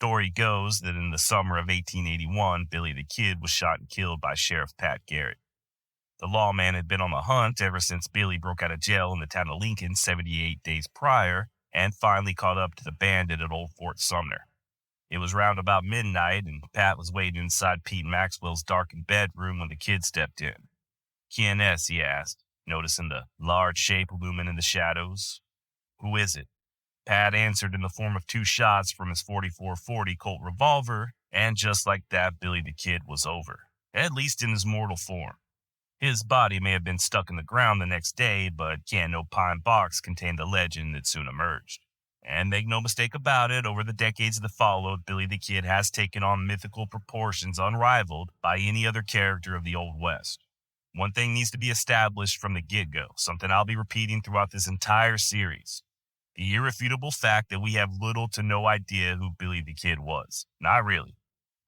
Story goes that in the summer of 1881, Billy the Kid was shot and killed by Sheriff Pat Garrett. The lawman had been on the hunt ever since Billy broke out of jail in the town of Lincoln 78 days prior and finally caught up to the bandit at Old Fort Sumner. It was round about midnight, and Pat was waiting inside Pete Maxwell's darkened bedroom when the Kid stepped in. "Quién es?" he asked, noticing the large shape looming in the shadows. "Who is it?" Pat answered in the form of 2 shots from his .44-40 Colt revolver, and just like that, Billy the Kid was over, at least in his mortal form. His body may have been stuck in the ground the next day, but Can No Pine Box contained a legend that soon emerged. And make no mistake about it, over the decades that followed, Billy the Kid has taken on mythical proportions unrivaled by any other character of the Old West. One thing needs to be established from the get-go, something I'll be repeating throughout this entire series. The irrefutable fact that we have little to no idea who Billy the Kid was. Not really.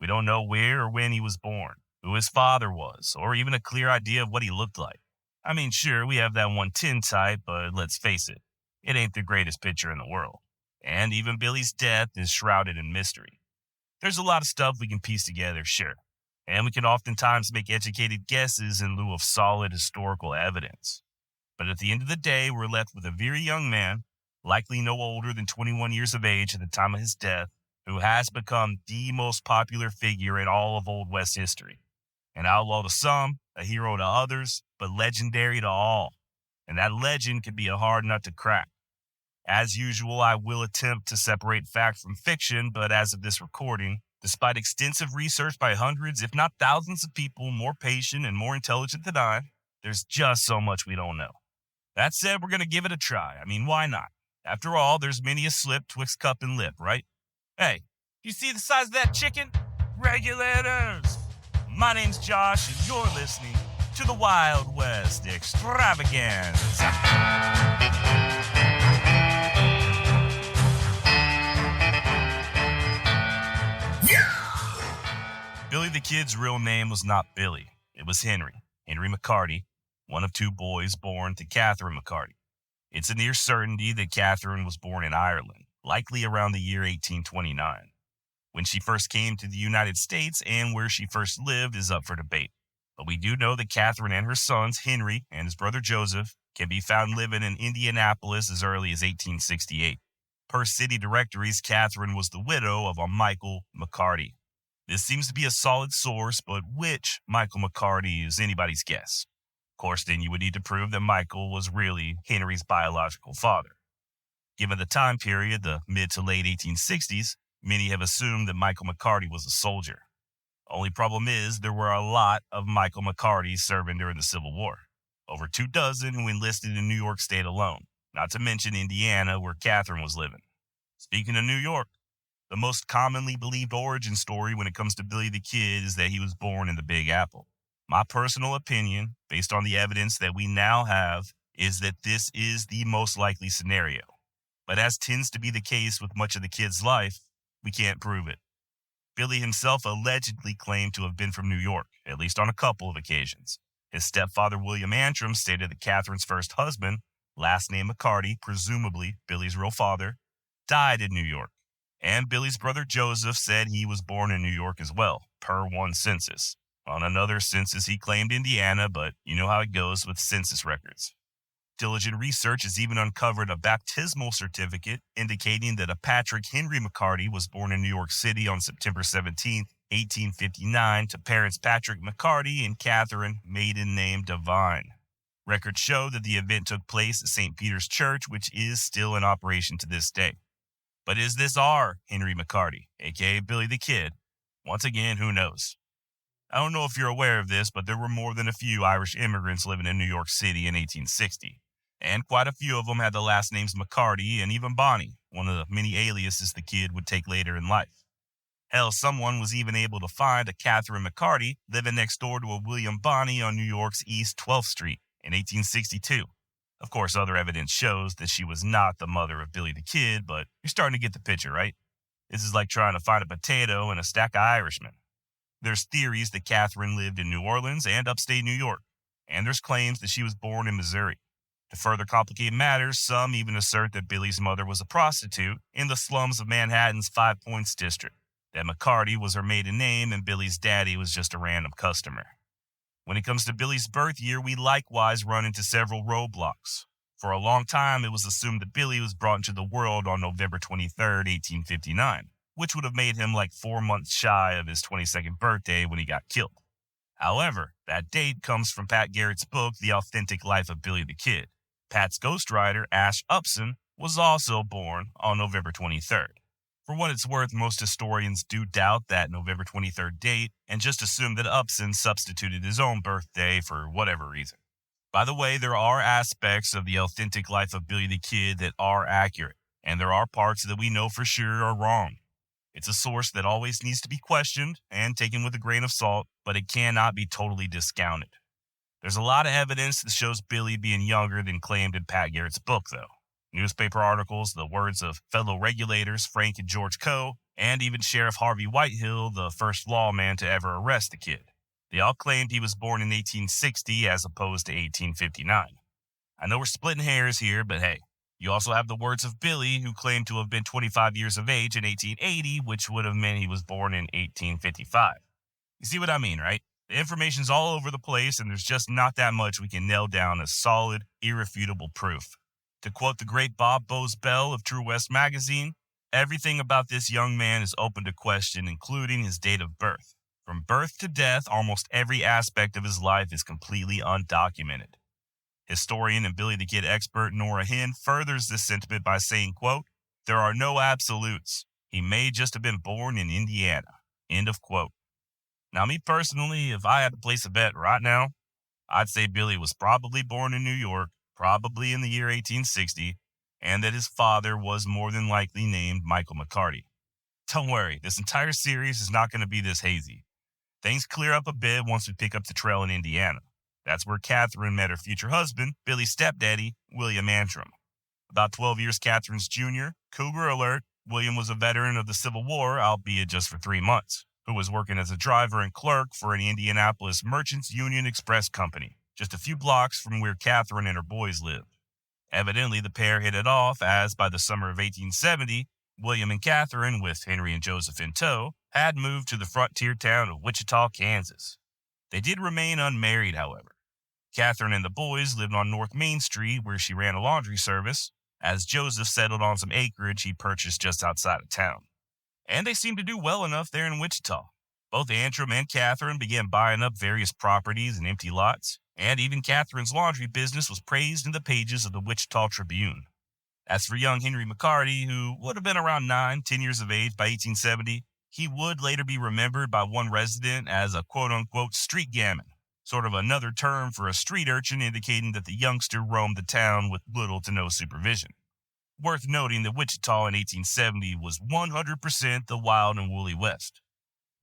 We don't know where or when he was born, who his father was, or even a clear idea of what he looked like. I mean, sure, we have that one tintype, but let's face it, it ain't the greatest picture in the world. And even Billy's death is shrouded in mystery. There's a lot of stuff we can piece together, sure, and we can oftentimes make educated guesses in lieu of solid historical evidence. But at the end of the day, we're left with a very young man, likely no older than 21 years of age at the time of his death, who has become the most popular figure in all of Old West history. An outlaw to some, a hero to others, but legendary to all. And that legend can be a hard nut to crack. As usual, I will attempt to separate fact from fiction, but as of this recording, despite extensive research by hundreds, if not thousands of people more patient and more intelligent than I, there's just so much we don't know. That said, we're going to give it a try. I mean, why not? After all, there's many a slip twixt cup and lip, right? Hey, you see the size of that chicken? Regulators! My name's Josh, and you're listening to the Wild West Extravaganza. Billy the Kid's real name was not Billy. It was Henry McCarty, one of 2 boys born to Catherine McCarty. It's a near certainty that Catherine was born in Ireland, likely around the year 1829. When she first came to the United States and where she first lived is up for debate. But we do know that Catherine and her sons, Henry and his brother Joseph, can be found living in Indianapolis as early as 1868. Per city directories, Catherine was the widow of a Michael McCarty. This seems to be a solid source, but which Michael McCarty is anybody's guess. Of course, then you would need to prove that Michael was really Henry's biological father. Given the time period, the mid to late 1860s, many have assumed that Michael McCarty was a soldier. Only problem is there were a lot of Michael McCartys serving during the Civil War. Over 24 who enlisted in New York State alone, not to mention Indiana where Catherine was living. Speaking of New York, the most commonly believed origin story when it comes to Billy the Kid is that he was born in the Big Apple. My personal opinion, based on the evidence that we now have, is that this is the most likely scenario. But as tends to be the case with much of the kid's life, we can't prove it. Billy himself allegedly claimed to have been from New York, at least on a couple of occasions. His stepfather, William Antrim, stated that Catherine's first husband, last name McCarty, presumably Billy's real father, died in New York. And Billy's brother Joseph said he was born in New York as well, per one census. On another census, he claimed Indiana, but you know how it goes with census records. Diligent research has even uncovered a baptismal certificate indicating that a Patrick Henry McCarty was born in New York City on September 17, 1859, to parents Patrick McCarty and Catherine, maiden name Devine. Records show that the event took place at St. Peter's Church, which is still in operation to this day. But is this our Henry McCarty, aka Billy the Kid? Once again, who knows? I don't know if you're aware of this, but there were more than a few Irish immigrants living in New York City in 1860. And quite a few of them had the last names McCarty and even Bonney, one of the many aliases the Kid would take later in life. Hell, someone was even able to find a Catherine McCarty living next door to a William Bonney on New York's East 12th Street in 1862. Of course, other evidence shows that she was not the mother of Billy the Kid, but you're starting to get the picture, right? This is like trying to find a potato in a stack of Irishmen. There's theories that Catherine lived in New Orleans and upstate New York, and there's claims that she was born in Missouri. To further complicate matters, some even assert that Billy's mother was a prostitute in the slums of Manhattan's Five Points district. that McCarty was her maiden name and Billy's daddy was just a random customer. When it comes to Billy's birth year, we likewise run into several roadblocks. For a long time, it was assumed that Billy was brought into the world on November 23rd, 1859, which would have made him like 4 months shy of his 22nd birthday when he got killed. However, that date comes from Pat Garrett's book, The Authentic Life of Billy the Kid. Pat's ghostwriter, Ash Upson, was also born on November 23rd. For what it's worth, most historians do doubt that November 23rd date and just assume that Upson substituted his own birthday for whatever reason. By the way, there are aspects of The Authentic Life of Billy the Kid that are accurate, and there are parts that we know for sure are wrong. It's a source that always needs to be questioned and taken with a grain of salt, but it cannot be totally discounted. There's a lot of evidence that shows Billy being younger than claimed in Pat Garrett's book, though. Newspaper articles, the words of fellow regulators Frank and George Coe, and even Sheriff Harvey Whitehill, the first lawman to ever arrest the kid. They all claimed he was born in 1860 as opposed to 1859. I know we're splitting hairs here, but hey, you also have the words of Billy, who claimed to have been 25 years of age in 1880, which would have meant he was born in 1855. You see what I mean, right? The information's all over the place, and there's just not that much we can nail down as solid, irrefutable proof. To quote the great Bob Bose Bell of True West magazine, everything about this young man is open to question, including his date of birth. From birth to death, almost every aspect of his life is completely undocumented. Historian and Billy the Kid expert Nora Hinn furthers this sentiment by saying, quote, "There are no absolutes. He may just have been born in Indiana." End of quote. Now, me personally, if I had to place a bet right now, I'd say Billy was probably born in New York, probably in the year 1860, and that his father was more than likely named Michael McCarty. Don't worry, this entire series is not going to be this hazy. Things clear up a bit once we pick up the trail in Indiana. That's where Catherine met her future husband, Billy's stepdaddy, William Antrim. About 12 years Catherine's junior, Cougar alert, William was a veteran of the Civil War, albeit just for 3 months, who was working as a driver and clerk for an Indianapolis Merchants Union Express company, just a few blocks from where Catherine and her boys lived. Evidently, the pair hit it off as, by the summer of 1870, William and Catherine, with Henry and Joseph in tow, had moved to the frontier town of Wichita, Kansas. They did remain unmarried, however. Catherine and the boys lived on North Main Street, where she ran a laundry service, as Joseph settled on some acreage he purchased just outside of town. And they seemed to do well enough there in Wichita. Both Antrim and Catherine began buying up various properties and empty lots, and even Catherine's laundry business was praised in the pages of the Wichita Tribune. As for young Henry McCarty, who would have been around 9-10 years of age by 1870, he would later be remembered by one resident as a quote-unquote street gamin, sort of another term for a street urchin indicating that the youngster roamed the town with little to no supervision. Worth noting that Wichita in 1870 was 100% the wild and woolly West.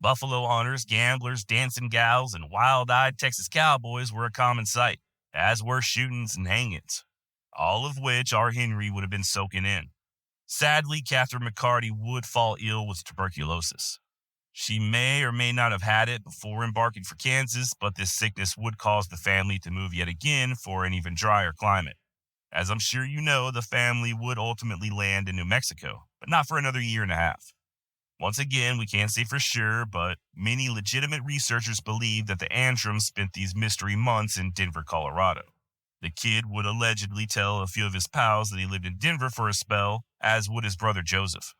Buffalo hunters, gamblers, dancing gals, and wild-eyed Texas cowboys were a common sight, as were shootings and hangings, all of which our Henry would have been soaking in. Sadly, Catherine McCarty would fall ill with tuberculosis. She may or may not have had it before embarking for Kansas, but this sickness would cause the family to move yet again for an even drier climate. As I'm sure you know, the family would ultimately land in New Mexico, but not for another year and a half. Once again, we can't say for sure, but many legitimate researchers believe that the Antrims spent these mystery months in Denver, Colorado. The kid would allegedly tell a few of his pals that he lived in Denver for a spell, as would his brother Joseph.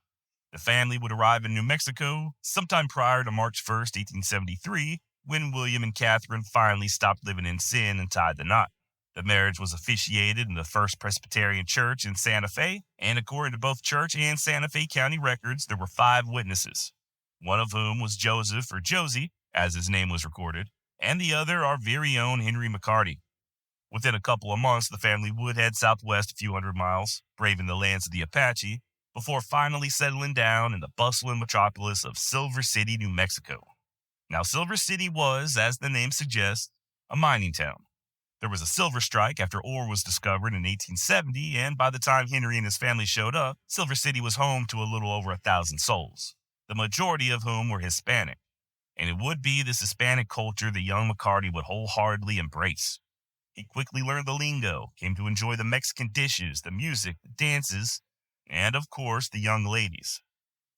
The family would arrive in New Mexico sometime prior to March 1st, 1873, when William and Catherine finally stopped living in sin and tied the knot. The marriage was officiated in the First Presbyterian Church in Santa Fe, and according to both church and Santa Fe County records, there were 5 witnesses, one of whom was Joseph, or Josie, as his name was recorded, and the other our very own Henry McCarty. Within a couple of months, the family would head southwest a few hundred miles, braving the lands of the Apache, before finally settling down in the bustling metropolis of Silver City, New Mexico. Now, Silver City was, as the name suggests, a mining town. There was a silver strike after ore was discovered in 1870, and by the time Henry and his family showed up, Silver City was home to a little over 1,000 souls, the majority of whom were Hispanic. And it would be this Hispanic culture that young McCarty would wholeheartedly embrace. He quickly learned the lingo, came to enjoy the Mexican dishes, the music, the dances, and, of course, the young ladies.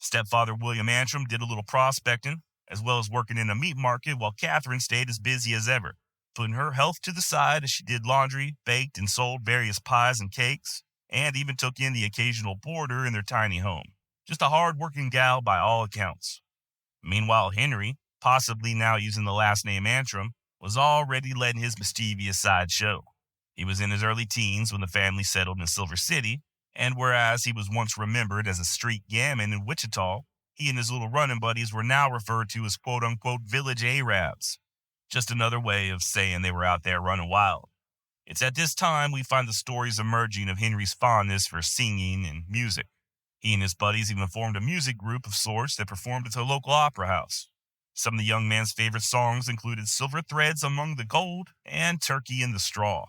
Stepfather William Antrim did a little prospecting, as well as working in a meat market, while Catherine stayed as busy as ever, putting her health to the side as she did laundry, baked and sold various pies and cakes, and even took in the occasional boarder in their tiny home. Just a hard-working gal by all accounts. Meanwhile, Henry, possibly now using the last name Antrim, was already letting his mischievous side show. He was in his early teens when the family settled in Silver City, and whereas he was once remembered as a street gamin in Wichita, he and his little running buddies were now referred to as quote-unquote village Arabs. Just another way of saying they were out there running wild. It's at this time we find the stories emerging of Henry's fondness for singing and music. He and his buddies even formed a music group of sorts that performed at the local opera house. Some of the young man's favorite songs included Silver Threads Among the Gold and Turkey in the Straw,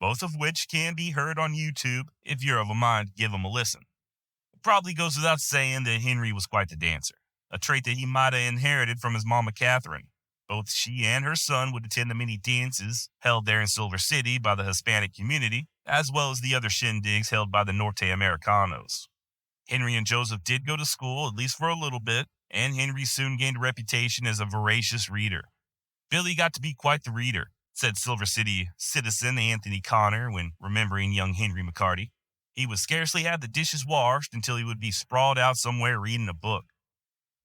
both of which can be heard on YouTube if you're of a mind to give them a listen. It probably goes without saying that Henry was quite the dancer, a trait that he might have inherited from his mama Catherine. Both she and her son would attend the many dances held there in Silver City by the Hispanic community, as well as the other shindigs held by the Norte Americanos. Henry and Joseph did go to school, at least for a little bit, and Henry soon gained a reputation as a voracious reader. Billy got to be quite the reader, said Silver City citizen Anthony Connor when remembering young Henry McCarty. He would scarcely have the dishes washed until he would be sprawled out somewhere reading a book.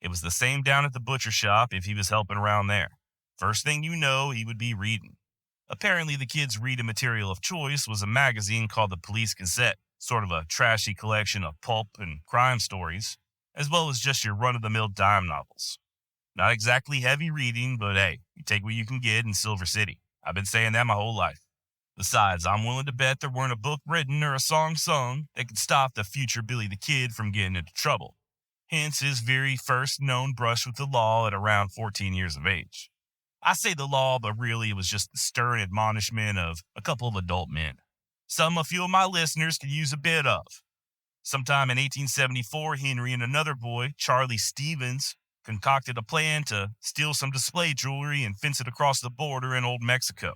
It was the same down at the butcher shop if he was helping around there. First thing you know, he would be reading. Apparently, the kid's reading material of choice was a magazine called the Police Gazette, sort of a trashy collection of pulp and crime stories, as well as just your run-of-the-mill dime novels. Not exactly heavy reading, but hey, you take what you can get in Silver City. I've been saying that my whole life. Besides, I'm willing to bet there weren't a book written or a song sung that could stop the future Billy the Kid from getting into trouble. Hence his very first known brush with the law at around 14 years of age. I say the law, but really it was just the stern admonishment of a couple of adult men. Some a few of my listeners could use a bit of. Sometime in 1874, Henry and another boy, Charlie Stevens, concocted a plan to steal some display jewelry and fence it across the border in Old Mexico.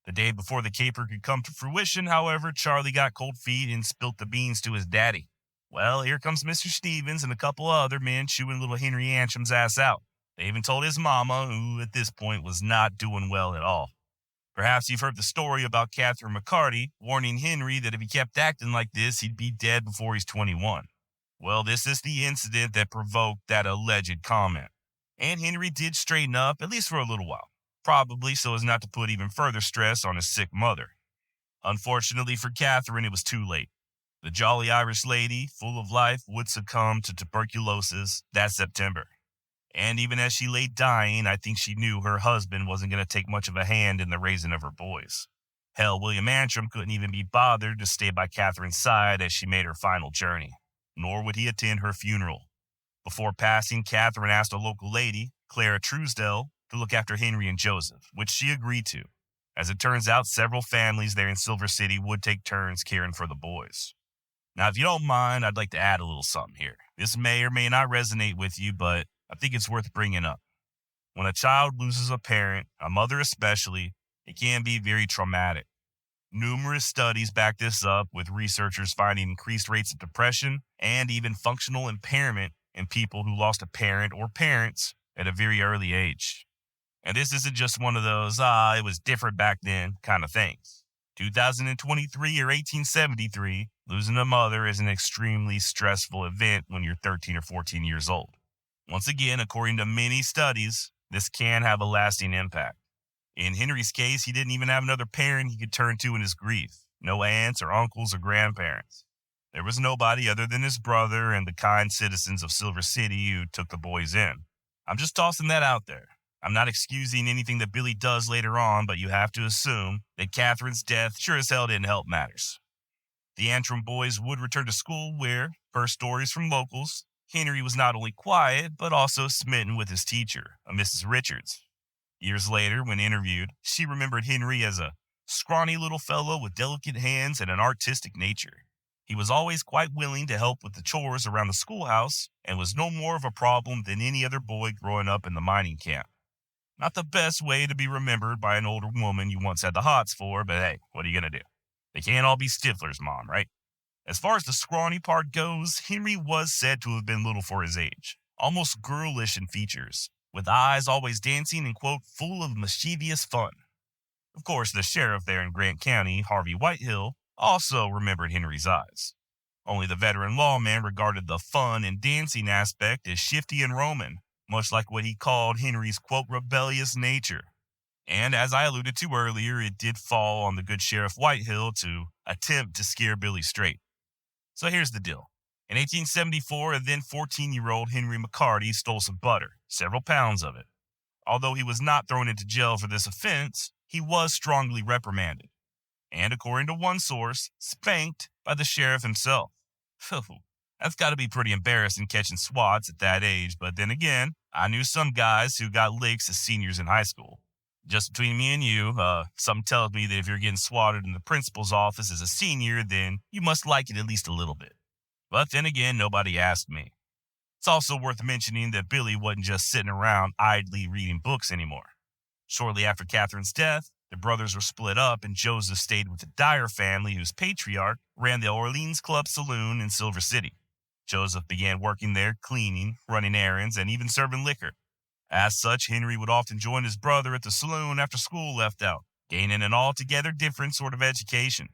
The day before the caper could come to fruition, however, Charlie got cold feet and spilt the beans to his daddy. Well, here comes Mr. Stevens and a couple of other men chewing little Henry Antrim's ass out. They even told his mama, who at this point was not doing well at all. Perhaps you've heard the story about Catherine McCarty warning Henry that if he kept acting like this, he'd be dead before he's 21. Well, this is the incident that provoked that alleged comment. And Henry did straighten up, at least for a little while, probably so as not to put even further stress on his sick mother. Unfortunately for Catherine, it was too late. The jolly Irish lady, full of life, would succumb to tuberculosis that September. And even as she lay dying, I think she knew her husband wasn't going to take much of a hand in the raising of her boys. Hell, William Antrim couldn't even be bothered to stay by Catherine's side as she made her final journey, nor would he attend her funeral. Before passing, Catherine asked a local lady, Clara Truesdell, to look after Henry and Joseph, which she agreed to. As it turns out, several families there in Silver City would take turns caring for the boys. Now, if you don't mind, I'd like to add a little something here. This may or may not resonate with you, but I think it's worth bringing up. When a child loses a parent, a mother especially, it can be very traumatic. Numerous studies back this up, with researchers finding increased rates of depression and even functional impairment in people who lost a parent or parents at a very early age. And this isn't just one of those, it was different back then kind of things. 2023 or 1873, losing a mother is an extremely stressful event when you're 13 or 14 years old. Once again, according to many studies, this can have a lasting impact. In Henry's case, he didn't even have another parent he could turn to in his grief. No aunts or uncles or grandparents. There was nobody other than his brother and the kind citizens of Silver City who took the boys in. I'm just tossing that out there. I'm not excusing anything that Billy does later on, but you have to assume that Catherine's death sure as hell didn't help matters. The Antrim boys would return to school where, per stories from locals, Henry was not only quiet, but also smitten with his teacher, a Mrs. Richards. Years later, when interviewed, she remembered Henry as a scrawny little fellow with delicate hands and an artistic nature. He was always quite willing to help with the chores around the schoolhouse and was no more of a problem than any other boy growing up in the mining camp. Not the best way to be remembered by an older woman you once had the hots for, but hey, what are you going to do? They can't all be Stifler's mom, right? As far as the scrawny part goes, Henry was said to have been little for his age, almost girlish in features, with eyes always dancing and, quote, full of mischievous fun. Of course, the sheriff there in Grant County, Harvey Whitehill, also remembered Henry's eyes. Only the veteran lawman regarded the fun and dancing aspect as shifty and Roman, much like what he called Henry's, quote, rebellious nature. And as I alluded to earlier, it did fall on the good Sheriff Whitehill to attempt to scare Billy straight. So here's the deal. In 1874, a then 14-year-old Henry McCarty stole some butter, several pounds of it. Although he was not thrown into jail for this offense, he was strongly reprimanded. And according to one source, spanked by the sheriff himself. That's got to be pretty embarrassing catching swats at that age, but then again, I knew some guys who got licks as seniors in high school. Just between me and you, something tells me that if you're getting swatted in the principal's office as a senior, then you must like it at least a little bit. But then again, nobody asked me. It's also worth mentioning that Billy wasn't just sitting around idly reading books anymore. Shortly after Catherine's death, the brothers were split up and Joseph stayed with the Dyer family whose patriarch ran the Orleans Club Saloon in Silver City. Joseph began working there, cleaning, running errands, and even serving liquor. As such, Henry would often join his brother at the saloon after school left out, gaining an altogether different sort of education.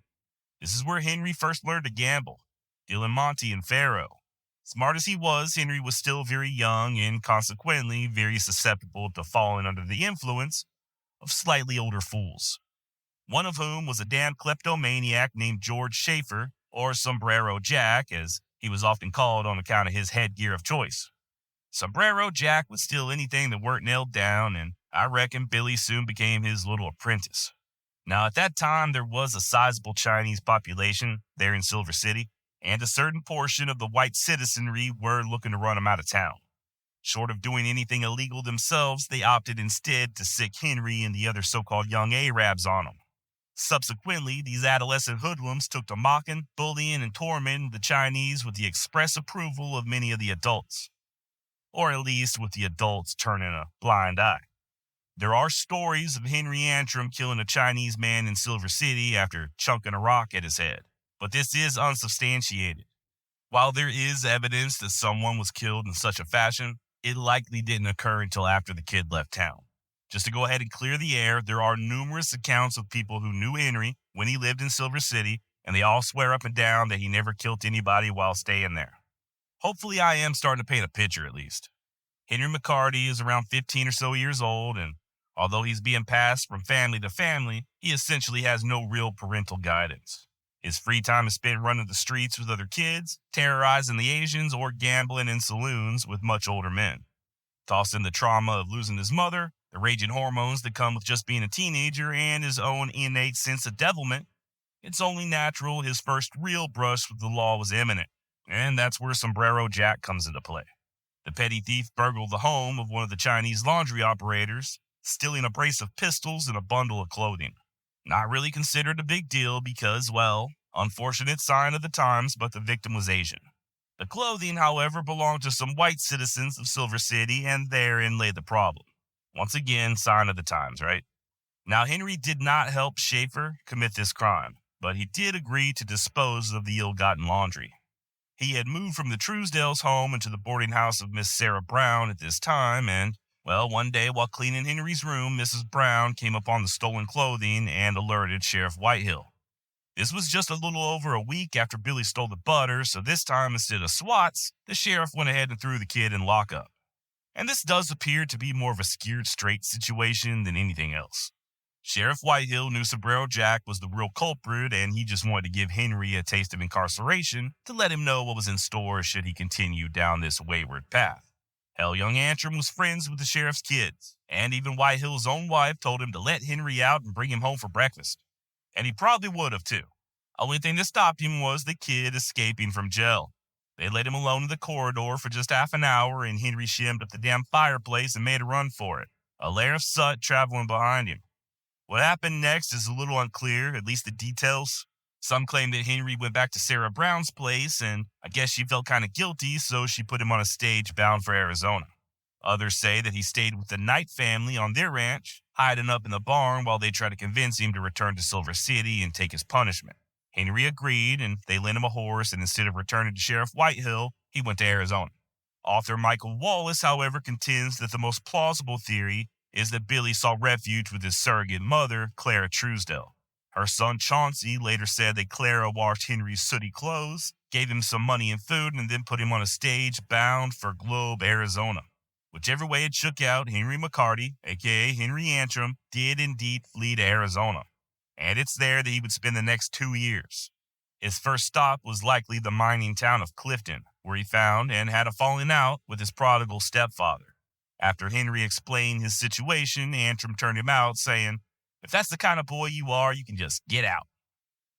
This is where Henry first learned to gamble, dealing Monte and Faro. Smart as he was, Henry was still very young and consequently very susceptible to falling under the influence of slightly older fools. One of whom was a damn kleptomaniac named George Schaefer, or Sombrero Jack, as he was often called on account of his headgear of choice. Sombrero Jack would steal anything that weren't nailed down, and I reckon Billy soon became his little apprentice. Now, at that time, there was a sizable Chinese population there in Silver City, and a certain portion of the white citizenry were looking to run him out of town. Short of doing anything illegal themselves, they opted instead to sick Henry and the other so-called young Arabs on him. Subsequently, these adolescent hoodlums took to mocking, bullying, and tormenting the Chinese with the express approval of many of the adults. Or at least with the adults turning a blind eye. There are stories of Henry Antrim killing a Chinese man in Silver City after chunking a rock at his head, but this is unsubstantiated. While there is evidence that someone was killed in such a fashion, it likely didn't occur until after the kid left town. Just to go ahead and clear the air, there are numerous accounts of people who knew Henry when he lived in Silver City, and they all swear up and down that he never killed anybody while staying there. Hopefully I am starting to paint a picture at least. Henry McCarty is around 15 or so years old, and although he's being passed from family to family, he essentially has no real parental guidance. His free time is spent running the streets with other kids, terrorizing the Asians, or gambling in saloons with much older men. Toss in the trauma of losing his mother, the raging hormones that come with just being a teenager, and his own innate sense of devilment, it's only natural his first real brush with the law was imminent. And that's where Sombrero Jack comes into play. The petty thief burgled the home of one of the Chinese laundry operators, stealing a brace of pistols and a bundle of clothing. Not really considered a big deal because, well, unfortunate sign of the times, but the victim was Asian. The clothing, however, belonged to some white citizens of Silver City, and therein lay the problem. Once again, sign of the times, right? Now, Henry did not help Schaefer commit this crime, but he did agree to dispose of the ill-gotten laundry. He had moved from the Truesdale's home into the boarding house of Miss Sarah Brown at this time, and, well, one day while cleaning Henry's room, Mrs. Brown came upon the stolen clothing and alerted Sheriff Whitehill. This was just a little over a week after Billy stole the butter, so this time instead of swats, the sheriff went ahead and threw the kid in lockup. And this does appear to be more of a scared straight situation than anything else. Sheriff Whitehill knew Sombrero Jack was the real culprit, and he just wanted to give Henry a taste of incarceration to let him know what was in store should he continue down this wayward path. Hell, young Antrim was friends with the sheriff's kids, and even Whitehill's own wife told him to let Henry out and bring him home for breakfast. And he probably would have too. Only thing that stopped him was the kid escaping from jail. They let him alone in the corridor for just half an hour, and Henry shimmed up the damn fireplace and made a run for it, a lair of soot traveling behind him. What happened next is a little unclear, at least the details. Some claim that Henry went back to Sarah Brown's place, and I guess she felt kind of guilty, so she put him on a stage bound for Arizona. Others say that he stayed with the Knight family on their ranch, hiding up in the barn while they tried to convince him to return to Silver City and take his punishment. Henry agreed, and they lent him a horse, and instead of returning to Sheriff Whitehill, he went to Arizona. Author Michael Wallace, however, contends that the most plausible theory is that Billy sought refuge with his surrogate mother, Clara Truesdell. Her son Chauncey later said that Clara washed Henry's sooty clothes, gave him some money and food, and then put him on a stage bound for Globe, Arizona. Whichever way it shook out, Henry McCarty, aka Henry Antrim, did indeed flee to Arizona. And it's there that he would spend the next 2 years. His first stop was likely the mining town of Clifton, where he found and had a falling out with his prodigal stepfather. After Henry explained his situation, Antrim turned him out, saying, "If that's the kind of boy you are, you can just get out."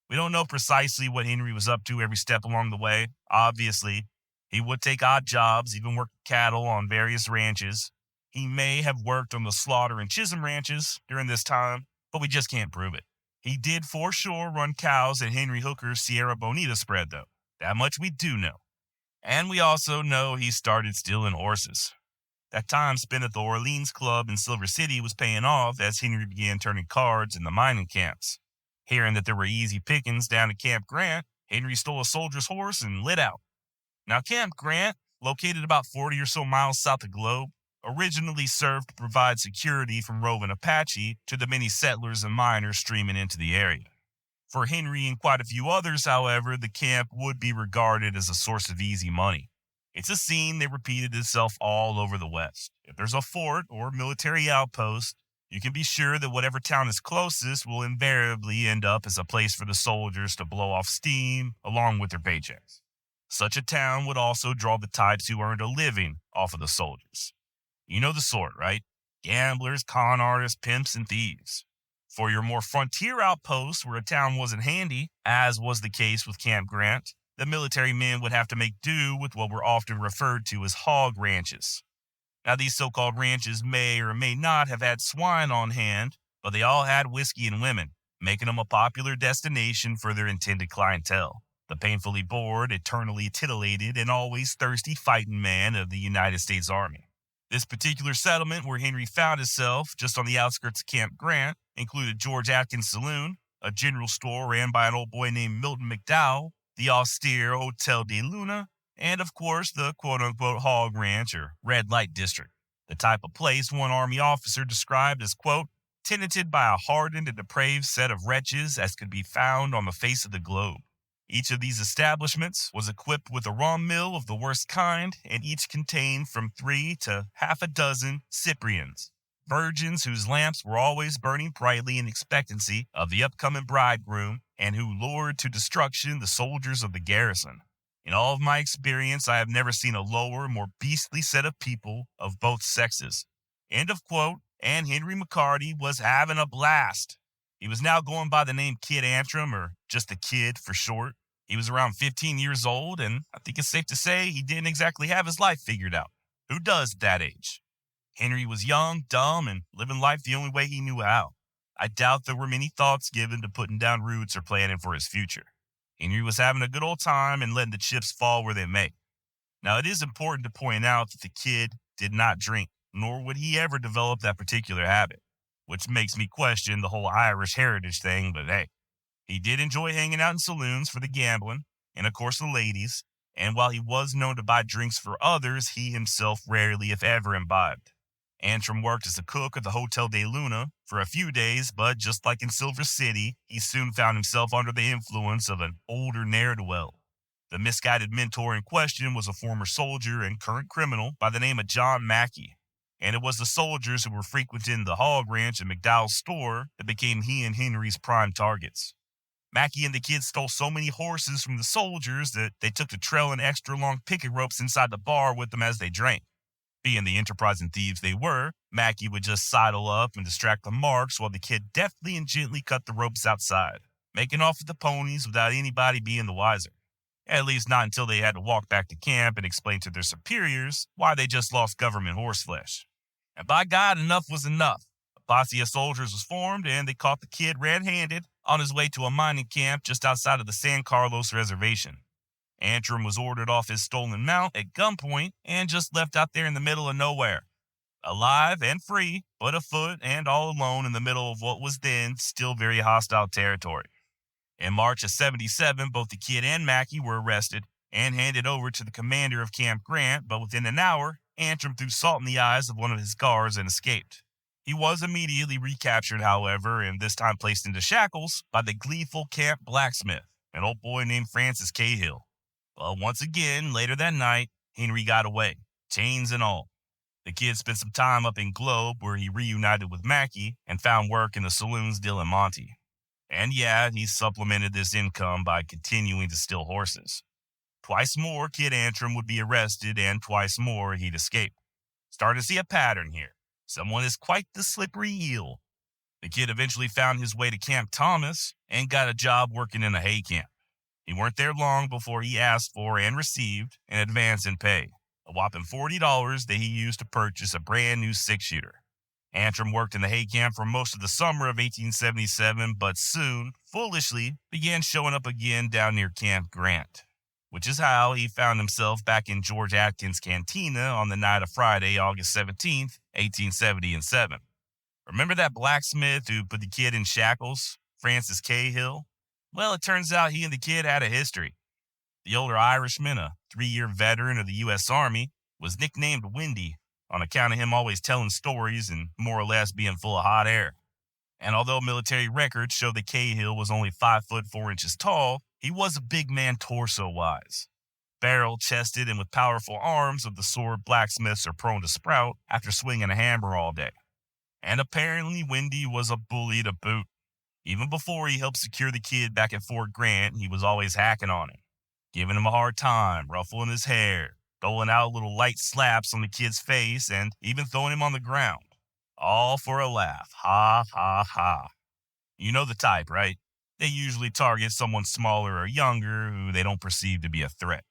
We don't know precisely what Henry was up to every step along the way. Obviously, he would take odd jobs, even work cattle on various ranches. He may have worked on the Slaughter and Chisholm ranches during this time, but we just can't prove it. He did for sure run cows at Henry Hooker's Sierra Bonita spread, though. That much we do know. And we also know he started stealing horses. That time spent at the Orleans Club in Silver City was paying off as Henry began turning cards in the mining camps. Hearing that there were easy pickings down at Camp Grant, Henry stole a soldier's horse and lit out. Now, Camp Grant, located about 40 or so miles south of Globe, originally served to provide security from roving Apache to the many settlers and miners streaming into the area. For Henry and quite a few others, however, the camp would be regarded as a source of easy money. It's a scene that repeated itself all over the West. If there's a fort or military outpost, you can be sure that whatever town is closest will invariably end up as a place for the soldiers to blow off steam along with their paychecks. Such a town would also draw the types who earned a living off of the soldiers. You know the sort, right? Gamblers, con artists, pimps, and thieves. For your more frontier outposts where a town wasn't handy, as was the case with Camp Grant, the military men would have to make do with what were often referred to as hog ranches. Now, these so-called ranches may or may not have had swine on hand, but they all had whiskey and women, making them a popular destination for their intended clientele, the painfully bored, eternally titillated, and always thirsty fighting man of the United States Army. This particular settlement where Henry found himself, just on the outskirts of Camp Grant, included George Atkins Saloon, a general store ran by an old boy named Milton McDowell, the austere Hotel de Luna, and of course the quote-unquote hog ranch or red light district, the type of place one Army officer described as, quote, tenanted by a hardened and depraved set of wretches as could be found on the face of the globe. Each of these establishments was equipped with a raw mill of the worst kind, and each contained from 3 to half a dozen Cyprians, virgins whose lamps were always burning brightly in expectancy of the upcoming bridegroom, and who lured to destruction the soldiers of the garrison. In all of my experience, I have never seen a lower, more beastly set of people of both sexes. End of quote, and Henry McCarty was having a blast. He was now going by the name Kid Antrim, or just the Kid for short. He was around 15 years old, and I think it's safe to say he didn't exactly have his life figured out. Who does at that age? Henry was young, dumb, and living life the only way he knew how. I doubt there were many thoughts given to putting down roots or planning for his future. Henry was having a good old time and letting the chips fall where they may. Now, it is important to point out that the Kid did not drink, nor would he ever develop that particular habit, which makes me question the whole Irish heritage thing, but hey. He did enjoy hanging out in saloons for the gambling, and of course the ladies, and while he was known to buy drinks for others, he himself rarely, if ever, imbibed. Antrim worked as a cook at the Hotel de Luna for a few days, but just like in Silver City, he soon found himself under the influence of an older ne'er-do-well. The misguided mentor in question was a former soldier and current criminal by the name of John Mackey, and it was the soldiers who were frequenting the hog ranch and McDowell's store that became he and Henry's prime targets. Mackey and the kids stole so many horses from the soldiers that they took to trailing extra long picket ropes inside the bar with them as they drank. Being the enterprising thieves they were, Mackey would just sidle up and distract the marks while the kid deftly and gently cut the ropes outside, making off with the ponies without anybody being the wiser. At least not until they had to walk back to camp and explain to their superiors why they just lost government horseflesh. And by God, enough was enough. A posse of soldiers was formed, and they caught the kid red-handed on his way to a mining camp just outside of the San Carlos Reservation. Antrim was ordered off his stolen mount at gunpoint and just left out there in the middle of nowhere. Alive and free, but afoot and all alone in the middle of what was then still very hostile territory. In March of 77, both the kid and Mackey were arrested and handed over to the commander of Camp Grant, but within an hour, Antrim threw salt in the eyes of one of his guards and escaped. He was immediately recaptured, however, and this time placed into shackles by the gleeful camp blacksmith, an old boy named Francis Cahill. But once again, later that night, Henry got away, chains and all. The kid spent some time up in Globe, where he reunited with Mackey and found work in the saloons Dill and Monte. And yeah, he supplemented this income by continuing to steal horses. Twice more, Kid Antrim would be arrested, and twice more, he'd escape. Starting to see a pattern here. Someone is quite the slippery eel. The kid eventually found his way to Camp Thomas and got a job working in a hay camp. He weren't there long before he asked for and received an advance in pay, a whopping $40 that he used to purchase a brand new six-shooter. Antrim worked in the hay camp for most of the summer of 1877, but soon, foolishly, began showing up again down near Camp Grant, which is how he found himself back in George Atkins' cantina on the night of Friday, August 17th, 1877. Remember that blacksmith who put the kid in shackles, Francis Cahill? Well, it turns out he and the kid had a history. The older Irishman, a 3-year veteran of the U.S. Army, was nicknamed Windy on account of him always telling stories and more or less being full of hot air. And although military records show that Cahill was only 5 foot 4 inches tall, he was a big man torso-wise. Barrel-chested and with powerful arms of the sort blacksmiths are prone to sprout after swinging a hammer all day. And apparently Windy was a bully to boot. Even before he helped secure the kid back at Fort Grant, he was always hacking on him, giving him a hard time, ruffling his hair, doling out little light slaps on the kid's face, and even throwing him on the ground. All for a laugh. Ha, ha, ha. You know the type, right? They usually target someone smaller or younger who they don't perceive to be a threat.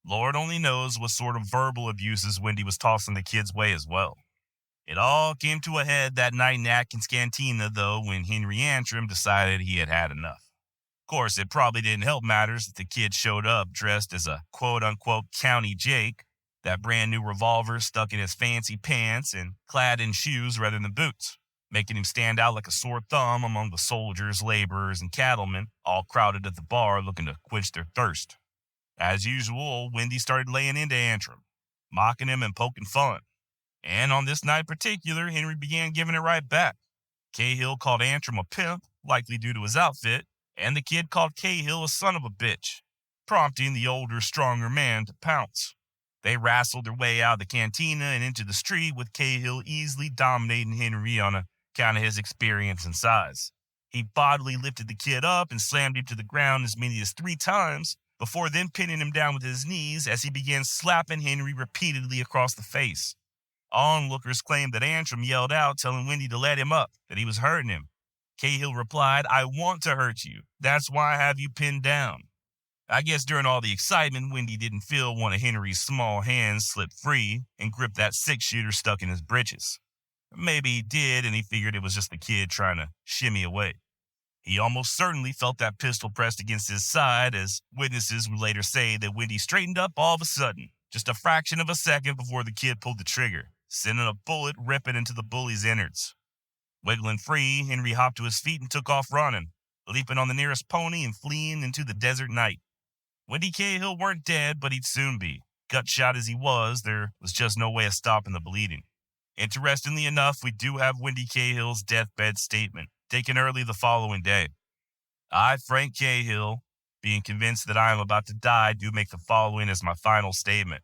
Lord only knows what sort of verbal abuses Windy was tossing the kid's way as well. It all came to a head that night in Atkins' cantina, though, when Henry Antrim decided he had had enough. Of course, it probably didn't help matters that the kid showed up dressed as a quote-unquote County Jake, that brand new revolver stuck in his fancy pants and clad in shoes rather than boots, making him stand out like a sore thumb among the soldiers, laborers, and cattlemen all crowded at the bar looking to quench their thirst. As usual, old Windy started laying into Antrim, mocking him and poking fun. And on this night in particular, Henry began giving it right back. Cahill called Antrim a pimp, likely due to his outfit, and the kid called Cahill a son of a bitch, prompting the older, stronger man to pounce. They wrestled their way out of the cantina and into the street, with Cahill easily dominating Henry on account of his experience and size. He bodily lifted the kid up and slammed him to the ground as many as 3 times, before then pinning him down with his knees as he began slapping Henry repeatedly across the face. Onlookers claimed that Antrim yelled out, telling Windy to let him up, that he was hurting him. Cahill replied, "I want to hurt you. That's why I have you pinned down." I guess during all the excitement, Windy didn't feel one of Henry's small hands slip free and grip that six-shooter stuck in his britches. Maybe he did, and he figured it was just the kid trying to shimmy away. He almost certainly felt that pistol pressed against his side, as witnesses would later say that Windy straightened up all of a sudden, just a fraction of a second before the kid pulled the trigger, sending a bullet ripping into the bully's innards. Wiggling free, Henry hopped to his feet and took off running, leaping on the nearest pony and fleeing into the desert night. Windy Cahill weren't dead, but he'd soon be. Gut shot as he was, there was just no way of stopping the bleeding. Interestingly enough, we do have Windy Cahill's deathbed statement, taken early the following day. I, Frank Cahill, being convinced that I am about to die, do make the following as my final statement.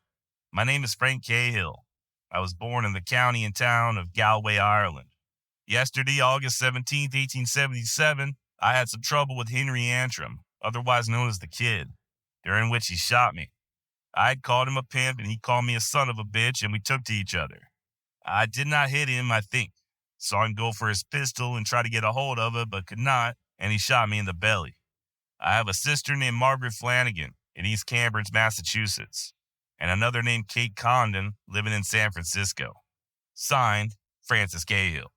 My name is Frank Cahill. I was born in the county and town of Galway, Ireland. Yesterday, August 17th, 1877, I had some trouble with Henry Antrim, otherwise known as the Kid, during which he shot me. I had called him a pimp and he called me a son of a bitch, and we took to each other. I did not hit him, I think. Saw him go for his pistol and try to get a hold of it, but could not, and he shot me in the belly. I have a sister named Margaret Flanagan in East Cambridge, Massachusetts, and another named Kate Condon living in San Francisco. Signed, Francis Cahill.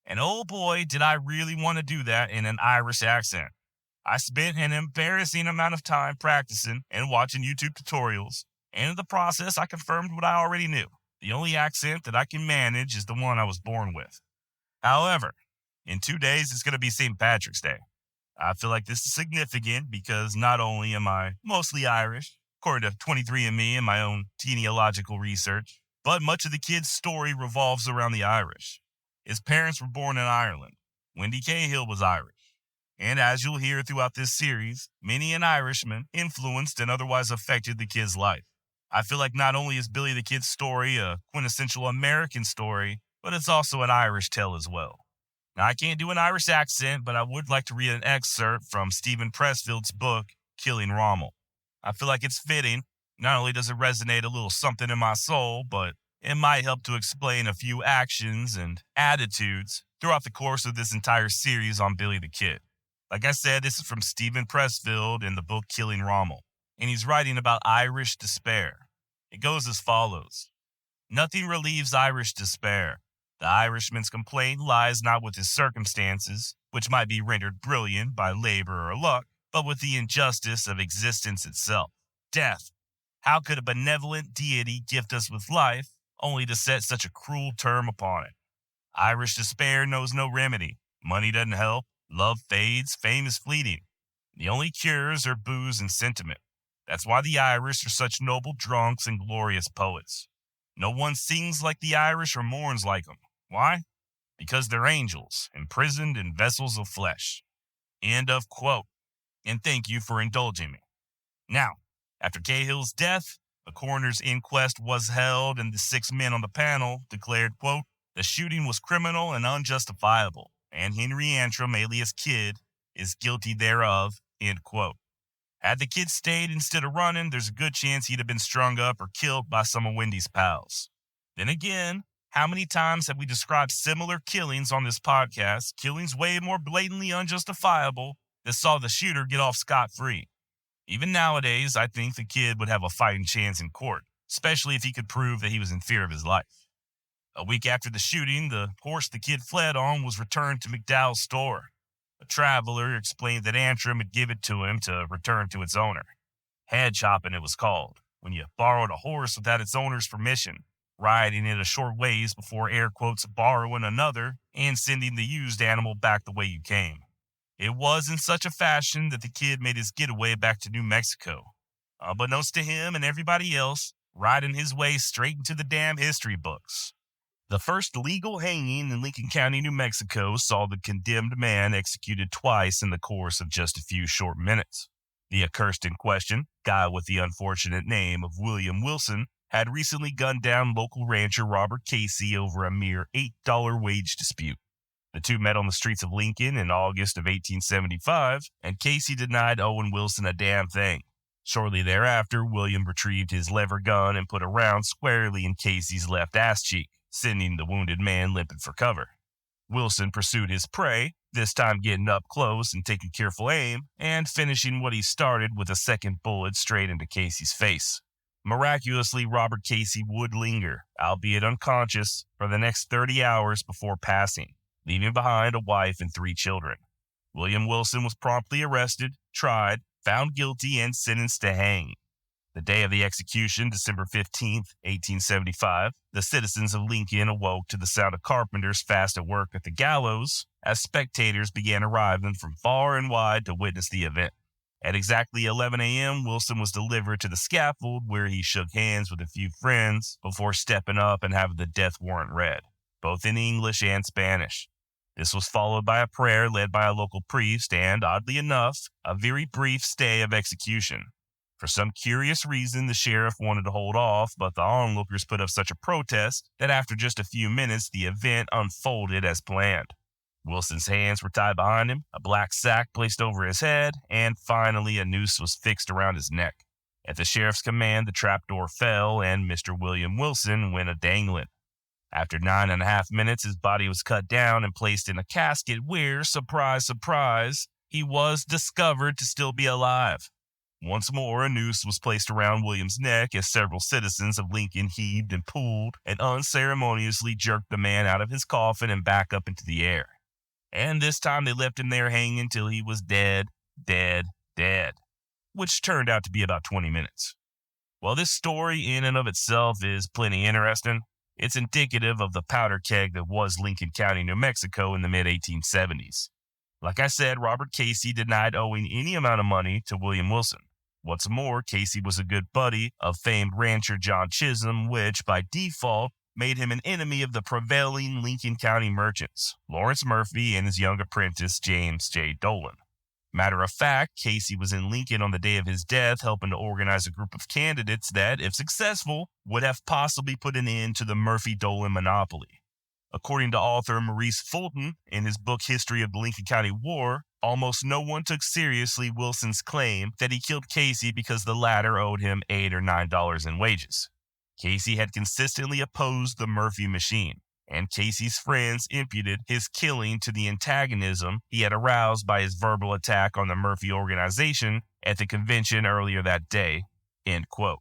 And oh boy, did I really want to do that in an Irish accent. I spent an embarrassing amount of time practicing and watching YouTube tutorials, and in the process I confirmed what I already knew. The only accent that I can manage is the one I was born with. However, in 2 days it's going to be St. Patrick's Day. I feel like this is significant because not only am I mostly Irish, according to 23andMe and my own genealogical research, but much of the kid's story revolves around the Irish. His parents were born in Ireland. Wendy Cahill was Irish. And as you'll hear throughout this series, many an Irishman influenced and otherwise affected the kid's life. I feel like not only is Billy the Kid's story a quintessential American story, but it's also an Irish tale as well. Now, I can't do an Irish accent, but I would like to read an excerpt from Stephen Pressfield's book, Killing Rommel. I feel like it's fitting. Not only does it resonate a little something in my soul, but it might help to explain a few actions and attitudes throughout the course of this entire series on Billy the Kid. Like I said, this is from Stephen Pressfield in the book Killing Rommel, and he's writing about Irish despair. It goes as follows. Nothing relieves Irish despair. The Irishman's complaint lies not with his circumstances, which might be rendered brilliant by labor or luck, but with the injustice of existence itself. Death. How could a benevolent deity gift us with life, only to set such a cruel term upon it? Irish despair knows no remedy. Money doesn't help. Love fades. Fame is fleeting. The only cures are booze and sentiment. That's why the Irish are such noble drunks and glorious poets. No one sings like the Irish or mourns like them. Why? Because they're angels, imprisoned in vessels of flesh. End of quote. And thank you for indulging me. Now, after Cahill's death, a coroner's inquest was held and the 6 men on the panel declared, quote, the shooting was criminal and unjustifiable, and Henry Antrim, alias Kid, is guilty thereof, end quote. Had the kid stayed instead of running, there's a good chance he'd have been strung up or killed by some of Wendy's pals. Then again, how many times have we described similar killings on this podcast, killings way more blatantly unjustifiable, that saw the shooter get off scot-free? Even nowadays, I think the kid would have a fighting chance in court, especially if he could prove that he was in fear of his life. A week after the shooting, the horse the kid fled on was returned to McDowell's store. A traveler explained that Antrim had given it to him to return to its owner. Head chopping, it was called, when you borrowed a horse without its owner's permission, riding it a short ways before air quotes borrowing another and sending the used animal back the way you came. It was in such a fashion that the kid made his getaway back to New Mexico. Unbeknownst to him and everybody else, riding his way straight into the damn history books. The first legal hanging in Lincoln County, New Mexico, saw the condemned man executed twice in the course of just a few short minutes. The accursed in question, guy with the unfortunate name of William Wilson, had recently gunned down local rancher Robert Casey over a mere $8 wage dispute. The two met on the streets of Lincoln in August of 1875, and Casey denied Owen Wilson a damn thing. Shortly thereafter, William retrieved his lever gun and put a round squarely in Casey's left ass cheek, sending the wounded man limping for cover. Wilson pursued his prey, this time getting up close and taking careful aim, and finishing what he started with a second bullet straight into Casey's face. Miraculously, Robert Casey would linger, albeit unconscious, for the next 30 hours before passing, leaving behind a wife and 3 children. William Wilson was promptly arrested, tried, found guilty, and sentenced to hang. The day of the execution, December 15th, 1875, the citizens of Lincoln awoke to the sound of carpenters fast at work at the gallows as spectators began arriving from far and wide to witness the event. At exactly 11 a.m., Wilson was delivered to the scaffold where he shook hands with a few friends before stepping up and having the death warrant read, both in English and Spanish. This was followed by a prayer led by a local priest and, oddly enough, a very brief stay of execution. For some curious reason, the sheriff wanted to hold off, but the onlookers put up such a protest that after just a few minutes, the event unfolded as planned. Wilson's hands were tied behind him, a black sack placed over his head, and finally a noose was fixed around his neck. At the sheriff's command, the trapdoor fell, and Mr. William Wilson went a-dangling. After 9.5 minutes, his body was cut down and placed in a casket where, surprise, surprise, he was discovered to still be alive. Once more, a noose was placed around William's neck as several citizens of Lincoln heaved and pulled and unceremoniously jerked the man out of his coffin and back up into the air. And this time they left him there hanging till he was dead, which turned out to be about 20 minutes. While this story in and of itself is plenty interesting, it's indicative of the powder keg that was Lincoln County, New Mexico in the mid-1870s. Like I said, Robert Casey denied owing any amount of money to William Wilson. What's more, Casey was a good buddy of famed rancher John Chisholm, which, by default, made him an enemy of the prevailing Lincoln County merchants, Lawrence Murphy and his young apprentice, James J. Dolan. Matter of fact, Casey was in Lincoln on the day of his death, helping to organize a group of candidates that, if successful, would have possibly put an end to the Murphy-Dolan monopoly. According to author Maurice Fulton, in his book History of the Lincoln County War, almost no one took seriously Wilson's claim that he killed Casey because the latter owed him $8 or $9 in wages. Casey had consistently opposed the Murphy machine, and Casey's friends imputed his killing to the antagonism he had aroused by his verbal attack on the Murphy organization at the convention earlier that day. End quote.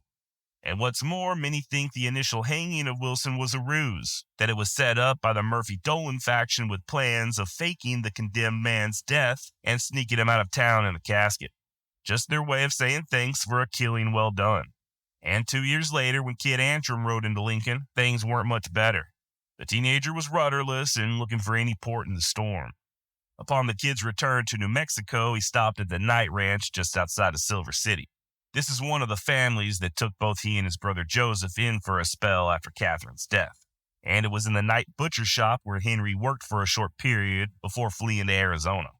And what's more, many think the initial hanging of Wilson was a ruse, that it was set up by the Murphy-Dolan faction with plans of faking the condemned man's death and sneaking him out of town in a casket. Just their way of saying thanks for a killing well done. And 2 years later, when Kid Antrim rode into Lincoln, things weren't much better. The teenager was rudderless and looking for any port in the storm. Upon the kid's return to New Mexico, he stopped at the Night Ranch just outside of Silver City. This is one of the families that took both he and his brother Joseph in for a spell after Catherine's death. And it was in the night butcher shop where Henry worked for a short period before fleeing to Arizona.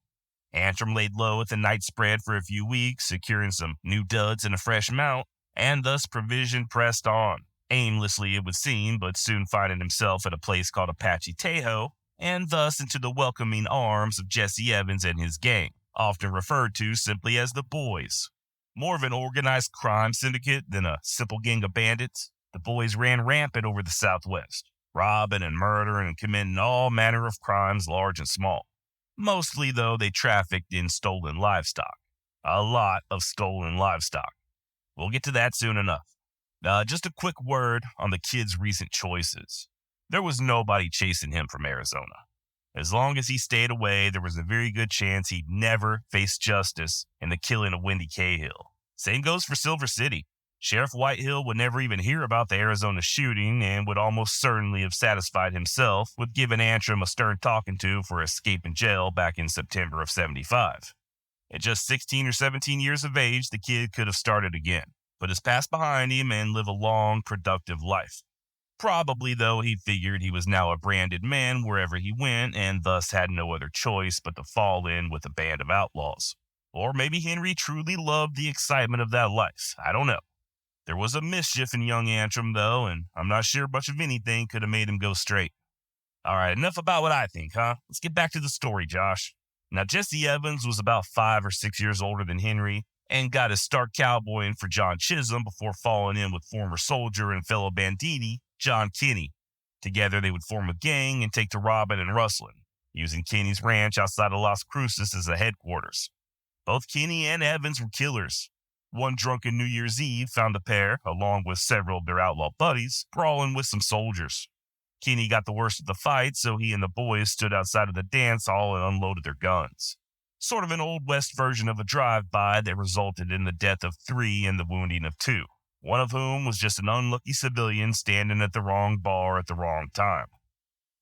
Antrim laid low at the night spread for a few weeks, securing some new duds and a fresh mount, and thus provision pressed on. Aimlessly, it would seem, but soon finding himself at a place called Apache Tejo, and thus into the welcoming arms of Jesse Evans and his gang, often referred to simply as the Boys. More of an organized crime syndicate than a simple gang of bandits, the Boys ran rampant over the Southwest, robbing and murdering and committing all manner of crimes, large and small. Mostly, though, they trafficked in stolen livestock. A lot of stolen livestock. We'll get to that soon enough. Just a quick word on the kid's recent choices. There was nobody chasing him from Arizona. As long as he stayed away, there was a very good chance he'd never face justice in the killing of Wendy Cahill. Same goes for Silver City. Sheriff Whitehill would never even hear about the Arizona shooting and would almost certainly have satisfied himself with giving Antrim a stern talking to for escaping jail back in September of '75. At just 16 or 17 years of age, the kid could have started again, put his past behind him, and live a long, productive life. Probably, though, he figured he was now a branded man wherever he went and thus had no other choice but to fall in with a band of outlaws. Or maybe Henry truly loved the excitement of that life. I don't know. There was a mischief in young Antrim, though, and I'm not sure much of anything could have made him go straight. All right, enough about what I think, huh? Let's get back to the story, Josh. Now, Jesse Evans was about 5 or 6 years older than Henry and got his start cowboying for John Chisholm before falling in with former soldier and fellow banditti John Kinney. Together, they would form a gang and take to robbing and rustling, using Kinney's ranch outside of Las Cruces as a headquarters. Both Kinney and Evans were killers. One drunken New Year's Eve found the pair, along with several of their outlaw buddies, brawling with some soldiers. Kinney got the worst of the fight, so he and the boys stood outside of the dance hall and unloaded their guns. Sort of an Old West version of a drive-by that resulted in the death of 3 and the wounding of 2. One of whom was just an unlucky civilian standing at the wrong bar at the wrong time.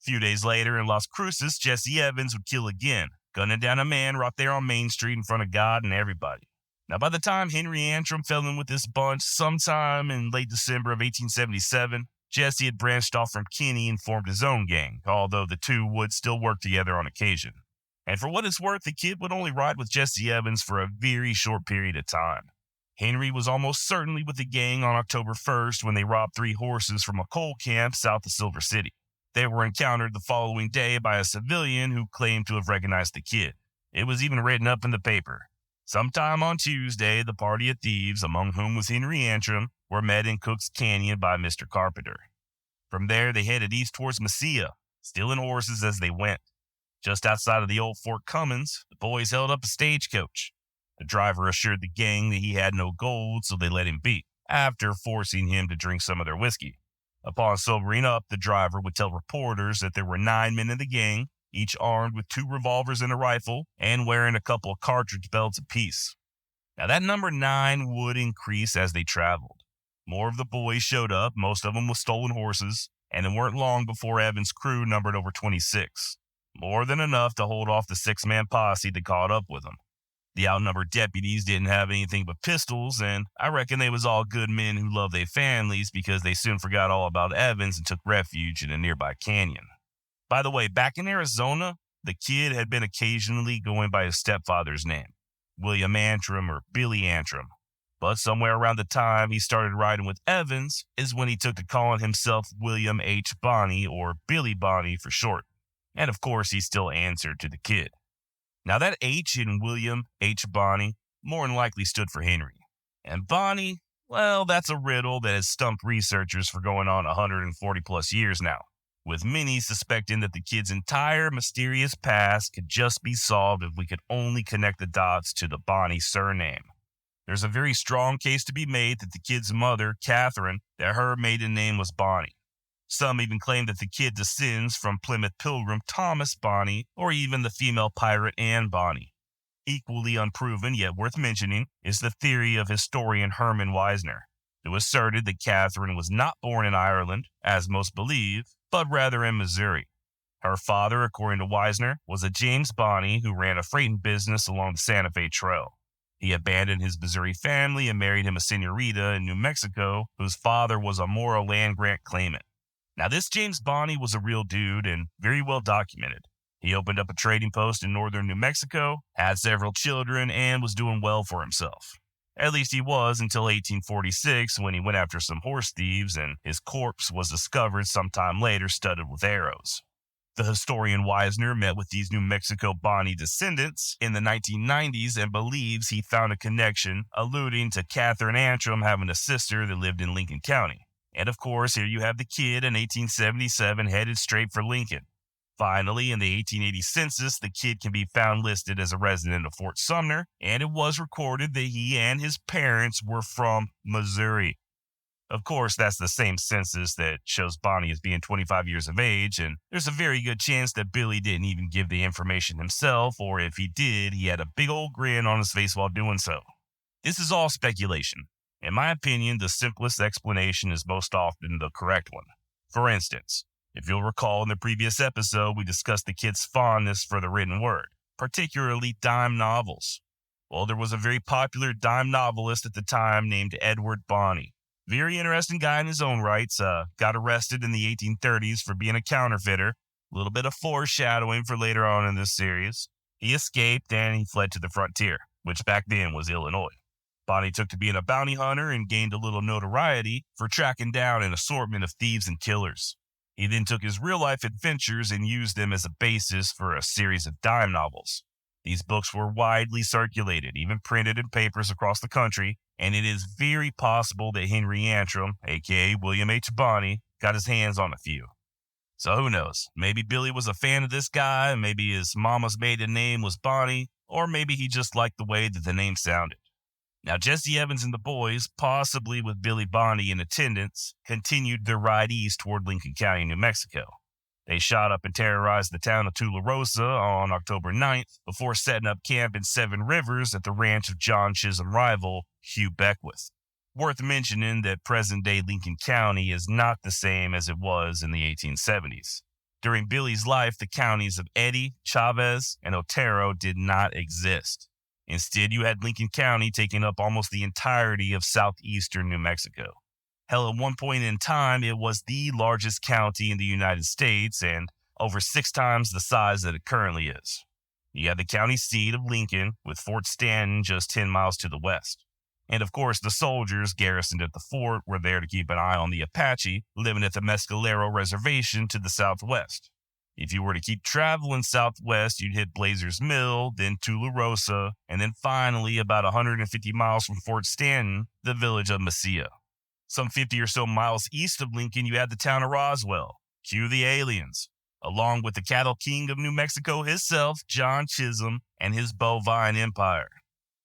A few days later in Las Cruces, Jesse Evans would kill again, gunning down a man right there on Main Street in front of God and everybody. Now, by the time Henry Antrim fell in with this bunch sometime in late December of 1877, Jesse had branched off from Kinney and formed his own gang, although the two would still work together on occasion. And for what it's worth, the kid would only ride with Jesse Evans for a very short period of time. Henry was almost certainly with the gang on October 1st when they robbed 3 horses from a coal camp south of Silver City. They were encountered the following day by a civilian who claimed to have recognized the kid. It was even written up in the paper. Sometime on Tuesday, the party of thieves, among whom was Henry Antrim, were met in Cook's Canyon by Mr. Carpenter. From there, they headed east towards Mesilla, stealing horses as they went. Just outside of the old Fort Cummins, the boys held up a stagecoach. The driver assured the gang that he had no gold, so they let him be, after forcing him to drink some of their whiskey. Upon sobering up, the driver would tell reporters that there were 9 men in the gang, each armed with 2 revolvers and a rifle, and wearing a couple of cartridge belts apiece. Now, that number 9 would increase as they traveled. More of the boys showed up, most of them with stolen horses, and it weren't long before Evans' crew numbered over 26. more than enough to hold off the six-man posse that caught up with him. The outnumbered deputies didn't have anything but pistols, and I reckon they was all good men who loved their families because they soon forgot all about Evans and took refuge in a nearby canyon. By the way, back in Arizona, the kid had been occasionally going by his stepfather's name, William Antrim or Billy Antrim. But somewhere around the time he started riding with Evans is when he took to calling himself William H. Bonney, or Billy Bonney for short. And of course, he still answered to the kid. Now that H in William H. Bonney more than likely stood for Henry. And Bonney, well, that's a riddle that has stumped researchers for going on 140 plus years now, with many suspecting that the kid's entire mysterious past could just be solved if we could only connect the dots to the Bonney surname. There's a very strong case to be made that the kid's mother, Catherine, that her maiden name was Bonney. Some even claim that the kid descends from Plymouth Pilgrim Thomas Bonney, or even the female pirate Anne Bonney. Equally unproven, yet worth mentioning, is the theory of historian Herman Wisner, who asserted that Catherine was not born in Ireland, as most believe, but rather in Missouri. Her father, according to Wisner, was a James Bonney who ran a freighting business along the Santa Fe Trail. He abandoned his Missouri family and married him a senorita in New Mexico, whose father was a Mora land grant claimant. Now, this James Bonney was a real dude and very well documented. He opened up a trading post in northern New Mexico, had several children, and was doing well for himself. At least he was until 1846 when he went after some horse thieves and his corpse was discovered sometime later studded with arrows. The historian Wisner met with these New Mexico Bonney descendants in the 1990s and believes he found a connection alluding to Catherine Antrim having a sister that lived in Lincoln County. And of course, here you have the kid in 1877 headed straight for Lincoln. Finally, in the 1880 census, the kid can be found listed as a resident of Fort Sumner, and it was recorded that he and his parents were from Missouri. Of course, that's the same census that shows Bonney as being 25 years of age, and there's a very good chance that Billy didn't even give the information himself, or if he did, he had a big old grin on his face while doing so. This is all speculation. In my opinion, the simplest explanation is most often the correct one. For instance, if you'll recall in the previous episode, we discussed the kid's fondness for the written word, particularly dime novels. Well, there was a very popular dime novelist at the time named Edward Bonney. Very interesting guy in his own rights, got arrested in the 1830s for being a counterfeiter, a little bit of foreshadowing for later on in this series. He escaped and he fled to the frontier, which back then was Illinois. Bonney took to being a bounty hunter and gained a little notoriety for tracking down an assortment of thieves and killers. He then took his real-life adventures and used them as a basis for a series of dime novels. These books were widely circulated, even printed in papers across the country, and it is very possible that Henry Antrim, aka William H. Bonney, got his hands on a few. So who knows? Maybe Billy was a fan of this guy, maybe his mama's maiden name was Bonney, or maybe he just liked the way that the name sounded. Now, Jesse Evans and the boys, possibly with Billy Bonney in attendance, continued their ride east toward Lincoln County, New Mexico. They shot up and terrorized the town of Tularosa on October 9th before setting up camp in Seven Rivers at the ranch of John Chisholm rival Hugh Beckwith. Worth mentioning that present-day Lincoln County is not the same as it was in the 1870s. During Billy's life, the counties of Eddy, Chavez, and Otero did not exist. Instead, you had Lincoln County taking up almost the entirety of southeastern New Mexico. Hell, at one point in time, it was the largest county in the United States and over 6 times the size that it currently is. You had the county seat of Lincoln, with Fort Stanton just 10 miles to the west. And of course, the soldiers garrisoned at the fort were there to keep an eye on the Apache living at the Mescalero Reservation to the southwest. If you were to keep traveling southwest, you'd hit Blazer's Mill, then Tularosa, and then finally, about 150 miles from Fort Stanton, the village of Mesilla. Some 50 or so miles east of Lincoln, you had the town of Roswell. Cue the aliens, along with the cattle king of New Mexico himself, John Chisholm, and his bovine empire.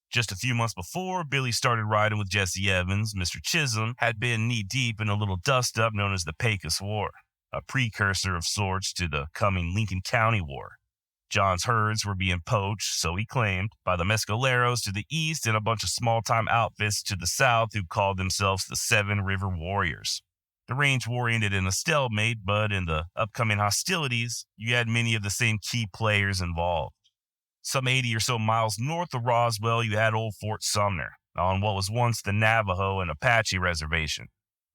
Just a few months before Billy started riding with Jesse Evans, Mr. Chisholm had been knee-deep in a little dust-up known as the Pecos War, a precursor of sorts to the coming Lincoln County War. John's herds were being poached, so he claimed, by the Mescaleros to the east and a bunch of small-time outfits to the south who called themselves the Seven River Warriors. The range war ended in a stalemate, but in the upcoming hostilities, you had many of the same key players involved. Some 80 or so miles north of Roswell, you had old Fort Sumner, on what was once the Navajo and Apache reservation.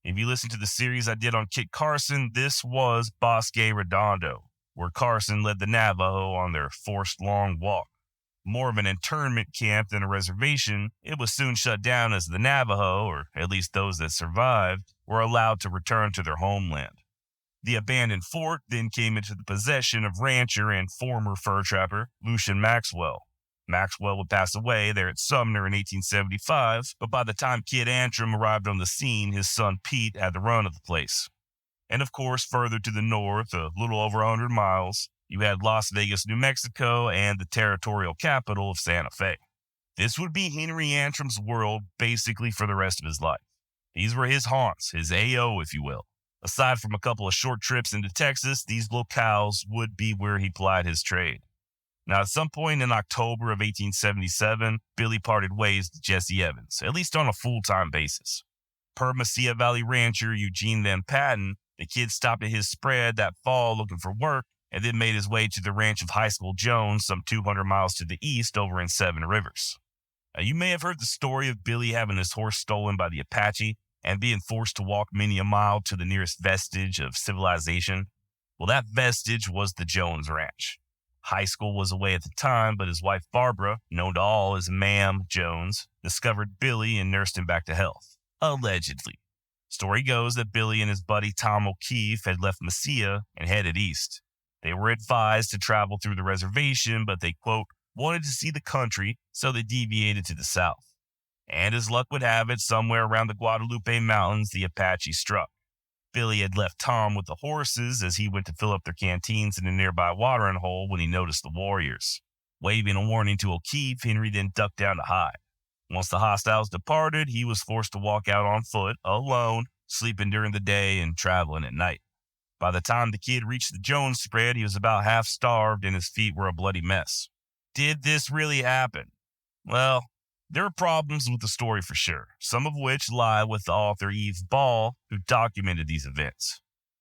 If you listen to the series I did on Kit Carson, this was Bosque Redondo, where Carson led the Navajo on their forced long walk. More of an internment camp than a reservation, it was soon shut down as the Navajo, or at least those that survived, were allowed to return to their homeland. The abandoned fort then came into the possession of rancher and former fur trapper Lucian Maxwell. Maxwell would pass away there at Sumner in 1875, but by the time Kid Antrim arrived on the scene, his son Pete had the run of the place. And of course, further to the north, a little over 100 miles, you had Las Vegas, New Mexico, and the territorial capital of Santa Fe. This would be Henry Antrim's world basically for the rest of his life. These were his haunts, his AO, if you will. Aside from a couple of short trips into Texas, these locales would be where he plied his trade. Now, at some point in October of 1877, Billy parted ways with Jesse Evans, at least on a full-time basis. Per Mesilla Valley rancher Eugene Van Patten, the kid stopped at his spread that fall looking for work, and then made his way to the ranch of High School Jones some 200 miles to the east over in Seven Rivers. Now, you may have heard the story of Billy having his horse stolen by the Apache and being forced to walk many a mile to the nearest vestige of civilization. Well, that vestige was the Jones Ranch. High school was away at the time, but his wife Barbara, known to all as Ma'am Jones, discovered Billy and nursed him back to health. Allegedly. Story goes that Billy and his buddy Tom O'Keefe had left Mesilla and headed east. They were advised to travel through the reservation, but they, quote, wanted to see the country, so they deviated to the south. And as luck would have it, somewhere around the Guadalupe Mountains, the Apache struck. Billy had left Tom with the horses as he went to fill up their canteens in a nearby watering hole when he noticed the warriors. Waving a warning to O'Keefe, Henry then ducked down to hide. Once the hostiles departed, he was forced to walk out on foot, alone, sleeping during the day and traveling at night. By the time the kid reached the Jones spread, he was about half starved and his feet were a bloody mess. Did this really happen? Well, there are problems with the story for sure, some of which lie with the author Eve Ball, who documented these events.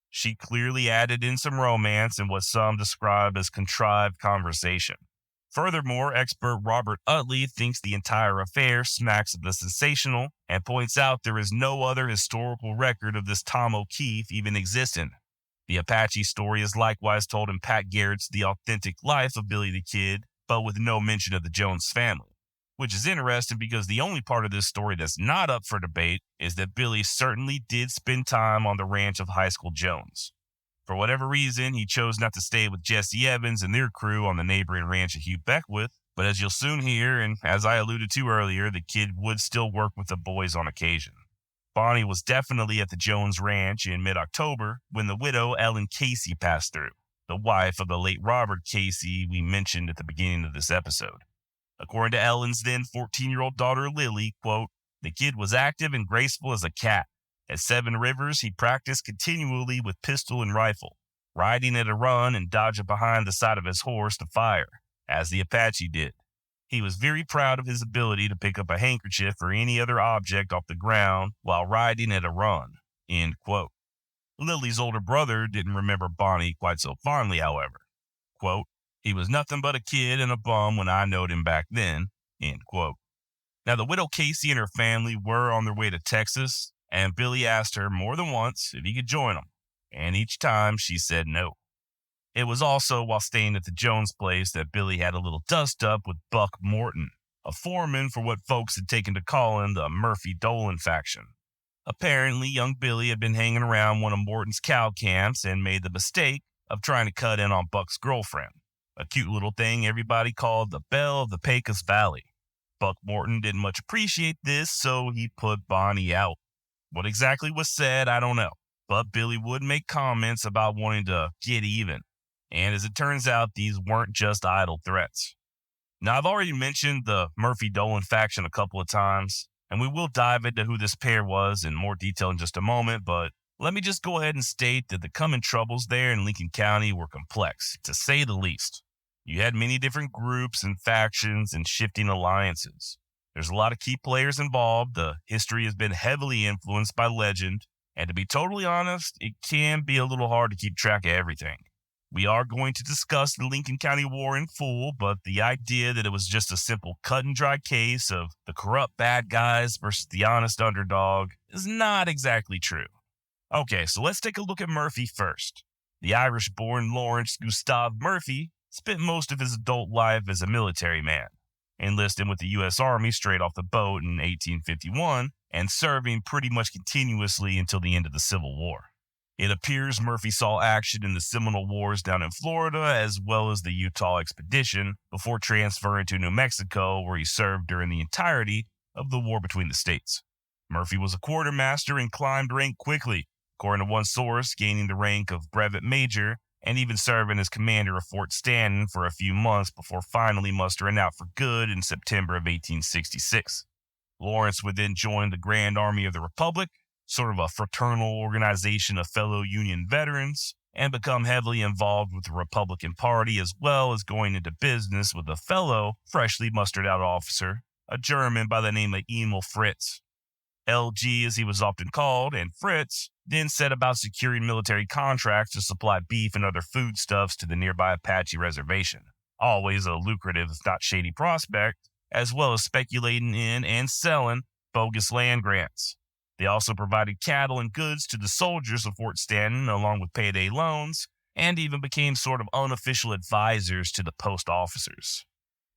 She clearly added in some romance and what some describe as contrived conversation. Furthermore, expert Robert Utley thinks the entire affair smacks of the sensational and points out there is no other historical record of this Tom O'Keefe even existing. The Apache story is likewise told in Pat Garrett's The Authentic Life of Billy the Kid, but with no mention of the Jones family, which is interesting because the only part of this story that's not up for debate is that Billy certainly did spend time on the ranch of High School Jones. For whatever reason, he chose not to stay with Jesse Evans and their crew on the neighboring ranch of Hugh Beckwith, but as you'll soon hear, and as I alluded to earlier, the kid would still work with the boys on occasion. Bonney was definitely at the Jones Ranch in mid-October when the widow Ellen Casey passed through, the wife of the late Robert Casey we mentioned at the beginning of this episode. According to Ellen's then 14-year-old daughter Lily, quote, the kid was active and graceful as a cat. At Seven Rivers, he practiced continually with pistol and rifle, riding at a run and dodging behind the side of his horse to fire, as the Apache did. He was very proud of his ability to pick up a handkerchief or any other object off the ground while riding at a run, end quote. Lily's older brother didn't remember Bonney quite so fondly, however. Quote, he was nothing but a kid and a bum when I knowed him back then, end quote. Now, the widow Casey and her family were on their way to Texas, and Billy asked her more than once if he could join them, and each time she said no. It was also while staying at the Jones place that Billy had a little dust-up with Buck Morton, a foreman for what folks had taken to calling the Murphy-Dolan faction. Apparently, young Billy had been hanging around one of Morton's cow camps and made the mistake of trying to cut in on Buck's girlfriend, a cute little thing everybody called the Belle of the Pecos Valley. Buck Morton didn't much appreciate this, so he put Bonney out. What exactly was said, I don't know, but Billy would make comments about wanting to get even. And as it turns out, these weren't just idle threats. Now, I've already mentioned the Murphy-Dolan faction a couple of times, and we will dive into who this pair was in more detail in just a moment, but let me just go ahead and state that the coming troubles there in Lincoln County were complex, to say the least. You had many different groups and factions and shifting alliances. There's a lot of key players involved. The history has been heavily influenced by legend, And to be totally honest, it can be a little hard to keep track of everything. We are going to discuss the Lincoln County War in full, but the idea that it was just a simple cut and dry case of the corrupt bad guys versus the honest underdog is not exactly true. Okay, so let's take a look at Murphy first. The Irish-born Lawrence Gustav Murphy spent most of his adult life as a military man, enlisting with the U.S. Army straight off the boat in 1851 and serving pretty much continuously until the end of the Civil War. It appears Murphy saw action in the Seminole Wars down in Florida as well as the Utah expedition before transferring to New Mexico, where he served during the entirety of the war between the states. Murphy was a quartermaster and climbed rank quickly, according to one source, gaining the rank of brevet major and even serving as commander of Fort Stanton for a few months before finally mustering out for good in September of 1866. Lawrence would then join the Grand Army of the Republic, sort of a fraternal organization of fellow Union veterans, and become heavily involved with the Republican Party, as well as going into business with a fellow freshly mustered out officer, a German by the name of Emil Fritz. LG, as he was often called, and Fritz then set about securing military contracts to supply beef and other foodstuffs to the nearby Apache reservation. Always a lucrative, if not shady prospect, as well as speculating in and selling bogus land grants. They also provided cattle and goods to the soldiers of Fort Stanton, along with payday loans, and even became sort of unofficial advisors to the post officers.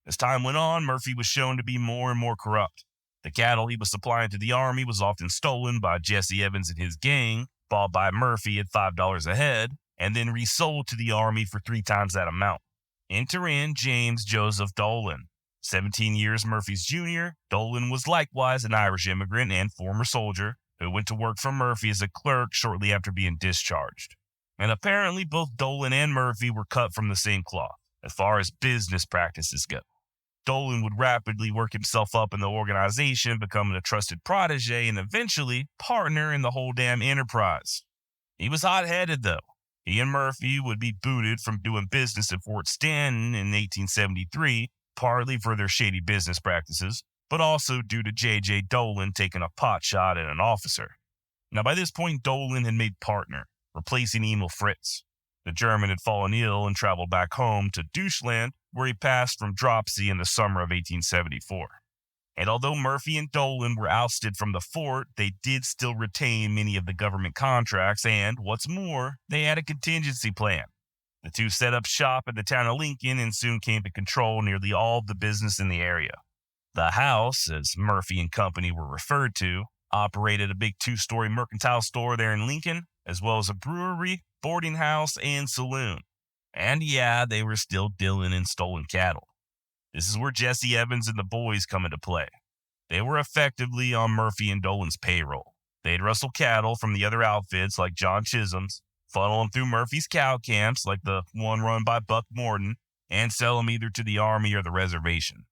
As time went on, Murphy was shown to be more and more corrupt. The cattle he was supplying to the Army was often stolen by Jesse Evans and his gang, bought by Murphy at $5 a head, and then resold to the Army for 3 times that amount. Enter in James Joseph Dolan. 17 years Murphy's junior, Dolan was likewise an Irish immigrant and former soldier who went to work for Murphy as a clerk shortly after being discharged. And apparently both Dolan and Murphy were cut from the same cloth, as far as business practices go. Dolan would rapidly work himself up in the organization, becoming a trusted protege and eventually partner in the whole damn enterprise. He was hot-headed, though. He and Murphy would be booted from doing business at Fort Stanton in 1873, partly for their shady business practices, but also due to J.J. Dolan taking a pot shot at an officer. Now, by this point, Dolan had made partner, replacing Emil Fritz. The German had fallen ill and traveled back home to Deutschland, where he passed from dropsy in the summer of 1874. And although Murphy and Dolan were ousted from the fort, they did still retain many of the government contracts, and, what's more, they had a contingency plan. The two set up shop in the town of Lincoln and soon came to control nearly all of the business in the area. The house, as Murphy and company were referred to, operated a big 2-story mercantile store there in Lincoln, as well as a brewery, boarding house, and saloon. And yeah, they were still dealing in stolen cattle. This is where Jesse Evans and the boys come into play. They were effectively on Murphy and Dolan's payroll. They'd rustle cattle from the other outfits like John Chisholm's, funnel them through Murphy's cow camps like the one run by Buck Morton, and sell them either to the Army or the reservation.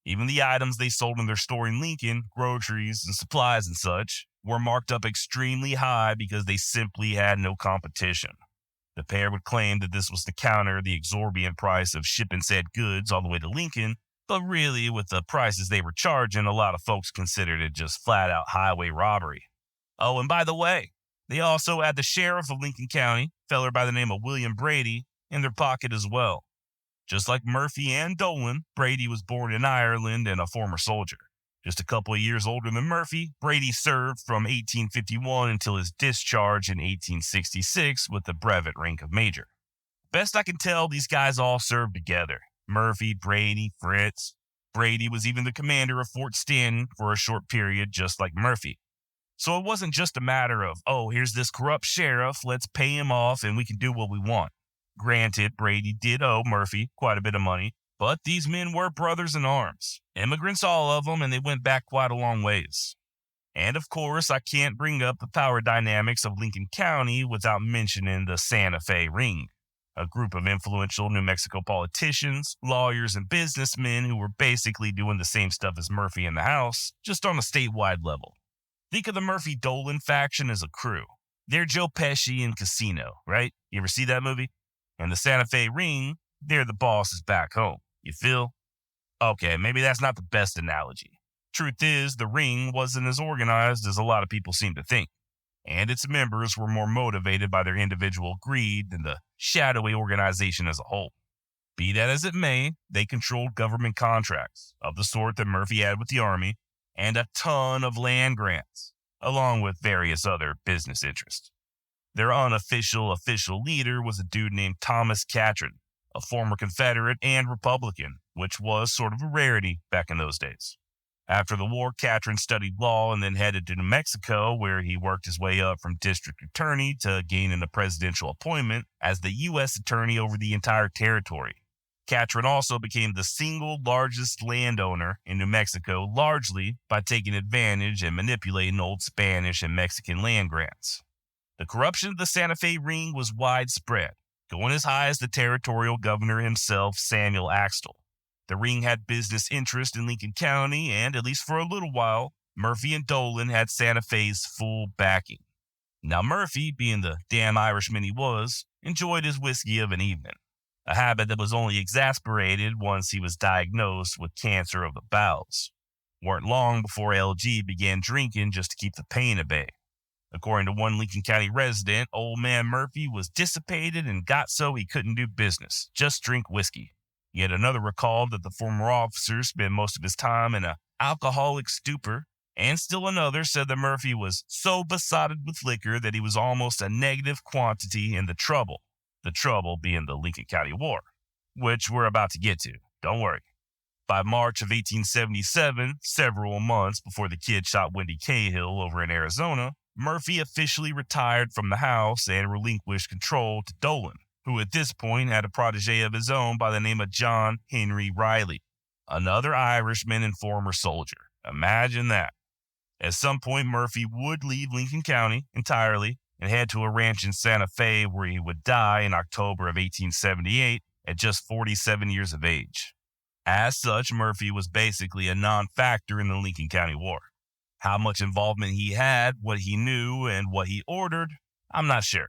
Even the items they sold in their store in Lincoln, groceries and supplies and such, were marked up extremely high because they simply had no competition. The pair would claim that this was to counter the exorbitant price of shipping said goods all the way to Lincoln, but really, with the prices they were charging, a lot of folks considered it just flat-out highway robbery. Oh, and by the way, they also had the sheriff of Lincoln County, a feller by the name of William Brady, in their pocket as well. Just like Murphy and Dolan, Brady was born in Ireland and a former soldier. Just a couple of years older than Murphy, Brady served from 1851 until his discharge in 1866 with the brevet rank of major. Best I can tell, these guys all served together. Murphy, Brady, Fritz. Brady was even the commander of Fort Stanton for a short period, just like Murphy. So it wasn't just a matter of, oh, here's this corrupt sheriff, let's pay him off and we can do what we want. Granted, Brady did owe Murphy quite a bit of money, but these men were brothers in arms. Immigrants, all of them, and they went back quite a long ways. And of course, I can't bring up the power dynamics of Lincoln County without mentioning the Santa Fe Ring, a group of influential New Mexico politicians, lawyers, and businessmen who were basically doing the same stuff as Murphy in the house, just on a statewide level. Think of the Murphy-Dolan faction as a crew. They're Joe Pesci in Casino, right? You ever see that movie? And the Santa Fe Ring, they're the bosses back home. You feel? Okay, maybe that's not the best analogy. Truth is, the Ring wasn't as organized as a lot of people seem to think. and its members were more motivated by their individual greed than the shadowy organization as a whole. Be that as it may, they controlled government contracts of the sort that Murphy had with the Army and a ton of land grants, along with various other business interests. Their unofficial official leader was a dude named Thomas Catron, a former Confederate and Republican, which was sort of a rarity back in those days. After the war, Catron studied law and then headed to New Mexico, where he worked his way up from district attorney to gaining a presidential appointment as the U.S. attorney over the entire territory. Catron also became the single largest landowner in New Mexico, largely by taking advantage and manipulating old Spanish and Mexican land grants. The corruption of the Santa Fe ring was widespread, going as high as the territorial governor himself, Samuel Axtell. The ring had business interest in Lincoln County, and at least for a little while, Murphy and Dolan had Santa Fe's full backing. Now Murphy, being the damn Irishman he was, enjoyed his whiskey of an evening, a habit that was only exasperated once he was diagnosed with cancer of the bowels. Weren't long before LG began drinking just to keep the pain at bay. According to one Lincoln County resident, old man Murphy was dissipated and got so he couldn't do business, just drink whiskey. Yet another recalled that the former officer spent most of his time in an alcoholic stupor, and still another said that Murphy was so besotted with liquor that he was almost a negative quantity in the trouble being the Lincoln County War, which we're about to get to, don't worry. By March of 1877, several months before the kid shot Wendy Cahill over in Arizona, Murphy officially retired from the house and relinquished control to Dolan, who at this point had a protege of his own by the name of John Henry Riley, another Irishman and former soldier. Imagine that. At some point, Murphy would leave Lincoln County entirely and head to a ranch in Santa Fe where he would die in October of 1878 at just 47 years of age. As such, Murphy was basically a non-factor in the Lincoln County War. How much involvement he had, what he knew, and what he ordered, I'm not sure.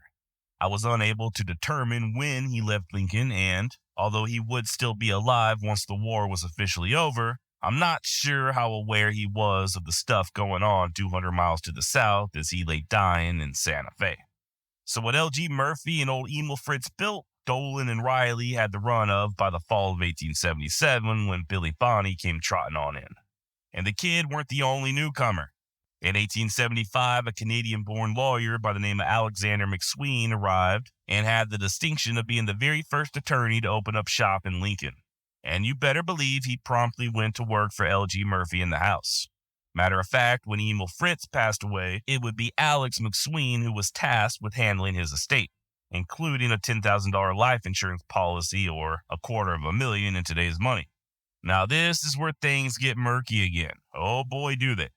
I was unable to determine when he left Lincoln, and although he would still be alive once the war was officially over, I'm not sure how aware he was of the stuff going on 200 miles to the south as he lay dying in Santa Fe. So what L.G. Murphy and old Emil Fritz built, Dolan and Riley had the run of by the fall of 1877 when Billy Bonney came trotting on in. And the kid weren't the only newcomer. In 1875, a Canadian-born lawyer by the name of Alexander McSween arrived and had the distinction of being the very first attorney to open up shop in Lincoln. And you better believe he promptly went to work for L.G. Murphy in the house. Matter of fact, when Emil Fritz passed away, it would be Alex McSween who was tasked with handling his estate, including a $10,000 life insurance policy or $250,000 in today's money. Now this is where things get murky again. Oh boy, do they.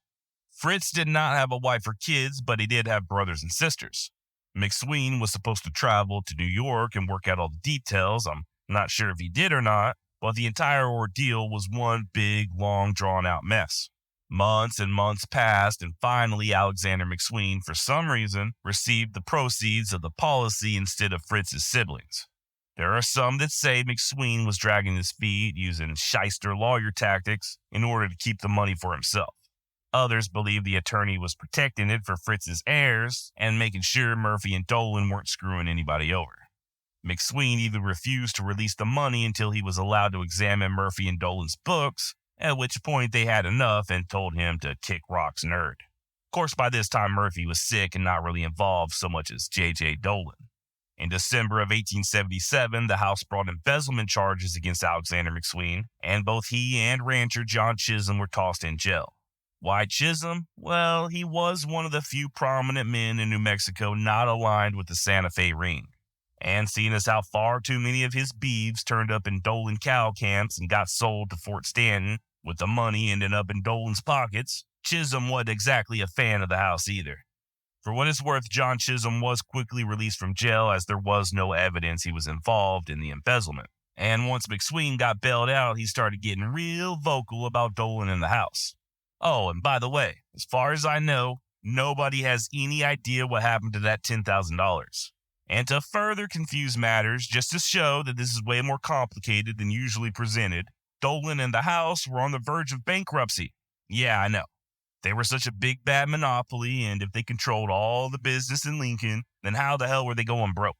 Fritz did not have a wife or kids, but he did have brothers and sisters. McSween was supposed to travel to New York and work out all the details. I'm not sure if he did or not, but the entire ordeal was one big, long, drawn-out mess. Months and months passed, and finally Alexander McSween, for some reason, received the proceeds of the policy instead of Fritz's siblings. There are some that say McSween was dragging his feet using shyster lawyer tactics in order to keep the money for himself. Others believe the attorney was protecting it for Fritz's heirs and making sure Murphy and Dolan weren't screwing anybody over. McSween even refused to release the money until he was allowed to examine Murphy and Dolan's books, at which point they had enough and told him to kick rocks, nerd. Of course, by this time Murphy was sick and not really involved so much as J.J. Dolan. In December of 1877, the House brought embezzlement charges against Alexander McSween, and both he and rancher John Chisholm were tossed in jail. Why Chisholm? Well, he was one of the few prominent men in New Mexico not aligned with the Santa Fe ring. And seeing as how far too many of his beeves turned up in Dolan cow camps and got sold to Fort Stanton, with the money ending up in Dolan's pockets, Chisholm wasn't exactly a fan of the House either. For what it's worth, John Chisholm was quickly released from jail as there was no evidence he was involved in the embezzlement. And once McSween got bailed out, he started getting real vocal about Dolan in the House. Oh, and by the way, as far as I know, nobody has any idea what happened to that $10,000. And to further confuse matters, just to show that this is way more complicated than usually presented, Dolan and the House were on the verge of bankruptcy. Yeah, I know. They were such a big bad monopoly, and if they controlled all the business in Lincoln, then how the hell were they going broke?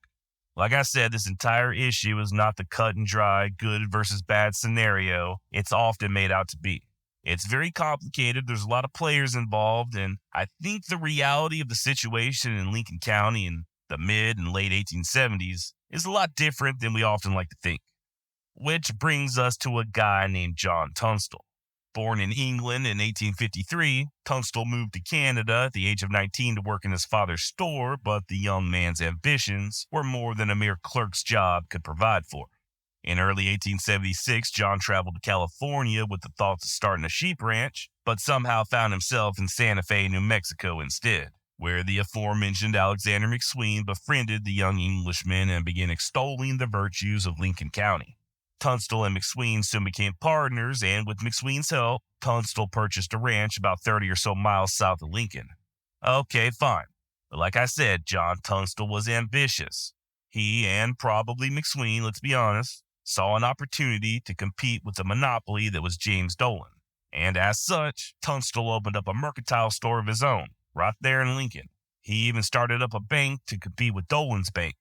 Like I said, this entire issue is not the cut and dry good versus bad scenario it's often made out to be. It's very complicated. There's a lot of players involved, and I think the reality of the situation in Lincoln County in the mid and late 1870s is a lot different than we often like to think. Which brings us to a guy named John Tunstall. Born in England in 1853, Tunstall moved to Canada at the age of 19 to work in his father's store, but the young man's ambitions were more than a mere clerk's job could provide for. In early 1876, John traveled to California with the thoughts of starting a sheep ranch, but somehow found himself in Santa Fe, New Mexico instead, where the aforementioned Alexander McSween befriended the young Englishman and began extolling the virtues of Lincoln County. Tunstall and McSween soon became partners, and with McSween's help, Tunstall purchased a ranch about 30 or so miles south of Lincoln. Okay, fine. But like I said, John Tunstall was ambitious. He, and probably McSween, let's be honest, saw an opportunity to compete with the monopoly that was James Dolan. And as such, Tunstall opened up a mercantile store of his own, right there in Lincoln. He even started up a bank to compete with Dolan's bank.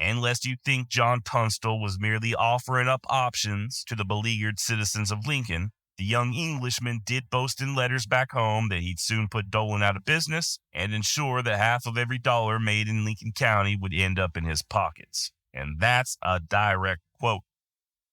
And lest you think John Tunstall was merely offering up options to the beleaguered citizens of Lincoln, the young Englishman did boast in letters back home that he'd soon put Dolan out of business and ensure that half of every dollar made in Lincoln County would end up in his pockets. And that's a direct quote.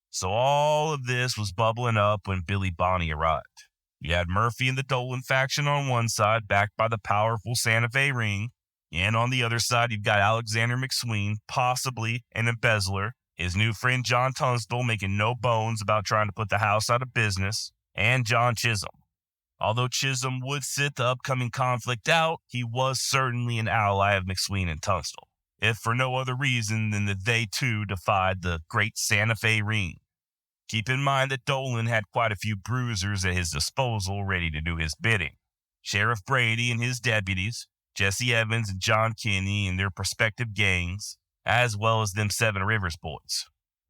So all of this was bubbling up when Billy Bonney arrived. You had Murphy and the Dolan faction on one side, backed by the powerful Santa Fe ring. And on the other side, you've got Alexander McSween, possibly an embezzler, his new friend John Tunstall making no bones about trying to put the house out of business, and John Chisholm. Although Chisholm would sit the upcoming conflict out, he was certainly an ally of McSween and Tunstall, if for no other reason than that they too defied the great Santa Fe ring. Keep in mind that Dolan had quite a few bruisers at his disposal ready to do his bidding. Sheriff Brady and his deputies, Jesse Evans and John Kinney and their prospective gangs, as well as them Seven Rivers boys.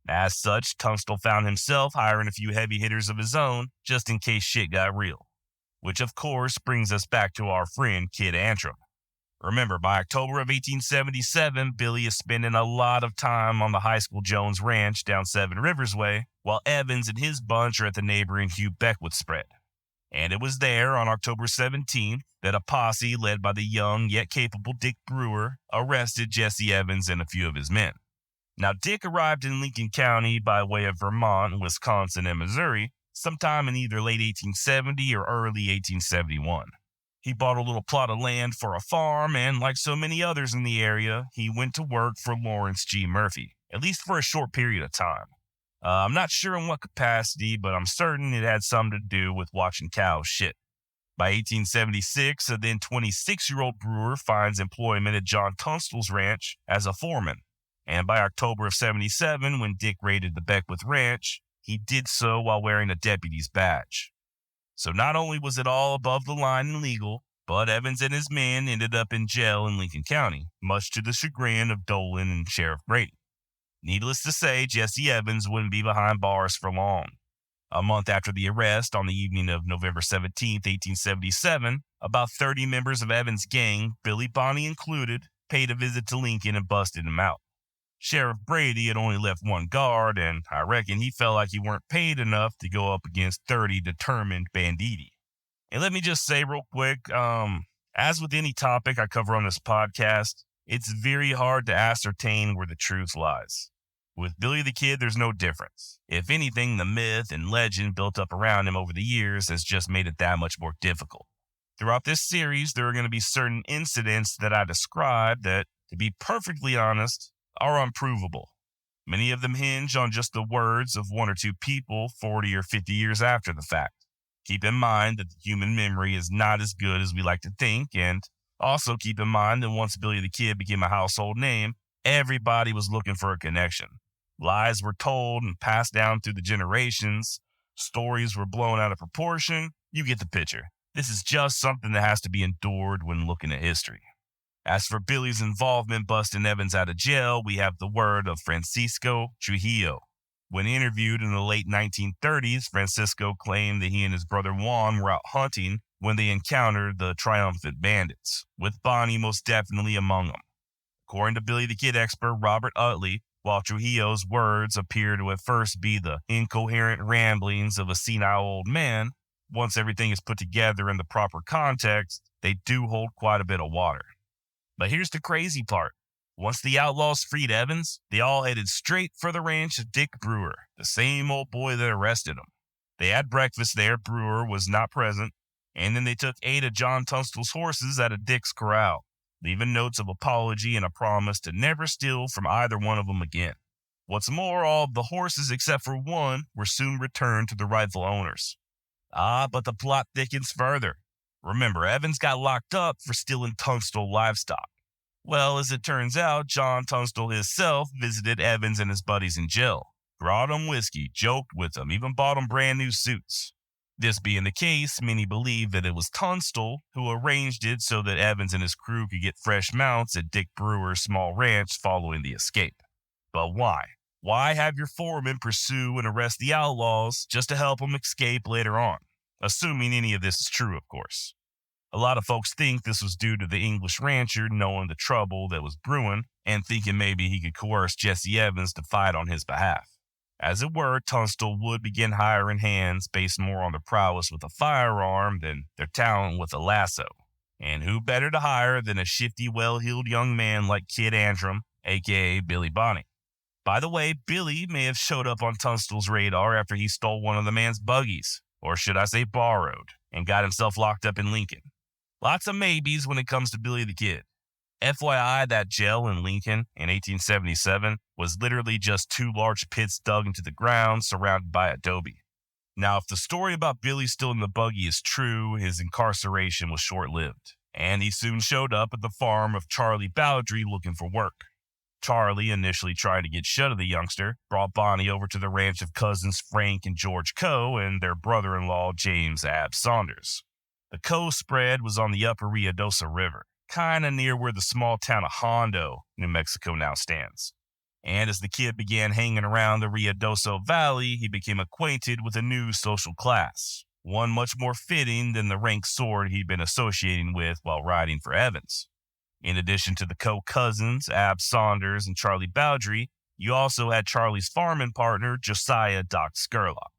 As such, Tunstall found himself hiring a few heavy hitters of his own just in case shit got real. Which of course brings us back to our friend Kid Antrim. Remember, by October of 1877, Billy is spending a lot of time on the High School Jones Ranch down Seven Rivers Way, while Evans and his bunch are at the neighboring Hugh Beckwith spread. And it was there on October 17th that a posse led by the young yet capable Dick Brewer arrested Jesse Evans and a few of his men. Now, Dick arrived in Lincoln County by way of Vermont, Wisconsin, and Missouri sometime in either late 1870 or early 1871. He bought a little plot of land for a farm, and like so many others in the area, he went to work for Lawrence G. Murphy, at least for a short period of time. I'm not sure in what capacity, but I'm certain it had something to do with watching cows shit. By 1876, a then 26-year-old Brewer finds employment at John Tunstall's ranch as a foreman. And by October of 77, when Dick raided the Beckwith Ranch, he did so while wearing a deputy's badge. So not only was it all above the line and legal, but Evans and his men ended up in jail in Lincoln County, much to the chagrin of Dolan and Sheriff Brady. Needless to say, Jesse Evans wouldn't be behind bars for long. A month after the arrest, on the evening of November 17, 1877, about 30 members of Evans' gang, Billy Bonney included, paid a visit to Lincoln and busted him out. Sheriff Brady had only left one guard, and I reckon he felt like he weren't paid enough to go up against 30 determined banditti. And let me just say real quick, as with any topic I cover on this podcast, it's very hard to ascertain where the truth lies. With Billy the Kid, there's no difference. If anything, the myth and legend built up around him over the years has just made it that much more difficult. Throughout this series, there are going to be certain incidents that I describe that, to be perfectly honest, are unprovable. Many of them hinge on just the words of one or two people 40 or 50 years after the fact. Keep in mind that the human memory is not as good as we like to think, and also keep in mind that once Billy the Kid became a household name, everybody was looking for a connection. Lies were told and passed down through the generations. Stories were blown out of proportion. You get the picture. This is just something that has to be endured when looking at history. As for Billy's involvement busting Evans out of jail, we have the word of Francisco Trujillo. When interviewed in the late 1930s, Francisco claimed that he and his brother Juan were out hunting when they encountered the triumphant bandits, with Bonney most definitely among them. According to Billy the Kid expert Robert Utley, while Trujillo's words appear to at first be the incoherent ramblings of a senile old man, once everything is put together in the proper context, they do hold quite a bit of water. But here's the crazy part. Once the outlaws freed Evans, they all headed straight for the ranch of Dick Brewer, the same old boy that arrested him. They had breakfast there, Brewer was not present, and then they took 8 of John Tunstall's horses out of Dick's corral, leaving notes of apology and a promise to never steal from either one of them again. What's more, all of the horses except for one were soon returned to the rightful owners. But the plot thickens further. Remember, Evans got locked up for stealing Tunstall livestock. Well, as it turns out, John Tunstall himself visited Evans and his buddies in jail, brought him whiskey, joked with them, even bought them brand new suits. This being the case, many believe that it was Tunstall who arranged it so that Evans and his crew could get fresh mounts at Dick Brewer's small ranch following the escape. But why? Why have your foreman pursue and arrest the outlaws just to help them escape later on? Assuming any of this is true, of course. A lot of folks think this was due to the English rancher knowing the trouble that was brewing and thinking maybe he could coerce Jesse Evans to fight on his behalf. As it were, Tunstall would begin hiring hands based more on their prowess with a firearm than their talent with a lasso. And who better to hire than a shifty, well-heeled young man like Kid Antrim, a.k.a. Billy Bonney. By the way, Billy may have showed up on Tunstall's radar after he stole one of the man's buggies, or should I say borrowed, and got himself locked up in Lincoln. Lots of maybes when it comes to Billy the Kid. FYI, that jail in Lincoln in 1877 was literally just 2 large pits dug into the ground surrounded by adobe. Now, if the story about Billy stealing the buggy is true, his incarceration was short-lived, and he soon showed up at the farm of Charlie Bowdry looking for work. Charlie, initially trying to get shut of the youngster, brought Bonney over to the ranch of cousins Frank and George Coe and their brother-in-law James Ab Saunders. The Coe spread was on the upper Ruidoso River, kind of near where the small town of Hondo, New Mexico now stands. And as the kid began hanging around the Ruidoso Valley, he became acquainted with a new social class, one much more fitting than the rank sort he'd been associating with while riding for Evans. In addition to the Coe cousins, Ab Saunders and Charlie Bowdry, you also had Charlie's farming partner, Josiah Doc Scurlock.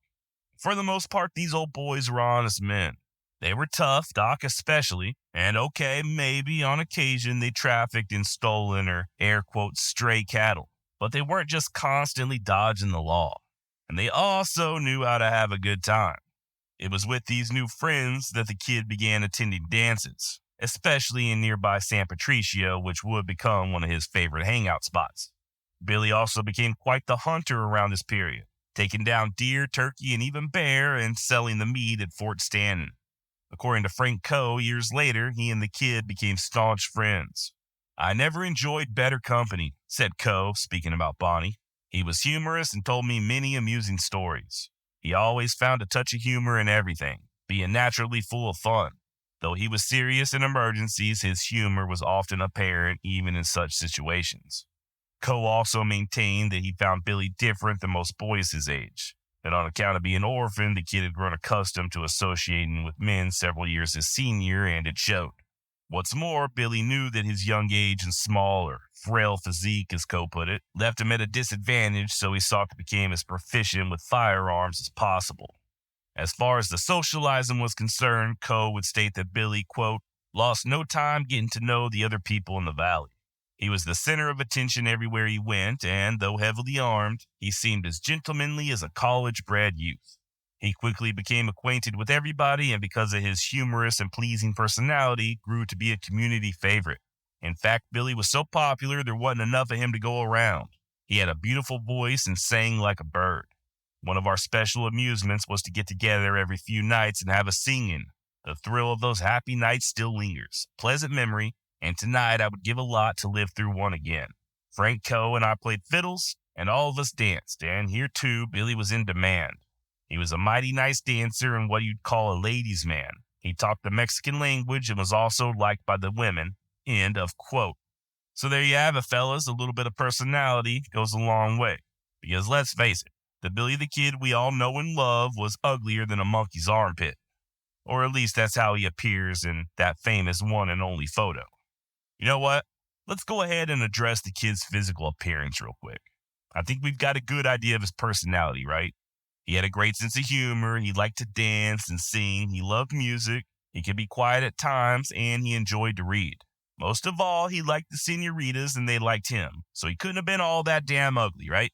For the most part, these old boys were honest men. They were tough, Doc especially, and okay, maybe on occasion they trafficked in stolen or air quotes stray cattle, but they weren't just constantly dodging the law. And they also knew how to have a good time. It was with these new friends that the kid began attending dances, especially in nearby San Patricio, which would become one of his favorite hangout spots. Billy also became quite the hunter around this period, taking down deer, turkey, and even bear and selling the meat at Fort Stanton. According to Frank Coe, years later, he and the kid became staunch friends. "I never enjoyed better company," said Coe, speaking about Bonney. "He was humorous and told me many amusing stories. He always found a touch of humor in everything, being naturally full of fun. Though he was serious in emergencies, his humor was often apparent even in such situations." Coe also maintained that he found Billy different than most boys his age, that on account of being orphaned, the kid had grown accustomed to associating with men several years his senior, and it showed. What's more, Billy knew that his young age and small or frail physique, as Coe put it, left him at a disadvantage, so he sought to become as proficient with firearms as possible. As far as the socializing was concerned, Coe would state that Billy, quote, lost no time getting to know the other people in the valley. He was the center of attention everywhere he went, and though heavily armed, he seemed as gentlemanly as a college-bred youth. He quickly became acquainted with everybody, and because of his humorous and pleasing personality, grew to be a community favorite. In fact, Billy was so popular there wasn't enough of him to go around. He had a beautiful voice and sang like a bird. One of our special amusements was to get together every few nights and have a singing. The thrill of those happy nights still lingers. Pleasant memory, and tonight I would give a lot to live through one again. Frank Coe and I played fiddles, and all of us danced, and here too, Billy was in demand. He was a mighty nice dancer and what you'd call a ladies' man. He talked the Mexican language and was also liked by the women. End of quote. So there you have it, fellas. A little bit of personality goes a long way. Because let's face it, the Billy the Kid we all know and love was uglier than a monkey's armpit. Or at least that's how he appears in that famous one and only photo. You know what? Let's go ahead and address the kid's physical appearance real quick. I think we've got a good idea of his personality, right? He had a great sense of humor. He liked to dance and sing. He loved music. He could be quiet at times, and he enjoyed to read. Most of all, he liked the senoritas, and they liked him. So he couldn't have been all that damn ugly, right?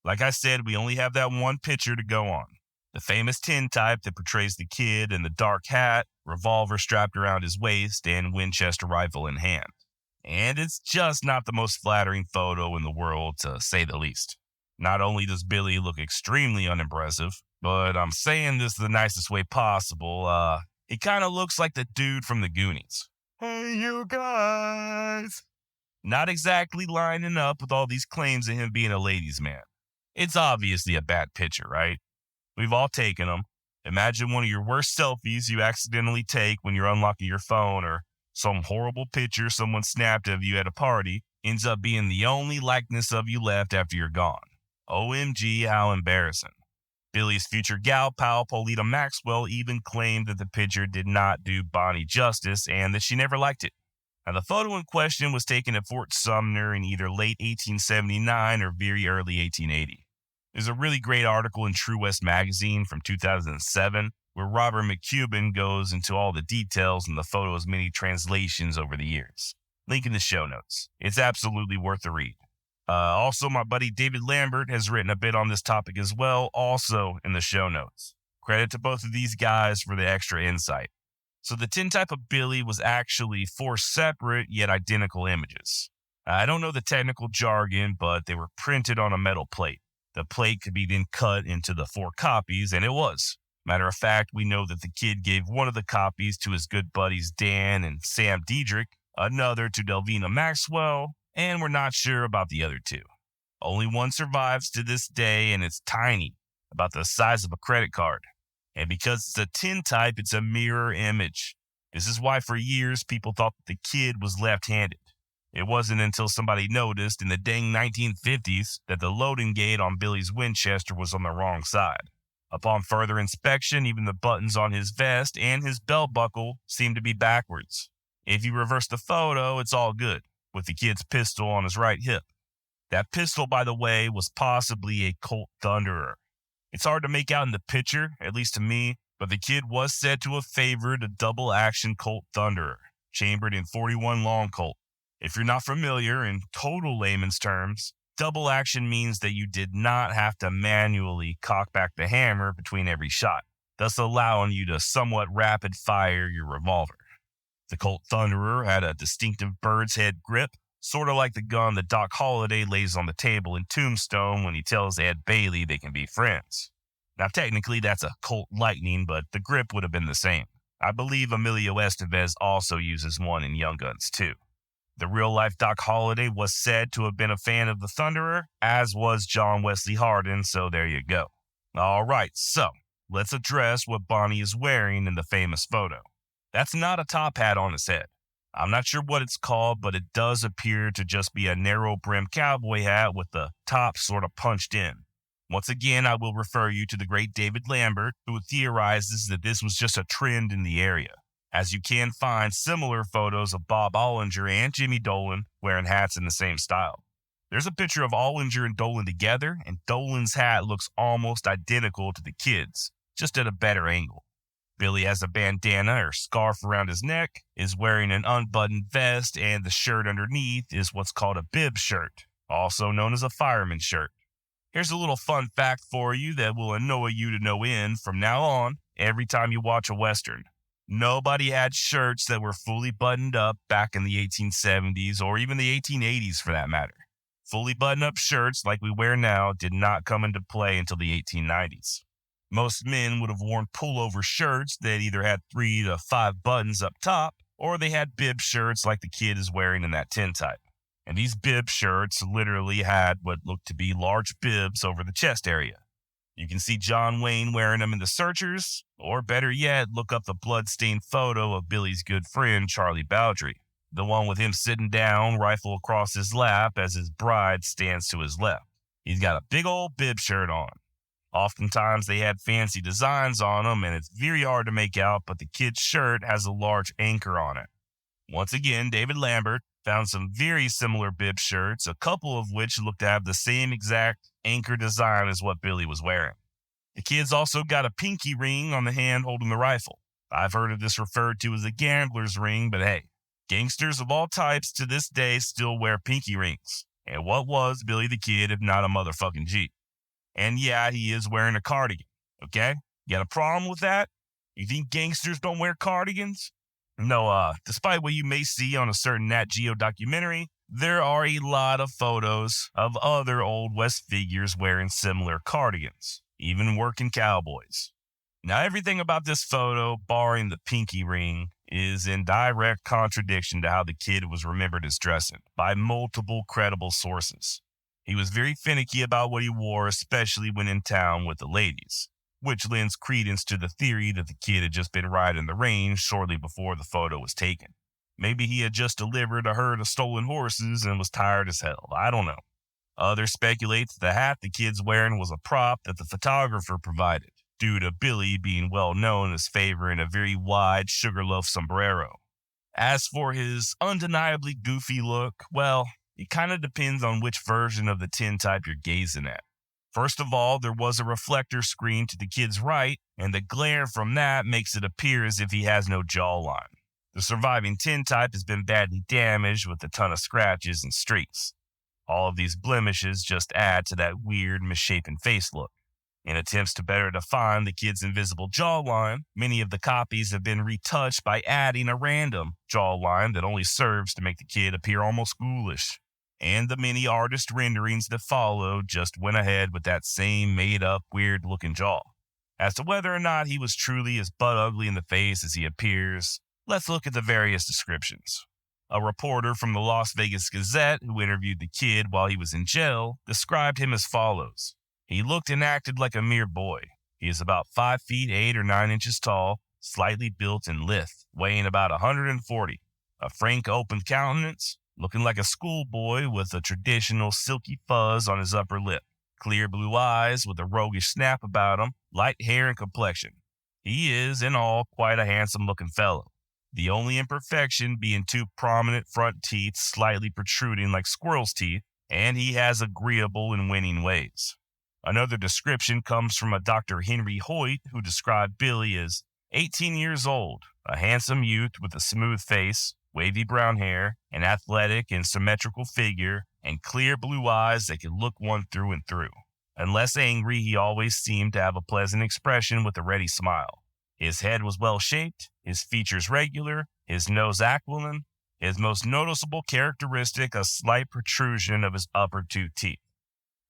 Like I said, we only have that one picture to go on. The famous tintype that portrays the kid in the dark hat, revolver strapped around his waist, and Winchester rifle in hand. And it's just not the most flattering photo in the world, to say the least. Not only does Billy look extremely unimpressive, but I'm saying this the nicest way possible, he kind of looks like the dude from the Goonies. Hey, you guys! Not exactly lining up with all these claims of him being a ladies' man. It's obviously a bad picture, right? We've all taken them. Imagine one of your worst selfies you accidentally take when you're unlocking your phone, or some horrible picture someone snapped of you at a party ends up being the only likeness of you left after you're gone. OMG, how embarrassing. Billy's future gal pal, Polita Maxwell, even claimed that the picture did not do Bonney justice and that she never liked it. Now, the photo in question was taken at Fort Sumner in either late 1879 or very early 1880. There's a really great article in True West magazine from 2007 where Robert McCubbin goes into all the details in the photo's many translations over the years. Link in the show notes. It's absolutely worth the read. Also, my buddy David Lambert has written a bit on this topic as well, also in the show notes. Credit to both of these guys for the extra insight. So the tintype of Billy was actually 4 separate yet identical images. I don't know the technical jargon, but they were printed on a metal plate. The plate could be then cut into the 4 copies, and it was. Matter of fact, we know that the kid gave one of the copies to his good buddies Dan and Sam Diedrich, another to Delvina Maxwell, and we're not sure about the other 2. Only one survives to this day, and it's tiny, about the size of a credit card. And because it's a tintype, it's a mirror image. This is why for years people thought that the kid was left-handed. It wasn't until somebody noticed in the dang 1950s that the loading gate on Billy's Winchester was on the wrong side. Upon further inspection, even the buttons on his vest and his belt buckle seemed to be backwards. If you reverse the photo, it's all good, with the kid's pistol on his right hip. That pistol, by the way, was possibly a Colt Thunderer. It's hard to make out in the picture, at least to me, but the kid was said to have favored a double-action Colt Thunderer, chambered in .41 long Colt. If you're not familiar, in total layman's terms, double action means that you did not have to manually cock back the hammer between every shot, thus allowing you to somewhat rapid fire your revolver. The Colt Thunderer had a distinctive bird's head grip, sort of like the gun that Doc Holliday lays on the table in Tombstone when he tells Ed Bailey they can be friends. Now technically that's a Colt Lightning, but the grip would have been the same. I believe Emilio Estevez also uses one in Young Guns too. The real-life Doc Holliday was said to have been a fan of the Thunderer, as was John Wesley Hardin, so there you go. All right, so let's address what Bonney is wearing in the famous photo. That's not a top hat on his head. I'm not sure what it's called, but it does appear to just be a narrow-brimmed cowboy hat with the top sort of punched in. Once again, I will refer you to the great David Lambert, who theorizes that this was just a trend in the area, as you can find similar photos of Bob Ollinger and Jimmy Dolan wearing hats in the same style. There's a picture of Ollinger and Dolan together, and Dolan's hat looks almost identical to the kid's, just at a better angle. Billy has a bandana or scarf around his neck, is wearing an unbuttoned vest, and the shirt underneath is what's called a bib shirt, also known as a fireman's shirt. Here's a little fun fact for you that will annoy you to no end from now on every time you watch a Western. Nobody had shirts that were fully buttoned up back in the 1870s or even the 1880s for that matter. Fully buttoned up shirts like we wear now did not come into play until the 1890s. Most men would have worn pullover shirts that either had 3 to 5 buttons up top, or they had bib shirts like the kid is wearing in that tintype. And these bib shirts literally had what looked to be large bibs over the chest area. You can see John Wayne wearing them in The Searchers, or better yet, look up the blood-stained photo of Billy's good friend Charlie Bowdry, the one with him sitting down, rifle across his lap as his bride stands to his left. He's got a big old bib shirt on. Oftentimes they had fancy designs on them, and it's very hard to make out, but the kid's shirt has a large anchor on it. Once again, David Lambert found some very similar bib shirts, a couple of which looked to have the same exact anchor design as what Billy was wearing. The kid's also got a pinky ring on the hand holding the rifle. I've heard of this referred to as a gambler's ring, but hey, gangsters of all types to this day still wear pinky rings. And what was Billy the Kid if not a motherfucking G? And yeah, he is wearing a cardigan, okay? You got a problem with that? You think gangsters don't wear cardigans? No, despite what you may see on a certain Nat Geo documentary, there are a lot of photos of other Old West figures wearing similar cardigans, even working cowboys. Now, everything about this photo, barring the pinky ring, is in direct contradiction to how the kid was remembered as dressing by multiple credible sources. He was very finicky about what he wore, especially when in town with the ladies, which lends credence to the theory that the kid had just been riding the range shortly before the photo was taken. Maybe he had just delivered a herd of stolen horses and was tired as hell. I don't know. Others speculate that the hat the kid's wearing was a prop that the photographer provided, due to Billy being well known as favoring a very wide sugarloaf sombrero. As for his undeniably goofy look, well, it kind of depends on which version of the tintype you're gazing at. First of all, there was a reflector screen to the kid's right, and the glare from that makes it appear as if he has no jawline. The surviving tintype has been badly damaged with a ton of scratches and streaks. All of these blemishes just add to that weird, misshapen face look. In attempts to better define the kid's invisible jawline, many of the copies have been retouched by adding a random jawline that only serves to make the kid appear almost ghoulish. And the many artist renderings that followed just went ahead with that same made-up, weird-looking jaw. As to whether or not he was truly as butt ugly in the face as he appears, let's look at the various descriptions. A reporter from the Las Vegas Gazette who interviewed the kid while he was in jail described him as follows. He looked and acted like a mere boy. He is about 5 feet 8 or 9 inches tall, slightly built and lithe, weighing about 140. A frank, open countenance, looking like a schoolboy with a traditional silky fuzz on his upper lip. Clear blue eyes with a roguish snap about him, light hair and complexion. He is, in all, quite a handsome-looking fellow. The only imperfection being 2 prominent front teeth slightly protruding like squirrel's teeth, and he has agreeable and winning ways. Another description comes from a Dr. Henry Hoyt, who described Billy as 18 years old, a handsome youth with a smooth face, wavy brown hair, an athletic and symmetrical figure, and clear blue eyes that could look one through and through. Unless angry, he always seemed to have a pleasant expression with a ready smile. His head was well-shaped, his features regular, his nose aquiline, his most noticeable characteristic a slight protrusion of his upper 2 teeth.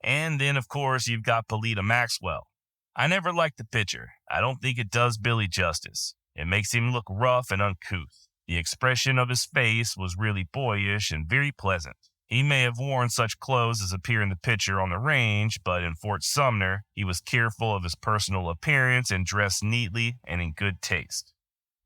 And then, of course, you've got Polita Maxwell. I never liked the picture. I don't think it does Billy justice. It makes him look rough and uncouth. The expression of his face was really boyish and very pleasant. He may have worn such clothes as appear in the picture on the range, but in Fort Sumner, he was careful of his personal appearance and dressed neatly and in good taste.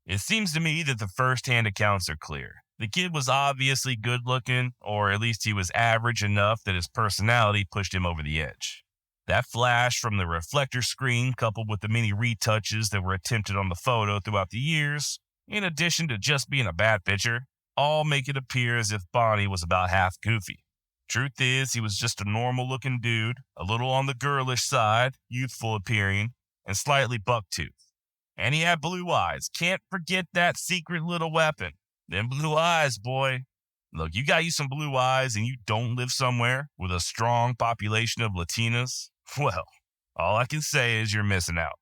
It seems to me that the first-hand accounts are clear. The kid was obviously good-looking, or at least he was average enough that his personality pushed him over the edge. That flash from the reflector screen, coupled with the many retouches that were attempted on the photo throughout the years, in addition to just being a bad picture, all make it appear as if Bonney was about half goofy. Truth is, he was just a normal-looking dude, a little on the girlish side, youthful appearing, and slightly buck-toothed. And he had blue eyes. Can't forget that secret little weapon. Them blue eyes, boy. Look, you got you some blue eyes and you don't live somewhere with a strong population of Latinas? Well, all I can say is you're missing out.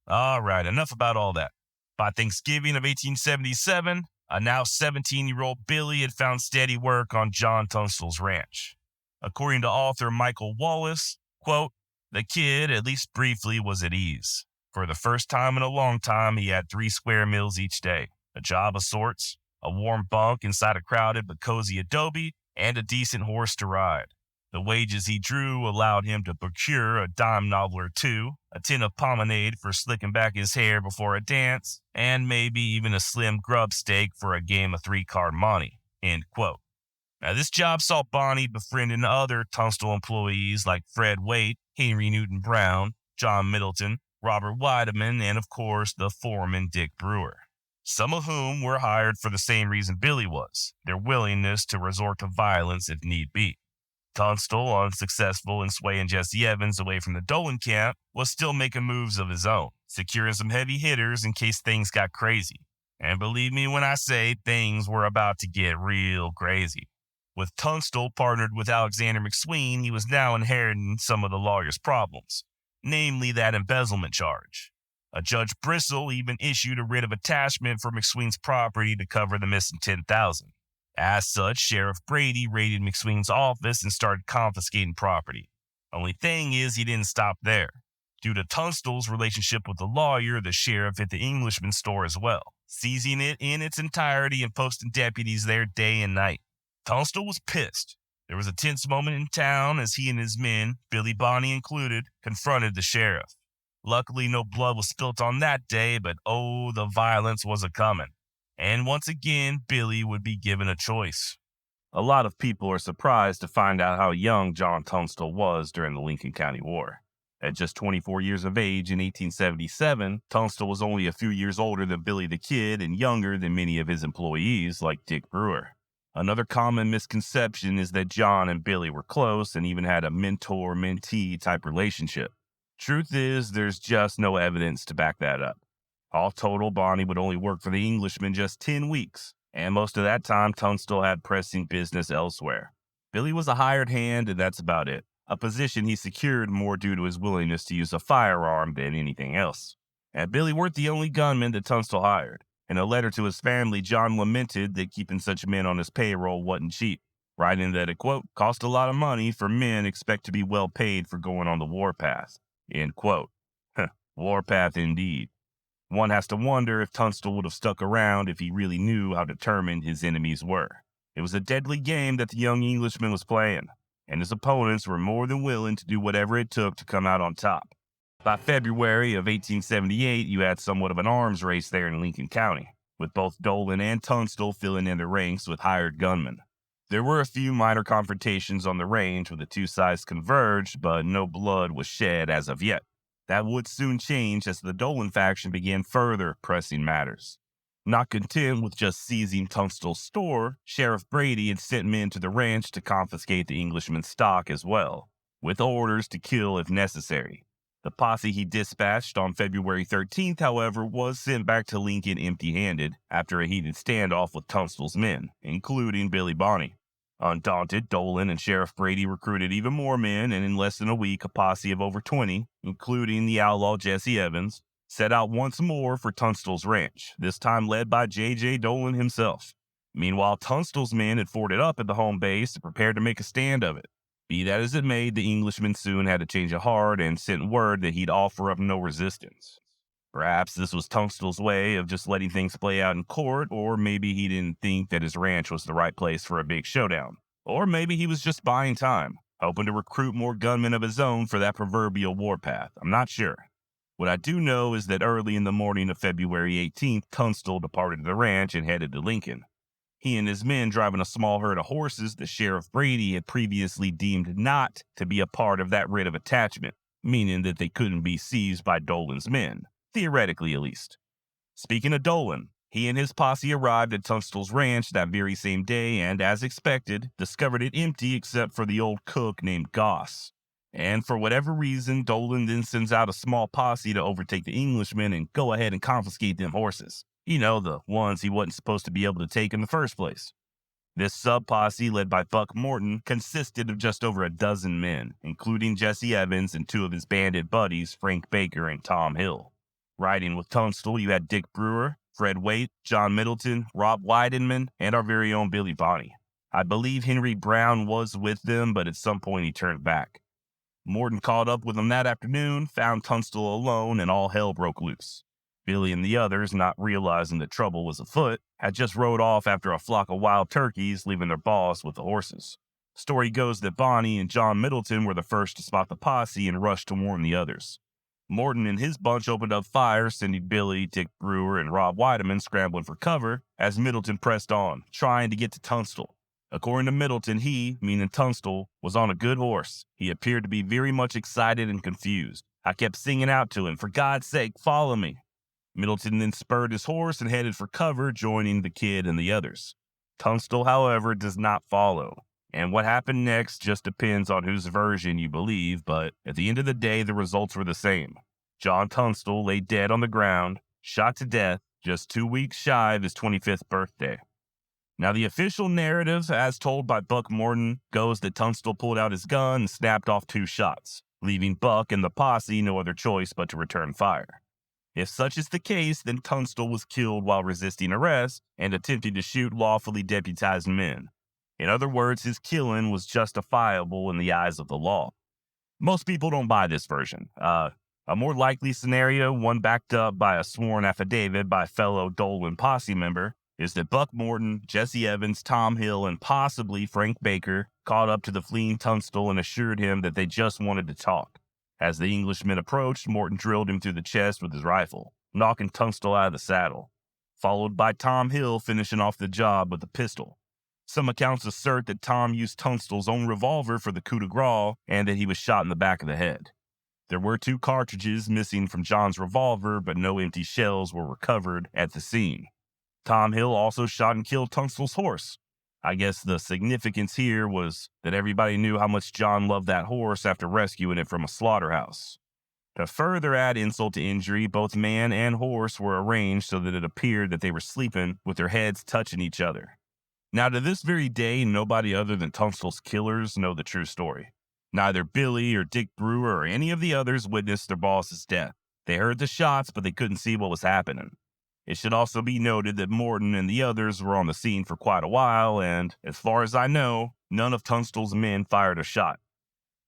All right, enough about all that. By Thanksgiving of 1877, a now 17-year-old Billy had found steady work on John Tunstall's ranch. According to author Michael Wallace, quote, the kid, at least briefly, was at ease. For the first time in a long time, he had 3 square meals each day, a job of sorts, a warm bunk inside a crowded but cozy adobe, and a decent horse to ride. The wages he drew allowed him to procure a dime novel or 2, a tin of pomade for slicking back his hair before a dance, and maybe even a slim grub steak for a game of 3-card monte, end quote. Now, this job saw Bonney befriending other Tunstall employees like Fred Waite, Henry Newton Brown, John Middleton, Robert Weideman, and of course the foreman Dick Brewer, some of whom were hired for the same reason Billy was, their willingness to resort to violence if need be. Tunstall, unsuccessful in swaying Jesse Evans away from the Dolan camp, was still making moves of his own, securing some heavy hitters in case things got crazy. And believe me when I say things were about to get real crazy. With Tunstall partnered with Alexander McSween, he was now inheriting some of the lawyer's problems, namely that embezzlement charge. A Judge Bristol even issued a writ of attachment for McSween's property to cover the missing $10,000. As such, Sheriff Brady raided McSween's office and started confiscating property. Only thing is, he didn't stop there. Due to Tunstall's relationship with the lawyer, the sheriff hit the Englishman's store as well, seizing it in its entirety and posting deputies there day and night. Tunstall was pissed. There was a tense moment in town as he and his men, Billy Bonney included, confronted the sheriff. Luckily, no blood was spilt on that day, but oh, the violence was a-coming. And once again, Billy would be given a choice. A lot of people are surprised to find out how young John Tunstall was during the Lincoln County War. At just 24 years of age in 1877, Tunstall was only a few years older than Billy the Kid and younger than many of his employees like Dick Brewer. Another common misconception is that John and Billy were close and even had a mentor-mentee type relationship. Truth is, there's just no evidence to back that up. All total, Bonney would only work for the Englishman just 10 weeks, and most of that time Tunstall had pressing business elsewhere. Billy was a hired hand, and that's about it, a position he secured more due to his willingness to use a firearm than anything else. And Billy weren't the only gunman that Tunstall hired. In a letter to his family, John lamented that keeping such men on his payroll wasn't cheap, writing that it, quote, cost a lot of money for men expect to be well paid for going on the warpath, end quote. Warpath indeed. One has to wonder if Tunstall would have stuck around if he really knew how determined his enemies were. It was a deadly game that the young Englishman was playing, and his opponents were more than willing to do whatever it took to come out on top. By February of 1878, you had somewhat of an arms race there in Lincoln County, with both Dolan and Tunstall filling in their ranks with hired gunmen. There were a few minor confrontations on the range where the two sides converged, but no blood was shed as of yet. That would soon change as the Dolan faction began further pressing matters. Not content with just seizing Tunstall's store, Sheriff Brady had sent men to the ranch to confiscate the Englishman's stock as well, with orders to kill if necessary. The posse he dispatched on February 13th, however, was sent back to Lincoln empty-handed after a heated standoff with Tunstall's men, including Billy Bonney. Undaunted, Dolan and Sheriff Brady recruited even more men, and in less than a week, a posse of over 20, including the outlaw Jesse Evans, set out once more for Tunstall's ranch, this time led by J.J. Dolan himself. Meanwhile, Tunstall's men had forted up at the home base and prepared to make a stand of it. Be that as it may, the Englishman soon had a change of heart and sent word that he'd offer up no resistance. Perhaps this was Tunstall's way of just letting things play out in court, or maybe he didn't think that his ranch was the right place for a big showdown. Or maybe he was just buying time, hoping to recruit more gunmen of his own for that proverbial warpath. I'm not sure. What I do know is that early in the morning of February 18th, Tunstall departed the ranch and headed to Lincoln. He and his men driving a small herd of horses that Sheriff Brady had previously deemed not to be a part of that writ of attachment, meaning that they couldn't be seized by Dolan's men. Theoretically, at least. Speaking of Dolan, he and his posse arrived at Tunstall's ranch that very same day and, as expected, discovered it empty except for the old cook named Goss. And for whatever reason, Dolan then sends out a small posse to overtake the Englishmen and go ahead and confiscate them horses. You know, the ones he wasn't supposed to be able to take in the first place. This sub-posse, led by Buck Morton, consisted of just over a dozen men, including Jesse Evans and two of his bandit buddies, Frank Baker and Tom Hill. Riding with Tunstall, you had Dick Brewer, Fred Waite, John Middleton, Rob Weidenman, and our very own Billy Bonney. I believe Henry Brown was with them, but at some point he turned back. Morton caught up with them that afternoon, found Tunstall alone, and all hell broke loose. Billy and the others, not realizing that trouble was afoot, had just rode off after a flock of wild turkeys, leaving their boss with the horses. Story goes that Bonney and John Middleton were the first to spot the posse and rushed to warn the others. Morton and his bunch opened up fire, sending Billy, Dick Brewer, and Rob Weideman scrambling for cover as Middleton pressed on, trying to get to Tunstall. According to Middleton, he, meaning Tunstall, was on a good horse. He appeared to be very much excited and confused. I kept singing out to him, "For God's sake, follow me." Middleton then spurred his horse and headed for cover, joining the kid and the others. Tunstall, however, does not follow. And what happened next just depends on whose version you believe, but at the end of the day, the results were the same. John Tunstall lay dead on the ground, shot to death, just 2 weeks shy of his 25th birthday. Now, the official narrative, as told by Buck Morton, goes that Tunstall pulled out his gun and snapped off 2 shots, leaving Buck and the posse no other choice but to return fire. If such is the case, then Tunstall was killed while resisting arrest and attempting to shoot lawfully deputized men. In other words, his killing was justifiable in the eyes of the law. Most people don't buy this version. A more likely scenario, one backed up by a sworn affidavit by a fellow Dolan posse member, is that Buck Morton, Jesse Evans, Tom Hill, and possibly Frank Baker caught up to the fleeing Tunstall and assured him that they just wanted to talk. As the Englishman approached, Morton drilled him through the chest with his rifle, knocking Tunstall out of the saddle, followed by Tom Hill finishing off the job with a pistol. Some accounts assert that Tom used Tunstall's own revolver for the coup de grace and that he was shot in the back of the head. There were 2 cartridges missing from John's revolver, but no empty shells were recovered at the scene. Tom Hill also shot and killed Tunstall's horse. I guess the significance here was that everybody knew how much John loved that horse after rescuing it from a slaughterhouse. To further add insult to injury, both man and horse were arranged so that it appeared that they were sleeping with their heads touching each other. Now, to this very day, nobody other than Tunstall's killers know the true story. Neither Billy or Dick Brewer or any of the others witnessed their boss's death. They heard the shots, but they couldn't see what was happening. It should also be noted that Morton and the others were on the scene for quite a while, and, as far as I know, none of Tunstall's men fired a shot.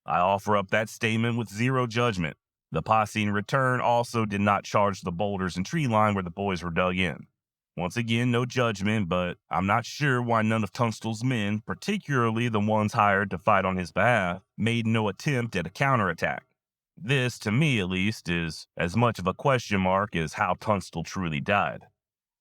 I offer up that statement with zero judgment. The posse in return also did not charge the boulders and tree line where the boys were dug in. Once again, no judgment, but I'm not sure why none of Tunstall's men, particularly the ones hired to fight on his behalf, made no attempt at a counterattack. This, to me at least, is as much of a question mark as how Tunstall truly died.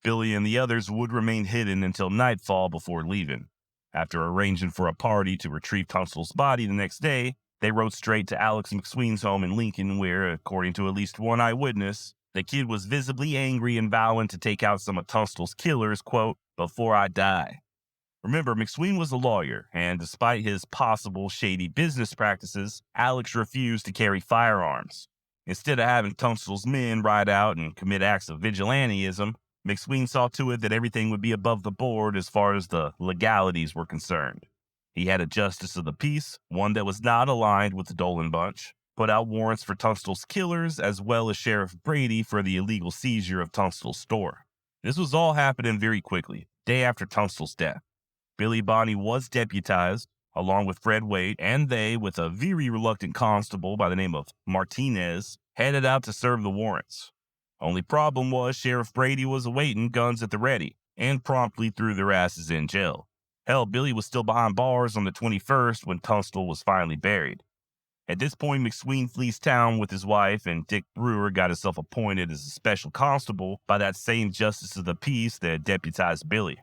Billy and the others would remain hidden until nightfall before leaving. After arranging for a party to retrieve Tunstall's body the next day, they rode straight to Alex McSween's home in Lincoln where, according to at least one eyewitness, the kid was visibly angry and vowing to take out some of Tunstall's killers, quote, "before I die." Remember, McSween was a lawyer, and despite his possible shady business practices, Alex refused to carry firearms. Instead of having Tunstall's men ride out and commit acts of vigilantism, McSween saw to it that everything would be above the board as far as the legalities were concerned. He had a justice of the peace, one that was not aligned with the Dolan bunch, put out warrants for Tunstall's killers as well as Sheriff Brady for the illegal seizure of Tunstall's store. This was all happening very quickly, day after Tunstall's death. Billy Bonney was deputized, along with Fred Waite, and they, with a very reluctant constable by the name of Martinez, headed out to serve the warrants. Only problem was Sheriff Brady was awaiting guns at the ready, and promptly threw their asses in jail. Hell, Billy was still behind bars on the 21st when Tunstall was finally buried. At this point, McSween flees town with his wife, and Dick Brewer got himself appointed as a special constable by that same justice of the peace that deputized Billy.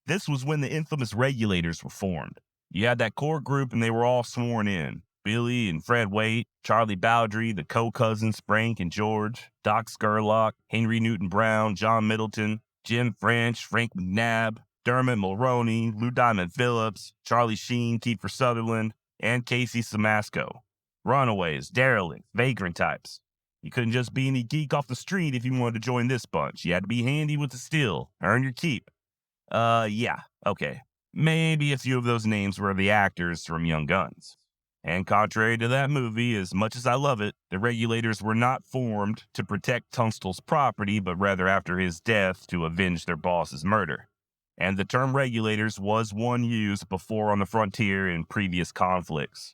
This was when the infamous regulators were formed. You had that core group and they were all sworn in. Billy and Fred Waite, Charlie Bowdry, the co-cousins Frank and George, Doc Scurlock, Henry Newton Brown, John Middleton, Jim French, Frank McNabb, Dermot Mulroney, Lou Diamond Phillips, Charlie Sheen, Kiefer Sutherland, and Casey Samasco. Runaways, derelicts, vagrant types. You couldn't just be any geek off the street if you wanted to join this bunch. You had to be handy with the steel, earn your keep. Yeah, okay. Maybe a few of those names were the actors from Young Guns. And contrary to that movie, as much as I love it, the regulators were not formed to protect Tunstall's property, but rather after his death to avenge their boss's murder. And the term regulators was one used before on the frontier in previous conflicts.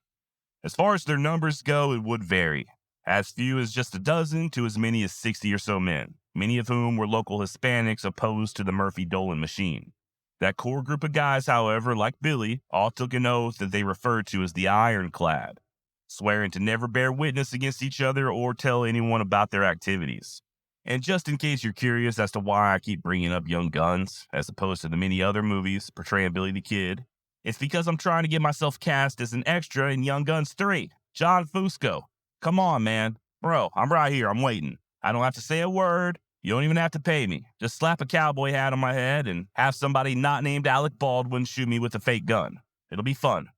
As far as their numbers go, it would vary. As few as just a dozen to as many as 60 or so men, many of whom were local Hispanics opposed to the Murphy-Dolan machine. That core group of guys, however, like Billy, all took an oath that they referred to as the Ironclad, swearing to never bear witness against each other or tell anyone about their activities. And just in case you're curious as to why I keep bringing up Young Guns, as opposed to the many other movies portraying Billy the Kid, It's because I'm trying to get myself cast as an extra in Young Guns 3. John Fusco. Come on, man. Bro, I'm right here. I'm waiting. I don't have to say a word. You don't even have to pay me. Just slap a cowboy hat on my head and have somebody not named Alec Baldwin shoot me with a fake gun. It'll be fun.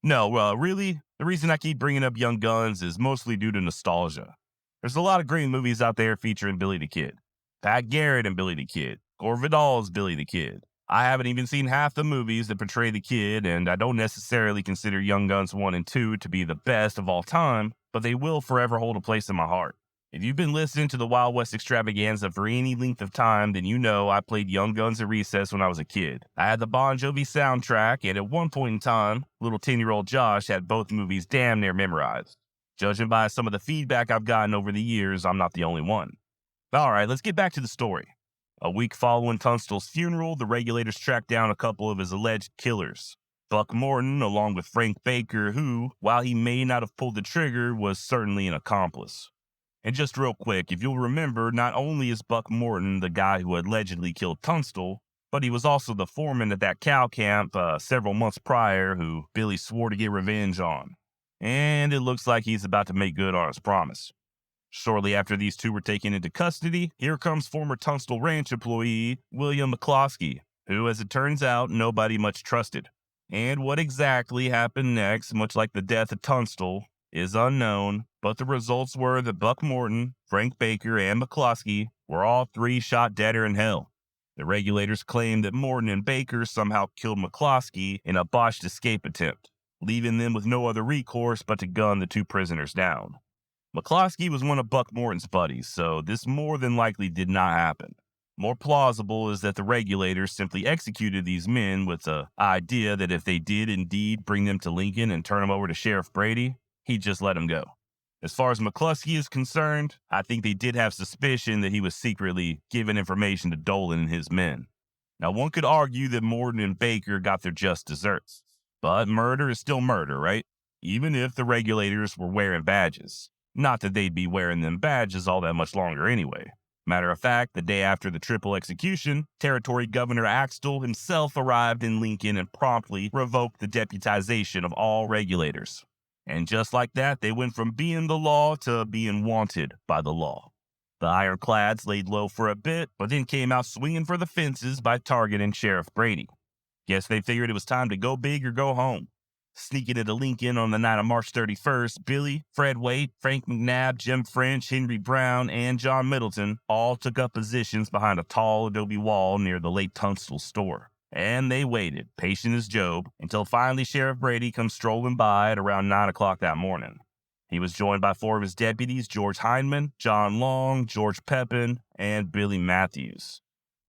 No, really, the reason I keep bringing up Young Guns is mostly due to nostalgia. There's a lot of great movies out there featuring Billy the Kid. Pat Garrett and Billy the Kid. Gore Vidal's Billy the Kid. I haven't even seen half the movies that portray the kid, and I don't necessarily consider Young Guns 1 and 2 to be the best of all time, but they will forever hold a place in my heart. If you've been listening to the Wild West extravaganza for any length of time, then you know I played Young Guns at recess when I was a kid. I had the Bon Jovi soundtrack, and at one point in time, little 10-year-old Josh had both movies damn near memorized. Judging by some of the feedback I've gotten over the years, I'm not the only one. Alright, let's get back to the story. A week following Tunstall's funeral, the regulators tracked down a couple of his alleged killers. Buck Morton, along with Frank Baker, who, while he may not have pulled the trigger, was certainly an accomplice. And just real quick, if you'll remember, not only is Buck Morton the guy who allegedly killed Tunstall, but he was also the foreman at that cow camp several months prior who Billy swore to get revenge on. And it looks like he's about to make good on his promise. Shortly after these two were taken into custody, here comes former Tunstall Ranch employee William McCloskey, who, as it turns out, nobody much trusted. And what exactly happened next, much like the death of Tunstall, is unknown, but the results were that Buck Morton, Frank Baker, and McCloskey were all three shot deader in hell. The regulators claimed that Morton and Baker somehow killed McCloskey in a botched escape attempt, leaving them with no other recourse but to gun the two prisoners down. McCloskey was one of Buck Morton's buddies, so this more than likely did not happen. More plausible is that the regulators simply executed these men with the idea that if they did indeed bring them to Lincoln and turn them over to Sheriff Brady, he'd just let them go. As far as McCloskey is concerned, I think they did have suspicion that he was secretly giving information to Dolan and his men. Now, one could argue that Morton and Baker got their just desserts, but murder is still murder, right? Even if the regulators were wearing badges. Not that they'd be wearing them badges all that much longer anyway. Matter of fact, the day after the triple execution, Territory Governor Axtell himself arrived in Lincoln and promptly revoked the deputization of all regulators. And just like that, they went from being the law to being wanted by the law. The ironclads laid low for a bit, but then came out swinging for the fences by targeting Sheriff Brady. Guess they figured it was time to go big or go home. Sneaking into Lincoln on the night of March 31st, Billy, Fred Waite, Frank McNabb, Jim French, Henry Brown, and John Middleton all took up positions behind a tall adobe wall near the late Tunstall store. And they waited, patient as Job, until finally Sheriff Brady comes strolling by at around 9 o'clock that morning. He was joined by four of his deputies, George Hindman, John Long, George Pepin, and Billy Matthews.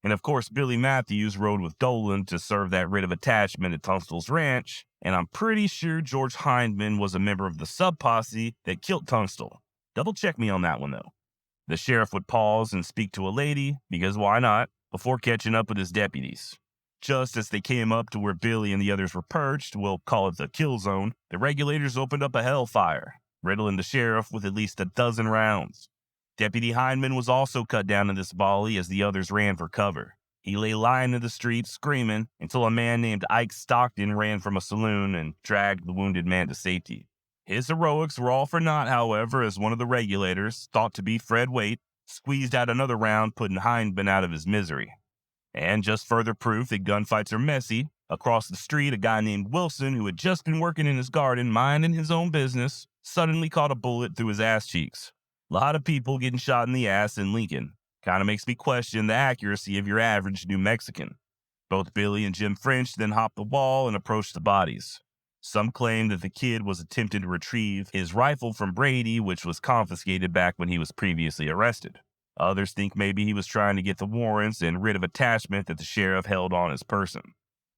And of course, Billy Matthews rode with Dolan to serve that writ of attachment at Tunstall's ranch, and I'm pretty sure George Hindman was a member of the sub-posse that killed Tunstall. Double check me on that one, though. The sheriff would pause and speak to a lady, because why not, before catching up with his deputies. Just as they came up to where Billy and the others were perched, we'll call it the kill zone, the regulators opened up a hellfire, riddling the sheriff with at least a dozen rounds. Deputy Hindman was also cut down in this volley as the others ran for cover. He lay lying in the street screaming until a man named Ike Stockton ran from a saloon and dragged the wounded man to safety. His heroics were all for naught, however, as one of the regulators, thought to be Fred Waite, squeezed out another round, putting Hindman out of his misery. And just further proof that gunfights are messy, across the street, a guy named Wilson, who had just been working in his garden, minding his own business, suddenly caught a bullet through his ass cheeks. A lot of people getting shot in the ass in Lincoln. Kinda makes me question the accuracy of your average New Mexican. Both Billy and Jim French then hopped the wall and approached the bodies. Some claim that the kid was attempting to retrieve his rifle from Brady, which was confiscated back when he was previously arrested. Others think maybe he was trying to get the warrants and writ of attachment that the sheriff held on his person.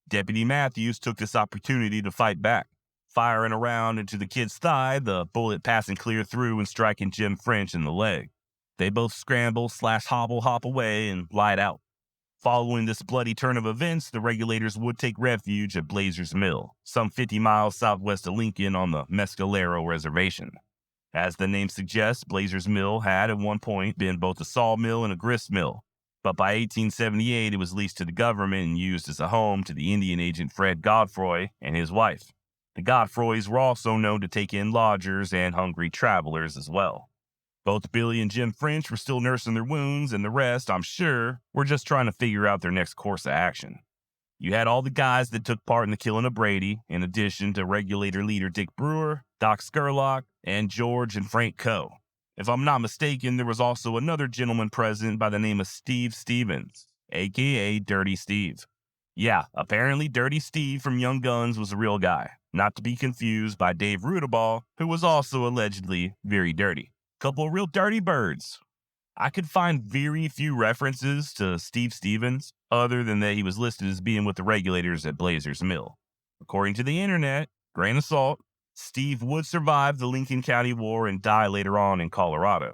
Deputy Matthews took this opportunity to fight back, firing a round into the kid's thigh, the bullet passing clear through and striking Jim French in the leg. They both scramble, hop away, and lied out. Following this bloody turn of events, the regulators would take refuge at Blazer's Mill, some 50 miles southwest of Lincoln on the Mescalero Reservation. As the name suggests, Blazer's Mill had at one point been both a sawmill and a grist mill. But by 1878, it was leased to the government and used as a home to the Indian agent Fred Godfroy and his wife. The Godfroys were also known to take in lodgers and hungry travelers as well. Both Billy and Jim French were still nursing their wounds, and the rest, I'm sure, were just trying to figure out their next course of action. You had all the guys that took part in the killing of Brady, in addition to Regulator leader Dick Brewer, Doc Scurlock, and George and Frank Coe. If I'm not mistaken, there was also another gentleman present by the name of Steve Stevens, aka Dirty Steve. Yeah, apparently Dirty Steve from Young Guns was a real guy, not to be confused by Dave Rudaball, who was also allegedly very dirty. Couple of real dirty birds. I could find very few references to Steve Stevens, other than that he was listed as being with the regulators at Blazers Mill. According to the internet, grain of salt, Steve would survive the Lincoln County War and die later on in Colorado.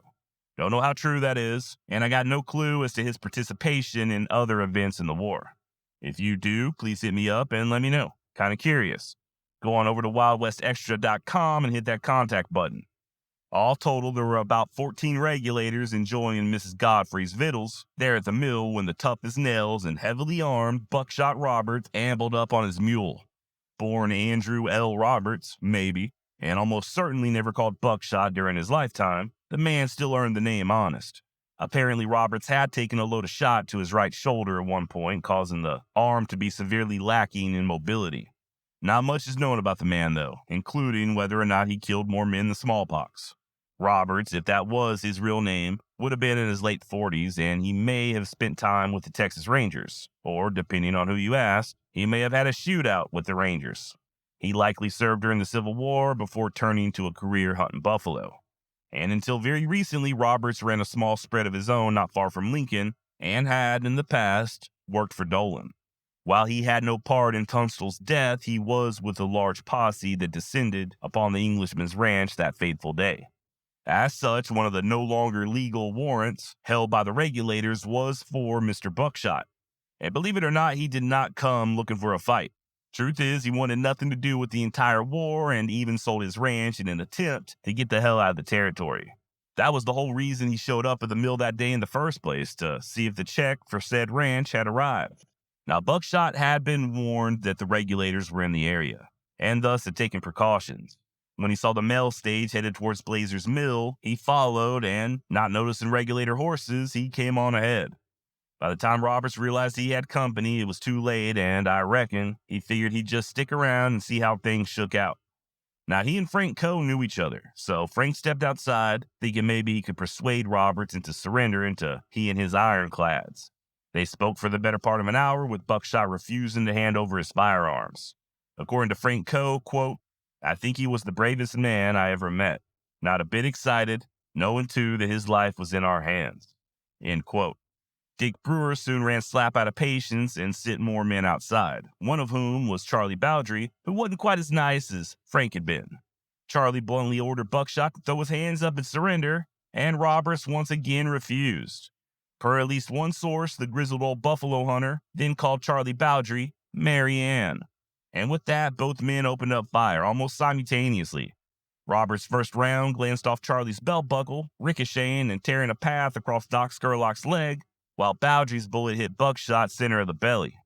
Don't know how true that is, and I got no clue as to his participation in other events in the war. If you do, please hit me up and let me know. Kinda curious. Go on over to wildwestextra.com and hit that contact button. All total, there were about 14 regulators enjoying Mrs. Godfrey's victuals there at the mill when the tough as nails and heavily armed Buckshot Roberts ambled up on his mule. Born Andrew L. Roberts, maybe, and almost certainly never called Buckshot during his lifetime, the man still earned the name Honest. Apparently, Roberts had taken a load of shot to his right shoulder at one point, causing the arm to be severely lacking in mobility. Not much is known about the man, though, including whether or not he killed more men than smallpox. Roberts, if that was his real name, would have been in his late 40s, and he may have spent time with the Texas Rangers, or, depending on who you ask, he may have had a shootout with the Rangers. He likely served during the Civil War before turning to a career hunting buffalo. And until very recently, Roberts ran a small spread of his own not far from Lincoln, and had, in the past, worked for Dolan. While he had no part in Tunstall's death, he was with a large posse that descended upon the Englishman's ranch that fateful day. As such, one of the no longer legal warrants held by the regulators was for Mr. Buckshot. And believe it or not, he did not come looking for a fight. Truth is, he wanted nothing to do with the entire war and even sold his ranch in an attempt to get the hell out of the territory. That was the whole reason he showed up at the mill that day in the first place, to see if the check for said ranch had arrived. Now, Buckshot had been warned that the regulators were in the area, and thus had taken precautions. When he saw the mail stage headed towards Blazer's Mill, he followed, and, not noticing regulator horses, he came on ahead. By the time Roberts realized he had company, it was too late, and I reckon he figured he'd just stick around and see how things shook out. Now, he and Frank Coe knew each other, so Frank stepped outside, thinking maybe he could persuade Roberts into surrender into he and his ironclads. They spoke for the better part of an hour, with Buckshot refusing to hand over his firearms. According to Frank Coe, quote, "I think he was the bravest man I ever met. Not a bit excited, knowing too that his life was in our hands." End quote. Dick Brewer soon ran slap out of patience and sent more men outside, one of whom was Charlie Bowdry, who wasn't quite as nice as Frank had been. Charlie bluntly ordered Buckshot to throw his hands up and surrender, and Roberts once again refused. Per at least one source, the grizzled old buffalo hunter then called Charlie Bowdry Mary Ann. And with that, both men opened up fire almost simultaneously. Roberts' first round glanced off Charlie's belt buckle, ricocheting and tearing a path across Doc Scurlock's leg, while Bowdry's bullet hit Buckshot center of the belly.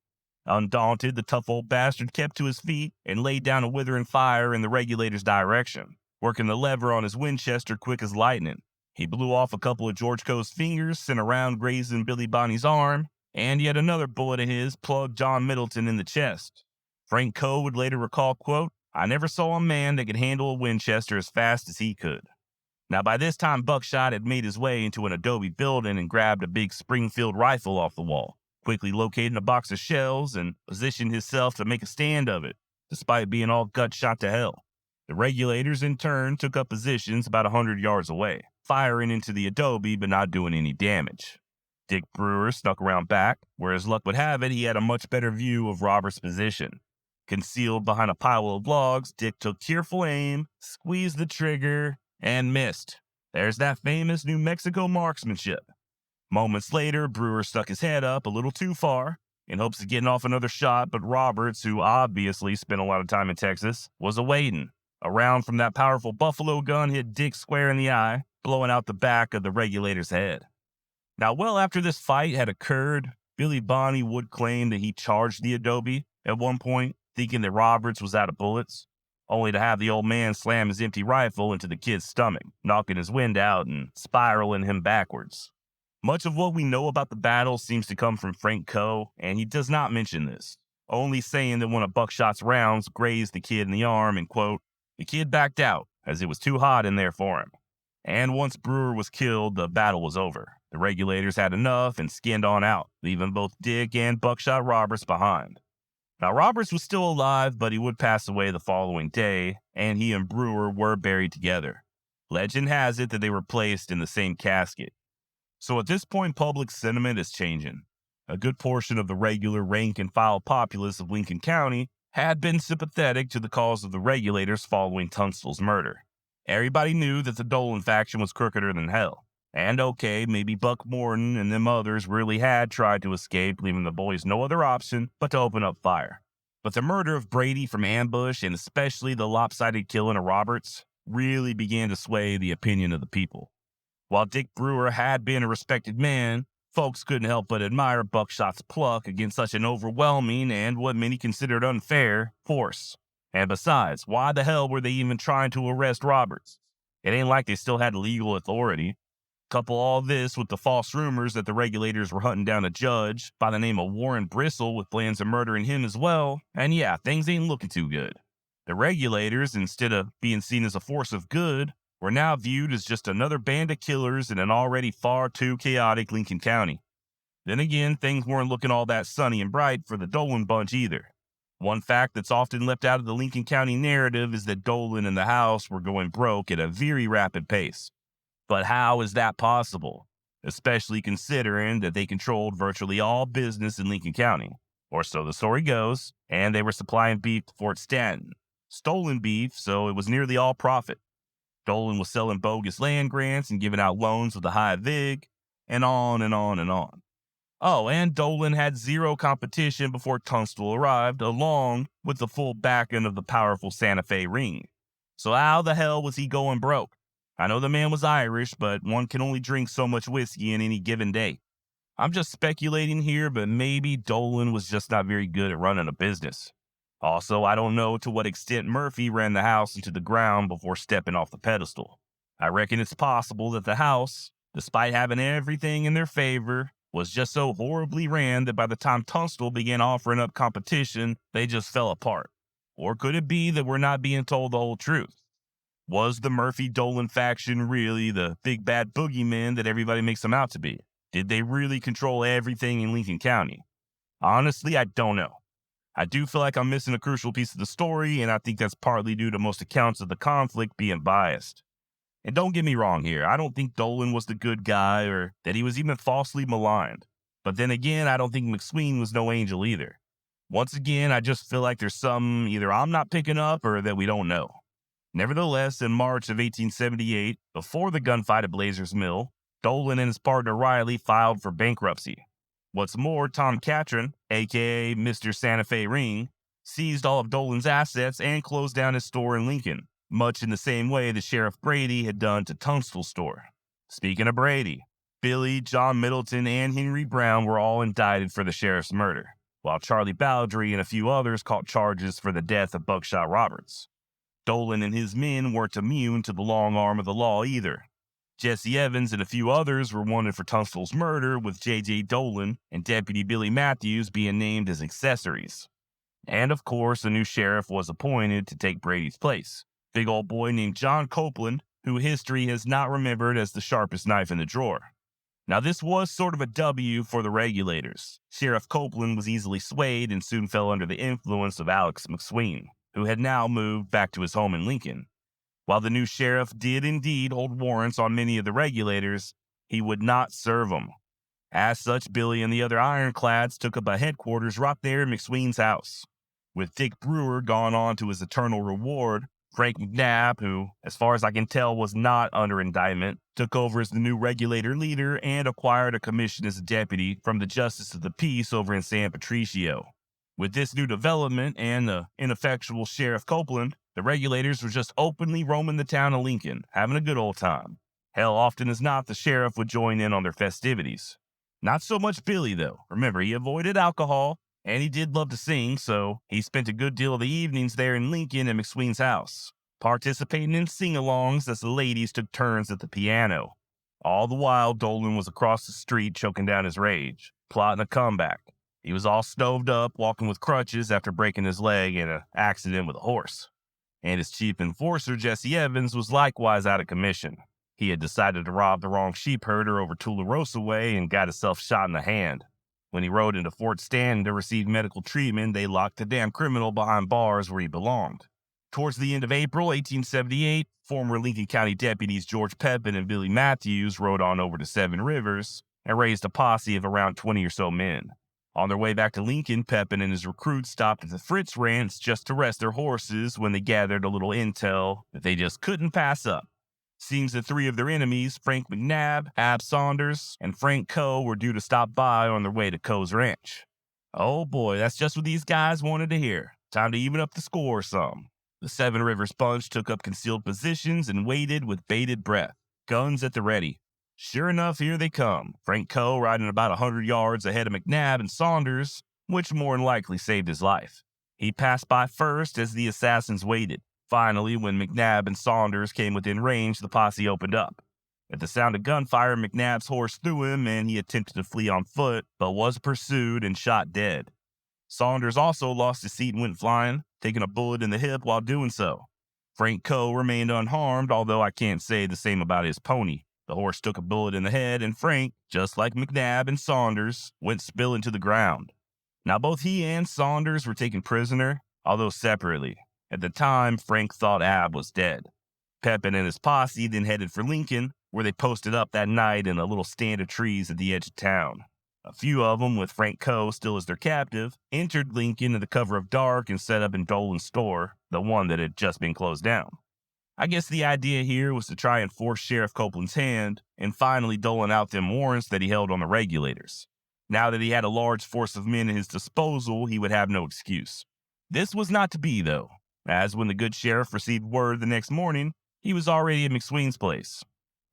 Undaunted, the tough old bastard kept to his feet and laid down a withering fire in the regulator's direction, working the lever on his Winchester quick as lightning. He blew off a couple of George Coe's fingers, sent a round grazing Billy Bonney's arm, and yet another bullet of his plugged John Middleton in the chest. Frank Coe would later recall, quote, "I never saw a man that could handle a Winchester as fast as he could." Now, by this time, Buckshot had made his way into an adobe building and grabbed a big Springfield rifle off the wall, quickly located a box of shells and positioned himself to make a stand of it, despite being all gut shot to hell. The regulators, in turn, took up positions about 100 yards away, firing into the adobe but not doing any damage. Dick Brewer snuck around back, where as luck would have it, he had a much better view of Robert's position. Concealed behind a pile of logs, Dick took careful aim, squeezed the trigger, and missed. There's that famous New Mexico marksmanship. Moments later, Brewer stuck his head up a little too far in hopes of getting off another shot, but Roberts, who obviously spent a lot of time in Texas, was awaiting. A round from that powerful buffalo gun hit Dick square in the eye, blowing out the back of the regulator's head. Now, well after this fight had occurred, Billy Bonney would claim that he charged the adobe at one point, thinking that Roberts was out of bullets, only to have the old man slam his empty rifle into the kid's stomach, knocking his wind out and spiraling him backwards. Much of what we know about the battle seems to come from Frank Coe, and he does not mention this, only saying that one of Buckshot's rounds grazed the kid in the arm and, quote, the kid backed out as it was too hot in there for him. And once Brewer was killed, the battle was over. The regulators had enough and skinned on out, leaving both Dick and Buckshot Roberts behind. Now, Roberts was still alive, but he would pass away the following day, and he and Brewer were buried together. Legend has it that they were placed in the same casket. So at this point, public sentiment is changing. A good portion of the regular rank-and-file populace of Lincoln County had been sympathetic to the cause of the regulators following Tunstall's murder. Everybody knew that the Dolan faction was crookeder than hell. And okay, maybe Buck Morton and them others really had tried to escape, leaving the boys no other option but to open up fire. But the murder of Brady from ambush, and especially the lopsided killing of Roberts, really began to sway the opinion of the people. While Dick Brewer had been a respected man, folks couldn't help but admire Buckshot's pluck against such an overwhelming and what many considered unfair force. And besides, why the hell were they even trying to arrest Roberts? It ain't like they still had legal authority. Couple all this with the false rumors that the regulators were hunting down a judge by the name of Warren Bristle with plans of murdering him as well, and yeah, things ain't looking too good. The regulators, instead of being seen as a force of good, were now viewed as just another band of killers in an already far too chaotic Lincoln County. Then again, things weren't looking all that sunny and bright for the Dolan bunch either. One fact that's often left out of the Lincoln County narrative is that Dolan and the house were going broke at a very rapid pace. But how is that possible? Especially considering that they controlled virtually all business in Lincoln County. Or so the story goes, and they were supplying beef to Fort Stanton. Stolen beef, so it was nearly all profit. Dolan was selling bogus land grants and giving out loans with a high vig, and on and on and on. Oh, and Dolan had zero competition before Tunstall arrived, along with the full backing of the powerful Santa Fe ring. So how the hell was he going broke? I know the man was Irish, but one can only drink so much whiskey in any given day. I'm just speculating here, but maybe Dolan was just not very good at running a business. Also, I don't know to what extent Murphy ran the house into the ground before stepping off the pedestal. I reckon it's possible that the house, despite having everything in their favor, was just so horribly ran that by the time Tunstall began offering up competition, they just fell apart. Or could it be that we're not being told the whole truth? Was the Murphy-Dolan faction really the big bad boogeyman that everybody makes them out to be? Did they really control everything in Lincoln County? Honestly, I don't know. I do feel like I'm missing a crucial piece of the story, and I think that's partly due to most accounts of the conflict being biased. And don't get me wrong here, I don't think Dolan was the good guy or that he was even falsely maligned. But then again, I don't think McSween was no angel either. Once again, I just feel like there's something either I'm not picking up or that we don't know. Nevertheless, in March of 1878, before the gunfight at Blazer's Mill, Dolan and his partner Riley filed for bankruptcy. What's more, Tom Catron, aka Mr. Santa Fe Ring, seized all of Dolan's assets and closed down his store in Lincoln, much in the same way that Sheriff Brady had done to Tunstall's store. Speaking of Brady, Billy, John Middleton, and Henry Brown were all indicted for the sheriff's murder, while Charlie Baldry and a few others caught charges for the death of Buckshot Roberts. Dolan and his men weren't immune to the long arm of the law either. Jesse Evans and a few others were wanted for Tunstall's murder, with J.J. Dolan and Deputy Billy Matthews being named as accessories. And of course, a new sheriff was appointed to take Brady's place. Big old boy named John Copeland, who history has not remembered as the sharpest knife in the drawer. Now this was sort of a W for the regulators. Sheriff Copeland was easily swayed and soon fell under the influence of Alex McSween, who had now moved back to his home in Lincoln. While the new sheriff did indeed hold warrants on many of the regulators, he would not serve them. As such, Billy and the other ironclads took up a headquarters right there in McSween's house. With Dick Brewer gone on to his eternal reward, Frank McNabb, who, as far as I can tell, was not under indictment, took over as the new regulator leader and acquired a commission as a deputy from the Justice of the Peace over in San Patricio. With this new development and the ineffectual Sheriff Copeland, the regulators were just openly roaming the town of Lincoln, having a good old time. Hell, often as not, the sheriff would join in on their festivities. Not so much Billy, though. Remember, he avoided alcohol, and he did love to sing, so he spent a good deal of the evenings there in Lincoln at McSween's house, participating in sing-alongs as the ladies took turns at the piano. All the while, Dolan was across the street choking down his rage, plotting a comeback. He was all stoved up, walking with crutches after breaking his leg in an accident with a horse. And his chief enforcer, Jesse Evans, was likewise out of commission. He had decided to rob the wrong sheep herder over Tularosa way and got himself shot in the hand. When he rode into Fort Stanton to receive medical treatment, they locked the damn criminal behind bars where he belonged. Towards the end of April 1878, former Lincoln County deputies George Pepin and Billy Matthews rode on over to Seven Rivers and raised a posse of around 20 or so men. On their way back to Lincoln, Pepin and his recruits stopped at the Fritz Ranch just to rest their horses when they gathered a little intel that they just couldn't pass up. Seems that three of their enemies, Frank McNabb, Ab Saunders, and Frank Coe, were due to stop by on their way to Coe's ranch. Oh boy, that's just what these guys wanted to hear. Time to even up the score some. The Seven Rivers bunch took up concealed positions and waited with bated breath, guns at the ready. Sure enough, here they come, Frank Coe riding about 100 yards ahead of McNabb and Saunders, which more than likely saved his life. He passed by first as the assassins waited. Finally, when McNabb and Saunders came within range, the posse opened up. At the sound of gunfire, McNabb's horse threw him, and he attempted to flee on foot, but was pursued and shot dead. Saunders also lost his seat and went flying, taking a bullet in the hip while doing so. Frank Coe remained unharmed, although I can't say the same about his pony. The horse took a bullet in the head, and Frank, just like McNabb and Saunders, went spilling to the ground. Now, both he and Saunders were taken prisoner, although separately. At the time, Frank thought Ab was dead. Pepin and his posse then headed for Lincoln, where they posted up that night in a little stand of trees at the edge of town. A few of them, with Frank Coe still as their captive, entered Lincoln in the cover of dark and set up in Dolan's store, the one that had just been closed down. I guess the idea here was to try and force Sheriff Copeland's hand and finally doling out them warrants that he held on the regulators. Now that he had a large force of men at his disposal, he would have no excuse. This was not to be, though, as when the good sheriff received word the next morning, he was already at McSween's place.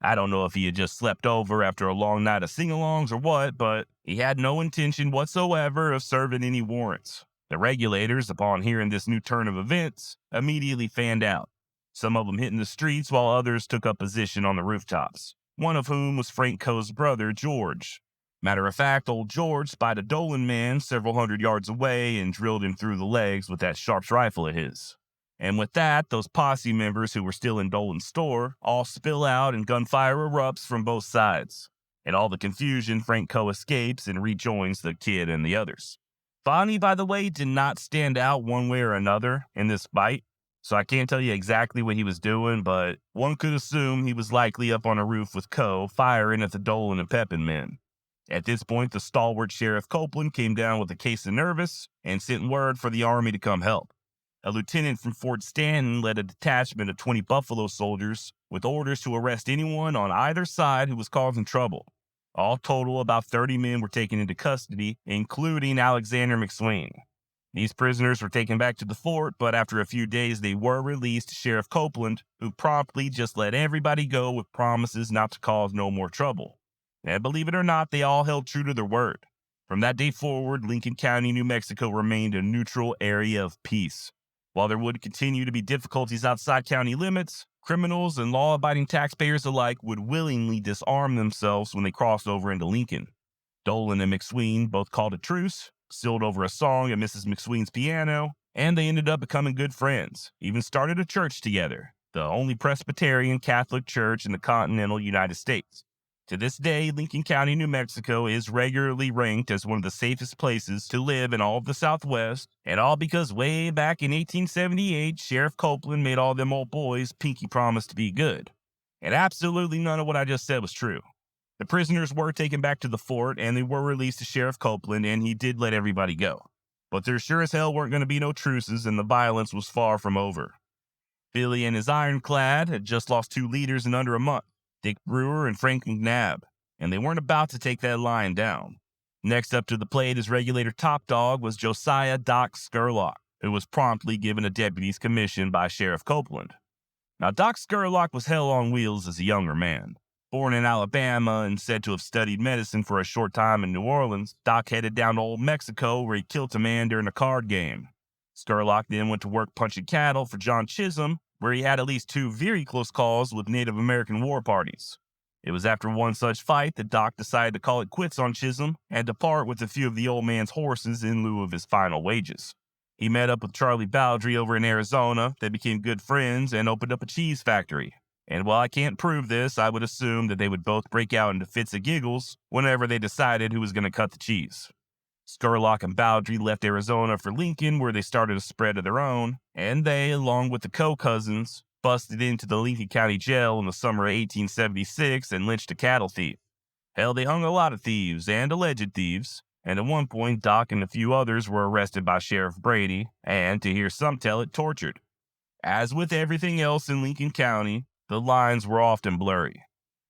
I don't know if he had just slept over after a long night of sing-alongs or what, but he had no intention whatsoever of serving any warrants. The regulators, upon hearing this new turn of events, immediately fanned out, some of them hitting the streets while others took up position on the rooftops, one of whom was Frank Coe's brother, George. Matter of fact, old George spied a Dolan man several hundred yards away and drilled him through the legs with that Sharps rifle of his. And with that, those posse members who were still in Dolan's store all spill out and gunfire erupts from both sides. In all the confusion, Frank Coe escapes and rejoins the kid and the others. Bonney, by the way, did not stand out one way or another in this fight, so I can't tell you exactly what he was doing, but one could assume he was likely up on a roof with Coe, firing at the Dolan and Pepin men. At this point, the stalwart Sheriff Copeland came down with a case of nervous and sent word for the army to come help. A lieutenant from Fort Stanton led a detachment of 20 Buffalo soldiers with orders to arrest anyone on either side who was causing trouble. All total, about 30 men were taken into custody, including Alexander McSween. These prisoners were taken back to the fort, but after a few days they were released to Sheriff Copeland, who promptly just let everybody go with promises not to cause no more trouble. And believe it or not, they all held true to their word. From that day forward, Lincoln County, New Mexico remained a neutral area of peace. While there would continue to be difficulties outside county limits, criminals and law-abiding taxpayers alike would willingly disarm themselves when they crossed over into Lincoln. Dolan and McSween both called a truce, sealed over a song at Mrs. McSween's piano, and they ended up becoming good friends, even started a church together, the only Presbyterian Catholic church in the continental United States. To this day, Lincoln County, New Mexico is regularly ranked as one of the safest places to live in all of the Southwest, and all because way back in 1878, Sheriff Copeland made all them old boys pinky promise to be good. And absolutely none of what I just said was true. The prisoners were taken back to the fort, and they were released to Sheriff Copeland, and he did let everybody go. But there sure as hell weren't going to be no truces, and the violence was far from over. Billy and his ironclad had just lost 2 leaders in under a month, Dick Brewer and Frank McNabb, and they weren't about to take that line down. Next up to the plate as regulator top dog was Josiah Doc Scurlock, who was promptly given a deputy's commission by Sheriff Copeland. Now, Doc Scurlock was hell on wheels as a younger man. Born in Alabama and said to have studied medicine for a short time in New Orleans, Doc headed down to Old Mexico where he killed a man during a card game. Skurlock then went to work punching cattle for John Chisholm, where he had at least 2 very close calls with Native American war parties. It was after one such fight that Doc decided to call it quits on Chisholm and depart with a few of the old man's horses in lieu of his final wages. He met up with Charlie Bowdry over in Arizona. They became good friends and opened up a cheese factory. And while I can't prove this, I would assume that they would both break out into fits of giggles whenever they decided who was going to cut the cheese. Skurlock and Bowdry left Arizona for Lincoln, where they started a spread of their own, and they, along with the co-cousins, busted into the Lincoln County Jail in the summer of 1876 and lynched a cattle thief. Hell, they hung a lot of thieves and alleged thieves, and at one point Doc and a few others were arrested by Sheriff Brady and, to hear some tell it, tortured. As with everything else in Lincoln County, the lines were often blurry.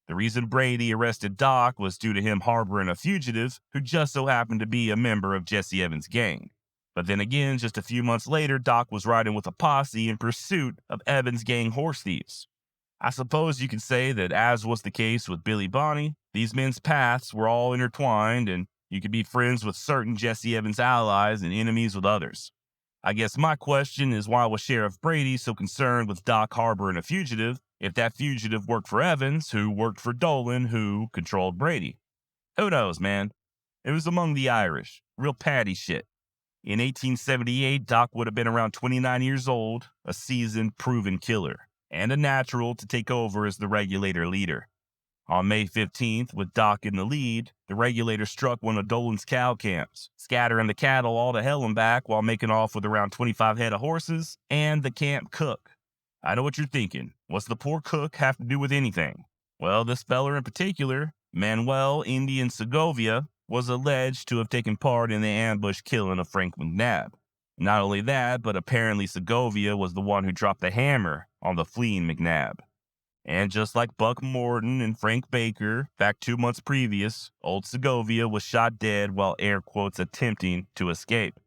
The reason Brady arrested Doc was due to him harboring a fugitive who just so happened to be a member of Jesse Evans' gang. But then again, just a few months later, Doc was riding with a posse in pursuit of Evans' gang horse thieves. I suppose you could say that, as was the case with Billy Bonney, these men's paths were all intertwined, and you could be friends with certain Jesse Evans' allies and enemies with others. I guess my question is, why was Sheriff Brady so concerned with Doc harboring a fugitive if that fugitive worked for Evans, who worked for Dolan, who controlled Brady? Who knows, man? It was among the Irish. Real patty shit. In 1878, Doc would have been around 29 years old, a seasoned, proven killer, and a natural to take over as the Regulator leader. On May 15th, with Doc in the lead, the Regulator struck one of Dolan's cow camps, scattering the cattle all to hell and back while making off with around 25 head of horses and the camp cook. I know what you're thinking. What's the poor cook have to do with anything? Well, this feller in particular, Manuel Indian Segovia, was alleged to have taken part in the ambush killing of Frank McNabb. Not only that, but apparently Segovia was the one who dropped the hammer on the fleeing McNabb. And just like Buck Morton and Frank Baker, back 2 months previous, old Segovia was shot dead while air quotes attempting to escape.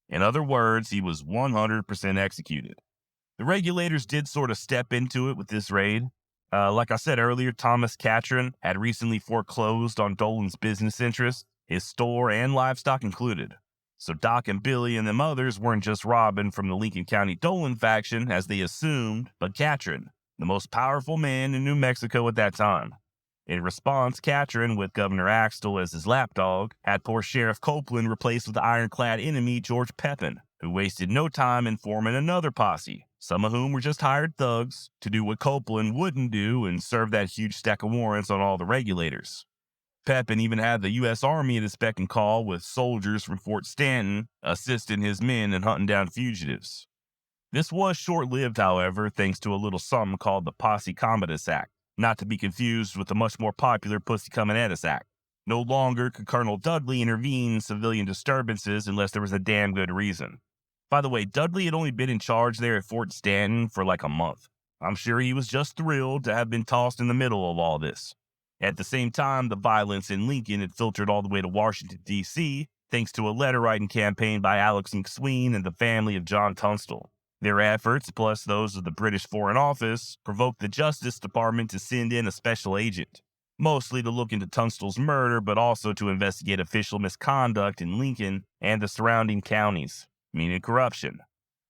In other words, he was 100% executed. The Regulators did sort of step into it with this raid. Like I said earlier, Thomas Catron had recently foreclosed on Dolan's business interests, his store and livestock included. So Doc and Billy and them others weren't just robbing from the Lincoln County Dolan faction as they assumed, but Catron, the most powerful man in New Mexico at that time. In response, Catron, with Governor Axtell as his lapdog, had poor Sheriff Copeland replaced with the ironclad enemy George Pepin, who wasted no time in forming another posse, some of whom were just hired thugs, to do what Copeland wouldn't do and serve that huge stack of warrants on all the Regulators. Pepin even had the U.S. Army at his beck and call, with soldiers from Fort Stanton assisting his men in hunting down fugitives. This was short-lived, however, thanks to a little something called the Posse Comitatus Act, not to be confused with the much more popular Pussy Comin' At Us Act. No longer could Colonel Dudley intervene in civilian disturbances unless there was a damn good reason. By the way, Dudley had only been in charge there at Fort Stanton for like a month. I'm sure he was just thrilled to have been tossed in the middle of all this. At the same time, the violence in Lincoln had filtered all the way to Washington, D.C., thanks to a letter-writing campaign by Alex McSween and the family of John Tunstall. Their efforts, plus those of the British Foreign Office, provoked the Justice Department to send in a special agent, mostly to look into Tunstall's murder, but also to investigate official misconduct in Lincoln and the surrounding counties, meaning corruption.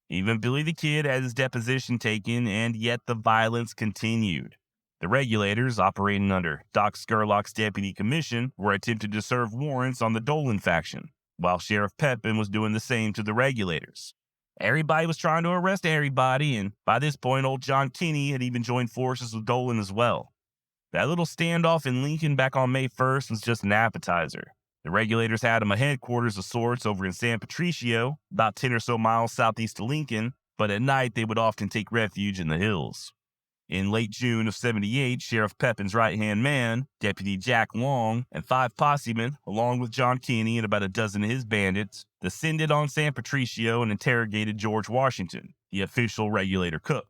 Even Billy the Kid had his deposition taken, and yet the violence continued. The Regulators, operating under Doc Skurlock's deputy commission, were attempting to serve warrants on the Dolan faction, while Sheriff Pepin was doing the same to the Regulators. Everybody was trying to arrest everybody, and by this point, old John Kinney had even joined forces with Dolan as well. That little standoff in Lincoln back on May 1st was just an appetizer. The Regulators had him a headquarters of sorts over in San Patricio, about 10 or so miles southeast of Lincoln, but at night they would often take refuge in the hills. In late June of '78, Sheriff Pepin's right-hand man, Deputy Jack Long, and 5 possemen, along with John Kinney and about a dozen of his bandits, descended on San Patricio and interrogated George Washington, the official Regulator cook.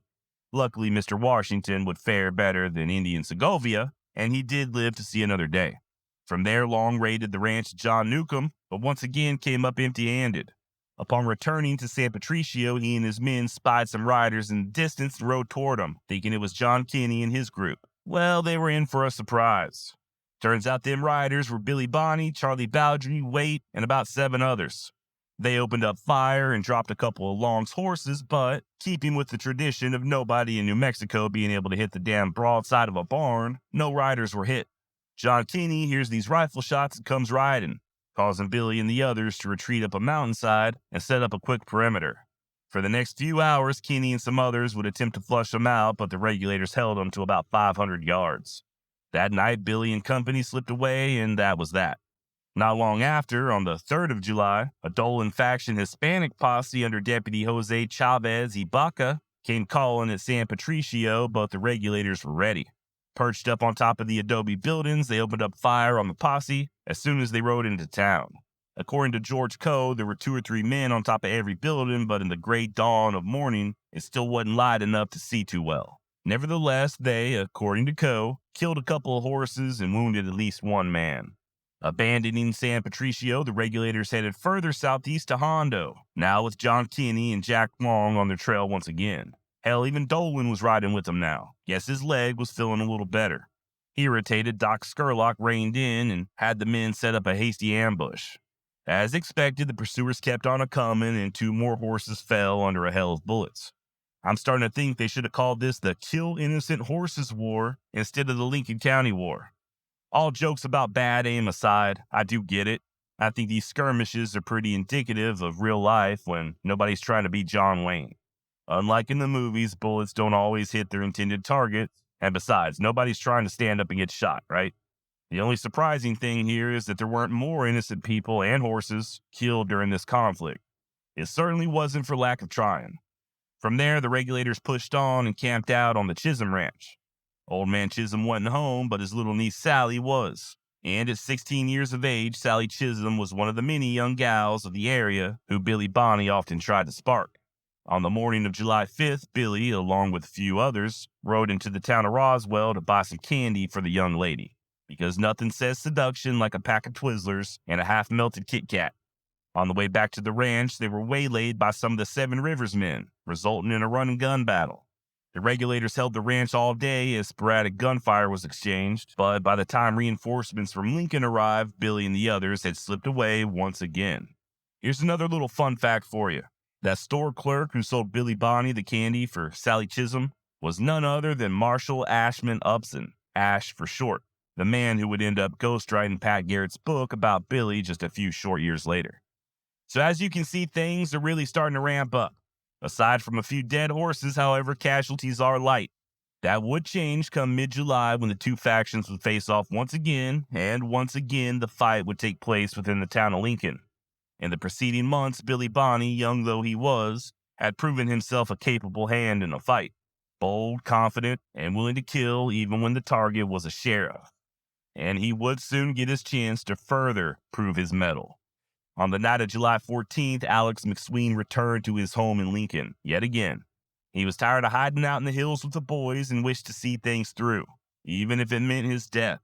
Luckily, Mr. Washington would fare better than Indian Segovia, and he did live to see another day. From there, Long raided the ranch of John Newcomb, but once again came up empty-handed. Upon returning to San Patricio, he and his men spied some riders in the distance and rode toward them, thinking it was John Kinney and his group. Well, they were in for a surprise. Turns out them riders were Billy Bonney, Charlie Bowdry, Waite, and about 7 others. They opened up fire and dropped a couple of Long's horses, but keeping with the tradition of nobody in New Mexico being able to hit the damn broadside of a barn, no riders were hit. John Kinney hears these rifle shots and comes riding, causing Billy and the others to retreat up a mountainside and set up a quick perimeter. For the next few hours, Kinney and some others would attempt to flush them out, but the regulators held them to about 500 yards. That night, Billy and company slipped away, and that was that. Not long after, on the 3rd of July, a Dolan faction Hispanic posse under Deputy Jose Chavez Ibaka came calling at San Patricio, but the regulators were ready. Perched up on top of the adobe buildings, they opened up fire on the posse as soon as they rode into town. According to George Coe, there were 2 or 3 men on top of every building, but in the gray dawn of morning, it still wasn't light enough to see too well. Nevertheless, they, according to Coe, killed a couple of horses and wounded at least 1 man. Abandoning San Patricio, the regulators headed further southeast to Hondo, now with John Kinney and Jack Long on their trail once again. Hell, even Dolan was riding with them now. Guess his leg was feeling a little better. Irritated, Doc Skurlock reined in and had the men set up a hasty ambush. As expected, the pursuers kept on a-coming and 2 more horses fell under a hail of bullets. I'm starting to think they should have called this the Kill Innocent Horses War instead of the Lincoln County War. All jokes about bad aim aside, I do get it. I think these skirmishes are pretty indicative of real life when nobody's trying to be John Wayne. Unlike in the movies, bullets don't always hit their intended targets, and besides, nobody's trying to stand up and get shot, right? The only surprising thing here is that there weren't more innocent people and horses killed during this conflict. It certainly wasn't for lack of trying. From there, the regulators pushed on and camped out on the Chisholm Ranch. Old man Chisholm wasn't home, but his little niece Sally was. And at 16 years of age, Sally Chisholm was one of the many young gals of the area who Billy Bonney often tried to spark. On the morning of July 5th, Billy, along with a few others, rode into the town of Roswell to buy some candy for the young lady, because nothing says seduction like a pack of Twizzlers and a half-melted Kit Kat. On the way back to the ranch, they were waylaid by some of the Seven Rivers men, resulting in a run-and-gun battle. The regulators held the ranch all day as sporadic gunfire was exchanged, but by the time reinforcements from Lincoln arrived, Billy and the others had slipped away once again. Here's another little fun fact for you. That store clerk who sold Billy Bonney the candy for Sally Chisholm was none other than Marshall Ashman Upson, Ash for short, the man who would end up ghostwriting Pat Garrett's book about Billy just a few short years later. So as you can see, things are really starting to ramp up. Aside from a few dead horses, however, casualties are light. That would change come mid-July when the 2 factions would face off once again, and once again the fight would take place within the town of Lincoln. In the preceding months, Billy Bonney, young though he was, had proven himself a capable hand in a fight. Bold, confident, and willing to kill even when the target was a sheriff. And he would soon get his chance to further prove his mettle. On the night of July 14th, Alex McSween returned to his home in Lincoln, yet again. He was tired of hiding out in the hills with the boys and wished to see things through, even if it meant his death.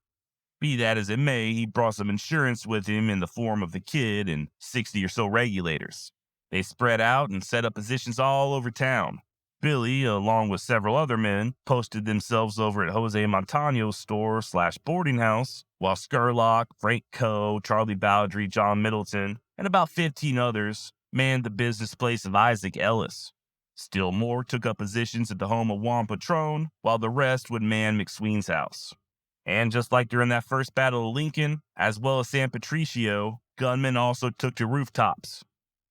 Be that as it may, he brought some insurance with him in the form of the kid and 60 or so regulators. They spread out and set up positions all over town. Billy, along with several other men, posted themselves over at Jose Montano's store/boarding house, while Skurlock, Frank Coe, Charlie Bowdry, John Middleton, and about 15 others manned the business place of Isaac Ellis. Still more took up positions at the home of Juan Patron, while the rest would man McSween's house. And just like during that first battle of Lincoln, as well as San Patricio, gunmen also took to rooftops.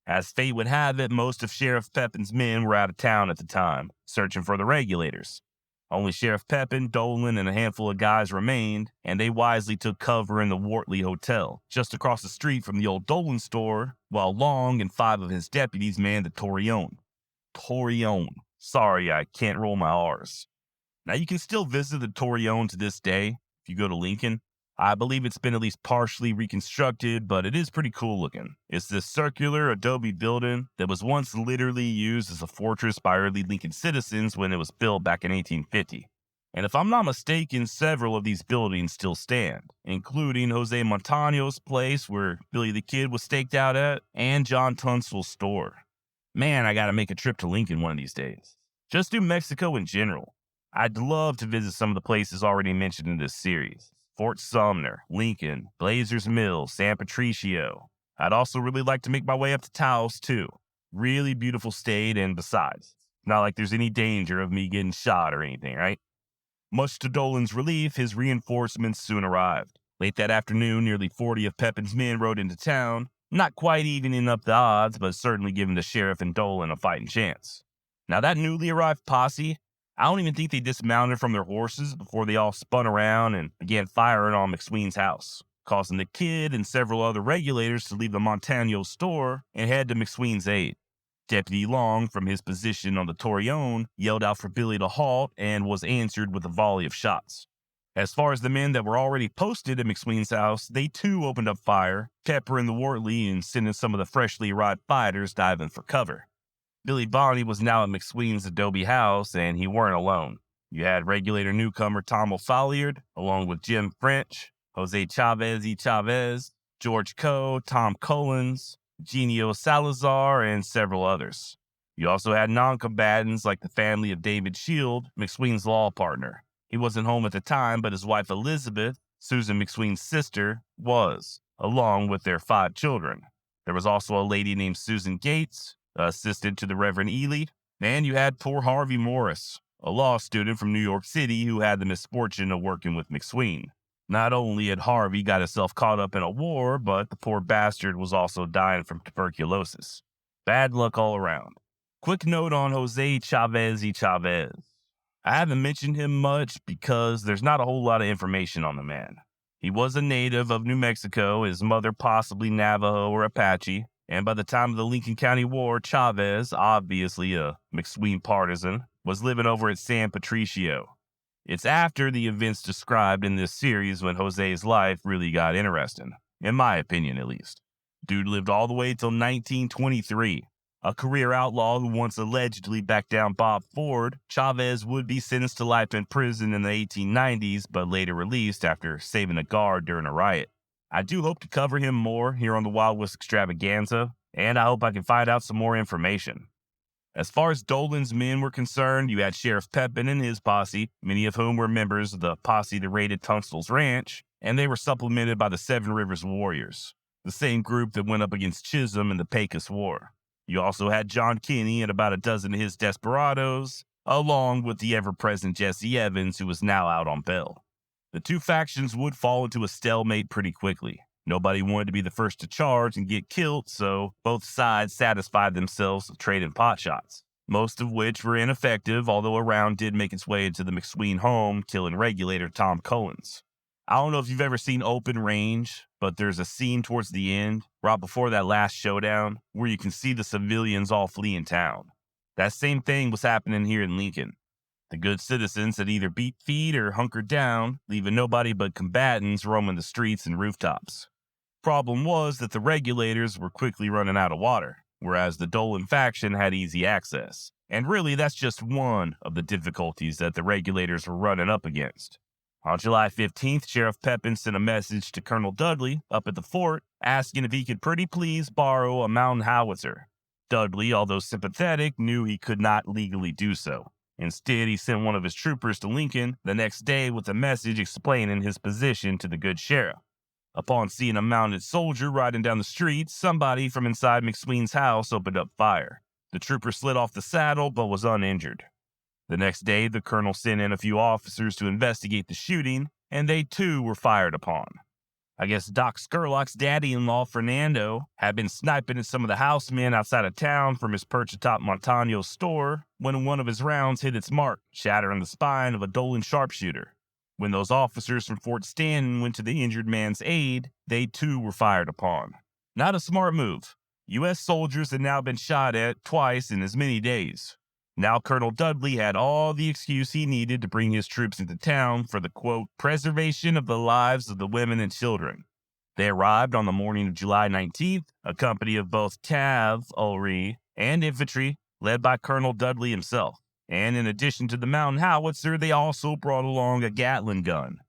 As fate would have it, most of Sheriff Pepin's men were out of town at the time, searching for the regulators. Only Sheriff Pepin, Dolan, and a handful of guys remained, and they wisely took cover in the Wortley Hotel, just across the street from the old Dolan store, while Long and 5 of his deputies manned the Torreon. Torreon. Sorry, I can't roll my R's. Now, you can still visit the Torreon to this day if you go to Lincoln. I believe it's been at least partially reconstructed, but it is pretty cool looking. It's this circular adobe building that was once literally used as a fortress by early Lincoln citizens when it was built back in 1850. And if I'm not mistaken, several of these buildings still stand, including Jose Montano's place where Billy the Kid was staked out at, and John Tunstall's store. Man, I gotta make a trip to Lincoln one of these days. Just New Mexico in general. I'd love to visit some of the places already mentioned in this series. Fort Sumner, Lincoln, Blazers Mill, San Patricio. I'd also really like to make my way up to Taos too. Really beautiful state, and besides, not like there's any danger of me getting shot or anything, right? Much to Dolan's relief, his reinforcements soon arrived. Late that afternoon, nearly 40 of Pepin's men rode into town, not quite evening up the odds, but certainly giving the sheriff and Dolan a fighting chance. Now, that newly arrived posse, I don't even think they dismounted from their horses before they all spun around and began firing on McSween's house, causing the kid and several other regulators to leave the Montano store and head to McSween's aid. Deputy Long, from his position on the Torreon, yelled out for Billy to halt and was answered with a volley of shots. As far as the men that were already posted at McSween's house, they too opened up fire, peppering the Wortley and sending some of the freshly arrived fighters diving for cover. Billy Bonney was now at McSween's adobe house, and he weren't alone. You had regulator newcomer Tom O'Folliard, along with Jim French, Jose Chavez, George Coe, Tom Collins, Genio Salazar, and several others. You also had non-combatants like the family of David Shield, McSween's law partner. He wasn't home at the time, but his wife Elizabeth, Susan McSween's sister, was, along with their 5 children. There was also a lady named Susan Gates, assistant to the Reverend Ely, and you had poor Harvey Morris, a law student from New York City who had the misfortune of working with McSween. Not only had Harvey got himself caught up in a war, but the poor bastard was also dying from tuberculosis. Bad luck all around. Quick note on Jose Chavez. I haven't mentioned him much because there's not a whole lot of information on the man. He was a native of New Mexico, his mother possibly Navajo or Apache, and by the time of the Lincoln County War, Chavez, obviously a McSween partisan, was living over at San Patricio. It's after the events described in this series when Jose's life really got interesting, in my opinion at least. Dude lived all the way till 1923. A career outlaw who once allegedly backed down Bob Ford, Chavez would be sentenced to life in prison in the 1890s, but later released after saving a guard during a riot. I do hope to cover him more here on the Wild West Extravaganza, and I hope I can find out some more information. As far as Dolan's men were concerned, you had Sheriff Pepin and his posse, many of whom were members of the posse that raided Tunstall's ranch, and they were supplemented by the Seven Rivers Warriors, the same group that went up against Chisholm in the Pecos War. You also had John Kinney and about a dozen of his desperados, along with the ever-present Jesse Evans, who was now out on bail. The two factions would fall into a stalemate pretty quickly. Nobody wanted to be the first to charge and get killed, so both sides satisfied themselves with trading potshots, most of which were ineffective, although a round did make its way into the McSween home, killing regulator Tom Collins. I don't know if you've ever seen Open Range, but there's a scene towards the end, right before that last showdown, where you can see the civilians all fleeing town. That same thing was happening here in Lincoln. The good citizens had either beat feet or hunkered down, leaving nobody but combatants roaming the streets and rooftops. Problem was that the regulators were quickly running out of water, whereas the Dolan faction had easy access. And really, that's just one of the difficulties that the regulators were running up against. On July 15th, Sheriff Pepin sent a message to Colonel Dudley up at the fort asking if he could pretty please borrow a mountain howitzer. Dudley, although sympathetic, knew he could not legally do so. Instead, he sent one of his troopers to Lincoln the next day with a message explaining his position to the good sheriff. Upon seeing a mounted soldier riding down the street, somebody from inside McSween's house opened up fire. The trooper slid off the saddle but was uninjured. The next day, the colonel sent in a few officers to investigate the shooting, and they too were fired upon. I guess Doc Skurlock's daddy-in-law, Fernando, had been sniping at some of the housemen outside of town from his perch atop Montano's store when one of his rounds hit its mark, shattering the spine of a Dolan sharpshooter. When those officers from Fort Stanton went to the injured man's aid, they too were fired upon. Not a smart move. U.S. soldiers had now been shot at twice in as many days. Now Colonel Dudley had all the excuse he needed to bring his troops into town for the, quote, preservation of the lives of the women and children. They arrived on the morning of July 19th, a company of both cavalry and infantry, led by Colonel Dudley himself. And in addition to the mountain howitzer, they also brought along a Gatling gun.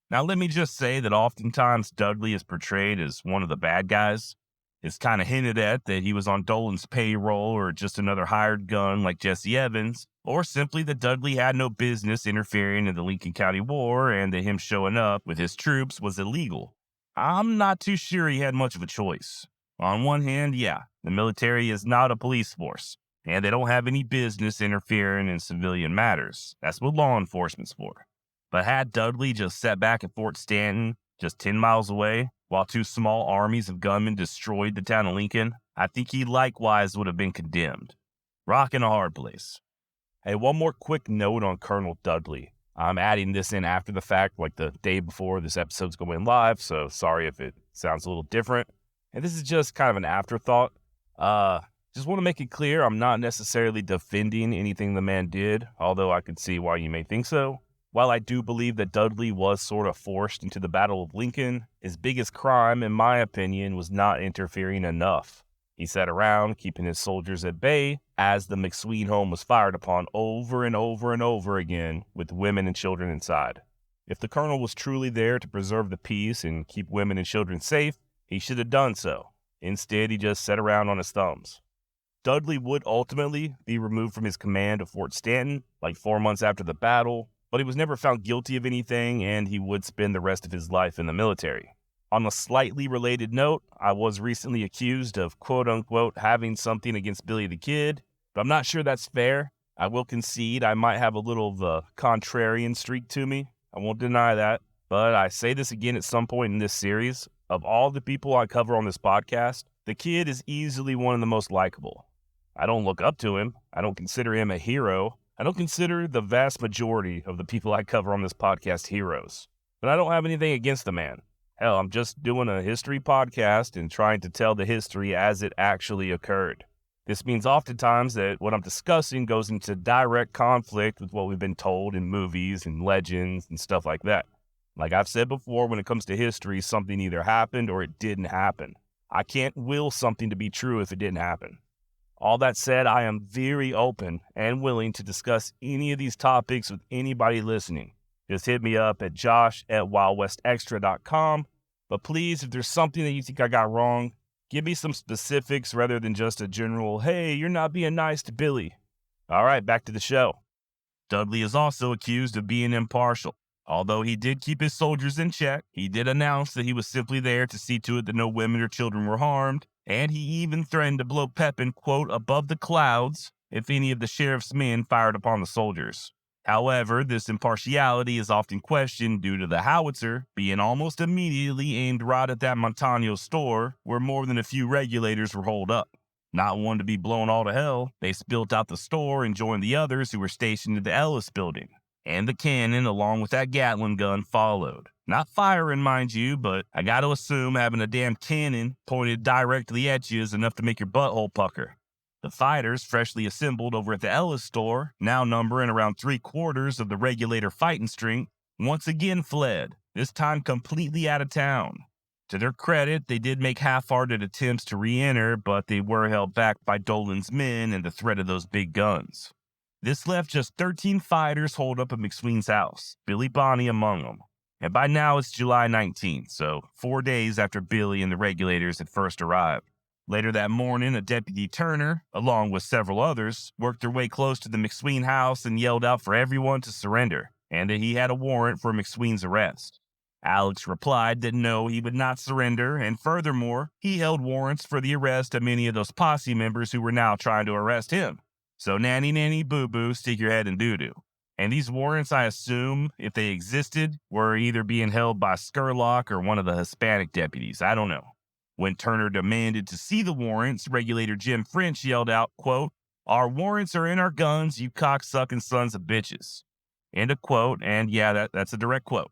Now let me just say that oftentimes Dudley is portrayed as one of the bad guys. It's kind of hinted at that he was on Dolan's payroll or just another hired gun like Jesse Evans, or simply that Dudley had no business interfering in the Lincoln County War and that him showing up with his troops was illegal. I'm not too sure he had much of a choice. On one hand, yeah, the military is not a police force, and they don't have any business interfering in civilian matters. That's what law enforcement's for. But had Dudley just sat back at Fort Stanton, just 10 miles away, while two small armies of gunmen destroyed the town of Lincoln, I think he likewise would have been condemned. Rock in a hard place. Hey, one more quick note on Colonel Dudley. I'm adding this in after the fact, like the day before this episode's going live, so sorry if it sounds a little different. And this is just kind of an afterthought. Just want to make it clear I'm not necessarily defending anything the man did, although I could see why you may think so. While I do believe that Dudley was sort of forced into the Battle of Lincoln, his biggest crime, in my opinion, was not interfering enough. He sat around, keeping his soldiers at bay, as the McSween home was fired upon over and over and over again, with women and children inside. If the colonel was truly there to preserve the peace and keep women and children safe, he should have done so. Instead, he just sat around on his thumbs. Dudley would ultimately be removed from his command of Fort Stanton, like 4 months after the battle, but he was never found guilty of anything, and he would spend the rest of his life in the military. On a slightly related note, I was recently accused of quote-unquote having something against Billy the Kid, but I'm not sure that's fair. I will concede I might have a little of a contrarian streak to me. I won't deny that, but I say this again at some point in this series. Of all the people I cover on this podcast, the Kid is easily one of the most likable. I don't look up to him. I don't consider him a hero. I don't consider the vast majority of the people I cover on this podcast heroes, but I don't have anything against the man. Hell, I'm just doing a history podcast and trying to tell the history as it actually occurred. This means oftentimes that what I'm discussing goes into direct conflict with what we've been told in movies and legends and stuff like that. Like I've said before, when it comes to history, something either happened or it didn't happen. I can't will something to be true if it didn't happen. All that said, I am very open and willing to discuss any of these topics with anybody listening. Just hit me up at josh@wildwestextra.com. But please, if there's something that you think I got wrong, give me some specifics rather than just a general, hey, you're not being nice to Billy. All right, back to the show. Dudley is also accused of being impartial. Although he did keep his soldiers in check, he did announce that he was simply there to see to it that no women or children were harmed, and he even threatened to blow Pepin, quote, above the clouds if any of the sheriff's men fired upon the soldiers. However, this impartiality is often questioned due to the howitzer being almost immediately aimed right at that Montano store where more than a few regulators were holed up. Not one to be blown all to hell, they spilt out the store and joined the others who were stationed at the Ellis building. And the cannon, along with that Gatling gun, followed. Not firing, mind you, but I gotta assume having a damn cannon pointed directly at you is enough to make your butthole pucker. The fighters, freshly assembled over at the Ellis store, now numbering around 3/4 of the regulator fighting strength, once again fled, this time completely out of town. To their credit, they did make half-hearted attempts to re-enter, but they were held back by Dolan's men and the threat of those big guns. This left just 13 fighters holed up at McSween's house, Billy Bonney among them. And by now it's July 19th, so 4 days after Billy and the regulators had first arrived. Later that morning, a Deputy Turner, along with several others, worked their way close to the McSween house and yelled out for everyone to surrender, and that he had a warrant for McSween's arrest. Alex replied that no, he would not surrender, and furthermore, he held warrants for the arrest of many of those posse members who were now trying to arrest him. So nanny boo-boo, stick your head in doo-doo. And these warrants, I assume, if they existed, were either being held by Scurlock or one of the Hispanic deputies. I don't know. When Turner demanded to see the warrants, Regulator Jim French yelled out, quote, "Our warrants are in our guns, you cocksucking sons of bitches." End of quote, and yeah, that's a direct quote.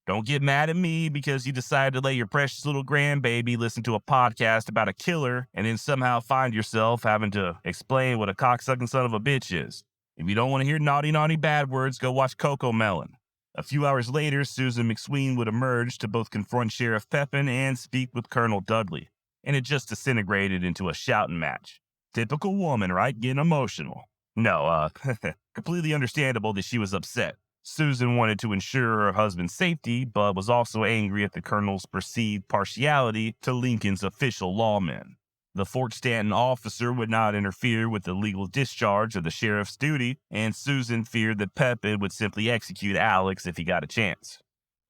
Don't get mad at me because you decided to let your precious little grandbaby listen to a podcast about a killer and then somehow find yourself having to explain what a cocksucking son of a bitch is. If you don't want to hear naughty bad words, go watch Coco Melon. A few hours later, Susan McSween would emerge to both confront Sheriff Pepin and speak with Colonel Dudley, and it just disintegrated into a shouting match. Typical woman, right? Getting emotional. No, completely understandable that she was upset. Susan wanted to ensure her husband's safety, but was also angry at the colonel's perceived partiality to Lincoln's official lawmen. The Fort Stanton officer would not interfere with the legal discharge of the sheriff's duty, and Susan feared that Pepin would simply execute Alex if he got a chance.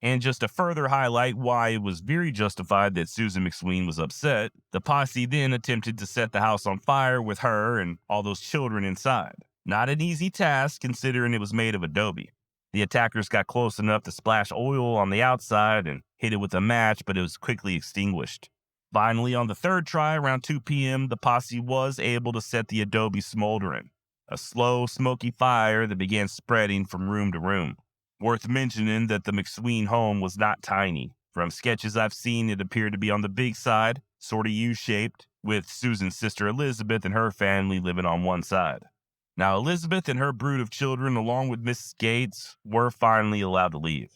And just to further highlight why it was very justified that Susan McSween was upset, the posse then attempted to set the house on fire with her and all those children inside. Not an easy task considering it was made of adobe. The attackers got close enough to splash oil on the outside and hit it with a match, but it was quickly extinguished. Finally, on the third try, around 2 p.m., the posse was able to set the adobe smoldering. A slow, smoky fire that began spreading from room to room. Worth mentioning that the McSween home was not tiny. From sketches I've seen, it appeared to be on the big side, sort of U-shaped, with Susan's sister Elizabeth and her family living on one side. Now, Elizabeth and her brood of children, along with Mrs. Gates, were finally allowed to leave.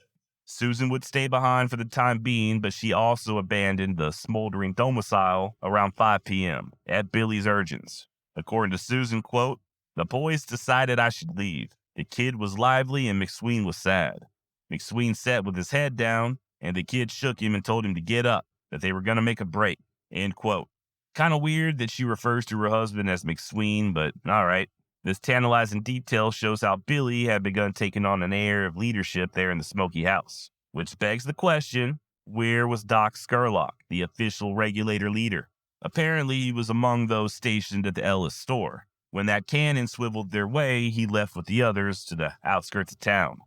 Susan would stay behind for the time being, but she also abandoned the smoldering domicile around 5 p.m. at Billy's urgence. According to Susan, quote, "The boys decided I should leave. The kid was lively and McSween was sad. McSween sat with his head down, and the kid shook him and told him to get up, that they were going to make a break." End quote. Kind of weird that she refers to her husband as McSween, but all right. This tantalizing detail shows how Billy had begun taking on an air of leadership there in the smoky house. Which begs the question, where was Doc Scurlock, the official regulator leader? Apparently, he was among those stationed at the Ellis store. When that cannon swiveled their way, he left with the others to the outskirts of town.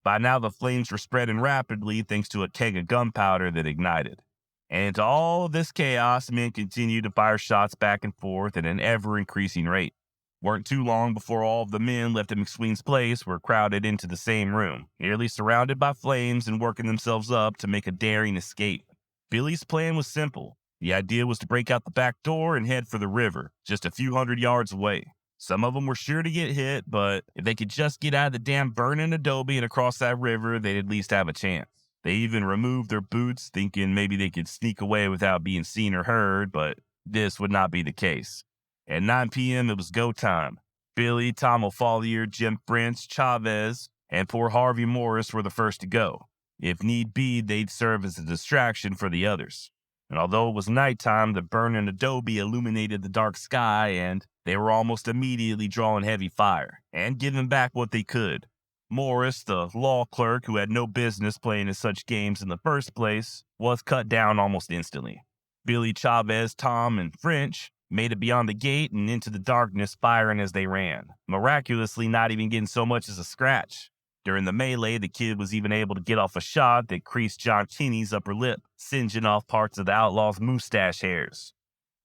By now, the flames were spreading rapidly thanks to a keg of gunpowder that ignited. And into all of this chaos, men continued to fire shots back and forth at an ever-increasing rate. Weren't too long before all of the men left at McSween's place were crowded into the same room, nearly surrounded by flames and working themselves up to make a daring escape. Billy's plan was simple. The idea was to break out the back door and head for the river, just a few hundred yards away. Some of them were sure to get hit, but if they could just get out of the damn burning adobe and across that river, they'd at least have a chance. They even removed their boots, thinking maybe they could sneak away without being seen or heard, but this would not be the case. At 9 p.m., it was go time. Billy, Tom O'Follier, Jim French, Chavez, and poor Harvey Morris were the first to go. If need be, they'd serve as a distraction for the others. And although it was nighttime, the burning adobe illuminated the dark sky, and they were almost immediately drawing heavy fire and giving back what they could. Morris, the law clerk who had no business playing in such games in the first place, was cut down almost instantly. Billy, Chavez, Tom, and French made it beyond the gate and into the darkness, firing as they ran, miraculously not even getting so much as a scratch. During the melee, the kid was even able to get off a shot that creased John Kinney's upper lip, singeing off parts of the outlaw's mustache hairs.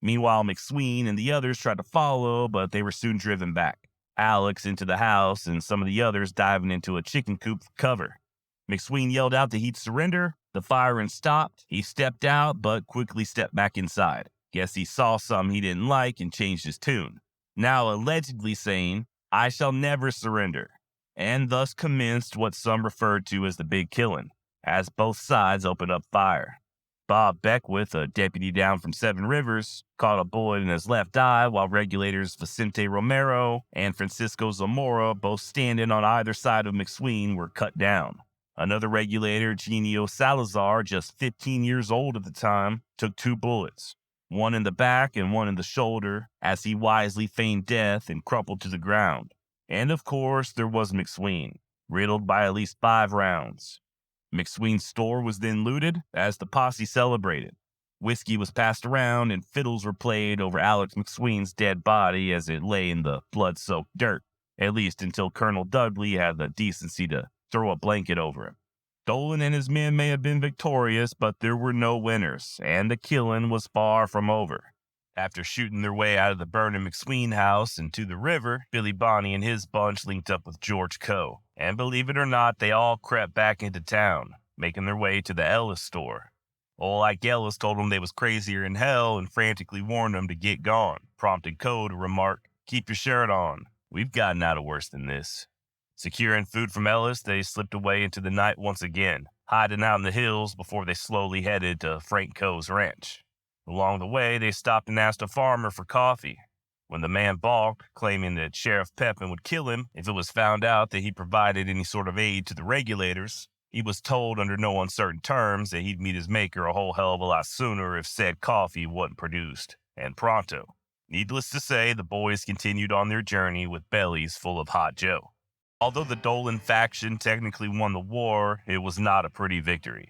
Meanwhile, McSween and the others tried to follow, but they were soon driven back. Alex into the house and some of the others diving into a chicken coop for cover. McSween yelled out that he'd surrender. The firing stopped. He stepped out, but quickly stepped back inside. Guess he saw something he didn't like and changed his tune, now allegedly saying, "I shall never surrender," and thus commenced what some referred to as the big killing, as both sides opened up fire. Bob Beckwith, a deputy down from Seven Rivers, caught a bullet in his left eye, while regulators Vicente Romero and Francisco Zamora, both standing on either side of McSween, were cut down. Another regulator, Genio Salazar, just 15 years old at the time, took 2 bullets, one in the back and one in the shoulder, as he wisely feigned death and crumpled to the ground. And of course, there was McSween, riddled by at least 5 rounds. McSween's store was then looted as the posse celebrated. Whiskey was passed around and fiddles were played over Alex McSween's dead body as it lay in the blood-soaked dirt, at least until Colonel Dudley had the decency to throw a blanket over him. Dolan and his men may have been victorious, but there were no winners, and the killing was far from over. After shooting their way out of the burning McSween house and to the river, Billy Bonney and his bunch linked up with George Coe. And believe it or not, they all crept back into town, making their way to the Ellis store. Old Ike Ellis told them they was crazier in hell and frantically warned them to get gone, prompting Coe to remark, "Keep your shirt on. We've gotten out of worse than this." Securing food from Ellis, they slipped away into the night once again, hiding out in the hills before they slowly headed to Frank Coe's ranch. Along the way, they stopped and asked a farmer for coffee. When the man balked, claiming that Sheriff Pepin would kill him if it was found out that he provided any sort of aid to the regulators, he was told under no uncertain terms that he'd meet his maker a whole hell of a lot sooner if said coffee wasn't produced. and pronto. Needless to say, the boys continued on their journey with bellies full of hot Joe. Although the Dolan faction technically won the war, it was not a pretty victory.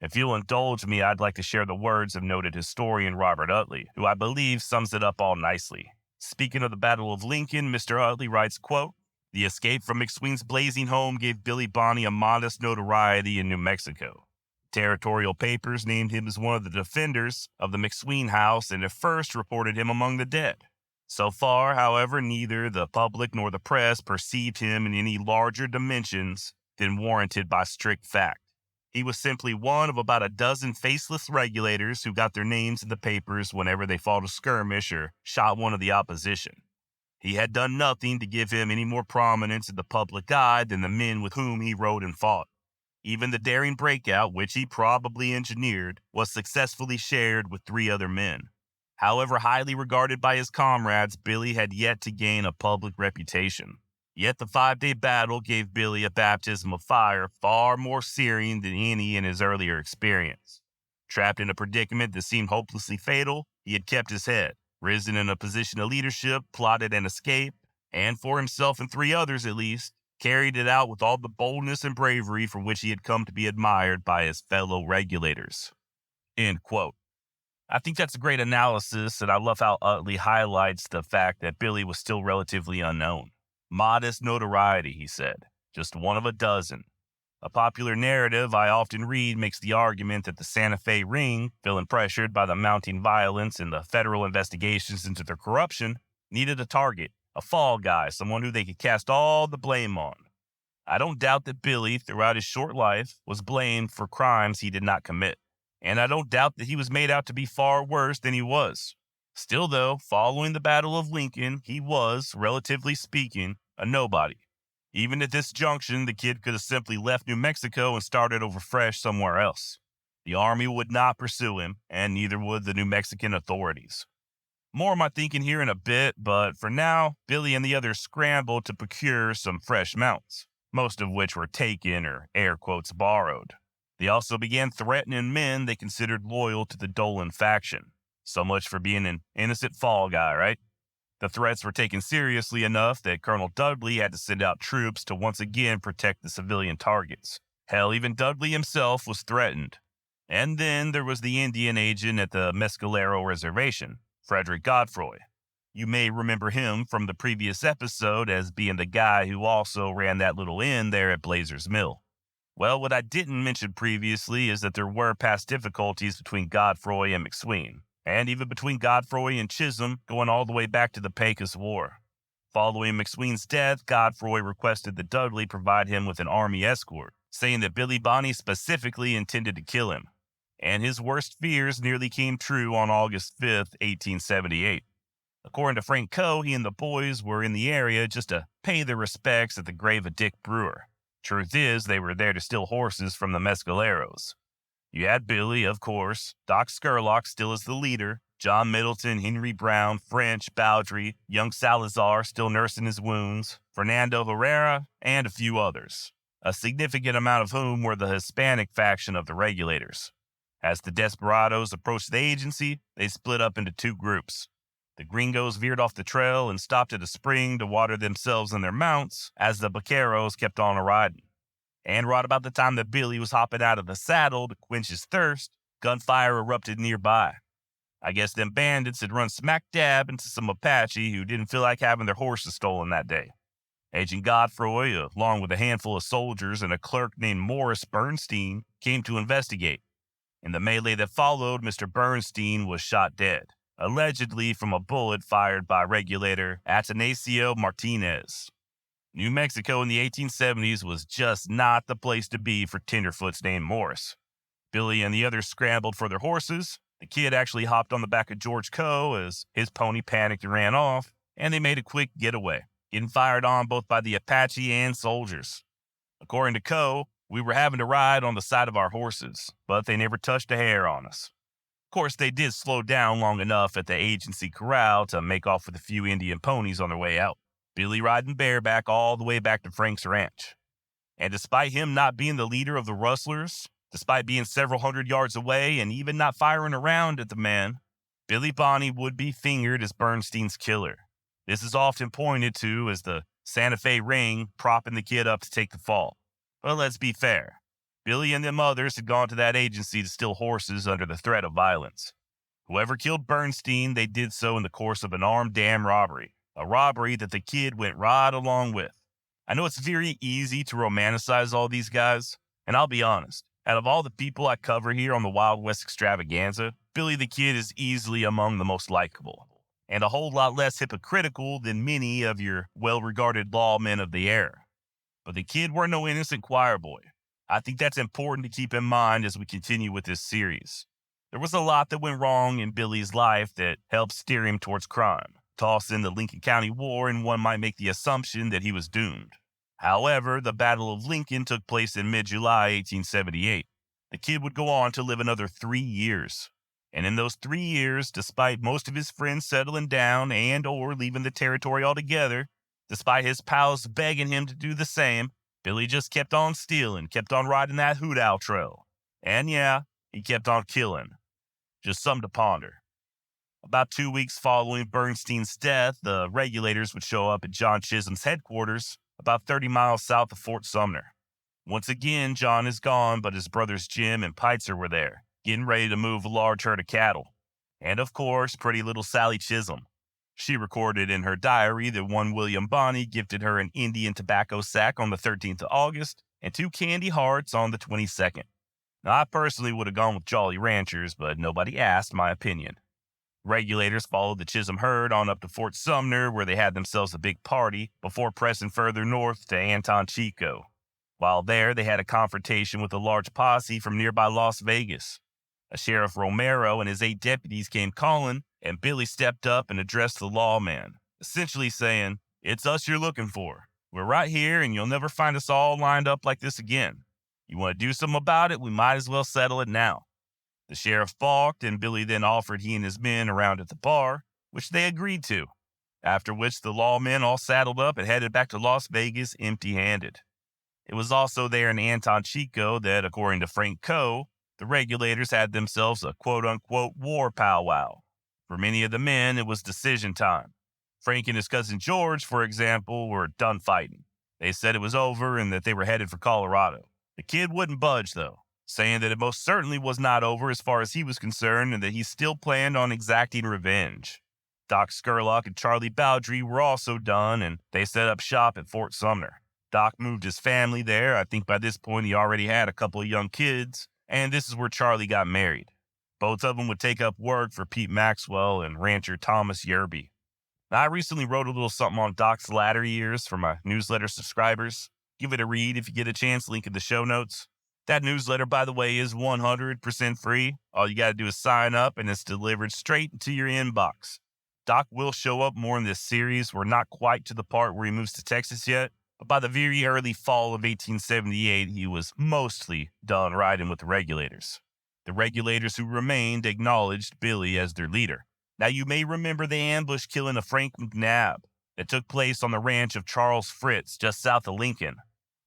If you'll indulge me, I'd like to share the words of noted historian Robert Utley, who I believe sums it up all nicely. Speaking of the Battle of Lincoln, Mr. Utley writes, quote, "The escape from McSween's blazing home gave Billy Bonney a modest notoriety in New Mexico. Territorial papers named him as one of the defenders of the McSween house and at first reported him among the dead. So far, however, neither the public nor the press perceived him in any larger dimensions than warranted by strict fact. He was simply one of about a dozen faceless regulators who got their names in the papers whenever they fought a skirmish or shot one of the opposition. He had done nothing to give him any more prominence in the public eye than the men with whom he rode and fought. Even the daring breakout, which he probably engineered, was successfully shared with 3 other men. However highly regarded by his comrades, Billy had yet to gain a public reputation. Yet the 5-day battle gave Billy a baptism of fire far more searing than any in his earlier experience. Trapped in a predicament that seemed hopelessly fatal, he had kept his head, risen in a position of leadership, plotted an escape, and for himself and 3 others at least, carried it out with all the boldness and bravery for which he had come to be admired by his fellow regulators." End quote. I think that's a great analysis, and I love how Utley highlights the fact that Billy was still relatively unknown. Modest notoriety, he said, just one of a dozen. A popular narrative I often read makes the argument that the Santa Fe ring, feeling pressured by the mounting violence and the federal investigations into their corruption, needed a target, a fall guy, someone who they could cast all the blame on. I don't doubt that Billy, throughout his short life, was blamed for crimes he did not commit. And I don't doubt that he was made out to be far worse than he was. Still, though, following the Battle of Lincoln, he was, relatively speaking, a nobody. Even at this junction, the kid could have simply left New Mexico and started over fresh somewhere else. The army would not pursue him, and neither would the New Mexican authorities. More of my thinking here in a bit, but for now, Billy and the others scrambled to procure some fresh mounts, most of which were taken or air quotes borrowed. They also began threatening men they considered loyal to the Dolan faction. So much for being an innocent fall guy, right? The threats were taken seriously enough that Colonel Dudley had to send out troops to once again protect the civilian targets. Hell, even Dudley himself was threatened. And then there was the Indian agent at the Mescalero Reservation, Frederick Godfroy. You may remember him from the previous episode as being the guy who also ran that little inn there at Blazer's Mill. Well, what I didn't mention previously is that there were past difficulties between Godfroy and McSween, and even between Godfroy and Chisholm going all the way back to the Pecos War. Following McSween's death, Godfroy requested that Dudley provide him with an army escort, saying that Billy Bonney specifically intended to kill him. And his worst fears nearly came true on August 5th, 1878. According to Frank Coe, he and the boys were in the area just to pay their respects at the grave of Dick Brewer. Truth is, they were there to steal horses from the Mescaleros. You had Billy, of course, Doc Skurlock still as the leader, John Middleton, Henry Brown, French, Bowdry, young Salazar still nursing his wounds, Fernando Herrera, and a few others, a significant amount of whom were the Hispanic faction of the regulators. As the desperados approached the agency, they split up into 2 groups. The gringos veered off the trail and stopped at a spring to water themselves and their mounts as the vaqueros kept on a-riding. And right about the time that Billy was hopping out of the saddle to quench his thirst, gunfire erupted nearby. I guess them bandits had run smack dab into some Apache who didn't feel like having their horses stolen that day. Agent Godfroy, along with a handful of soldiers and a clerk named Morris Bernstein, came to investigate. In the melee that followed, Mr. Bernstein was shot dead, allegedly from a bullet fired by regulator Atanasio Martinez. New Mexico in the 1870s was just not the place to be for tenderfoots named Morris. Billy and the others scrambled for their horses. The kid actually hopped on the back of George Coe as his pony panicked and ran off, and they made a quick getaway, getting fired on both by the Apache and soldiers. According to Coe, we were having to ride on the side of our horses, but they never touched a hair on us. Of course, they did slow down long enough at the agency corral to make off with a few Indian ponies on their way out, Billy riding bareback all the way back to Frank's ranch. And despite him not being the leader of the rustlers, despite being several hundred yards away and even not firing around at the man, Billy Bonney would be fingered as Bernstein's killer. This is often pointed to as the Santa Fe ring propping the kid up to take the fall. But let's be fair. Billy and them others had gone to that agency to steal horses under the threat of violence. Whoever killed Bernstein, they did so in the course of an armed dam robbery, a robbery that the kid went right along with. I know it's very easy to romanticize all these guys, and I'll be honest, out of all the people I cover here on the Wild West Extravaganza, Billy the Kid is easily among the most likable, and a whole lot less hypocritical than many of your well-regarded lawmen of the era. But the kid were no innocent choir boy. I think that's important to keep in mind as we continue with this series. There was a lot that went wrong in Billy's life that helped steer him towards crime. Toss in the Lincoln County War and one might make the assumption that he was doomed. However, the Battle of Lincoln took place in mid-July 1878. The kid would go on to live another 3 years. And in those 3 years, despite most of his friends settling down and or leaving the territory altogether, despite his pals begging him to do the same, Billy just kept on stealing, kept on riding that hoot owl trail. And yeah, he kept on killing. Just something to ponder. About 2 weeks following Bernstein's death, the regulators would show up at John Chisholm's headquarters, about 30 miles south of Fort Sumner. Once again, John is gone, but his brothers Jim and Peitzer were there, getting ready to move a large herd of cattle. And of course, pretty little Sally Chisholm. She recorded in her diary that one William Bonney gifted her an Indian tobacco sack on the 13th of August and 2 candy hearts on the 22nd. Now, I personally would have gone with Jolly Ranchers, but nobody asked my opinion. Regulators followed the Chisholm herd on up to Fort Sumner, where they had themselves a big party before pressing further north to Anton Chico. While there, they had a confrontation with a large posse from nearby Las Vegas. A Sheriff Romero and his 8 deputies came calling, and Billy stepped up and addressed the lawman, essentially saying, "It's us you're looking for. We're right here, and you'll never find us all lined up like this again. You want to do something about it, we might as well settle it now." The sheriff balked, and Billy then offered he and his men a round at the bar, which they agreed to, after which the lawmen all saddled up and headed back to Las Vegas empty-handed. It was also there in Anton Chico that, according to Frank Coe, the regulators had themselves a quote-unquote war powwow. For many of the men, it was decision time. Frank and his cousin George, for example, were done fighting. They said it was over and that they were headed for Colorado. The kid wouldn't budge, though, saying that it most certainly was not over as far as he was concerned and that he still planned on exacting revenge. Doc Skurlock and Charlie Bowdry were also done, and they set up shop at Fort Sumner. Doc moved his family there. I think by this point he already had a couple of young kids, and this is where Charlie got married. Both of them would take up work for Pete Maxwell and rancher Thomas Yerby. Now, I recently wrote a little something on Doc's latter years for my newsletter subscribers. Give it a read if you get a chance, link in the show notes. That newsletter, by the way, is 100% free. All you got to do is sign up, and it's delivered straight into your inbox. Doc will show up more in this series. We're not quite to the part where he moves to Texas yet, but by the very early fall of 1878, he was mostly done riding with the regulators. The regulators who remained acknowledged Billy as their leader. Now, you may remember the ambush killing of Frank McNabb that took place on the ranch of Charles Fritz just south of Lincoln.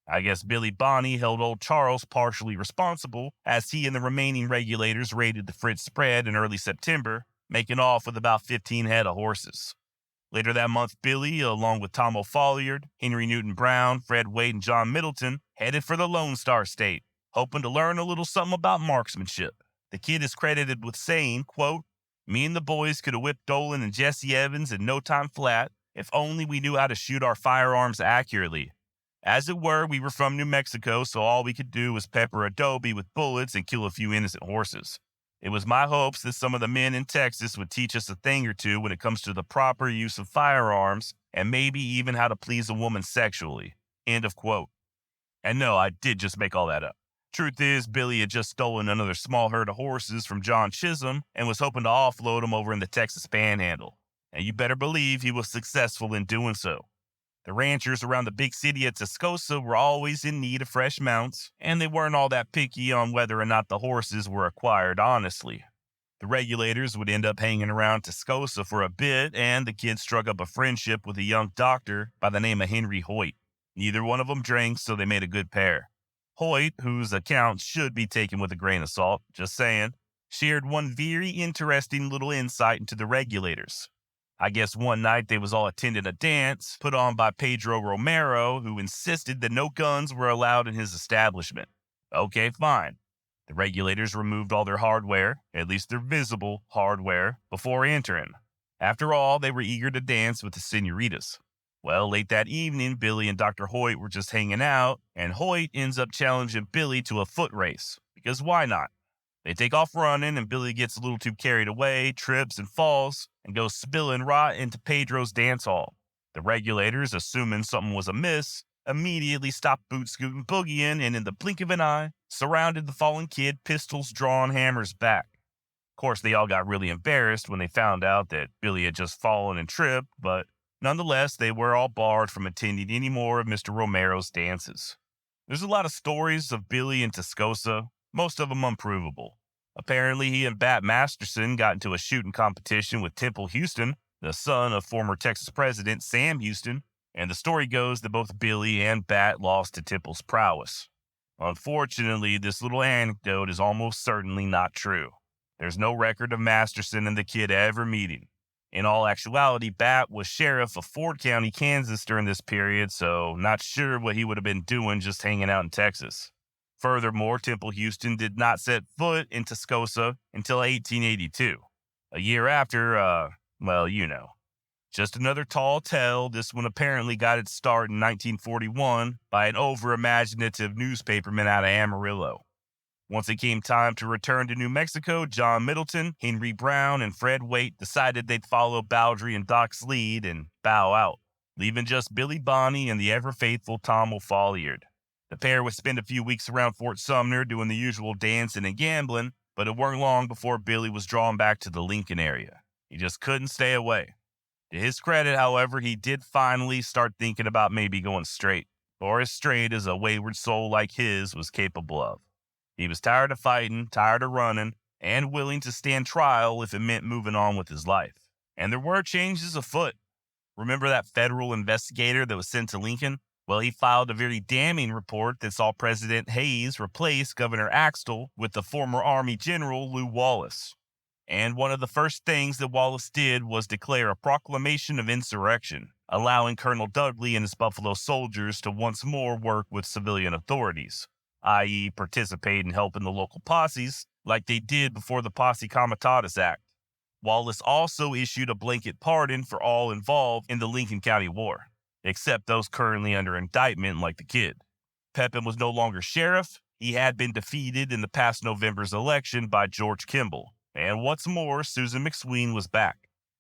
I guess Billy Bonney held old Charles partially responsible, as he and the remaining regulators raided the Fritz spread in early September, making off with about 15 head of horses. Later that month, Billy, along with Tom O'Folliard, Henry Newton Brown, Fred Wade, and John Middleton, headed for the Lone Star State, hoping to learn a little something about marksmanship. The kid is credited with saying, quote, "Me and the boys could have whipped Dolan and Jesse Evans in no time flat if only we knew how to shoot our firearms accurately. As it were, we were from New Mexico, so all we could do was pepper Adobe with bullets and kill a few innocent horses. It was my hopes that some of the men in Texas would teach us a thing or two when it comes to the proper use of firearms and maybe even how to please a woman sexually." End of quote. And no, I did just make all that up. Truth is, Billy had just stolen another small herd of horses from John Chisholm and was hoping to offload them over in the Texas Panhandle. And you better believe he was successful in doing so. The ranchers around the big city of Tascosa were always in need of fresh mounts, and they weren't all that picky on whether or not the horses were acquired honestly. The regulators would end up hanging around Tascosa for a bit, and the kid struck up a friendship with a young doctor by the name of Henry Hoyt. Neither one of them drank, so they made a good pair. Hoyt, whose account should be taken with a grain of salt, just saying, shared one very interesting little insight into the regulators. I guess one night they was all attending a dance put on by Pedro Romero, who insisted that no guns were allowed in his establishment. Okay, fine. The regulators removed all their hardware, at least their visible hardware, before entering. After all, they were eager to dance with the senoritas. Well, late that evening, Billy and Dr. Hoyt were just hanging out, and Hoyt ends up challenging Billy to a foot race, because why not? They take off running, and Billy gets a little too carried away, trips and falls, and goes spilling right into Pedro's dance hall. The regulators, assuming something was amiss, immediately stopped boot scooting boogieing, and in the blink of an eye, surrounded the fallen kid, pistols drawn, hammers back. Of course, they all got really embarrassed when they found out that Billy had just fallen and tripped, but nonetheless, they were all barred from attending any more of Mr. Romero's dances. There's a lot of stories of Billy in Tascosa, most of them unprovable. Apparently, he and Bat Masterson got into a shooting competition with Temple Houston, the son of former Texas President Sam Houston, and the story goes that both Billy and Bat lost to Temple's prowess. Unfortunately, this little anecdote is almost certainly not true. There's no record of Masterson and the kid ever meeting. In all actuality, Bat was sheriff of Ford County, Kansas during this period, so not sure what he would have been doing just hanging out in Texas. Furthermore, Temple Houston did not set foot in Tascosa until 1882. A year after, well, you know. Just another tall tale. This one apparently got its start in 1941 by an over-imaginative newspaperman out of Amarillo. Once it came time to return to New Mexico, John Middleton, Henry Brown, and Fred Waite decided they'd follow Bowdry and Doc's lead and bow out, leaving just Billy Bonney and the ever-faithful Tom O'Folliard. The pair would spend a few weeks around Fort Sumner doing the usual dancing and gambling, but it weren't long before Billy was drawn back to the Lincoln area. He just couldn't stay away. To his credit, however, he did finally start thinking about maybe going straight, or as straight as a wayward soul like his was capable of. He was tired of fighting, tired of running, and willing to stand trial if it meant moving on with his life. And there were changes afoot. Remember that federal investigator that was sent to Lincoln? Well, he filed a very damning report that saw President Hayes replace Governor Axtell with the former Army General Lew Wallace. And one of the first things that Wallace did was declare a proclamation of insurrection, allowing Colonel Dudley and his Buffalo soldiers to once more work with civilian authorities, i.e. participate in helping the local posses like they did before the Posse Comitatus Act. Wallace also issued a blanket pardon for all involved in the Lincoln County War, except those currently under indictment like the kid. Pepin was no longer sheriff. He had been defeated in the past November's election by George Kimball. And what's more, Susan McSween was back.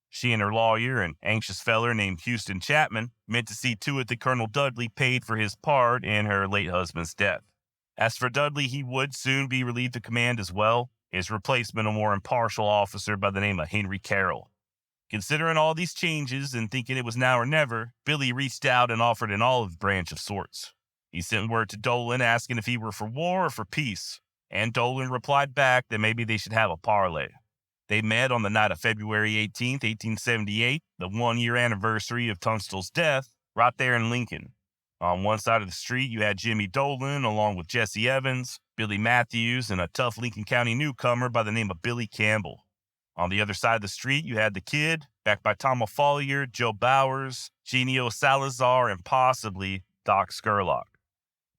She and her lawyer, an anxious feller named Houston Chapman, meant to see to it that Colonel Dudley paid for his part in her late husband's death. As for Dudley, he would soon be relieved of command as well, his replacement a more impartial officer by the name of Henry Carroll. Considering all these changes and thinking it was now or never, Billy reached out and offered an olive branch of sorts. He sent word to Dolan asking if he were for war or for peace, and Dolan replied back that maybe they should have a parley. They met on the night of February 18, 1878, the one-year anniversary of Tunstall's death, right there in Lincoln. On one side of the street, you had Jimmy Dolan, along with Jesse Evans, Billy Matthews, and a tough Lincoln County newcomer by the name of Billy Campbell. On the other side of the street, you had the kid, backed by Tom O'Folliard, Joe Bowers, Genio Salazar, and possibly Doc Scurlock.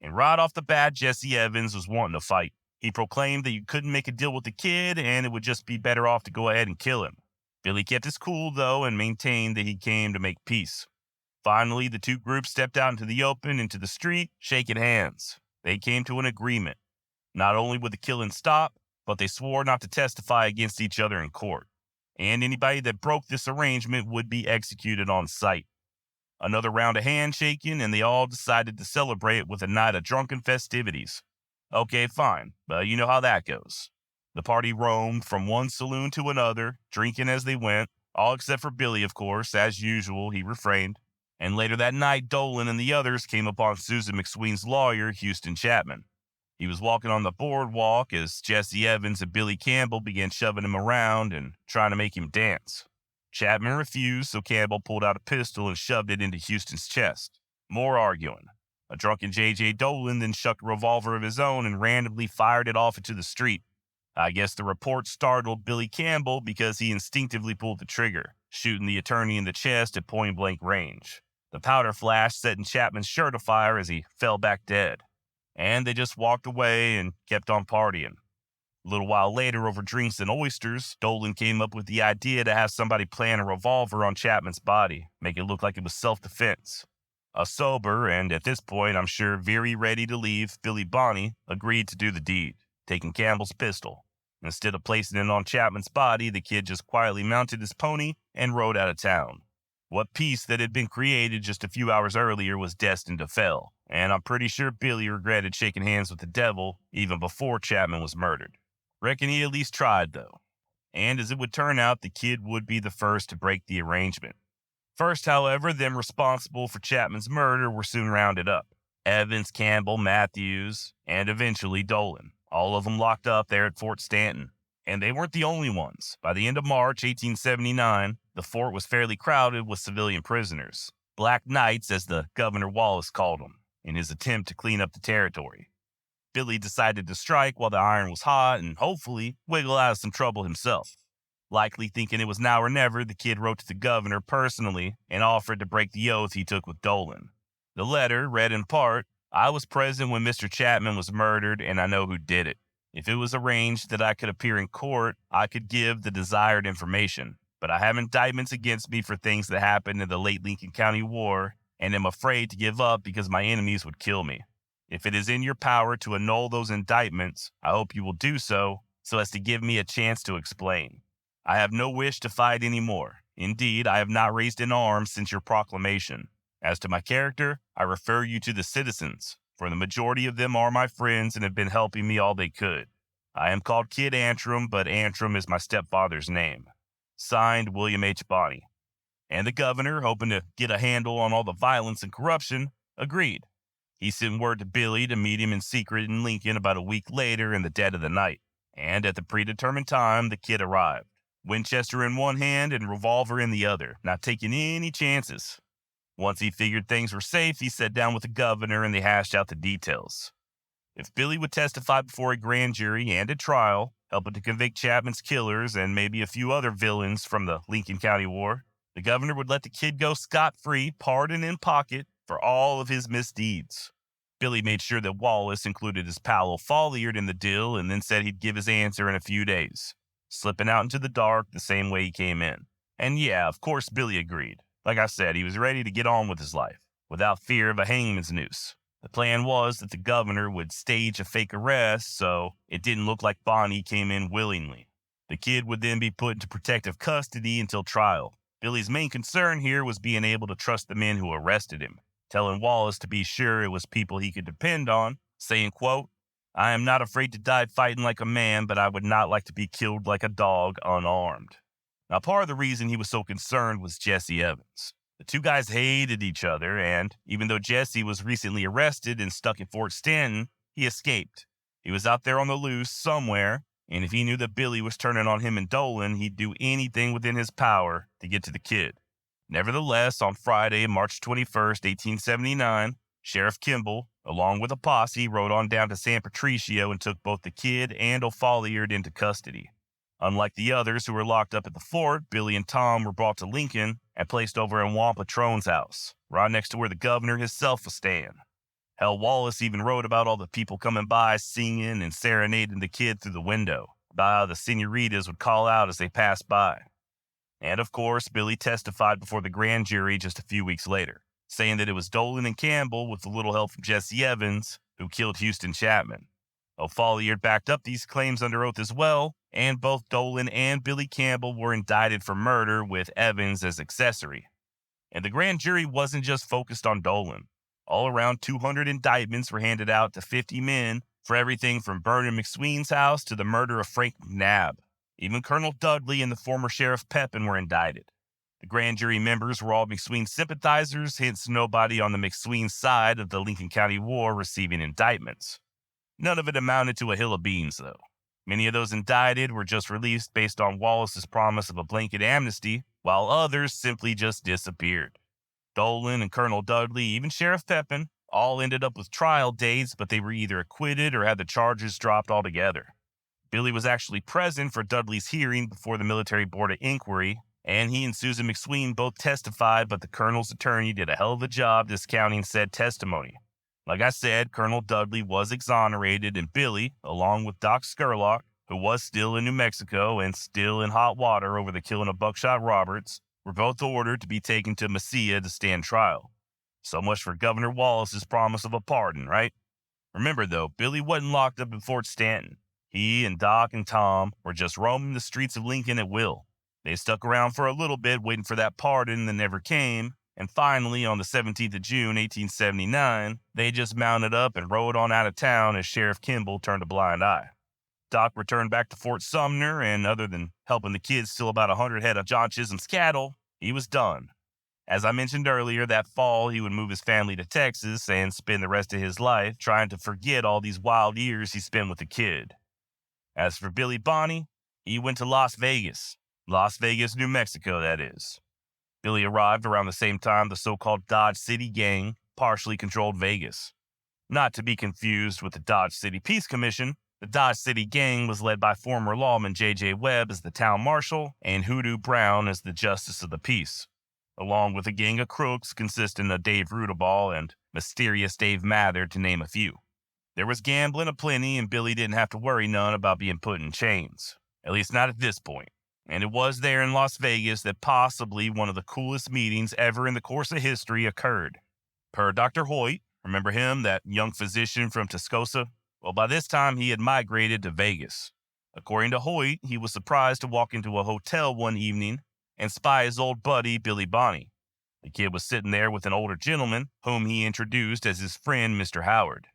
And right off the bat, Jesse Evans was wanting to fight. He proclaimed that you couldn't make a deal with the kid, and it would just be better off to go ahead and kill him. Billy kept his cool, though, and maintained that he came to make peace. Finally, the two groups stepped out into the open, into the street, shaking hands. They came to an agreement. Not only would the killing stop, but they swore not to testify against each other in court. And anybody that broke this arrangement would be executed on sight. Another round of handshaking, and they all decided to celebrate with a night of drunken festivities. Okay, fine, but you know how that goes. The party roamed from one saloon to another, drinking as they went, all except for Billy, of course. As usual, he refrained. And later that night, Dolan and the others came upon Susan McSween's lawyer, Houston Chapman. He was walking on the boardwalk as Jesse Evans and Billy Campbell began shoving him around and trying to make him dance. Chapman refused, so Campbell pulled out a pistol and shoved it into Houston's chest. More arguing. A drunken J.J. Dolan then shucked a revolver of his own and randomly fired it off into the street. I guess the report startled Billy Campbell because he instinctively pulled the trigger, shooting the attorney in the chest at point-blank range. The powder flash setting Chapman's shirt afire as he fell back dead. And they just walked away and kept on partying. A little while later, over drinks and oysters, Dolan came up with the idea to have somebody plant a revolver on Chapman's body, make it look like it was self-defense. A sober, and at this point I'm sure very ready to leave, Billy Bonney agreed to do the deed, taking Campbell's pistol. Instead of placing it on Chapman's body, the kid just quietly mounted his pony and rode out of town. What peace that had been created just a few hours earlier was destined to fail, and I'm pretty sure Billy regretted shaking hands with the devil even before Chapman was murdered. Reckon he at least tried, though. And as it would turn out, the kid would be the first to break the arrangement. First, however, them responsible for Chapman's murder were soon rounded up. Evans, Campbell, Matthews, and eventually Dolan. All of them locked up there at Fort Stanton. And they weren't the only ones. By the end of March 1879, the fort was fairly crowded with civilian prisoners. Black Knights, as the Governor Wallace called them, in his attempt to clean up the territory. Billy decided to strike while the iron was hot and hopefully wiggle out of some trouble himself. Likely thinking it was now or never, the kid wrote to the governor personally and offered to break the oath he took with Dolan. The letter read in part, "I was present when Mr. Chapman was murdered and I know who did it. If it was arranged that I could appear in court, I could give the desired information. But I have indictments against me for things that happened in the late Lincoln County War and am afraid to give up because my enemies would kill me. If it is in your power to annul those indictments, I hope you will do so as to give me a chance to explain. I have no wish to fight any more. Indeed, I have not raised an arm since your proclamation. As to my character, I refer you to the citizens, for the majority of them are my friends and have been helping me all they could. I am called Kid Antrim, but Antrim is my stepfather's name. Signed, William H. Bonney." And the governor, hoping to get a handle on all the violence and corruption, agreed. He sent word to Billy to meet him in secret in Lincoln about a week later in the dead of the night. And at the predetermined time, the kid arrived. Winchester in one hand and revolver in the other, not taking any chances. Once he figured things were safe, he sat down with the governor and they hashed out the details. If Billy would testify before a grand jury and a trial, helping to convict Chapman's killers and maybe a few other villains from the Lincoln County War, the governor would let the kid go scot-free, pardon in pocket, for all of his misdeeds. Billy made sure that Wallace included his pal O'Folliard in the deal and then said he'd give his answer in a few days, slipping out into the dark the same way he came in. And yeah, of course Billy agreed. Like I said, he was ready to get on with his life, without fear of a hangman's noose. The plan was that the governor would stage a fake arrest, so it didn't look like Bonney came in willingly. The kid would then be put into protective custody until trial. Billy's main concern here was being able to trust the men who arrested him, telling Wallace to be sure it was people he could depend on, saying, quote, "I am not afraid to die fighting like a man, but I would not like to be killed like a dog unarmed." Now, part of the reason he was so concerned was Jesse Evans. The two guys hated each other, and even though Jesse was recently arrested and stuck in Fort Stanton, he escaped. He was out there on the loose somewhere, and if he knew that Billy was turning on him and Dolan, he'd do anything within his power to get to the kid. Nevertheless, on Friday, March 21st, 1879, Sheriff Kimball, along with a posse, rode on down to San Patricio and took both the kid and O'Folliard into custody. Unlike the others who were locked up at the fort, Billy and Tom were brought to Lincoln and placed over in Juan Patron's house, right next to where the governor himself was staying. Hell, Wallace even wrote about all the people coming by singing and serenading the kid through the window, about how the senoritas would call out as they passed by. And of course, Billy testified before the grand jury just a few weeks later, saying that it was Dolan and Campbell, with a little help from Jesse Evans, who killed Houston Chapman. O'Folliard backed up these claims under oath as well, and both Dolan and Billy Campbell were indicted for murder with Evans as accessory. And the grand jury wasn't just focused on Dolan. All around 200 indictments were handed out to 50 men for everything from burning McSween's house to the murder of Frank McNabb. Even Colonel Dudley and the former Sheriff Pepin were indicted. The grand jury members were all McSween sympathizers, hence nobody on the McSween side of the Lincoln County War receiving indictments. None of it amounted to a hill of beans, though. Many of those indicted were just released based on Wallace's promise of a blanket amnesty, while others simply just disappeared. Dolan and Colonel Dudley, even Sheriff Pepin, all ended up with trial dates, but they were either acquitted or had the charges dropped altogether. Billy was actually present for Dudley's hearing before the Military Board of Inquiry, and he and Susan McSween both testified, but the Colonel's attorney did a hell of a job discounting said testimony. Like I said, Colonel Dudley was exonerated, and Billy, along with Doc Scurlock, who was still in New Mexico and still in hot water over the killing of Buckshot Roberts, were both ordered to be taken to Mesilla to stand trial. So much for Governor Wallace's promise of a pardon, right? Remember, though, Billy wasn't locked up in Fort Stanton. He and Doc and Tom were just roaming the streets of Lincoln at will. They stuck around for a little bit waiting for that pardon that never came, and finally, on the 17th of June, 1879, they just mounted up and rode on out of town as Sheriff Kimball turned a blind eye. Doc returned back to Fort Sumner, and other than helping the kids steal about 100 head of John Chisholm's cattle, he was done. As I mentioned earlier, that fall he would move his family to Texas and spend the rest of his life trying to forget all these wild years he spent with the kid. As for Billy Bonney, he went to Las Vegas, New Mexico, that is. Billy arrived around the same time the so-called Dodge City Gang partially controlled Vegas. Not to be confused with the Dodge City Peace Commission, the Dodge City Gang was led by former lawman J.J. Webb as the town marshal and Hoodoo Brown as the justice of the peace, along with a gang of crooks consisting of Dave Rudaball and Mysterious Dave Mather, to name a few. There was gambling aplenty, and Billy didn't have to worry none about being put in chains, at least not at this point. And it was there in Las Vegas that possibly one of the coolest meetings ever in the course of history occurred. Per Dr. Hoyt, remember him, that young physician from Tascosa? Well, by this time he had migrated to Vegas. According to Hoyt, he was surprised to walk into a hotel one evening and spy his old buddy, Billy Bonney. The kid was sitting there with an older gentleman, whom he introduced as his friend, Mr. Howard.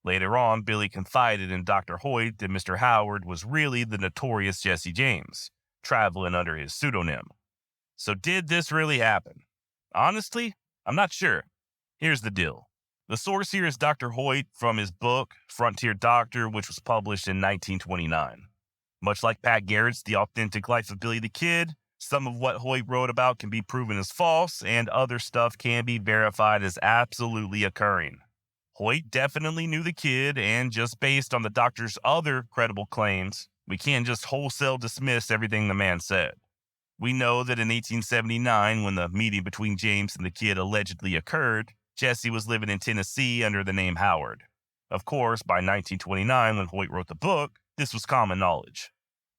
Later on, Billy confided in Dr. Hoyt that Mr. Howard was really the notorious Jesse James, traveling under his pseudonym. So did this really happen? Honestly, I'm not sure. Here's the deal. The source here is Dr. Hoyt from his book, Frontier Doctor, which was published in 1929. Much like Pat Garrett's The Authentic Life of Billy the Kid, some of what Hoyt wrote about can be proven as false, and other stuff can be verified as absolutely occurring. Hoyt definitely knew the kid, and just based on the doctor's other credible claims, we can't just wholesale dismiss everything the man said. We know that in 1879, when the meeting between James and the kid allegedly occurred, Jesse was living in Tennessee under the name Howard. Of course, by 1929, when Hoyt wrote the book, this was common knowledge.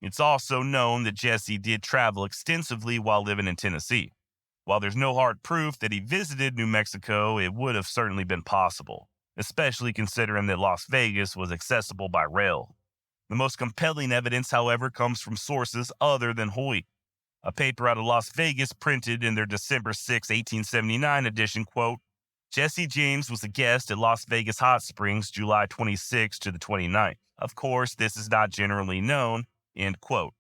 It's also known that Jesse did travel extensively while living in Tennessee. While there's no hard proof that he visited New Mexico, it would have certainly been possible, especially considering that Las Vegas was accessible by rail. The most compelling evidence, however, comes from sources other than Hoyt. A paper out of Las Vegas printed in their December 6, 1879 edition, quote, Jesse James was a guest at Las Vegas Hot Springs July 26 to the 29th. Of course, this is not generally known, end quote.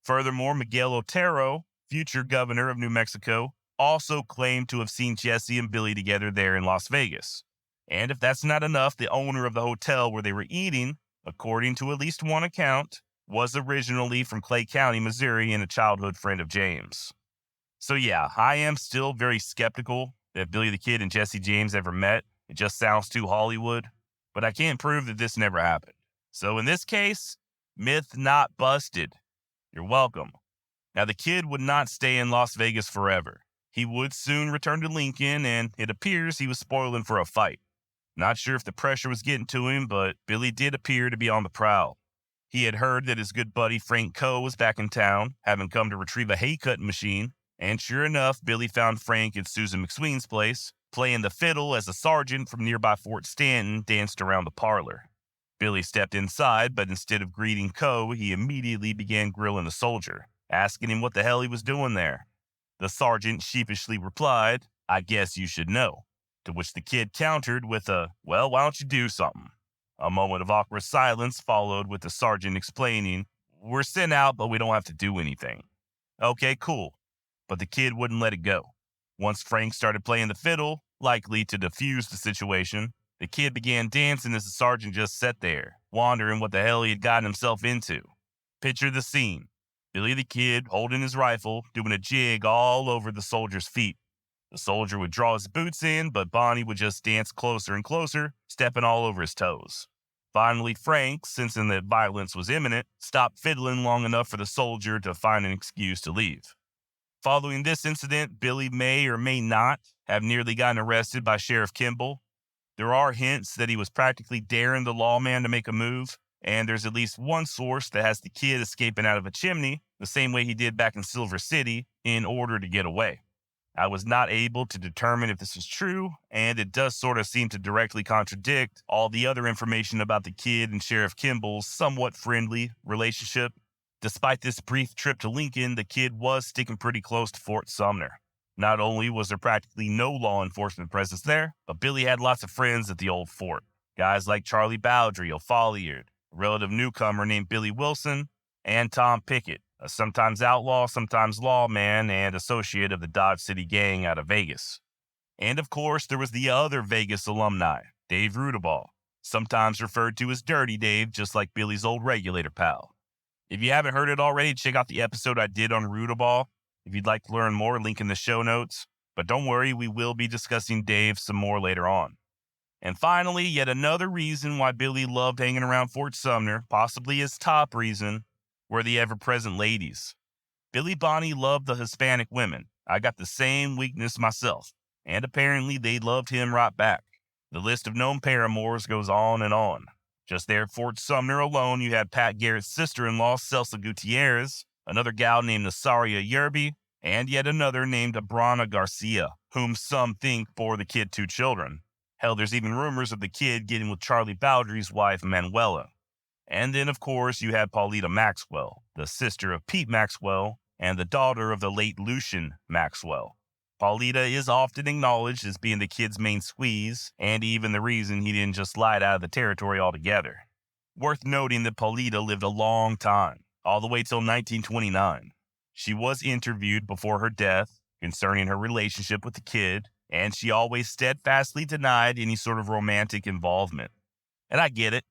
Furthermore, Miguel Otero, future governor of New Mexico, also claimed to have seen Jesse and Billy together there in Las Vegas. And if that's not enough, the owner of the hotel where they were eating, according to at least one account, was originally from Clay County, Missouri, and a childhood friend of James. So yeah, I am still very skeptical that Billy the Kid and Jesse James ever met. It just sounds too Hollywood, but I can't prove that this never happened. So in this case, myth not busted. You're welcome. Now, the kid would not stay in Las Vegas forever. He would soon return to Lincoln, and it appears he was spoiling for a fight. Not sure if the pressure was getting to him, but Billy did appear to be on the prowl. He had heard that his good buddy Frank Coe was back in town, having come to retrieve a hay-cutting machine, and sure enough, Billy found Frank at Susan McSween's place, playing the fiddle as a sergeant from nearby Fort Stanton danced around the parlor. Billy stepped inside, but instead of greeting Coe, he immediately began grilling the soldier, asking him what the hell he was doing there. The sergeant sheepishly replied, I guess you should know, to which the kid countered with a, well, why don't you do something? A moment of awkward silence followed with the sergeant explaining, we're sent out, but we don't have to do anything. Okay, cool. But the kid wouldn't let it go. Once Frank started playing the fiddle, likely to defuse the situation, the kid began dancing as the sergeant just sat there, wondering what the hell he had gotten himself into. Picture the scene. Billy the Kid holding his rifle, doing a jig all over the soldier's feet. The soldier would draw his boots in, but Bonney would just dance closer and closer, stepping all over his toes. Finally, Frank, sensing that violence was imminent, stopped fiddling long enough for the soldier to find an excuse to leave. Following this incident, Billy may or may not have nearly gotten arrested by Sheriff Kimball. There are hints that he was practically daring the lawman to make a move, and there's at least one source that has the kid escaping out of a chimney, the same way he did back in Silver City, in order to get away. I was not able to determine if this is true, and it does sort of seem to directly contradict all the other information about the kid and Sheriff Kimball's somewhat friendly relationship. Despite this brief trip to Lincoln, the kid was sticking pretty close to Fort Sumner. Not only was there practically no law enforcement presence there, but Billy had lots of friends at the old fort. Guys like Charlie Bowdry, O'Folliard, a relative newcomer named Billy Wilson, and Tom Pickett, a sometimes outlaw, sometimes lawman, and associate of the Dodge City gang out of Vegas. And of course, there was the other Vegas alumni, Dave Rudaball, sometimes referred to as Dirty Dave, just like Billy's old regulator pal. If you haven't heard it already, check out the episode I did on Rudaball. If you'd like to learn more, link in the show notes. But don't worry, we will be discussing Dave some more later on. And finally, yet another reason why Billy loved hanging around Fort Sumner, possibly his top reason, were the ever-present ladies. Billy Bonney loved the Hispanic women. I got the same weakness myself, and apparently they loved him right back. The list of known paramours goes on and on. Just there at Fort Sumner alone, you had Pat Garrett's sister-in-law, Celsa Gutierrez, another gal named Nasaria Yerby, and yet another named Abrana Garcia, whom some think bore the kid 2 children. Hell, there's even rumors of the kid getting with Charlie Bowdry's wife, Manuela. And then, of course, you had Paulita Maxwell, the sister of Pete Maxwell, and the daughter of the late Lucian Maxwell. Paulita is often acknowledged as being the kid's main squeeze, and even the reason he didn't just slide out of the territory altogether. Worth noting that Paulita lived a long time, all the way till 1929. She was interviewed before her death concerning her relationship with the kid, and she always steadfastly denied any sort of romantic involvement. And I get it.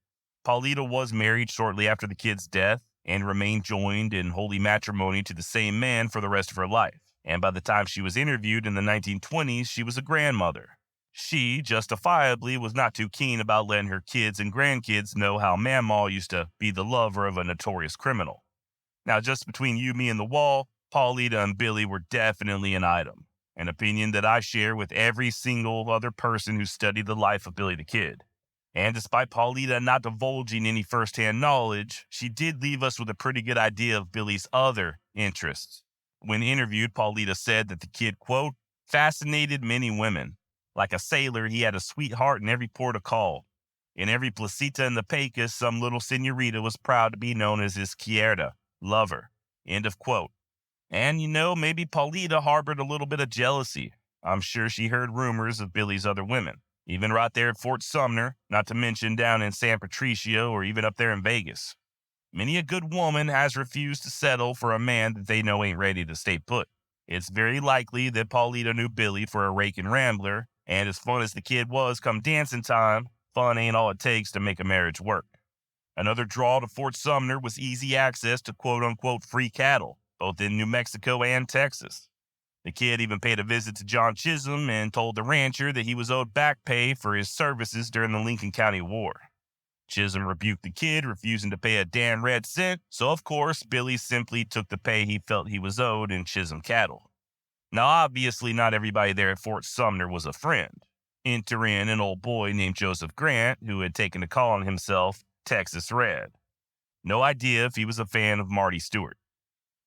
Paulita was married shortly after the kid's death and remained joined in holy matrimony to the same man for the rest of her life. And by the time she was interviewed in the 1920s, she was a grandmother. She, justifiably, was not too keen about letting her kids and grandkids know how Mamaw used to be the lover of a notorious criminal. Now, just between you, me, and the wall, Paulita and Billy were definitely an item, an opinion that I share with every single other person who studied the life of Billy the Kid. And despite Paulita not divulging any first-hand knowledge, she did leave us with a pretty good idea of Billy's other interests. When interviewed, Paulita said that the kid, quote, fascinated many women. Like a sailor, he had a sweetheart in every port of call. In every placita in the Pecos, some little senorita was proud to be known as his quieta, lover. End of quote. And, maybe Paulita harbored a little bit of jealousy. I'm sure she heard rumors of Billy's other women, even right there at Fort Sumner, not to mention down in San Patricio or even up there in Vegas. Many a good woman has refused to settle for a man that they know ain't ready to stay put. It's very likely that Paulita knew Billy for a raking rambler, and as fun as the kid was come dancing time, fun ain't all it takes to make a marriage work. Another draw to Fort Sumner was easy access to quote-unquote free cattle, both in New Mexico and Texas. The kid even paid a visit to John Chisholm and told the rancher that he was owed back pay for his services during the Lincoln County War. Chisholm rebuked the kid, refusing to pay a damn red cent, so of course, Billy simply took the pay he felt he was owed in Chisholm cattle. Now, obviously, not everybody there at Fort Sumner was a friend. Enter in an old boy named Joseph Grant, who had taken to calling himself Texas Red. No idea if he was a fan of Marty Stewart.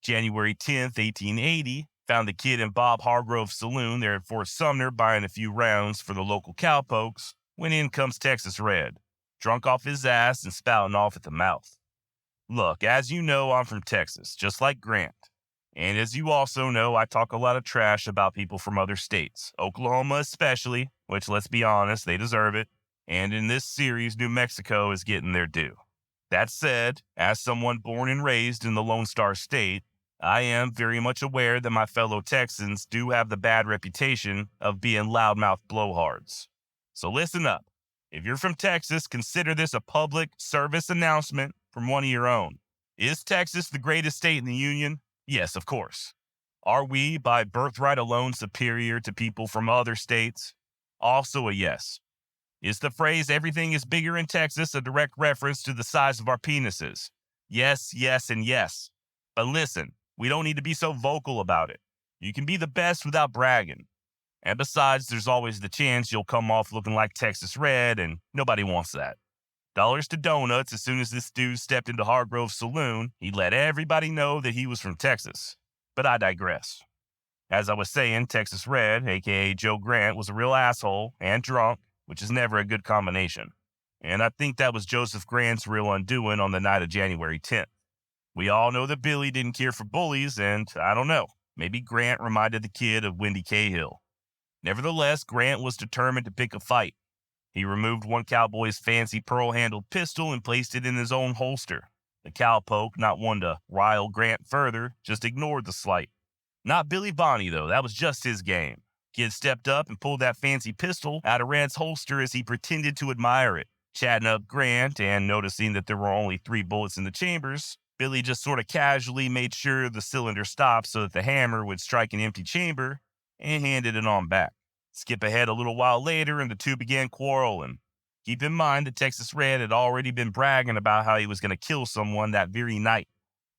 January 10th, 1880, found the kid in Bob Hargrove's saloon there at Fort Sumner buying a few rounds for the local cowpokes, when in comes Texas Red, drunk off his ass and spouting off at the mouth. Look, as you know, I'm from Texas, just like Grant. And as you also know, I talk a lot of trash about people from other states, Oklahoma especially, which, let's be honest, they deserve it. And in this series, New Mexico is getting their due. That said, as someone born and raised in the Lone Star State, I am very much aware that my fellow Texans do have the bad reputation of being loudmouth blowhards. So listen up. If you're from Texas, consider this a public service announcement from one of your own. Is Texas the greatest state in the Union? Yes, of course. Are we, by birthright alone, superior to people from other states? Also a yes. Is the phrase "everything is bigger in Texas" a direct reference to the size of our penises? Yes, yes, and yes. But listen, we don't need to be so vocal about it. You can be the best without bragging. And besides, there's always the chance you'll come off looking like Texas Red, and nobody wants that. Dollars to donuts, as soon as this dude stepped into Hargrove's saloon, he let everybody know that he was from Texas. But I digress. As I was saying, Texas Red, aka Joe Grant, was a real asshole and drunk, which is never a good combination. And I think that was Joseph Grant's real undoing on the night of January 10th. We all know that Billy didn't care for bullies, and I don't know, maybe Grant reminded the kid of Wendy Cahill. Nevertheless, Grant was determined to pick a fight. He removed one cowboy's fancy pearl-handled pistol and placed it in his own holster. The cowpoke, not one to rile Grant further, just ignored the slight. Not Billy Bonney, though. That was just his game. Kid stepped up and pulled that fancy pistol out of Grant's holster as he pretended to admire it. Chatting up Grant and noticing that there were only 3 bullets in the chambers, Billy just sort of casually made sure the cylinder stopped so that the hammer would strike an empty chamber and handed it on back. Skip ahead a little while later and the two began quarreling. Keep in mind that Texas Red had already been bragging about how he was going to kill someone that very night.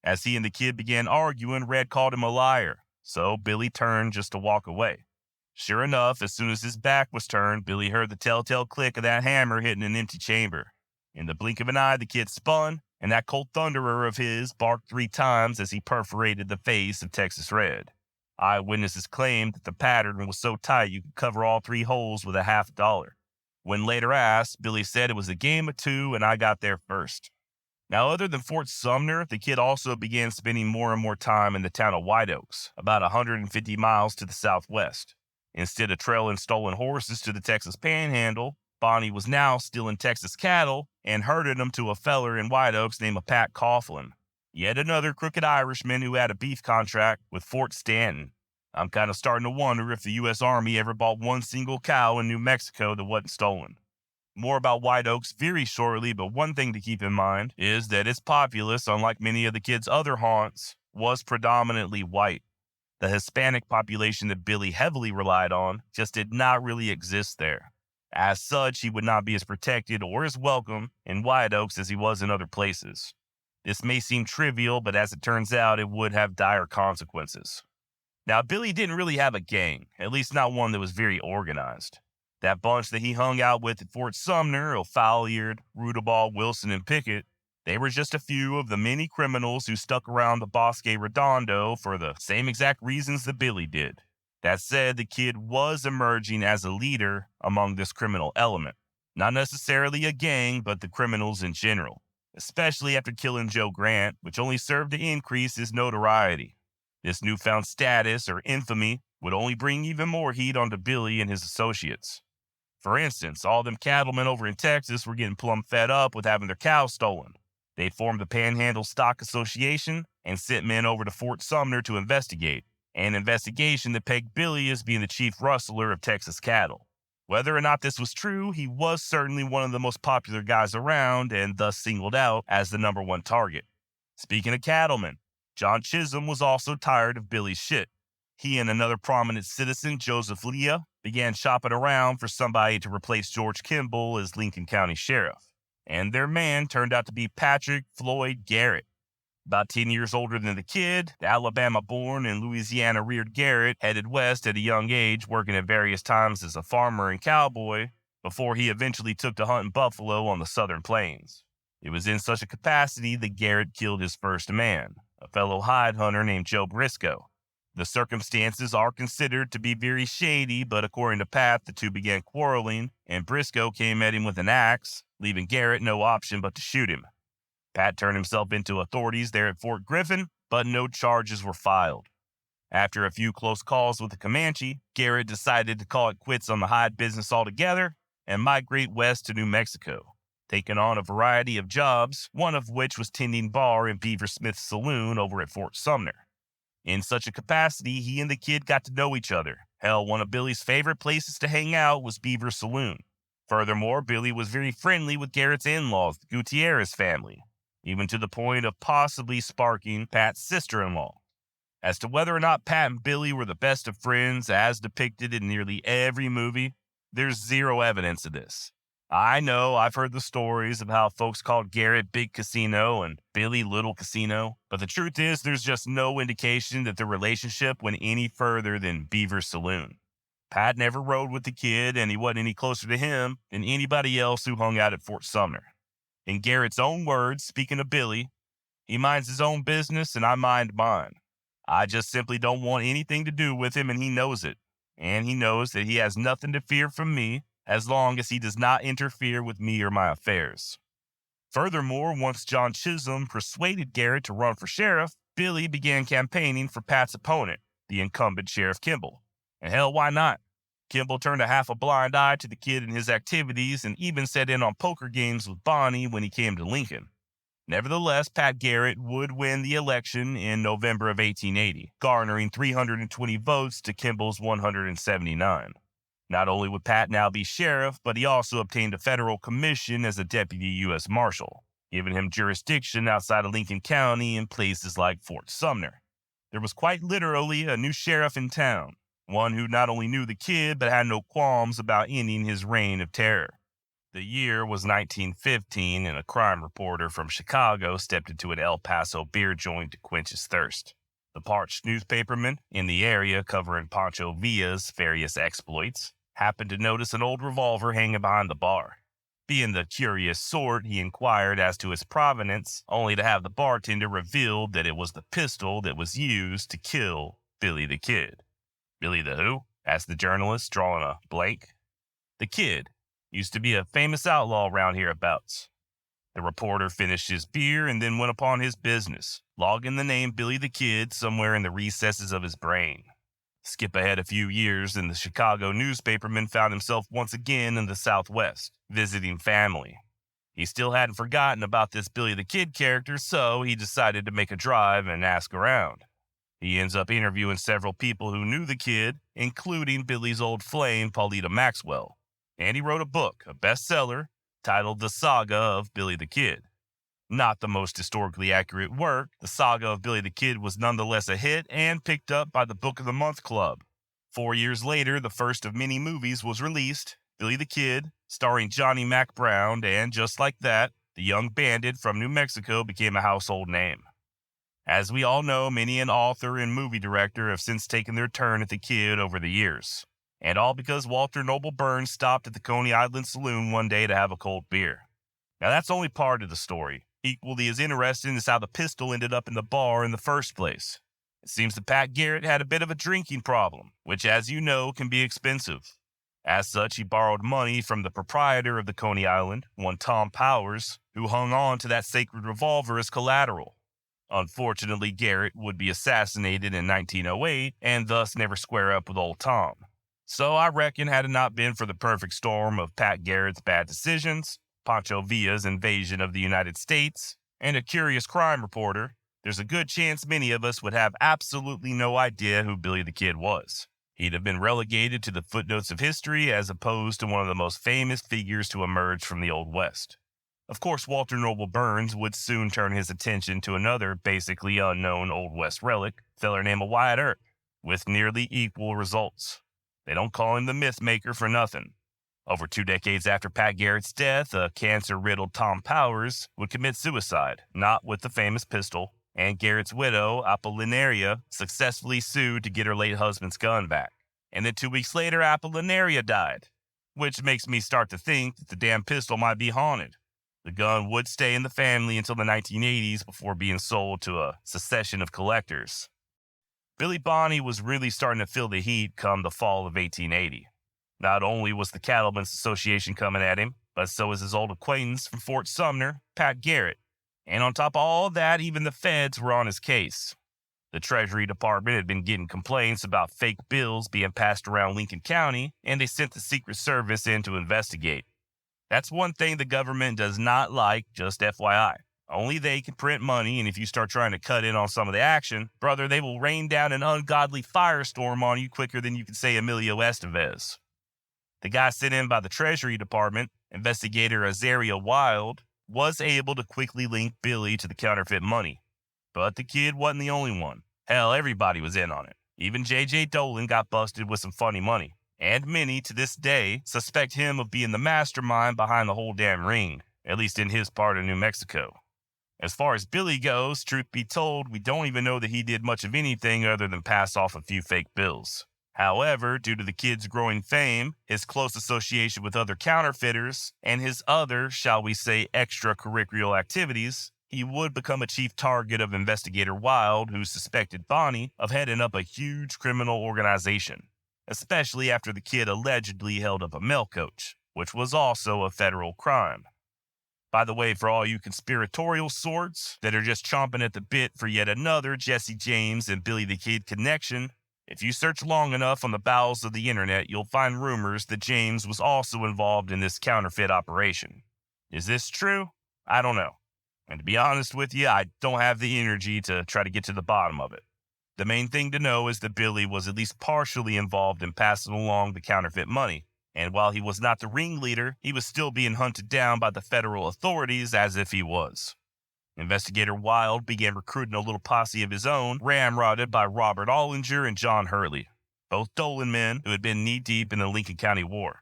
As he and the kid began arguing, Red called him a liar, so Billy turned just to walk away. Sure enough, as soon as his back was turned, Billy heard the telltale click of that hammer hitting an empty chamber. In the blink of an eye, the kid spun, and that cold thunderer of his barked 3 times as he perforated the face of Texas Red. Eyewitnesses claimed that the pattern was so tight you could cover all 3 holes with a $50. When later asked, Billy said it was a game of 2 and I got there first. Now, other than Fort Sumner, the kid also began spending more and more time in the town of White Oaks, about 150 miles to the southwest. Instead of trailing stolen horses to the Texas Panhandle, Bonney was now stealing Texas cattle and herding them to a feller in White Oaks named Pat Coughlin, yet another crooked Irishman who had a beef contract with Fort Stanton. I'm kind of starting to wonder if the U.S. Army ever bought one single cow in New Mexico that wasn't stolen. More about White Oaks very shortly, but one thing to keep in mind is that its populace, unlike many of the kid's other haunts, was predominantly white. The Hispanic population that Billy heavily relied on just did not really exist there. As such, he would not be as protected or as welcome in White Oaks as he was in other places. This may seem trivial, but as it turns out, it would have dire consequences. Now, Billy didn't really have a gang, at least not one that was very organized. That bunch that he hung out with at Fort Sumner, O'Fallard, Rudaball, Wilson, and Pickett, they were just a few of the many criminals who stuck around the Bosque Redondo for the same exact reasons that Billy did. That said, the kid was emerging as a leader among this criminal element. Not necessarily a gang, but the criminals in general, especially after killing Joe Grant, which only served to increase his notoriety. This newfound status, or infamy, would only bring even more heat onto Billy and his associates. For instance, all them cattlemen over in Texas were getting plumb fed up with having their cows stolen. They formed the Panhandle Stock Association and sent men over to Fort Sumner to investigate, an investigation that pegged Billy as being the chief rustler of Texas cattle. Whether or not this was true, he was certainly one of the most popular guys around and thus singled out as the #1 target. Speaking of cattlemen, John Chisholm was also tired of Billy's shit. He and another prominent citizen, Joseph Leah, began shopping around for somebody to replace George Kimball as Lincoln County Sheriff. And their man turned out to be Patrick Floyd Garrett. About 10 years older than the kid, the Alabama-born and Louisiana-reared Garrett headed west at a young age, working at various times as a farmer and cowboy, before he eventually took to hunting buffalo on the southern plains. It was in such a capacity that Garrett killed his first man, a fellow hide hunter named Joe Briscoe. The circumstances are considered to be very shady, but according to Pat, the two began quarreling, and Briscoe came at him with an axe, leaving Garrett no option but to shoot him. Pat turned himself into authorities there at Fort Griffin, but no charges were filed. After a few close calls with the Comanche, Garrett decided to call it quits on the hide business altogether and migrate west to New Mexico, taking on a variety of jobs, one of which was tending bar in Beaver Smith's saloon over at Fort Sumner. In such a capacity, he and the kid got to know each other. Hell, one of Billy's favorite places to hang out was Beaver's Saloon. Furthermore, Billy was very friendly with Garrett's in-laws, the Gutierrez family, even to the point of possibly sparking Pat's sister-in-law. As to whether or not Pat and Billy were the best of friends, as depicted in nearly every movie, there's zero evidence of this. I know I've heard the stories of how folks called Garrett Big Casino and Billy Little Casino, but the truth is there's just no indication that the relationship went any further than Beaver Saloon. Pat never rode with the kid, and he wasn't any closer to him than anybody else who hung out at Fort Sumner. In Garrett's own words, speaking of Billy, he minds his own business and I mind mine. I just simply don't want anything to do with him, and he knows it. And he knows that he has nothing to fear from me as long as he does not interfere with me or my affairs. Furthermore, once John Chisholm persuaded Garrett to run for sheriff, Billy began campaigning for Pat's opponent, the incumbent Sheriff Kimball. And hell, why not? Kimball turned a half a blind eye to the kid and his activities and even set in on poker games with Bonney when he came to Lincoln. Nevertheless, Pat Garrett would win the election in November of 1880, garnering 320 votes to Kimball's 179. Not only would Pat now be sheriff, but he also obtained a federal commission as a deputy U.S. Marshal, giving him jurisdiction outside of Lincoln County in places like Fort Sumner. There was quite literally a new sheriff in town, one who not only knew the kid but had no qualms about ending his reign of terror. The year was 1915, and a crime reporter from Chicago stepped into an El Paso beer joint to quench his thirst. The parched newspaperman in the area covering Pancho Villa's various exploits happened to notice an old revolver hanging behind the bar. Being the curious sort, he inquired as to its provenance, only to have the bartender reveal that it was the pistol that was used to kill Billy the Kid. Billy the who? Asked the journalist, drawing a blank. The Kid. Used to be a famous outlaw around hereabouts. The reporter finished his beer and then went upon his business, logging the name Billy the Kid somewhere in the recesses of his brain. Skip ahead a few years, and the Chicago newspaperman found himself once again in the Southwest, visiting family. He still hadn't forgotten about this Billy the Kid character, so he decided to make a drive and ask around. He ends up interviewing several people who knew the kid, including Billy's old flame, Paulita Maxwell. And he wrote a book, a bestseller, titled The Saga of Billy the Kid. Not the most historically accurate work, The Saga of Billy the Kid was nonetheless a hit and picked up by the Book of the Month Club. 4 years later, the first of many movies was released, Billy the Kid, starring Johnny Mac Brown, and just like that, the young bandit from New Mexico became a household name. As we all know, many an author and movie director have since taken their turn at the Kid over the years. And all because Walter Noble Burns stopped at the Coney Island Saloon one day to have a cold beer. Now that's only part of the story. Equally as interesting is how the pistol ended up in the bar in the first place. It seems that Pat Garrett had a bit of a drinking problem, which as you know can be expensive. As such, he borrowed money from the proprietor of the Coney Island, one Tom Powers, who hung on to that sacred revolver as collateral. Unfortunately, Garrett would be assassinated in 1908 and thus never square up with old Tom. So I reckon had it not been for the perfect storm of Pat Garrett's bad decisions, Pancho Villa's invasion of the United States, and a curious crime reporter, there's a good chance many of us would have absolutely no idea who Billy the Kid was. He'd have been relegated to the footnotes of history as opposed to one of the most famous figures to emerge from the Old West. Of course, Walter Noble Burns would soon turn his attention to another basically unknown Old West relic, a feller named Wyatt Earp, with nearly equal results. They don't call him the myth maker for nothing. Over 2 decades after Pat Garrett's death, a cancer-riddled Tom Powers would commit suicide, not with the famous pistol, and Garrett's widow, Apollinaria, successfully sued to get her late husband's gun back. And then 2 weeks later, Apollinaria died, which makes me start to think that the damn pistol might be haunted. The gun would stay in the family until the 1980s before being sold to a succession of collectors. Billy Bonney was really starting to feel the heat come the fall of 1880. Not only was the Cattlemen's Association coming at him, but so was his old acquaintance from Fort Sumner, Pat Garrett. And on top of all that, even the feds were on his case. The Treasury Department had been getting complaints about fake bills being passed around Lincoln County, and they sent the Secret Service in to investigate. That's one thing the government does not like, just FYI. Only they can print money, and if you start trying to cut in on some of the action, brother, they will rain down an ungodly firestorm on you quicker than you can say Emilio Estevez. The guy sent in by the Treasury Department, investigator Azaria Wild, was able to quickly link Billy to the counterfeit money. But the kid wasn't the only one. Hell, everybody was in on it. Even J.J. Dolan got busted with some funny money. and many to this day suspect him of being the mastermind behind the whole damn ring, at least in his part of New Mexico. As far as Billy goes, truth be told, we don't even know that he did much of anything other than pass off a few fake bills. However, due to the kid's growing fame, his close association with other counterfeiters, and his other, shall we say, extracurricular activities, he would become a chief target of Investigator Wild, who suspected Bonney of heading up a huge criminal organization, especially after the kid allegedly held up a mail coach, which was also a federal crime. By the way, for all you conspiratorial sorts that are just chomping at the bit for yet another Jesse James and Billy the Kid connection, if you search long enough on the bowels of the internet, you'll find rumors that James was also involved in this counterfeit operation. Is this true? I don't know. And to be honest with you, I don't have the energy to try to get to the bottom of it. The main thing to know is that Billy was at least partially involved in passing along the counterfeit money, and while he was not the ringleader, he was still being hunted down by the federal authorities as if he was. Investigator Wild began recruiting a little posse of his own, ramrodded by Robert Ollinger and John Hurley, both Dolan men who had been knee-deep in the Lincoln County War.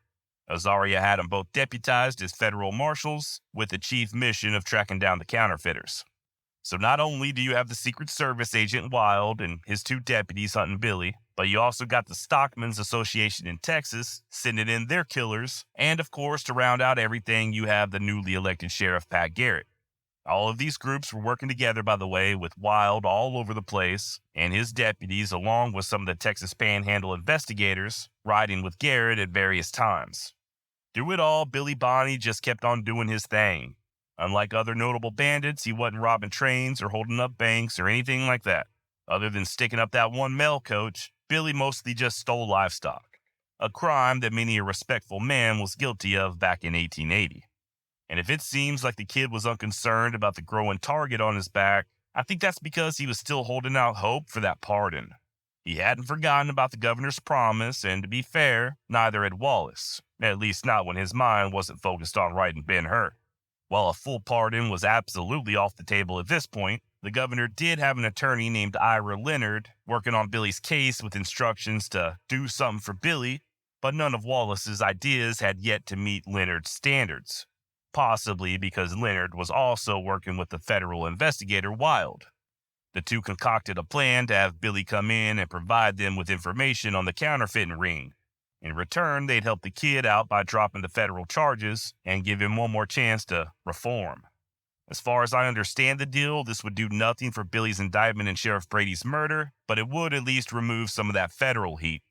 Azaria had them both deputized as federal marshals with the chief mission of tracking down the counterfeiters. So not only do you have the Secret Service agent Wild and his two deputies hunting Billy, but you also got the Stockmen's Association in Texas sending in their killers, and of course, to round out everything, you have the newly elected Sheriff Pat Garrett. All of these groups were working together, by the way, with Wild all over the place, and his deputies, along with some of the Texas Panhandle investigators, riding with Garrett at various times. Through it all, Billy Bonney just kept on doing his thing. Unlike other notable bandits, he wasn't robbing trains or holding up banks or anything like that. Other than sticking up that one mail coach, Billy mostly just stole livestock, a crime that many a respectful man was guilty of back in 1880. And if it seems like the kid was unconcerned about the growing target on his back, I think that's because he was still holding out hope for that pardon. He hadn't forgotten about the governor's promise, and to be fair, neither had Wallace, at least not when his mind wasn't focused on righting Ben-Hur. While a full pardon was absolutely off the table at this point, the governor did have an attorney named Ira Leonard working on Billy's case with instructions to do something for Billy, but none of Wallace's ideas had yet to meet Leonard's standards, possibly because Leonard was also working with the federal investigator Wild. The two concocted a plan to have Billy come in and provide them with information on the counterfeiting ring. In return, they'd help the kid out by dropping the federal charges and give him one more chance to reform. As far as I understand the deal, this would do nothing for Billy's indictment in Sheriff Brady's murder, but it would at least remove some of that federal heat.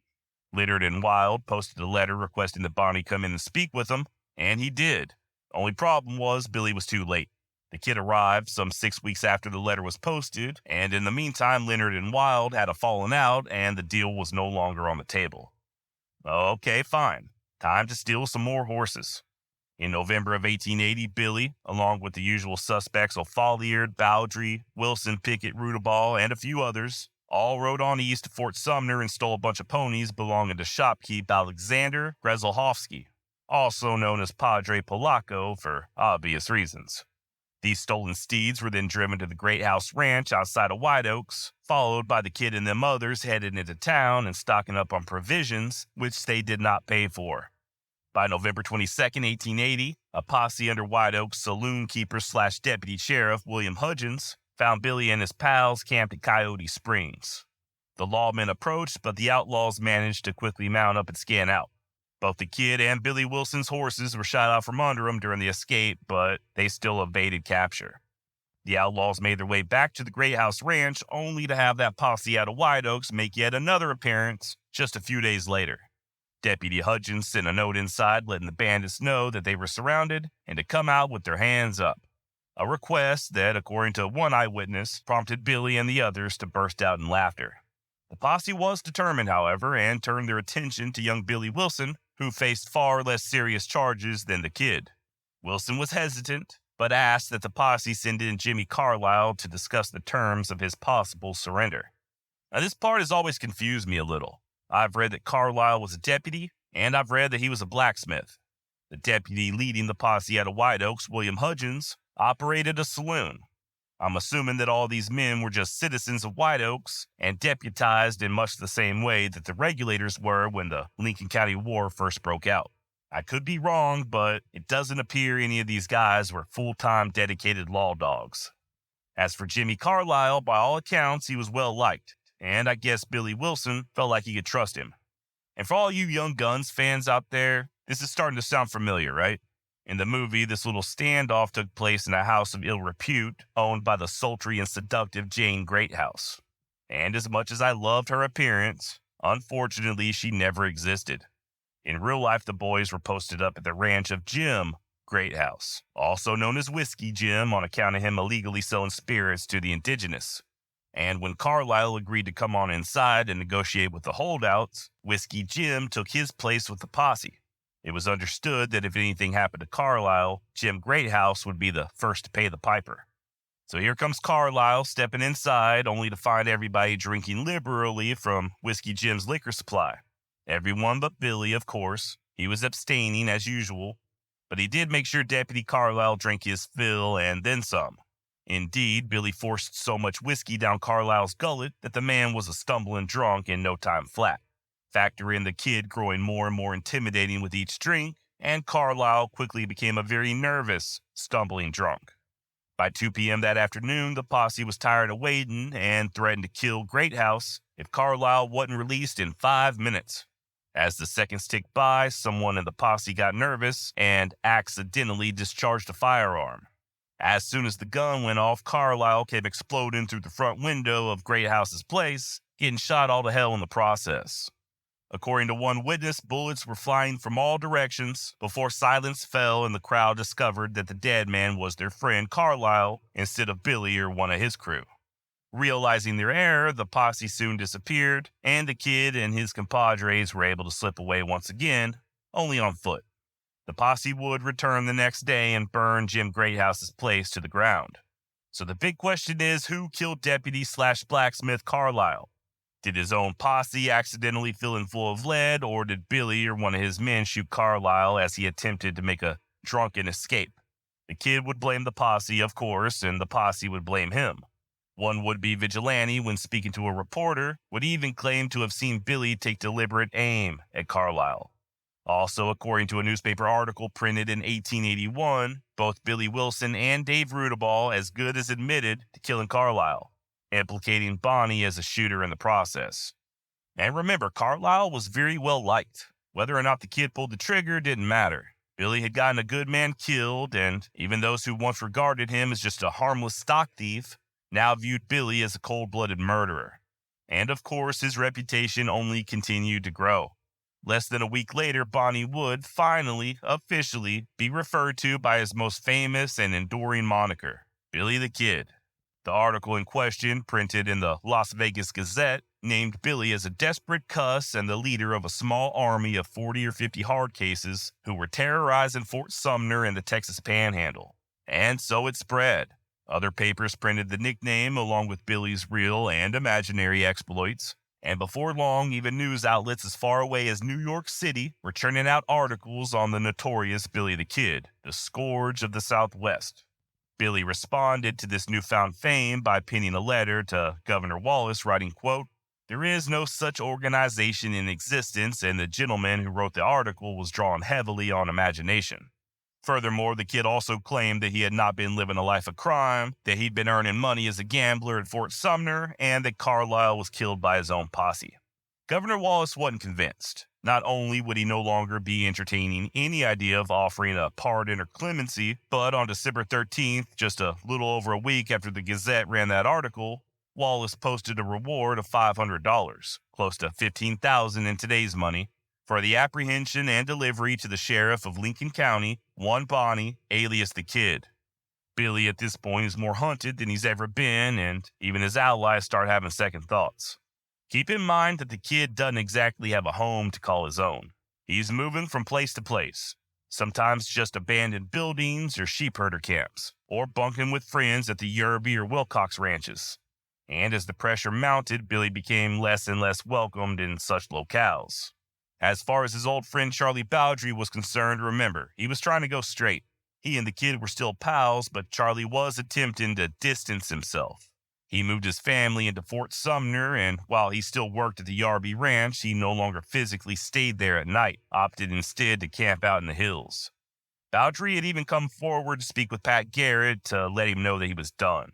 Leonard and Wild posted a letter requesting that Bonney come in and speak with them, and he did. Only problem was Billy was too late. The kid arrived some 6 weeks after the letter was posted, and in the meantime, Leonard and Wild had a falling out, and the deal was no longer on the table. Okay, fine. Time to steal some more horses. In November of 1880, Billy, along with the usual suspects O'Folliard, Bowdry, Wilson, Pickett, Rudaball, and a few others, all rode on east to Fort Sumner and stole a bunch of ponies belonging to shopkeep Alexander Grezelhofsky, also known as Padre Polacco for obvious reasons. These stolen steeds were then driven to the Great House Ranch outside of White Oaks, followed by the kid and them others headed into town and stocking up on provisions, which they did not pay for. By November 22, 1880, a posse under White Oaks saloon keeper / deputy sheriff William Hudgens found Billy and his pals camped at Coyote Springs. The lawmen approached, but the outlaws managed to quickly mount up and scan out. Both the kid and Billy Wilson's horses were shot out from under them during the escape, but they still evaded capture. The outlaws made their way back to the Great House Ranch, only to have that posse out of White Oaks make yet another appearance just a few days later. Deputy Hudgens sent a note inside letting the bandits know that they were surrounded and to come out with their hands up, a request that, according to one eyewitness, prompted Billy and the others to burst out in laughter. The posse was determined, however, and turned their attention to young Billy Wilson, who faced far less serious charges than the kid. Wilson was hesitant, but asked that the posse send in Jimmy Carlisle to discuss the terms of his possible surrender. Now, this part has always confused me a little. I've read that Carlisle was a deputy, and I've read that he was a blacksmith. The deputy leading the posse out of White Oaks, William Hudgens, operated a saloon. I'm assuming that all these men were just citizens of White Oaks and deputized in much the same way that the regulators were when the Lincoln County War first broke out. I could be wrong, but it doesn't appear any of these guys were full-time dedicated law dogs. As for Jimmy Carlisle, by all accounts, he was well liked, and I guess Billy Wilson felt like he could trust him. And for all you Young Guns fans out there, this is starting to sound familiar, right? In the movie, this little standoff took place in a house of ill repute owned by the sultry and seductive Jane Greathouse. And as much as I loved her appearance, unfortunately, she never existed. In real life, the boys were posted up at the ranch of Jim Greathouse, also known as Whiskey Jim on account of him illegally selling spirits to the indigenous. And when Carlisle agreed to come on inside and negotiate with the holdouts, Whiskey Jim took his place with the posse. It was understood that if anything happened to Carlisle, Jim Greathouse would be the first to pay the piper. So here comes Carlisle stepping inside, only to find everybody drinking liberally from Whiskey Jim's liquor supply. Everyone but Billy, of course. He was abstaining as usual, but he did make sure Deputy Carlisle drank his fill and then some. Indeed, Billy forced so much whiskey down Carlisle's gullet that the man was a stumbling drunk in no time flat. Factor in the kid growing more and more intimidating with each drink, and Carlisle quickly became a very nervous, stumbling drunk. By 2 p.m. that afternoon, the posse was tired of waiting and threatened to kill Greathouse if Carlisle wasn't released in 5 minutes. As the seconds ticked by, someone in the posse got nervous and accidentally discharged a firearm. As soon as the gun went off, Carlisle came exploding through the front window of Greathouse's place, getting shot all to hell in the process. According to one witness, bullets were flying from all directions before silence fell and the crowd discovered that the dead man was their friend Carlisle instead of Billy or one of his crew. Realizing their error, the posse soon disappeared, and the kid and his compadres were able to slip away once again, only on foot. The posse would return the next day and burn Jim Greathouse's place to the ground. So the big question is, who killed Deputy/Blacksmith Carlisle? Did his own posse accidentally fill him full of lead, or did Billy or one of his men shoot Carlisle as he attempted to make a drunken escape? The kid would blame the posse, of course, and the posse would blame him. One would-be vigilante, when speaking to a reporter, would even claim to have seen Billy take deliberate aim at Carlisle. Also, according to a newspaper article printed in 1881, both Billy Wilson and Dave Rudaball as good as admitted to killing Carlisle, implicating Bonney as a shooter in the process. And remember, Carlisle was very well liked. Whether or not the kid pulled the trigger didn't matter. Billy had gotten a good man killed, and even those who once regarded him as just a harmless stock thief now viewed Billy as a cold-blooded murderer. And of course, his reputation only continued to grow. Less than a week later, Bonney would finally, officially, be referred to by his most famous and enduring moniker, Billy the Kid. The article in question, printed in the Las Vegas Gazette, named Billy as a desperate cuss and the leader of a small army of 40 or 50 hard cases who were terrorizing Fort Sumner and the Texas Panhandle. And so it spread. Other papers printed the nickname along with Billy's real and imaginary exploits. And before long, even news outlets as far away as New York City were churning out articles on the notorious Billy the Kid, the scourge of the Southwest. Billy responded to this newfound fame by penning a letter to Governor Wallace writing, quote, "There is no such organization in existence, and the gentleman who wrote the article was drawn heavily on imagination." Furthermore, the kid also claimed that he had not been living a life of crime, that he'd been earning money as a gambler at Fort Sumner, and that Carlisle was killed by his own posse. Governor Wallace wasn't convinced. Not only would he no longer be entertaining any idea of offering a pardon or clemency, but on December 13th, just a little over a week after the Gazette ran that article, Wallace posted a reward of $500, close to $15,000 in today's money, for the apprehension and delivery to the sheriff of Lincoln County, one Bonney, alias the Kid. Billy at this point is more hunted than he's ever been, and even his allies start having second thoughts. Keep in mind that the kid doesn't exactly have a home to call his own. He's moving from place to place, sometimes just abandoned buildings or sheep herder camps, or bunking with friends at the Yerby or Wilcox ranches. And as the pressure mounted, Billy became less and less welcomed in such locales. As far as his old friend Charlie Bowdry was concerned, remember, he was trying to go straight. He and the kid were still pals, but Charlie was attempting to distance himself. He moved his family into Fort Sumner, and while he still worked at the Yarby Ranch, he no longer physically stayed there at night, opted instead to camp out in the hills. Bowdry had even come forward to speak with Pat Garrett to let him know that he was done.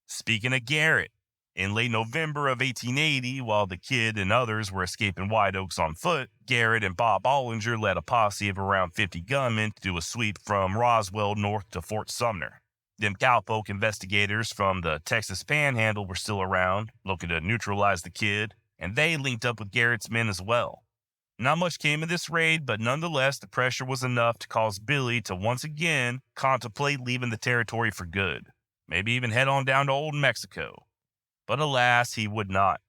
Speaking of Garrett, in late November of 1880, while the kid and others were escaping White Oaks on foot, Garrett and Bob Ollinger led a posse of around 50 gunmen to do a sweep from Roswell north to Fort Sumner. Them cowpoke investigators from the Texas Panhandle were still around, looking to neutralize the kid, and they linked up with Garrett's men as well. Not much came of this raid, but nonetheless, the pressure was enough to cause Billy to once again contemplate leaving the territory for good, maybe even head on down to Old Mexico. But alas, he would not.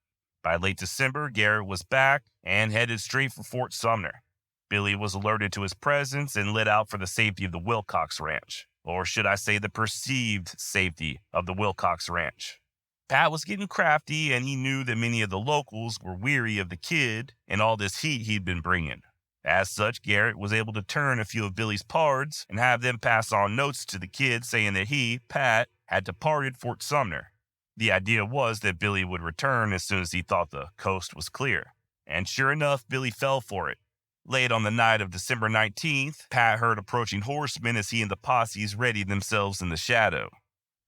By late December, Garrett was back and headed straight for Fort Sumner. Billy was alerted to his presence and lit out for the safety of the Wilcox Ranch, or should I say the perceived safety of the Wilcox Ranch. Pat was getting crafty, and he knew that many of the locals were weary of the kid and all this heat he'd been bringing. As such, Garrett was able to turn a few of Billy's pards and have them pass on notes to the kid saying that he, Pat, had departed Fort Sumner. The idea was that Billy would return as soon as he thought the coast was clear. And sure enough, Billy fell for it. Late on the night of December 19th, Pat heard approaching horsemen as he and the posses readied themselves in the shadow.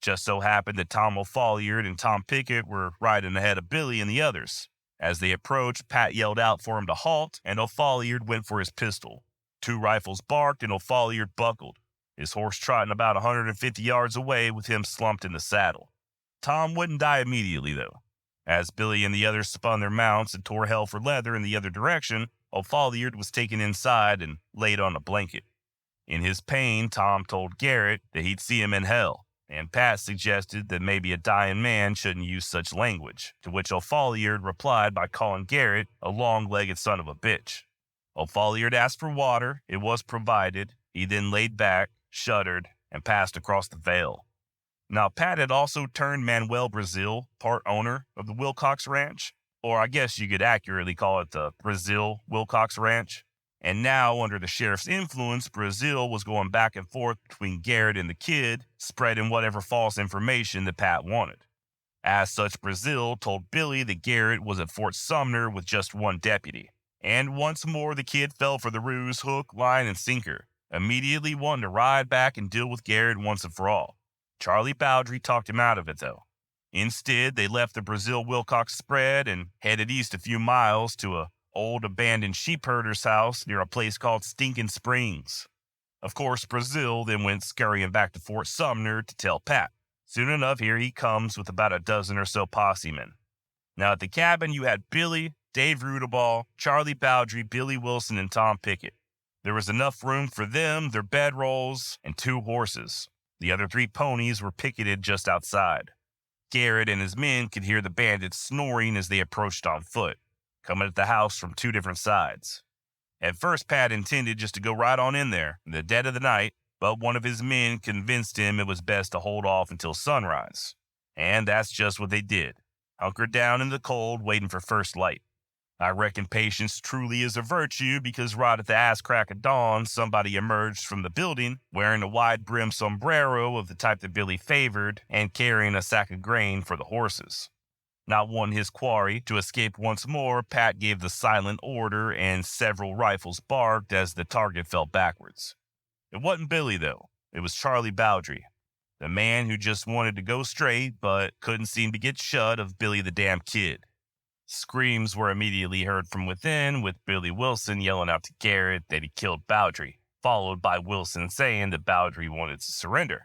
Just so happened that Tom O'Folliard and Tom Pickett were riding ahead of Billy and the others. As they approached, Pat yelled out for him to halt, and O'Folliard went for his pistol. 2 rifles barked, and O'Folliard buckled, his horse trotting about 150 yards away with him slumped in the saddle. Tom wouldn't die immediately, though. As Billy and the others spun their mounts and tore hell for leather in the other direction, O'Folliard was taken inside and laid on a blanket. In his pain, Tom told Garrett that he'd see him in hell, and Pat suggested that maybe a dying man shouldn't use such language, to which O'Folliard replied by calling Garrett a long-legged son of a bitch. O'Folliard asked for water. It was provided. He then laid back, shuddered, and passed across the veil. Now, Pat had also turned Manuel Brazil, part owner of the Wilcox Ranch, or I guess you could accurately call it the Brazil Wilcox Ranch. And now, under the sheriff's influence, Brazil was going back and forth between Garrett and the kid, spreading whatever false information that Pat wanted. As such, Brazil told Billy that Garrett was at Fort Sumner with just 1 deputy. And once more, the kid fell for the ruse, hook, line, and sinker, immediately wanting to ride back and deal with Garrett once and for all. Charlie Bowdry talked him out of it, though. Instead, they left the Brazil-Wilcox spread and headed east a few miles to a old abandoned sheepherder's house near a place called Stinking Springs. Of course, Brazil then went scurrying back to Fort Sumner to tell Pat. Soon enough, here he comes with about a dozen or so possemen. Now, at the cabin, you had Billy, Dave Rudaball, Charlie Bowdry, Billy Wilson, and Tom Pickett. There was enough room for them, their bedrolls, and 2 horses. The other 3 ponies were picketed just outside. Garrett and his men could hear the bandits snoring as they approached on foot, coming at the house from 2 different sides. At first, Pat intended just to go right on in there in the dead of the night, but one of his men convinced him it was best to hold off until sunrise. And that's just what they did, hunkered down in the cold, waiting for first light. I reckon patience truly is a virtue because right at the ass crack of dawn, somebody emerged from the building wearing a wide-brimmed sombrero of the type that Billy favored and carrying a sack of grain for the horses. Not wanting his quarry to escape once more, Pat gave the silent order and several rifles barked as the target fell backwards. It wasn't Billy, though. It was Charlie Bowdry, the man who just wanted to go straight but couldn't seem to get shut of Billy the damn kid. Screams were immediately heard from within, with Billy Wilson yelling out to Garrett that he killed Bowdry, followed by Wilson saying that Bowdry wanted to surrender,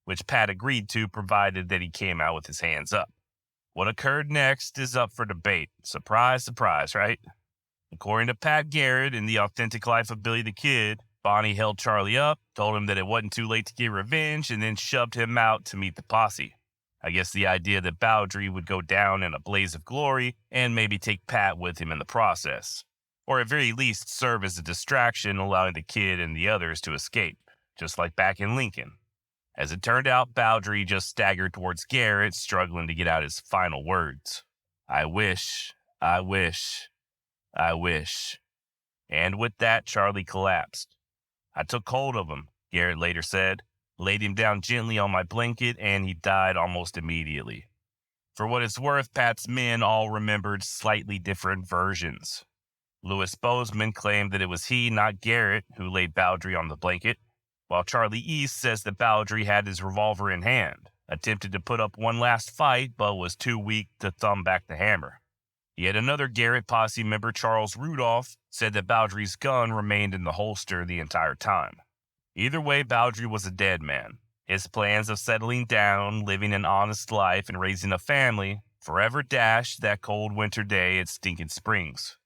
which Pat agreed to provided that he came out with his hands up. What occurred next is up for debate. Surprise, surprise, right? According to Pat Garrett in The Authentic Life of Billy the Kid, Bonney held Charlie up, told him that it wasn't too late to get revenge, and then shoved him out to meet the posse. I guess the idea that Bowdry would go down in a blaze of glory and maybe take Pat with him in the process. Or at very least serve as a distraction, allowing the kid and the others to escape, just like back in Lincoln. As it turned out, Bowdry just staggered towards Garrett, struggling to get out his final words. I wish. And with that, Charlie collapsed. I took hold of him, Garrett later said. Laid him down gently on my blanket, and he died almost immediately. For what it's worth, Pat's men all remembered slightly different versions. Louis Bozeman claimed that it was he, not Garrett, who laid Bowdry on the blanket, while Charlie East says that Bowdry had his revolver in hand, attempted to put up one last fight, but was too weak to thumb back the hammer. Yet another Garrett posse member, Charles Rudolph, said that Bowdry's gun remained in the holster the entire time. Either way, Bowdry was a dead man. His plans of settling down, living an honest life, and raising a family forever dashed that cold winter day at Stinking Springs.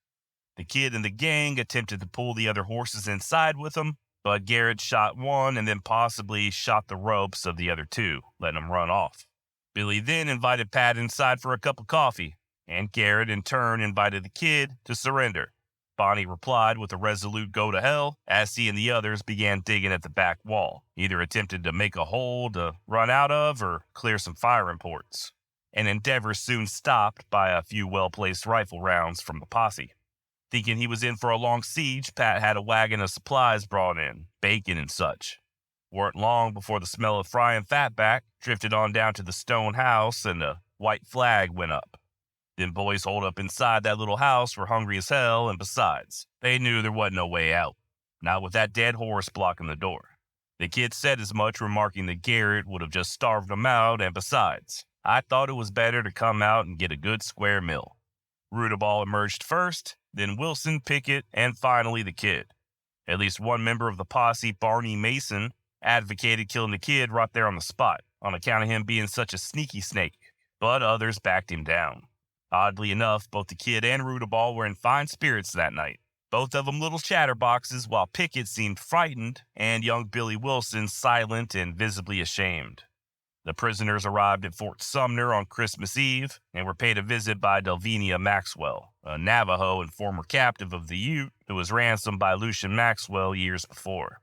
The kid and the gang attempted to pull the other horses inside with them, but Garrett shot one and then possibly shot the ropes of the other two, letting them run off. Billy then invited Pat inside for a cup of coffee, and Garrett in turn invited the kid to surrender. Bonney replied with a resolute go to hell as he and the others began digging at the back wall, either attempted to make a hole to run out of or clear some firing ports. An endeavor soon stopped by a few well-placed rifle rounds from the posse. Thinking he was in for a long siege, Pat had a wagon of supplies brought in, bacon and such. Weren't long before the smell of frying fatback drifted on down to the stone house and a white flag went up. Them boys holed up inside that little house were hungry as hell, and besides, they knew there wasn't no way out. Not with that dead horse blocking the door. The kid said as much, remarking that Garrett would have just starved them out, and besides, I thought it was better to come out and get a good square meal. Rudaball emerged first, then Wilson, Pickett, and finally the kid. At least one member of the posse, Barney Mason, advocated killing the kid right there on the spot, on account of him being such a sneaky snake, but others backed him down. Oddly enough, both the kid and Rudaball were in fine spirits that night, both of them little chatterboxes, while Pickett seemed frightened and young Billy Wilson silent and visibly ashamed. The prisoners arrived at Fort Sumner on Christmas Eve and were paid a visit by Delvinia Maxwell, a Navajo and former captive of the Ute who was ransomed by Lucian Maxwell years before.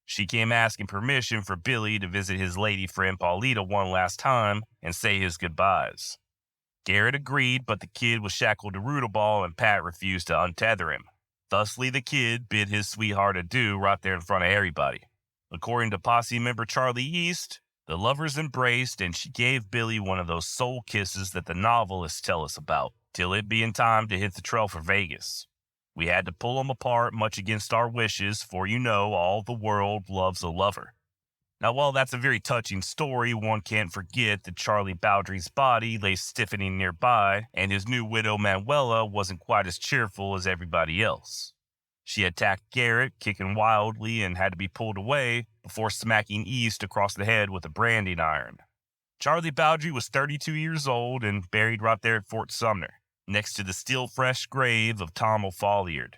She came asking permission for Billy to visit his lady friend Paulita one last time and say his goodbyes. Garrett agreed, but the kid was shackled to Rudaball and Pat refused to untether him. Thusly, the kid bid his sweetheart adieu right there in front of everybody. According to posse member Charlie East, the lovers embraced and she gave Billy one of those soul kisses that the novelists tell us about, till it being time to hit the trail for Vegas. We had to pull them apart much against our wishes, for you know all the world loves a lover. Now, while that's a very touching story, one can't forget that Charlie Bowdry's body lay stiffening nearby, and his new widow Manuela wasn't quite as cheerful as everybody else. She attacked Garrett, kicking wildly, and had to be pulled away before smacking East across the head with a branding iron. Charlie Bowdry was 32 years old and buried right there at Fort Sumner, next to the still fresh grave of Tom O'Folliard.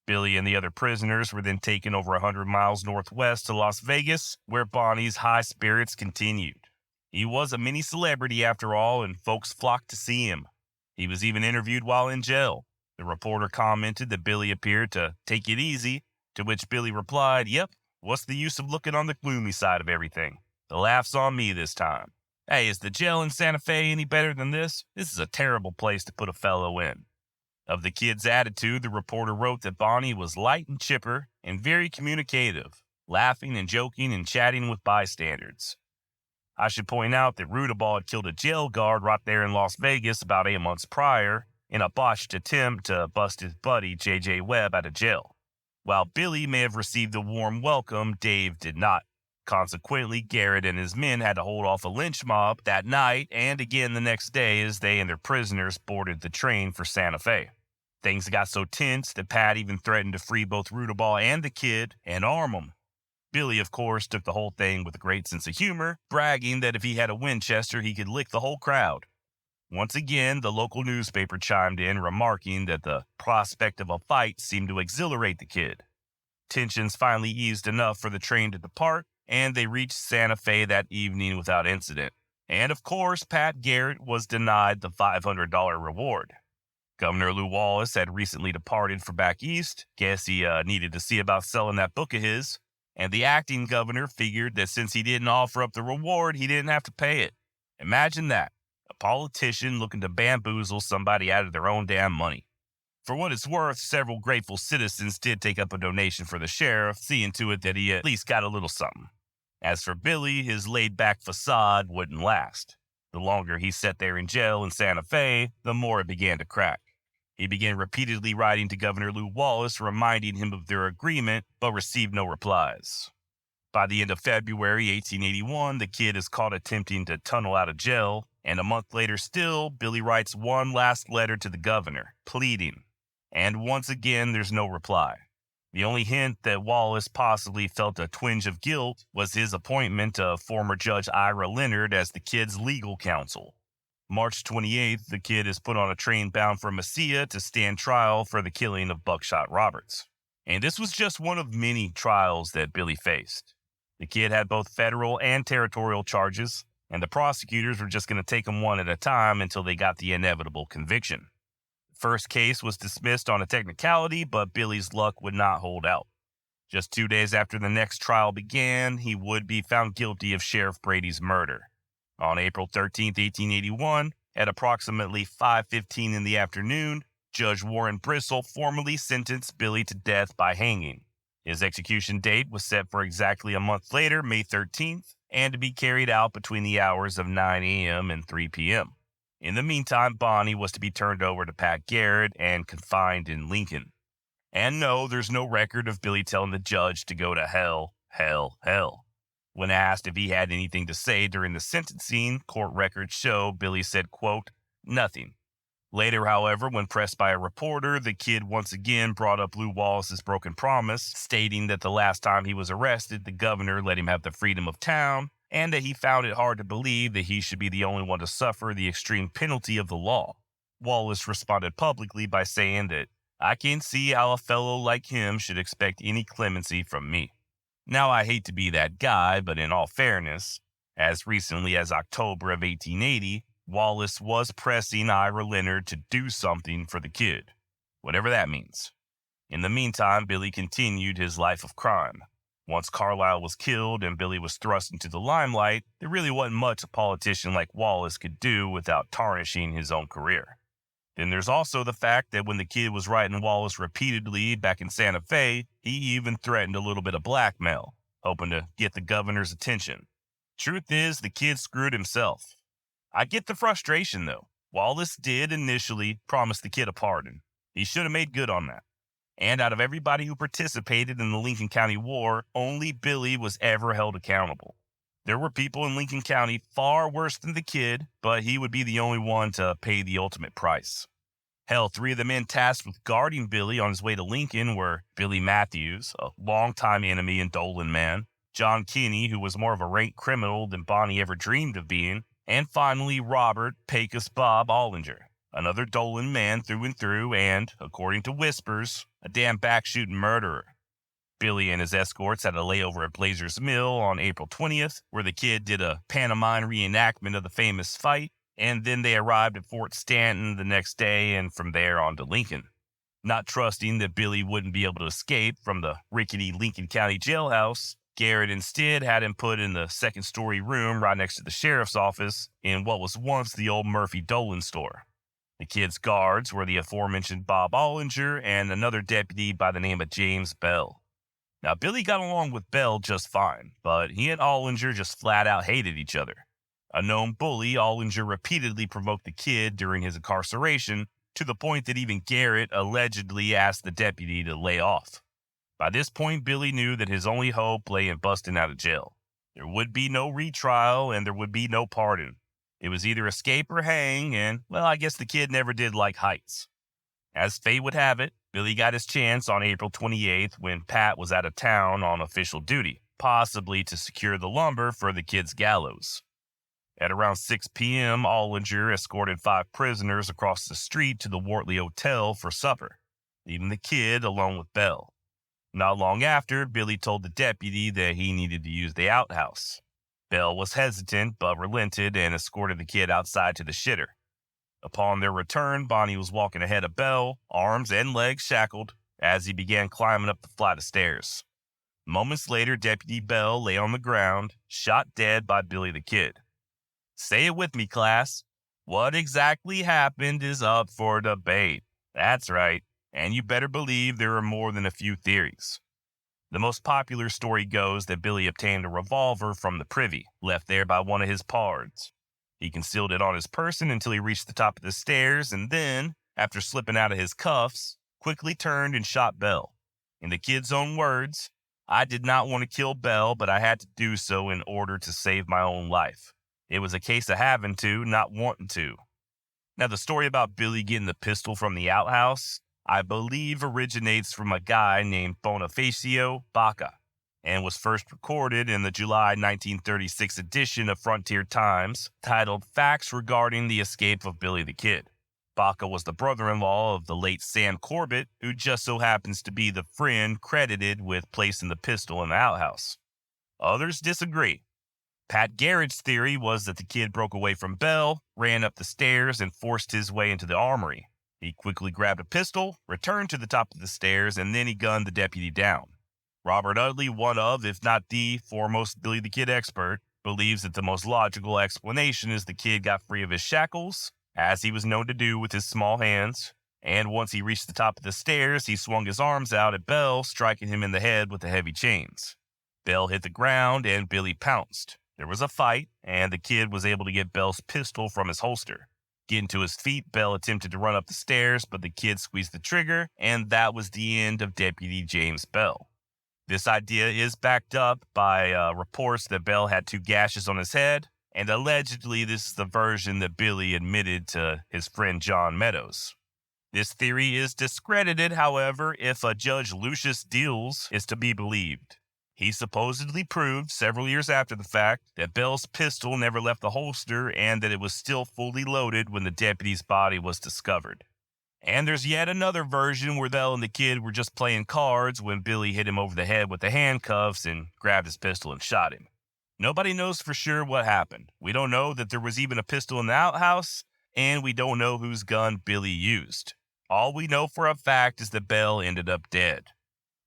Billy and the other prisoners were then taken over 100 miles northwest to Las Vegas, where Bonney's high spirits continued. He was a mini celebrity after all, and folks flocked to see him. He was even interviewed while in jail. The reporter commented that Billy appeared to take it easy, to which Billy replied, "Yep, what's the use of looking on the gloomy side of everything? The laugh's on me this time. Hey, is the jail in Santa Fe any better than this? This is a terrible place to put a fellow in." Of the kid's attitude, the reporter wrote that Bonney was light and chipper and very communicative, laughing and joking and chatting with bystanders. I should point out that Rudaball had killed a jail guard right there in Las Vegas about 8 months prior in a botched attempt to bust his buddy J.J. Webb out of jail. While Billy may have received a warm welcome, Dave did not. Consequently, Garrett and his men had to hold off a lynch mob that night and again the next day as they and their prisoners boarded the train for Santa Fe. Things got so tense that Pat even threatened to free both Rudaball and the kid and arm them. Billy, of course, took the whole thing with a great sense of humor, bragging that if he had a Winchester, he could lick the whole crowd. Once again, the local newspaper chimed in, remarking that the prospect of a fight seemed to exhilarate the kid. Tensions finally eased enough for the train to depart, and they reached Santa Fe that evening without incident. And, of course, Pat Garrett was denied the $500 reward. Governor Lew Wallace had recently departed for back east. Guess he needed to see about selling that book of his. And the acting governor figured that since he didn't offer up the reward, he didn't have to pay it. Imagine that. A politician looking to bamboozle somebody out of their own damn money. For what it's worth, several grateful citizens did take up a donation for the sheriff, seeing to it that he at least got a little something. As for Billy, his laid-back facade wouldn't last. The longer he sat there in jail in Santa Fe, the more it began to crack. He began repeatedly writing to Governor Lew Wallace, reminding him of their agreement, but received no replies. By the end of February 1881, the kid is caught attempting to tunnel out of jail, and a month later still, Billy writes one last letter to the governor, pleading. And once again, there's no reply. The only hint that Wallace possibly felt a twinge of guilt was his appointment of former Judge Ira Leonard as the kid's legal counsel. March 28th, the kid is put on a train bound for Mesilla to stand trial for the killing of Buckshot Roberts. And this was just one of many trials that Billy faced. The kid had both federal and territorial charges, and the prosecutors were just going to take them one at a time until they got the inevitable conviction. The first case was dismissed on a technicality, but Billy's luck would not hold out. Just 2 days after the next trial began, he would be found guilty of Sheriff Brady's murder. On April 13, 1881, at approximately 5:15 in the afternoon, Judge Warren Bristol formally sentenced Billy to death by hanging. His execution date was set for exactly a month later, May 13th, and to be carried out between the hours of 9 a.m. and 3 p.m. In the meantime, Bonney was to be turned over to Pat Garrett and confined in Lincoln. And no, there's no record of Billy telling the judge to go to hell, hell, hell. When asked if he had anything to say during the sentencing, court records show Billy said, quote, nothing. Later, however, when pressed by a reporter, the kid once again brought up Lew Wallace's broken promise, stating that the last time he was arrested, the governor let him have the freedom of town, and that he found it hard to believe that he should be the only one to suffer the extreme penalty of the law. Wallace responded publicly by saying that, I can't see how a fellow like him should expect any clemency from me. Now, I hate to be that guy, but in all fairness, as recently as October of 1880, Wallace was pressing Ira Leonard to do something for the kid, whatever that means. In the meantime, Billy continued his life of crime. Once Carlisle was killed and Billy was thrust into the limelight, there really wasn't much a politician like Wallace could do without tarnishing his own career. Then there's also the fact that when the kid was writing Wallace repeatedly back in Santa Fe, he even threatened a little bit of blackmail, hoping to get the governor's attention. Truth is, the kid screwed himself. I get the frustration, though. Wallace did initially promise the kid a pardon. He should have made good on that. And out of everybody who participated in the Lincoln County War, only Billy was ever held accountable. There were people in Lincoln County far worse than the kid, but he would be the only one to pay the ultimate price. Hell, 3 of the men tasked with guarding Billy on his way to Lincoln were Billy Matthews, a longtime enemy and Dolan man, John Kinney, who was more of a rank criminal than Bonney ever dreamed of being, and finally Robert Pecos Bob Ollinger, another Dolan man through and through and, according to whispers, a damn back-shooting murderer. Billy and his escorts had a layover at Blazer's Mill on April 20th, where the kid did a pantomime reenactment of the famous fight, and then they arrived at Fort Stanton the next day and from there on to Lincoln. Not trusting that Billy wouldn't be able to escape from the rickety Lincoln County jailhouse, Garrett instead had him put in the second-story room right next to the sheriff's office in what was once the old Murphy Dolan store. The kid's guards were the aforementioned Bob Ollinger and another deputy by the name of James Bell. Now, Billy got along with Bell just fine, but he and Ollinger just flat-out hated each other. A known bully, Ollinger repeatedly provoked the kid during his incarceration, to the point that even Garrett allegedly asked the deputy to lay off. By this point, Billy knew that his only hope lay in busting out of jail. There would be no retrial, and there would be no pardon. It was either escape or hang, and, well, I guess the kid never did like heights. As fate would have it, Billy got his chance on April 28th when Pat was out of town on official duty, possibly to secure the lumber for the kid's gallows. At around 6 p.m., Ollinger escorted 5 prisoners across the street to the Wortley Hotel for supper, leaving the kid alone with Bell. Not long after, Billy told the deputy that he needed to use the outhouse. Bell was hesitant but relented and escorted the kid outside to the shitter. Upon their return, Bonney was walking ahead of Bell, arms and legs shackled, as he began climbing up the flight of stairs. Moments later, Deputy Bell lay on the ground, shot dead by Billy the Kid. Say it with me, class. What exactly happened is up for debate. That's right. and you better believe there are more than a few theories. The most popular story goes that Billy obtained a revolver from the privy, left there by one of his pards. He concealed it on his person until he reached the top of the stairs, and then, after slipping out of his cuffs, quickly turned and shot Bell. In the kid's own words, "I did not want to kill Bell, but I had to do so in order to save my own life. It was a case of having to, not wanting to." Now, the story about Billy getting the pistol from the outhouse, I believe, originates from a guy named Bonifacio Baca and was first recorded in the July 1936 edition of Frontier Times titled "Facts Regarding the Escape of Billy the Kid." Baca was the brother-in-law of the late Sam Corbett, who just so happens to be the friend credited with placing the pistol in the outhouse. Others disagree. Pat Garrett's theory was that the kid broke away from Bell, ran up the stairs, and forced his way into the armory. He quickly grabbed a pistol, returned to the top of the stairs, and then he gunned the deputy down. Robert Utley, one of, if not the foremost Billy the Kid expert, believes that the most logical explanation is the kid got free of his shackles, as he was known to do with his small hands, and once he reached the top of the stairs, he swung his arms out at Bell, striking him in the head with the heavy chains. Bell hit the ground, and Billy pounced. There was a fight, and the kid was able to get Bell's pistol from his holster. Getting to his feet, Bell attempted to run up the stairs, but the kid squeezed the trigger, and that was the end of Deputy James Bell. This idea is backed up by reports that Bell had 2 gashes on his head, and allegedly this is the version that Billy admitted to his friend John Meadows. This theory is discredited, however, if Judge Lucius Deals is to be believed. He supposedly proved, several years after the fact, that Bell's pistol never left the holster and that it was still fully loaded when the deputy's body was discovered. And there's yet another version where Bell and the kid were just playing cards when Billy hit him over the head with the handcuffs and grabbed his pistol and shot him. Nobody knows for sure what happened. We don't know that there was even a pistol in the outhouse, and we don't know whose gun Billy used. All we know for a fact is that Bell ended up dead.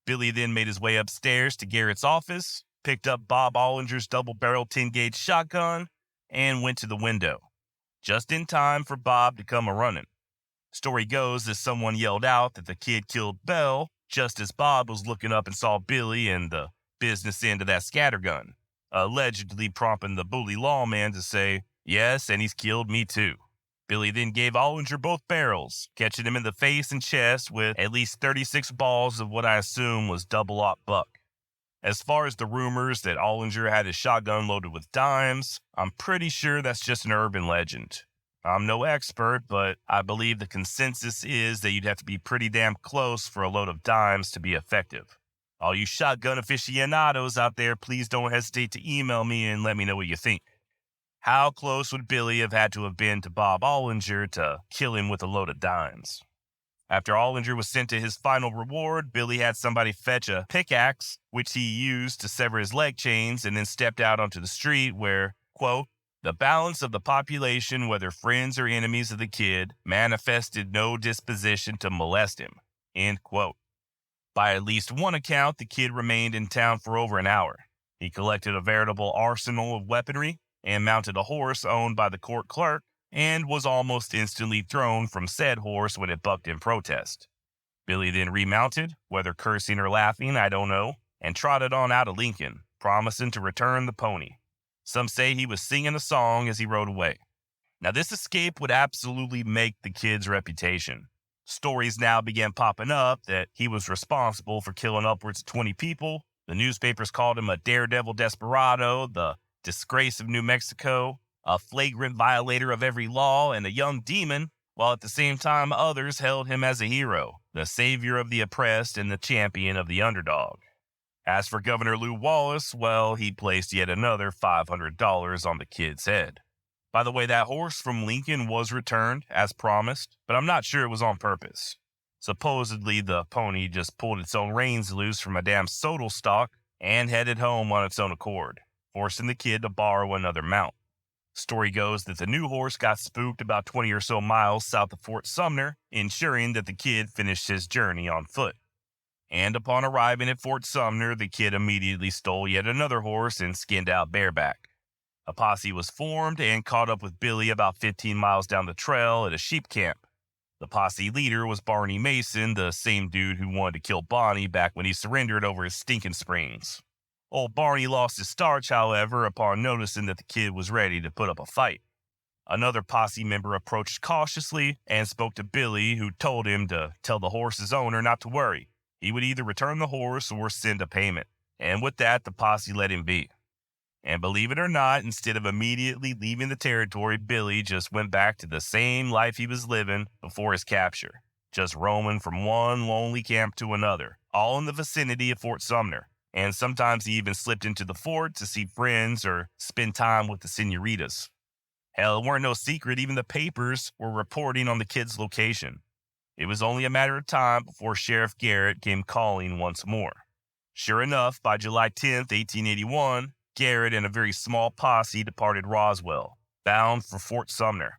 Billy then made his way upstairs to Garrett's office, picked up Bob Ollinger's double-barrel 10-gauge shotgun, and went to the window, just in time for Bob to come a-running. Story goes that someone yelled out that the kid killed Bell just as Bob was looking up and saw Billy and the business end of that scattergun, allegedly prompting the bully lawman to say, "Yes, and he's killed me too." Billy then gave Ollinger both barrels, catching him in the face and chest with at least 36 balls of what I assume was double-aught buck. As far as the rumors that Ollinger had his shotgun loaded with dimes, I'm pretty sure that's just an urban legend. I'm no expert, but I believe the consensus is that you'd have to be pretty damn close for a load of dimes to be effective. All you shotgun aficionados out there, please don't hesitate to email me and let me know what you think. How close would Billy have had to have been to Bob Ollinger to kill him with a load of dimes? After Ollinger was sent to his final reward, Billy had somebody fetch a pickaxe, which he used to sever his leg chains, and then stepped out onto the street where, quote, "the balance of the population, whether friends or enemies of the kid, manifested no disposition to molest him," end quote. By at least one account, the kid remained in town for over an hour. He collected a veritable arsenal of weaponry and mounted a horse owned by the court clerk, and was almost instantly thrown from said horse when it bucked in protest. Billy then remounted, whether cursing or laughing, I don't know, and trotted on out of Lincoln, promising to return the pony. Some say he was singing a song as he rode away. Now, this escape would absolutely make the kid's reputation. Stories now began popping up that he was responsible for killing upwards of 20 people. The newspapers called him a daredevil desperado, the disgrace of New Mexico, a flagrant violator of every law, and a young demon, while at the same time others held him as a hero, the savior of the oppressed and the champion of the underdog. As for Governor Lew Wallace, well, he placed yet another $500 on the kid's head. By the way, that horse from Lincoln was returned, as promised, but I'm not sure it was on purpose. Supposedly, the pony just pulled its own reins loose from a damn sodal stalk and headed home on its own accord, forcing the kid to borrow another mount. Story goes that the new horse got spooked about 20 or so miles south of Fort Sumner, ensuring that the kid finished his journey on foot. And upon arriving at Fort Sumner, the kid immediately stole yet another horse and skinned out bareback. A posse was formed and caught up with Billy about 15 miles down the trail at a sheep camp. The posse leader was Barney Mason, the same dude who wanted to kill Bonney back when he surrendered over his stinking springs. Old Barney lost his starch, however, upon noticing that the kid was ready to put up a fight. Another posse member approached cautiously and spoke to Billy, who told him to tell the horse's owner not to worry. He would either return the horse or send a payment. And with that, the posse let him be. And believe it or not, instead of immediately leaving the territory, Billy just went back to the same life he was living before his capture, just roaming from one lonely camp to another, all in the vicinity of Fort Sumner. And sometimes he even slipped into the fort to see friends or spend time with the senoritas. Hell, it weren't no secret, even the papers were reporting on the kid's location. It was only a matter of time before Sheriff Garrett came calling once more. Sure enough, by July 10th, 1881, Garrett and a very small posse departed Roswell, bound for Fort Sumner.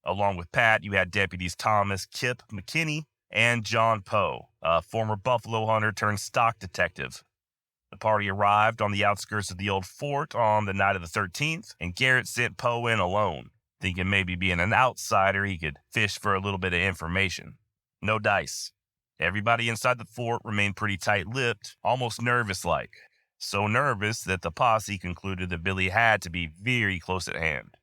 Along with Pat, you had deputies Thomas Kip McKinney and John Poe, a former buffalo hunter turned stock detective. The party arrived on the outskirts of the old fort on the night of the 13th, and Garrett sent Poe in alone, thinking maybe being an outsider he could fish for a little bit of information. No dice. Everybody inside the fort remained pretty tight-lipped, almost nervous-like. So nervous that the posse concluded that Billy had to be very close at hand.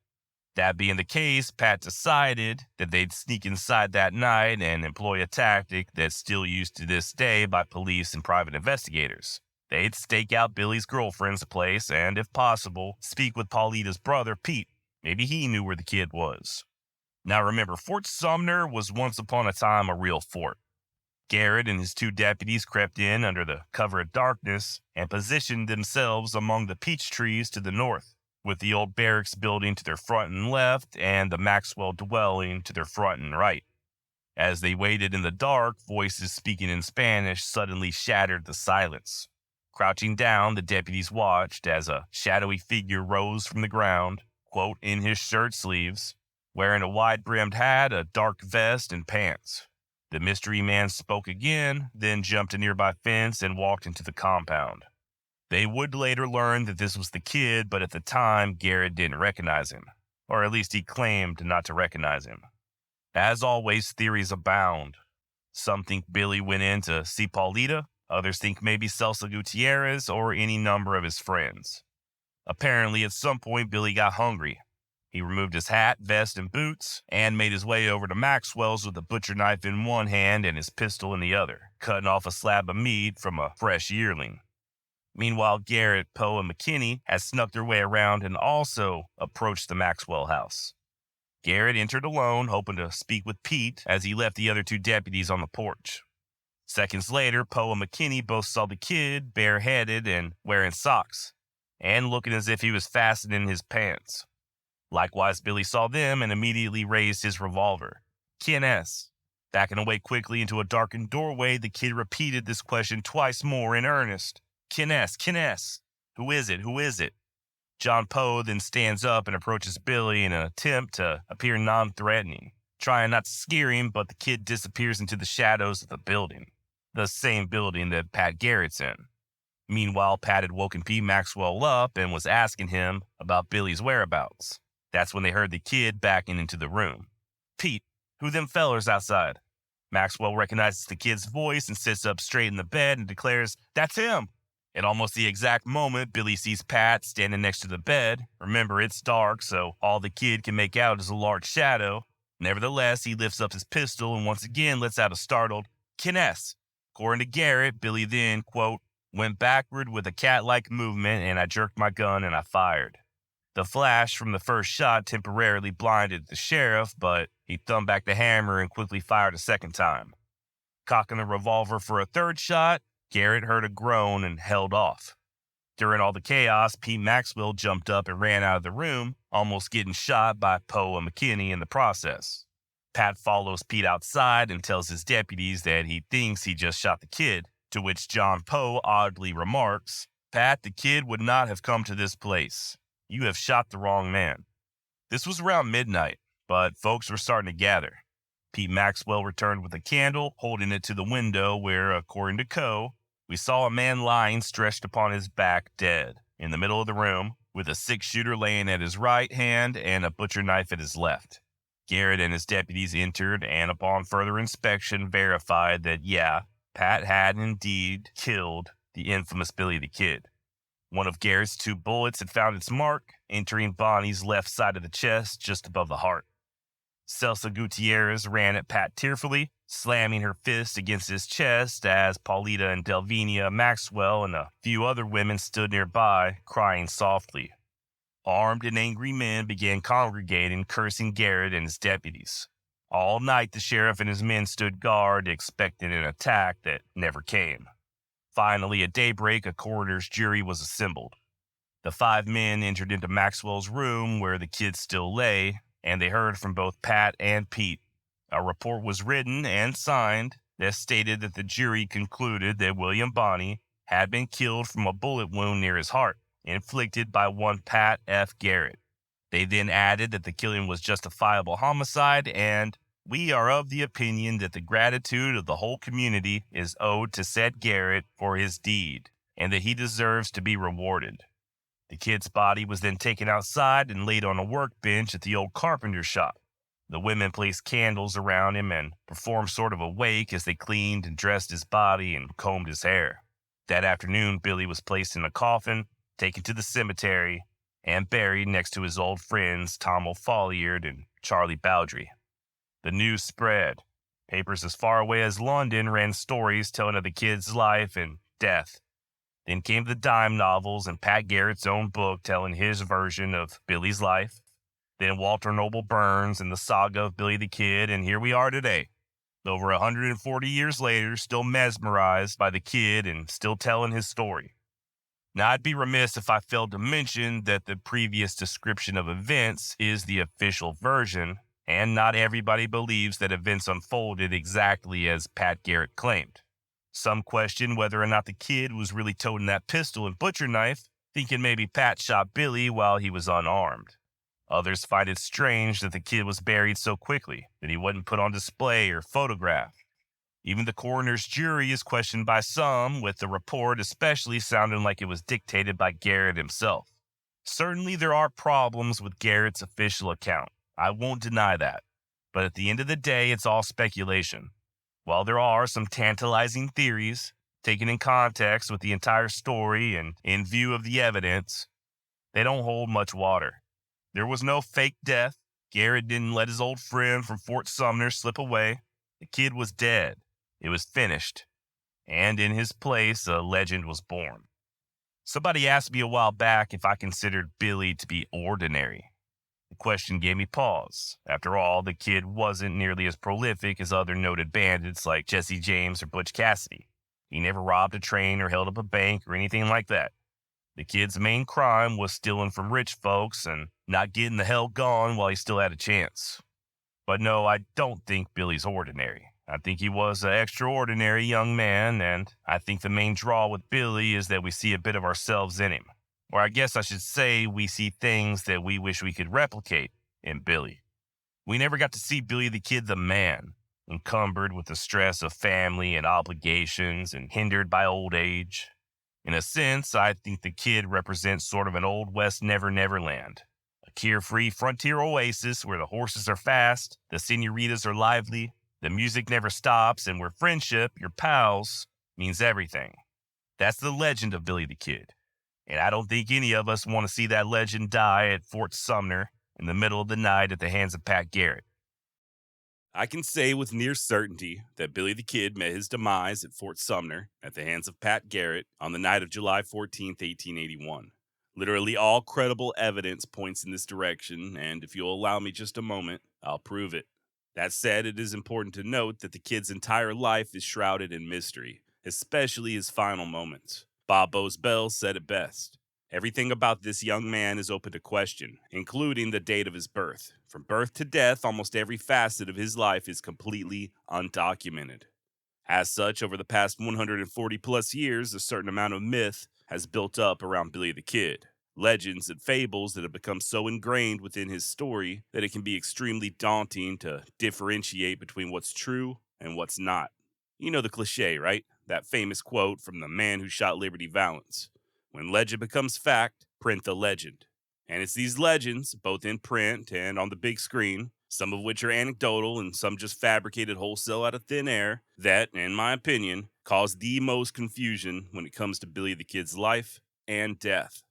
That being the case, Pat decided that they'd sneak inside that night and employ a tactic that's still used to this day by police and private investigators. They'd stake out Billy's girlfriend's place and, if possible, speak with Paulita's brother, Pete. Maybe he knew where the kid was. Now remember, Fort Sumner was once upon a time a real fort. Garrett and his two deputies crept in under the cover of darkness and positioned themselves among the peach trees to the north, with the old barracks building to their front and left and the Maxwell dwelling to their front and right. As they waited in the dark, voices speaking in Spanish suddenly shattered the silence. Crouching down, the deputies watched as a shadowy figure rose from the ground, quote, in his shirt sleeves, wearing a wide-brimmed hat, a dark vest, and pants. The mystery man spoke again, then jumped a nearby fence and walked into the compound. They would later learn that this was the kid, but at the time, Garrett didn't recognize him. Or at least he claimed not to recognize him. As always, theories abound. Some think Billy went in to see Paulita. Others think maybe Celso Gutierrez or any number of his friends. Apparently, at some point, Billy got hungry. He removed his hat, vest, and boots, and made his way over to Maxwell's with a butcher knife in one hand and his pistol in the other, cutting off a slab of meat from a fresh yearling. Meanwhile, Garrett, Poe, and McKinney had snuck their way around and also approached the Maxwell house. Garrett entered alone, hoping to speak with Pete as he left the other two deputies on the porch. Seconds later, Poe and McKinney both saw the kid bareheaded and wearing socks, and looking as if he was fastening his pants. Likewise, Billy saw them and immediately raised his revolver. "Quién es?" Backing away quickly into a darkened doorway, the kid repeated this question twice more in earnest. "Quién es? ¿Quién es? Who is it? Who is it?" John Poe then stands up and approaches Billy in an attempt to appear non-threatening, trying not to scare him, but the kid disappears into the shadows of the building. The same building that Pat Garrett's in. Meanwhile, Pat had woken Pete Maxwell up and was asking him about Billy's whereabouts. That's when they heard the kid backing into the room. "Pete, who them fellers outside?" Maxwell recognizes the kid's voice and sits up straight in the bed and declares, "That's him." At almost the exact moment, Billy sees Pat standing next to the bed. Remember, it's dark, so all the kid can make out is a large shadow. Nevertheless, he lifts up his pistol and once again lets out a startled, "¿Quién es?" According to Garrett, Billy then, quote, went backward with a cat-like movement and I jerked my gun and I fired. The flash from the first shot temporarily blinded the sheriff, but he thumbed back the hammer and quickly fired a second time. Cocking the revolver for a third shot, Garrett heard a groan and held off. During all the chaos, Pete Maxwell jumped up and ran out of the room, almost getting shot by Poe and McKinney in the process. Pat follows Pete outside and tells his deputies that he thinks he just shot the kid, to which John Poe oddly remarks, "Pat, the kid would not have come to this place. You have shot the wrong man." This was around midnight, but folks were starting to gather. Pete Maxwell returned with a candle, holding it to the window where, according to Coe, we saw a man lying stretched upon his back dead in the middle of the room, with a six-shooter laying at his right hand and a butcher knife at his left. Garrett and his deputies entered and upon further inspection verified that, yeah, Pat had indeed killed the infamous Billy the Kid. One of Garrett's 2 bullets had found its mark, entering Bonney's left side of the chest just above the heart. Celsa Gutierrez ran at Pat tearfully, slamming her fist against his chest as Paulita and Delvinia Maxwell and a few other women stood nearby, crying softly. Armed and angry men began congregating, cursing Garrett and his deputies. All night the sheriff and his men stood guard, expecting an attack that never came. Finally, at daybreak, a coroner's jury was assembled. The 5 men entered into Maxwell's room where the kid still lay, and they heard from both Pat and Pete. A report was written and signed that stated that the jury concluded that William Bonney had been killed from a bullet wound near his heart, inflicted by one Pat F. Garrett. They then added that the killing was justifiable homicide, and we are of the opinion that the gratitude of the whole community is owed to said Garrett for his deed, and that he deserves to be rewarded. The kid's body was then taken outside and laid on a workbench at the old carpenter shop. The women placed candles around him and performed sort of a wake as they cleaned and dressed his body and combed his hair. That afternoon, Billy was placed in a coffin, taken to the cemetery, and buried next to his old friends Tom O'Folliard and Charlie Bowdry. The news spread. Papers as far away as London ran stories telling of the kid's life and death. Then came the dime novels and Pat Garrett's own book telling his version of Billy's life. Then Walter Noble Burns and the saga of Billy the Kid, and here we are today. Over 140 years later, still mesmerized by the kid and still telling his story. Now, I'd be remiss if I failed to mention that the previous description of events is the official version, and not everybody believes that events unfolded exactly as Pat Garrett claimed. Some question whether or not the kid was really toting that pistol and butcher knife, thinking maybe Pat shot Billy while he was unarmed. Others find it strange that the kid was buried so quickly, that he wasn't put on display or photographed. Even the coroner's jury is questioned by some, with the report especially sounding like it was dictated by Garrett himself. Certainly there are problems with Garrett's official account. I won't deny that. But at the end of the day, it's all speculation. While there are some tantalizing theories, taken in context with the entire story and in view of the evidence, they don't hold much water. There was no fake death. Garrett didn't let his old friend from Fort Sumner slip away. The kid was dead. It was finished. And in his place, a legend was born. Somebody asked me a while back if I considered Billy to be ordinary. The question gave me pause. After all, the kid wasn't nearly as prolific as other noted bandits like Jesse James or Butch Cassidy. He never robbed a train or held up a bank or anything like that. The kid's main crime was stealing from rich folks and not getting the hell gone while he still had a chance. But no, I don't think Billy's ordinary. I think he was an extraordinary young man, and I think the main draw with Billy is that we see a bit of ourselves in him. Or I guess I should say we see things that we wish we could replicate in Billy. We never got to see Billy the Kid the man, encumbered with the stress of family and obligations and hindered by old age. In a sense, I think the kid represents sort of an Old West Never Land. A carefree frontier oasis where the horses are fast, the senoritas are lively, the music never stops, and where friendship, your pals, means everything. That's the legend of Billy the Kid. And I don't think any of us want to see that legend die at Fort Sumner in the middle of the night at the hands of Pat Garrett. I can say with near certainty that Billy the Kid met his demise at Fort Sumner at the hands of Pat Garrett on the night of July 14, 1881. Literally all credible evidence points in this direction, and if you'll allow me just a moment, I'll prove it. That said, it is important to note that the kid's entire life is shrouded in mystery, especially his final moments. Bob Bowes-Bell said it best. Everything about this young man is open to question, including the date of his birth. From birth to death, almost every facet of his life is completely undocumented. As such, over the past 140 plus years, a certain amount of myth has built up around Billy the Kid. Legends and fables that have become so ingrained within his story that it can be extremely daunting to differentiate between what's true and what's not. You know the cliche, right? That famous quote from the man who shot Liberty Valance. When legend becomes fact, print the legend. And it's these legends, both in print and on the big screen, some of which are anecdotal and some just fabricated wholesale out of thin air, that, in my opinion, cause the most confusion when it comes to Billy the Kid's life and death.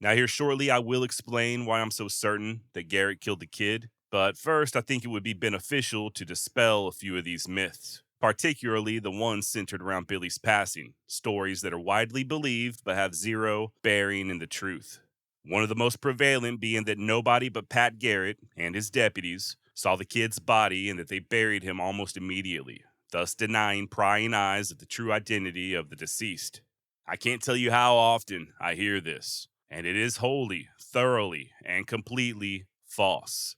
Now, here shortly, I will explain why I'm so certain that Garrett killed the kid, but first, I think it would be beneficial to dispel a few of these myths, particularly the ones centered around Billy's passing, stories that are widely believed but have zero bearing in the truth. One of the most prevalent being that nobody but Pat Garrett and his deputies saw the kid's body and that they buried him almost immediately, thus denying prying eyes of the true identity of the deceased. I can't tell you how often I hear this, and it is wholly, thoroughly, and completely false.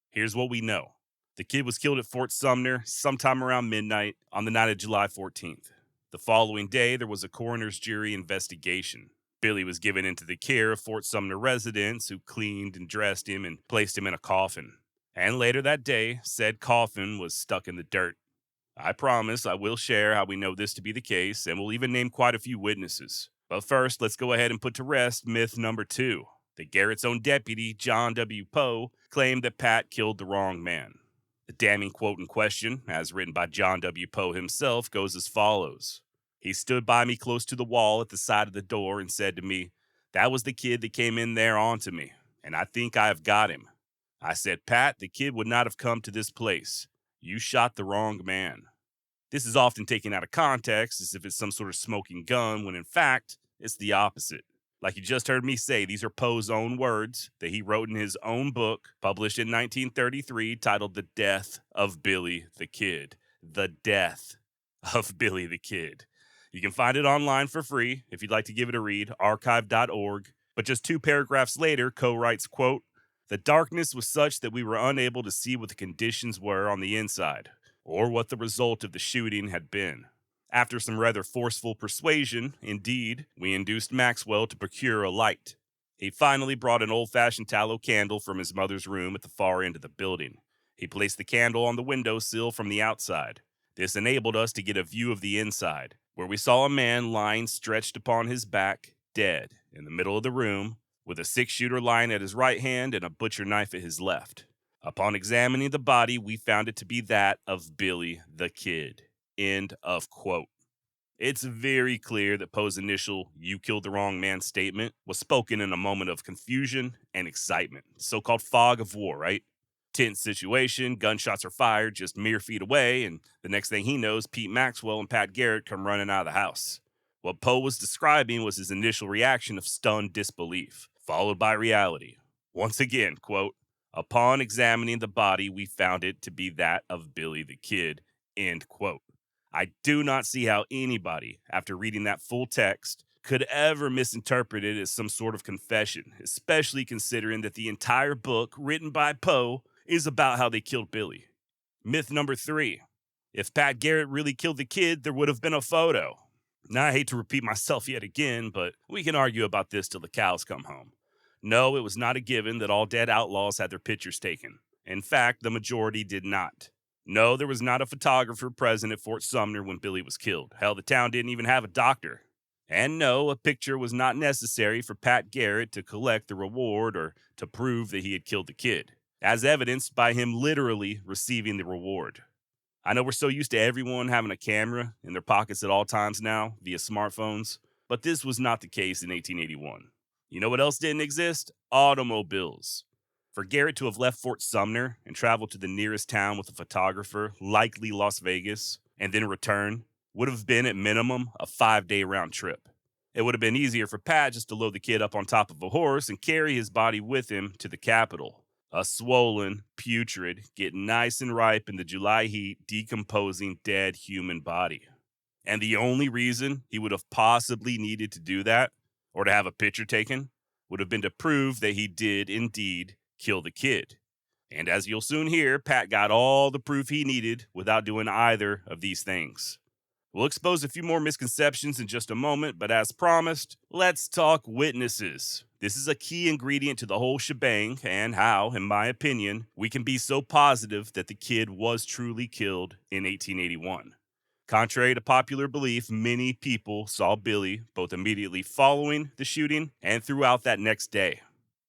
Here's what we know. The kid was killed at Fort Sumner sometime around midnight on the night of July 14th. The following day, there was a coroner's jury investigation. Billy was given into the care of Fort Sumner residents who cleaned and dressed him and placed him in a coffin. And later that day, said coffin was stuck in the dirt. I promise I will share how we know this to be the case, and we'll even name quite a few witnesses. But first, let's go ahead and put to rest myth number 2. That Garrett's own deputy, John W. Poe, claimed that Pat killed the wrong man. The damning quote in question, as written by John W. Poe himself, goes as follows. He stood by me close to the wall at the side of the door and said to me, "That was the kid that came in there onto me, and I think I have got him." I said, "Pat, the kid would not have come to this place. You shot the wrong man." This is often taken out of context as if it's some sort of smoking gun, when in fact, it's the opposite. Like you just heard me say, these are Poe's own words that he wrote in his own book, published in 1933, titled The Death of Billy the Kid. The Death of Billy the Kid. You can find it online for free if you'd like to give it a read, archive.org. But just 2 paragraphs later, Poe writes, quote, "The darkness was such that we were unable to see what the conditions were on the inside, or what the result of the shooting had been. After some rather forceful persuasion, indeed, we induced Maxwell to procure a light. He finally brought an old-fashioned tallow candle from his mother's room at the far end of the building. He placed the candle on the windowsill from the outside. This enabled us to get a view of the inside, where we saw a man lying stretched upon his back, dead, in the middle of the room, with a 6-shooter lying at his right hand and a butcher knife at his left. Upon examining the body, we found it to be that of Billy the Kid." End of quote. It's very clear that Poe's initial "you killed the wrong man" statement was spoken in a moment of confusion and excitement. So-called fog of war, right? Tense situation, gunshots are fired just mere feet away, and the next thing he knows, Pete Maxwell and Pat Garrett come running out of the house. What Poe was describing was his initial reaction of stunned disbelief, followed by reality. Once again, quote, "Upon examining the body, we found it to be that of Billy the Kid." End quote. I do not see how anybody, after reading that full text, could ever misinterpret it as some sort of confession, especially considering that the entire book, written by Poe, is about how they killed Billy. Myth number 3. If Pat Garrett really killed the kid, there would have been a photo. Now, I hate to repeat myself yet again, but we can argue about this till the cows come home. No, it was not a given that all dead outlaws had their pictures taken. In fact, the majority did not. No, there was not a photographer present at Fort Sumner when Billy was killed. Hell, the town didn't even have a doctor. And no, a picture was not necessary for Pat Garrett to collect the reward or to prove that he had killed the kid, as evidenced by him literally receiving the reward. I know we're so used to everyone having a camera in their pockets at all times now via smartphones, but this was not the case in 1881. You know what else didn't exist? Automobiles. For Garrett to have left Fort Sumner and traveled to the nearest town with a photographer, likely Las Vegas, and then return, would have been at minimum a 5-day round trip. It would have been easier for Pat just to load the kid up on top of a horse and carry his body with him to the capital. A swollen, putrid, getting nice and ripe in the July heat, decomposing dead human body. And the only reason he would have possibly needed to do that, or to have a picture taken, would have been to prove that he did indeed kill the kid. And as you'll soon hear, Pat got all the proof he needed without doing either of these things. We'll expose a few more misconceptions in just a moment, but as promised, let's talk witnesses. This is a key ingredient to the whole shebang and how, in my opinion, we can be so positive that the kid was truly killed in 1881. Contrary to popular belief, many people saw Billy both immediately following the shooting and throughout that next day.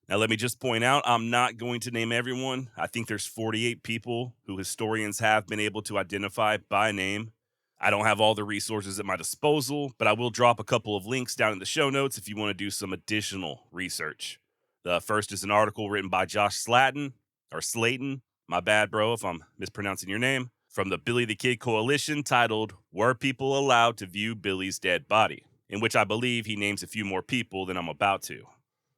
Now, let me just point out, I'm not going to name everyone. I think there's 48 people who historians have been able to identify by name. I don't have all the resources at my disposal, but I will drop a couple of links down in the show notes if you want to do some additional research. The first is an article written by Josh Slayton. My bad, bro, if I'm mispronouncing your name. From the Billy the Kid Coalition, titled, "Were People Allowed to View Billy's Dead Body?" in which I believe he names a few more people than I'm about to.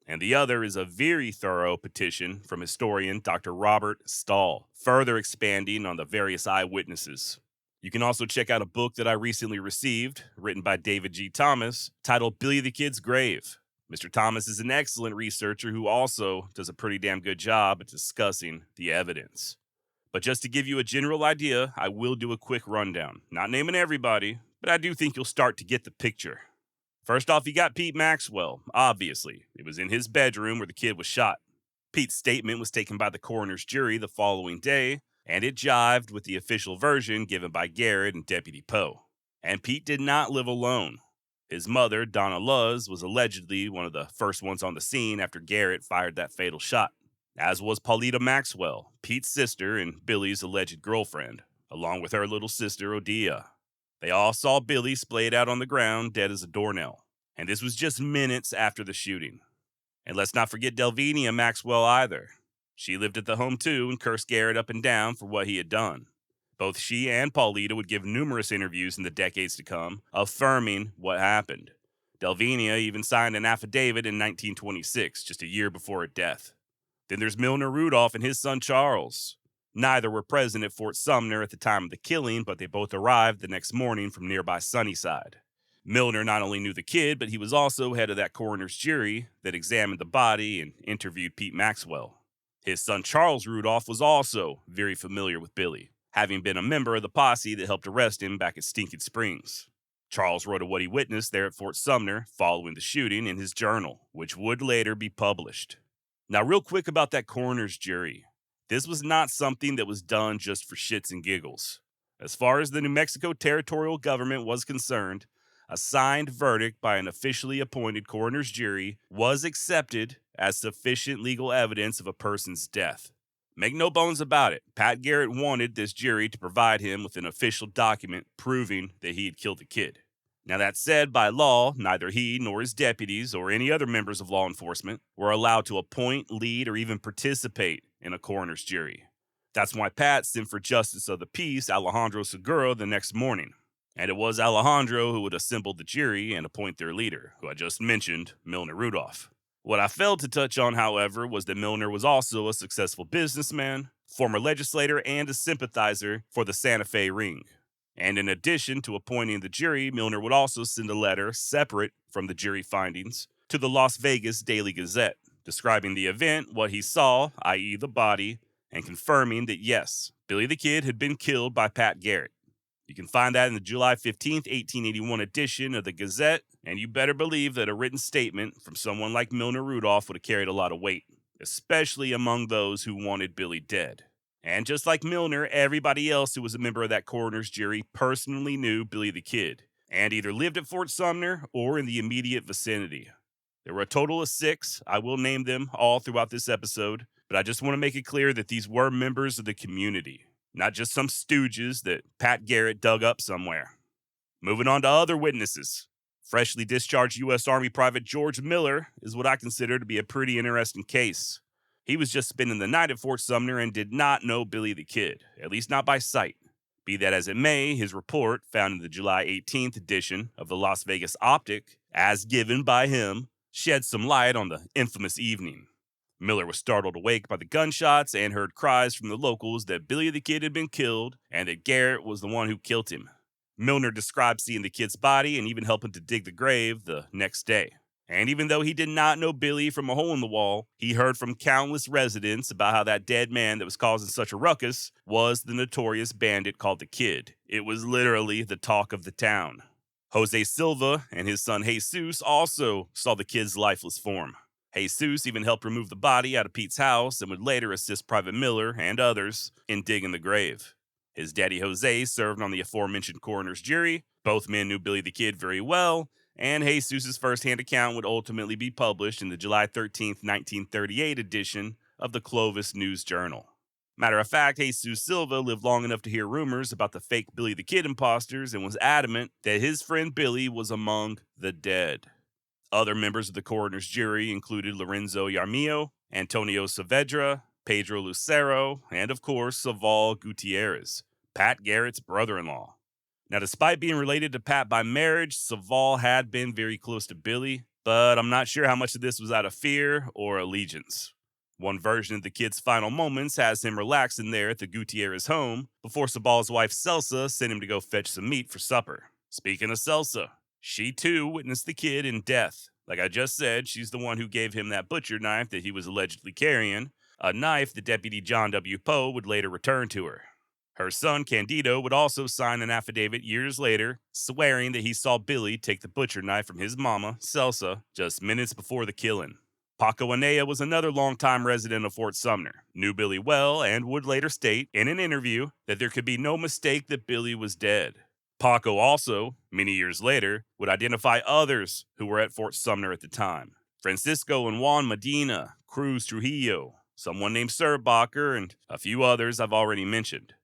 And the other is a very thorough petition from historian Dr. Robert Stahl, further expanding on the various eyewitnesses. You can also check out a book that I recently received, written by David G. Thomas, titled Billy the Kid's Grave. Mr. Thomas is an excellent researcher who also does a pretty damn good job at discussing the evidence. But just to give you a general idea, I will do a quick rundown. Not naming everybody, but I do think you'll start to get the picture. First off, you got Pete Maxwell. Obviously, it was in his bedroom where the kid was shot. Pete's statement was taken by the coroner's jury the following day, and it jived with the official version given by Garrett and Deputy Poe. And Pete did not live alone. His mother, Donna Luz, was allegedly one of the first ones on the scene after Garrett fired that fatal shot, as was Paulita Maxwell, Pete's sister and Billy's alleged girlfriend, along with her little sister, Odia. They all saw Billy splayed out on the ground, dead as a doornail. And this was just minutes after the shooting. And let's not forget Delvenia Maxwell either. She lived at the home too and cursed Garrett up and down for what he had done. Both she and Paulita would give numerous interviews in the decades to come, affirming what happened. Delvenia even signed an affidavit in 1926, just a year before her death. Then there's Milner Rudolph and his son Charles. Neither were present at Fort Sumner at the time of the killing, but they both arrived the next morning from nearby Sunnyside. Milner not only knew the kid, but he was also head of that coroner's jury that examined the body and interviewed Pete Maxwell. His son Charles Rudolph was also very familiar with Billy, having been a member of the posse that helped arrest him back at Stinking Springs. Charles wrote of what he witnessed there at Fort Sumner following the shooting in his journal, which would later be published. Now, real quick about that coroner's jury. This was not something that was done just for shits and giggles. As far as the New Mexico territorial government was concerned, a signed verdict by an officially appointed coroner's jury was accepted as sufficient legal evidence of a person's death. Make no bones about it, Pat Garrett wanted this jury to provide him with an official document proving that he had killed the kid. Now, that said, by law, neither he nor his deputies or any other members of law enforcement were allowed to appoint, lead, or even participate in a coroner's jury. That's why Pat sent for Justice of the Peace Alejandro Segura the next morning. And it was Alejandro who would assemble the jury and appoint their leader, who I just mentioned, Milner Rudolph. What I failed to touch on, however, was that Milner was also a successful businessman, former legislator, and a sympathizer for the Santa Fe Ring. And in addition to appointing the jury, Milner would also send a letter, separate from the jury findings, to the Las Vegas Daily Gazette, describing the event, what he saw, i.e. the body, and confirming that yes, Billy the Kid had been killed by Pat Garrett. You can find that in the July 15th, 1881 edition of the Gazette, and you better believe that a written statement from someone like Milner Rudolph would have carried a lot of weight, especially among those who wanted Billy dead. And just like Milner, everybody else who was a member of that coroner's jury personally knew Billy the Kid, and either lived at Fort Sumner or in the immediate vicinity. There were a total of 6. I will name them all throughout this episode, but I just want to make it clear that these were members of the community, not just some stooges that Pat Garrett dug up somewhere. Moving on to other witnesses. Freshly discharged U.S. Army Private George Miller is what I consider to be a pretty interesting case. He was just spending the night at Fort Sumner and did not know Billy the Kid, at least not by sight. Be that as it may, his report, found in the July 18th edition of the Las Vegas Optic, as given by him, shed some light on the infamous evening. Miller was startled awake by the gunshots and heard cries from the locals that Billy the Kid had been killed and that Garrett was the one who killed him. Milner described seeing the kid's body and even helping to dig the grave the next day. And even though he did not know Billy from a hole in the wall, he heard from countless residents about how that dead man that was causing such a ruckus was the notorious bandit called the Kid. It was literally the talk of the town. Jose Silva and his son Jesus also saw the kid's lifeless form. Jesus even helped remove the body out of Pete's house and would later assist Private Miller and others in digging the grave. His daddy Jose served on the aforementioned coroner's jury. Both men knew Billy the Kid very well, and Jesus' first-hand account would ultimately be published in the July 13th, 1938 edition of the Clovis News-Journal. Matter of fact, Jesus Silva lived long enough to hear rumors about the fake Billy the Kid imposters and was adamant that his friend Billy was among the dead. Other members of the coroner's jury included Lorenzo Yarmillo, Antonio Saavedra, Pedro Lucero, and of course, Saval Gutierrez, Pat Garrett's brother-in-law. Now, despite being related to Pat by marriage, Saval had been very close to Billy, but I'm not sure how much of this was out of fear or allegiance. One version of the kid's final moments has him relaxing there at the Gutierrez home before Sabal's wife Celsa sent him to go fetch some meat for supper. Speaking of Celsa, she too witnessed the kid in death. Like I just said, she's the one who gave him that butcher knife that he was allegedly carrying, a knife that Deputy John W. Poe would later return to her. Her son, Candido, would also sign an affidavit years later, swearing that he saw Billy take the butcher knife from his mama, Celsa, just minutes before the killing. Paco Anea was another longtime resident of Fort Sumner, knew Billy well, and would later state, in an interview, that there could be no mistake that Billy was dead. Paco also, many years later, would identify others who were at Fort Sumner at the time. Francisco and Juan Medina, Cruz Trujillo, someone named Serbacher, and a few others I've already mentioned,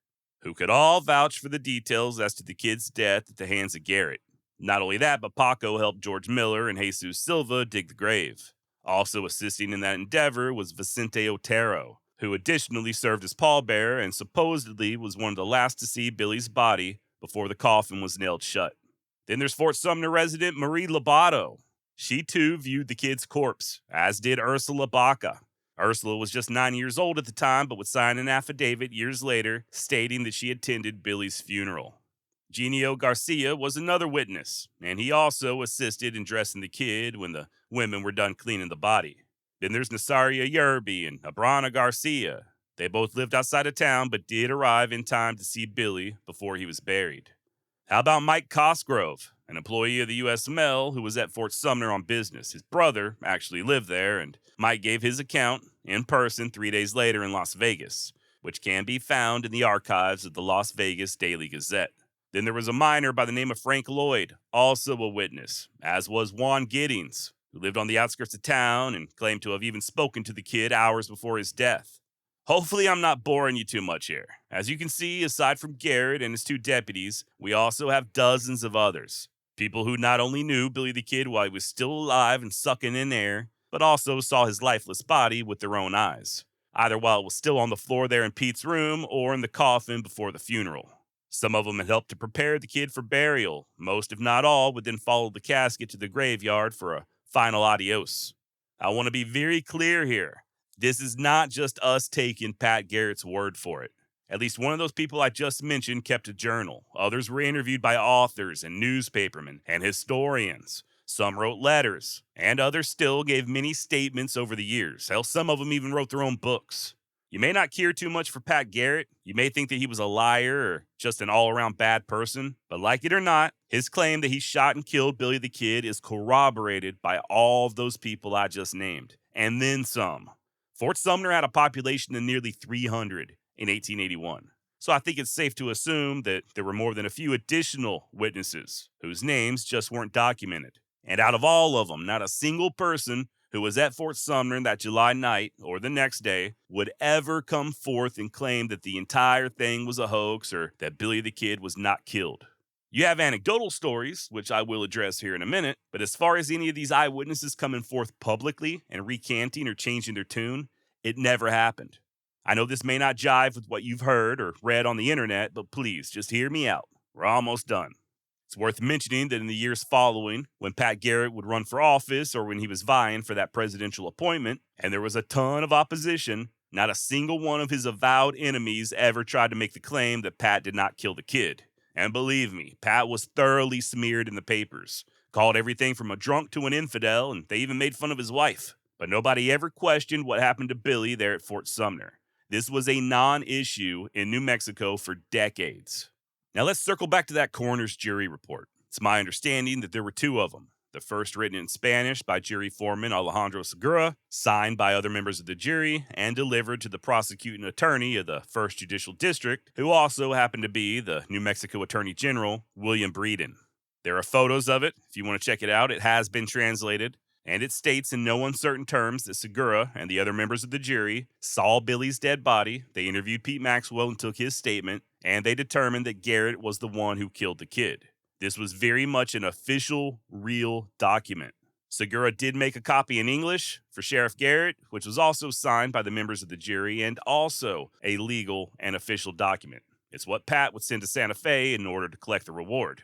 who could all vouch for the details as to the kid's death at the hands of Garrett. Not only that, but Paco helped George Miller and Jesus Silva dig the grave. Also assisting in that endeavor was Vicente Otero, who additionally served as pallbearer and supposedly was one of the last to see Billy's body before the coffin was nailed shut. Then there's Fort Sumner resident Marie Lobato. She too viewed the kid's corpse, as did Ursula Baca. Ursula was just 9 years old at the time, but would sign an affidavit years later stating that she attended Billy's funeral. Genio Garcia was another witness, and he also assisted in dressing the kid when the women were done cleaning the body. Then there's Nasaria Yerby and Abrana Garcia. They both lived outside of town, but did arrive in time to see Billy before he was buried. How about Mike Cosgrove, an employee of the U.S. Mail who was at Fort Sumner on business? His brother actually lived there, and Mike gave his account in person 3 days later in Las Vegas, which can be found in the archives of the Las Vegas Daily Gazette. Then there was a miner by the name of Frank Lloyd, also a witness, as was Juan Giddings, who lived on the outskirts of town and claimed to have even spoken to the kid hours before his death. Hopefully I'm not boring you too much here. As you can see, aside from Garrett and his two deputies, we also have dozens of others. People who not only knew Billy the Kid while he was still alive and sucking in air, but also saw his lifeless body with their own eyes, either while it was still on the floor there in Pete's room or in the coffin before the funeral. Some of them had helped to prepare the kid for burial. Most, if not all, would then follow the casket to the graveyard for a final adios. I want to be very clear here. This is not just us taking Pat Garrett's word for it. At least one of those people I just mentioned kept a journal. Others were interviewed by authors and newspapermen and historians. Some wrote letters, and others still gave many statements over the years. Hell, some of them even wrote their own books. You may not care too much for Pat Garrett. You may think that he was a liar or just an all-around bad person. But like it or not, his claim that he shot and killed Billy the Kid is corroborated by all of those people I just named. And then some. Fort Sumner had a population of nearly 300 in 1881. So I think it's safe to assume that there were more than a few additional witnesses whose names just weren't documented. And out of all of them, not a single person who was at Fort Sumner that July night or the next day would ever come forth and claim that the entire thing was a hoax or that Billy the Kid was not killed. You have anecdotal stories, which I will address here in a minute, but as far as any of these eyewitnesses coming forth publicly and recanting or changing their tune, it never happened. I know this may not jive with what you've heard or read on the internet, but please, just hear me out. We're almost done. It's worth mentioning that in the years following, when Pat Garrett would run for office or when he was vying for that presidential appointment, and there was a ton of opposition, not a single one of his avowed enemies ever tried to make the claim that Pat did not kill the kid. And believe me, Pat was thoroughly smeared in the papers, called everything from a drunk to an infidel, and they even made fun of his wife. But nobody ever questioned what happened to Billy there at Fort Sumner. This was a non-issue in New Mexico for decades. Now let's circle back to that coroner's jury report. It's my understanding that there were two of them. The first written in Spanish by jury foreman Alejandro Segura, signed by other members of the jury, and delivered to the prosecuting attorney of the 1st Judicial District, who also happened to be the New Mexico Attorney General, William Breeden. There are photos of it if you want to check it out. It has been translated, and it states in no uncertain terms that Segura and the other members of the jury saw Billy's dead body. They interviewed Pete Maxwell and took his statement, and they determined that Garrett was the one who killed the kid. This was very much an official, real document. Segura did make a copy in English for Sheriff Garrett, which was also signed by the members of the jury and also a legal and official document. It's what Pat would send to Santa Fe in order to collect the reward.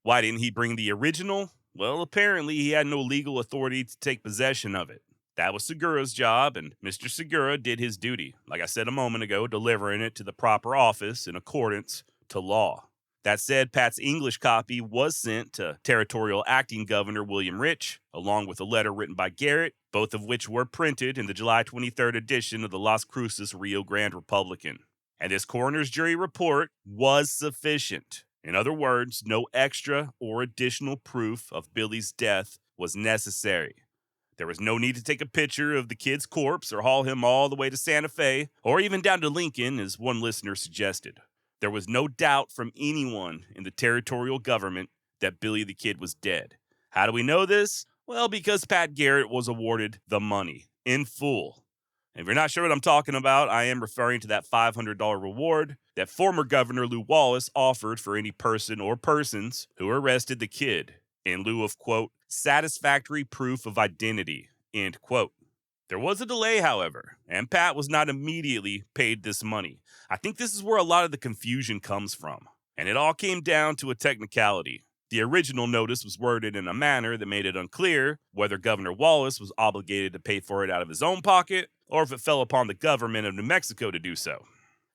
Why didn't he bring the original? Well, apparently he had no legal authority to take possession of it. That was Segura's job, and Mr. Segura did his duty, like I said a moment ago, delivering it to the proper office in accordance to law. That said, Pat's English copy was sent to Territorial Acting Governor William Rich, along with a letter written by Garrett, both of which were printed in the July 23rd edition of the Las Cruces Rio Grande Republican. And this coroner's jury report was sufficient. In other words, no extra or additional proof of Billy's death was necessary. There was no need to take a picture of the kid's corpse or haul him all the way to Santa Fe, or even down to Lincoln, as one listener suggested. There was no doubt from anyone in the territorial government that Billy the Kid was dead. How do we know this? Well, because Pat Garrett was awarded the money in full. And if you're not sure what I'm talking about, I am referring to that $500 reward that former Governor Lew Wallace offered for any person or persons who arrested the kid in lieu of, quote, satisfactory proof of identity, end quote. There was a delay, however, and Pat was not immediately paid this money. I think this is where a lot of the confusion comes from, and it all came down to a technicality. The original notice was worded in a manner that made it unclear whether Governor Wallace was obligated to pay for it out of his own pocket or if it fell upon the government of New Mexico to do so.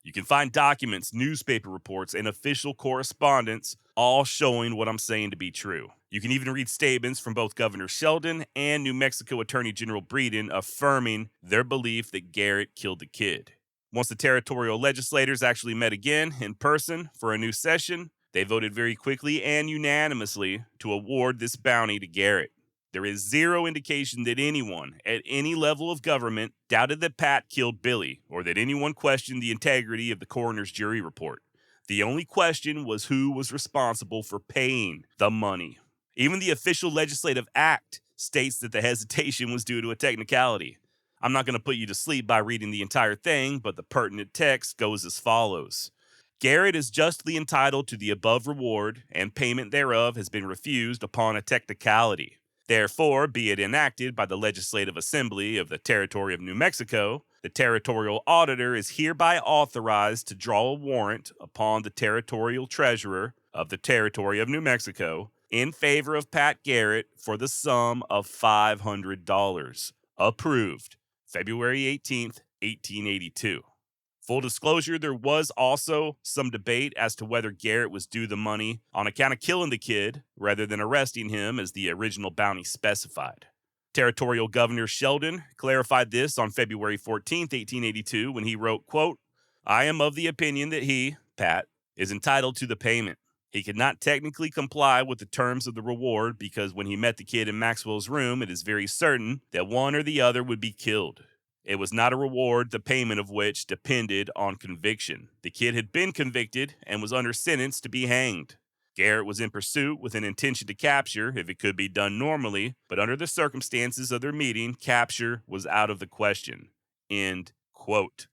You can find documents, newspaper reports, and official correspondence all showing what I'm saying to be true. You can even read statements from both Governor Sheldon and New Mexico Attorney General Breeden affirming their belief that Garrett killed the kid. Once the territorial legislators actually met again in person for a new session, they voted very quickly and unanimously to award this bounty to Garrett. There is zero indication that anyone at any level of government doubted that Pat killed Billy or that anyone questioned the integrity of the coroner's jury report. The only question was who was responsible for paying the money. Even the official legislative act states that the hesitation was due to a technicality. I'm not going to put you to sleep by reading the entire thing, but the pertinent text goes as follows. Garrett is justly entitled to the above reward, and payment thereof has been refused upon a technicality. Therefore, be it enacted by the Legislative Assembly of the Territory of New Mexico, the territorial auditor is hereby authorized to draw a warrant upon the territorial treasurer of the Territory of New Mexico in favor of Pat Garrett for the sum of $500. Approved. February 18th, 1882. Full disclosure, there was also some debate as to whether Garrett was due the money on account of killing the kid rather than arresting him as the original bounty specified. Territorial Governor Sheldon clarified this on February 14th, 1882 when he wrote, quote, I am of the opinion that he, Pat, is entitled to the payment. He could not technically comply with the terms of the reward because when he met the kid in Maxwell's room, it is very certain that one or the other would be killed. It was not a reward, the payment of which depended on conviction. The kid had been convicted and was under sentence to be hanged. Garrett was in pursuit with an intention to capture if it could be done normally, but under the circumstances of their meeting, capture was out of the question. End quote.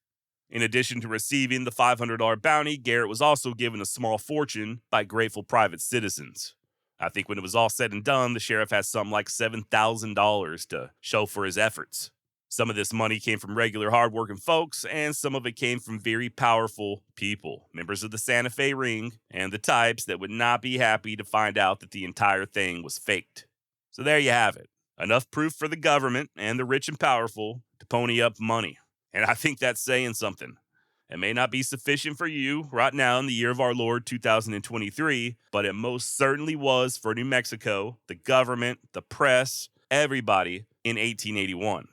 In addition to receiving the $500 bounty, Garrett was also given a small fortune by grateful private citizens. I think when it was all said and done, the sheriff had something like $7,000 to show for his efforts. Some of this money came from regular hardworking folks, and some of it came from very powerful people, members of the Santa Fe Ring, and the types that would not be happy to find out that the entire thing was faked. So there you have it. Enough proof for the government and the rich and powerful to pony up money. And I think that's saying something. It may not be sufficient for you right now in the year of our Lord 2023, but it most certainly was for New Mexico, the government, the press, everybody in 1881.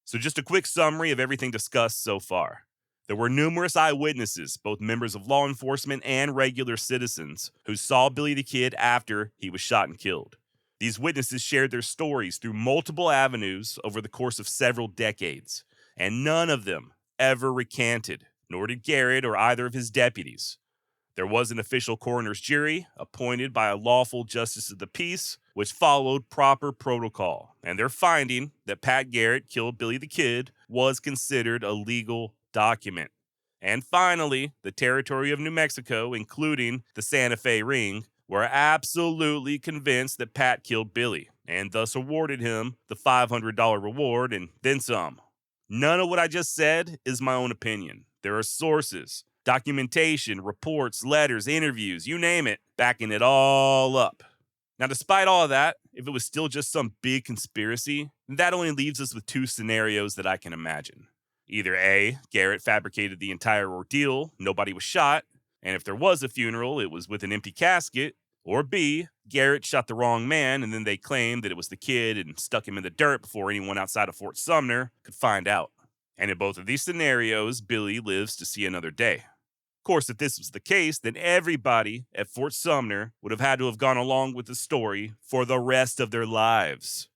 So just a quick summary of everything discussed so far. There were numerous eyewitnesses, both members of law enforcement and regular citizens, who saw Billy the Kid after he was shot and killed. These witnesses shared their stories through multiple avenues over the course of several decades, and none of them ever recanted, nor did Garrett or either of his deputies. There was an official coroner's jury appointed by a lawful justice of the peace, which followed proper protocol, and their finding that Pat Garrett killed Billy the Kid was considered a legal document. And finally, the territory of New Mexico, including the Santa Fe Ring, were absolutely convinced that Pat killed Billy, and thus awarded him the $500 reward and then some. None of what I just said is my own opinion. There are sources, documentation, reports, letters, interviews, you name it, backing it all up. Now, despite all of that, if it was still just some big conspiracy, that only leaves us with two scenarios that I can imagine. Either A, Garrett fabricated the entire ordeal, nobody was shot, and if there was a funeral, it was with an empty casket, or B, Garrett shot the wrong man and then they claimed that it was the kid and stuck him in the dirt before anyone outside of Fort Sumner could find out. And in both of these scenarios, Billy lives to see another day. Of course, if this was the case, then everybody at Fort Sumner would have had to have gone along with the story for the rest of their lives.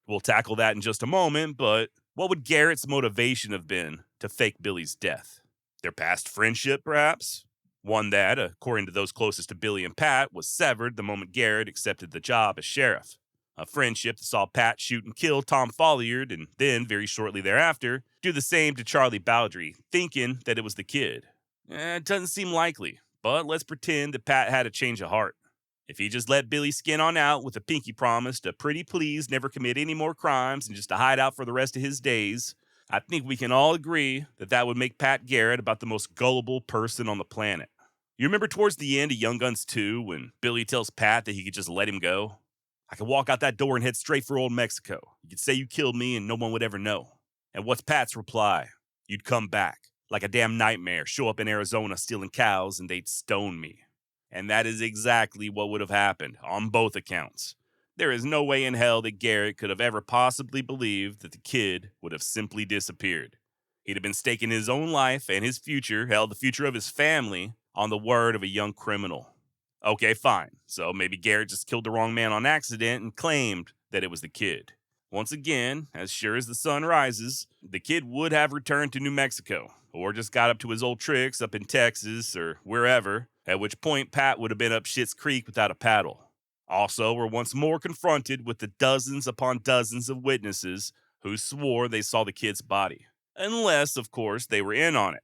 We'll tackle that in just a moment, but what would Garrett's motivation have been to fake Billy's death? Their past friendship, perhaps? One that, according to those closest to Billy and Pat, was severed the moment Garrett accepted the job as sheriff. A friendship that saw Pat shoot and kill Tom Folliard and then, very shortly thereafter, do the same to Charlie Bowdry, thinking that it was the kid. It doesn't seem likely, but let's pretend that Pat had a change of heart. If he just let Billy skin on out with a pinky promise to pretty please never commit any more crimes and just to hide out for the rest of his days, I think we can all agree that that would make Pat Garrett about the most gullible person on the planet. You remember towards the end of Young Guns 2 when Billy tells Pat that he could just let him go? I could walk out that door and head straight for old Mexico. You could say you killed me and no one would ever know. And what's Pat's reply? You'd come back, like a damn nightmare, show up in Arizona stealing cows and they'd stone me. And that is exactly what would have happened on both accounts. There is no way in hell that Garrett could have ever possibly believed that the kid would have simply disappeared. He'd have been staking his own life and his future, hell, the future of his family, on the word of a young criminal. Okay, fine. So maybe Garrett just killed the wrong man on accident and claimed that it was the kid. Once again, as sure as the sun rises, the kid would have returned to New Mexico, or just got up to his old tricks up in Texas or wherever, at which point Pat would have been up Schitt's Creek without a paddle. Also, we're once more confronted with the dozens upon dozens of witnesses who swore they saw the kid's body. Unless, of course, they were in on it.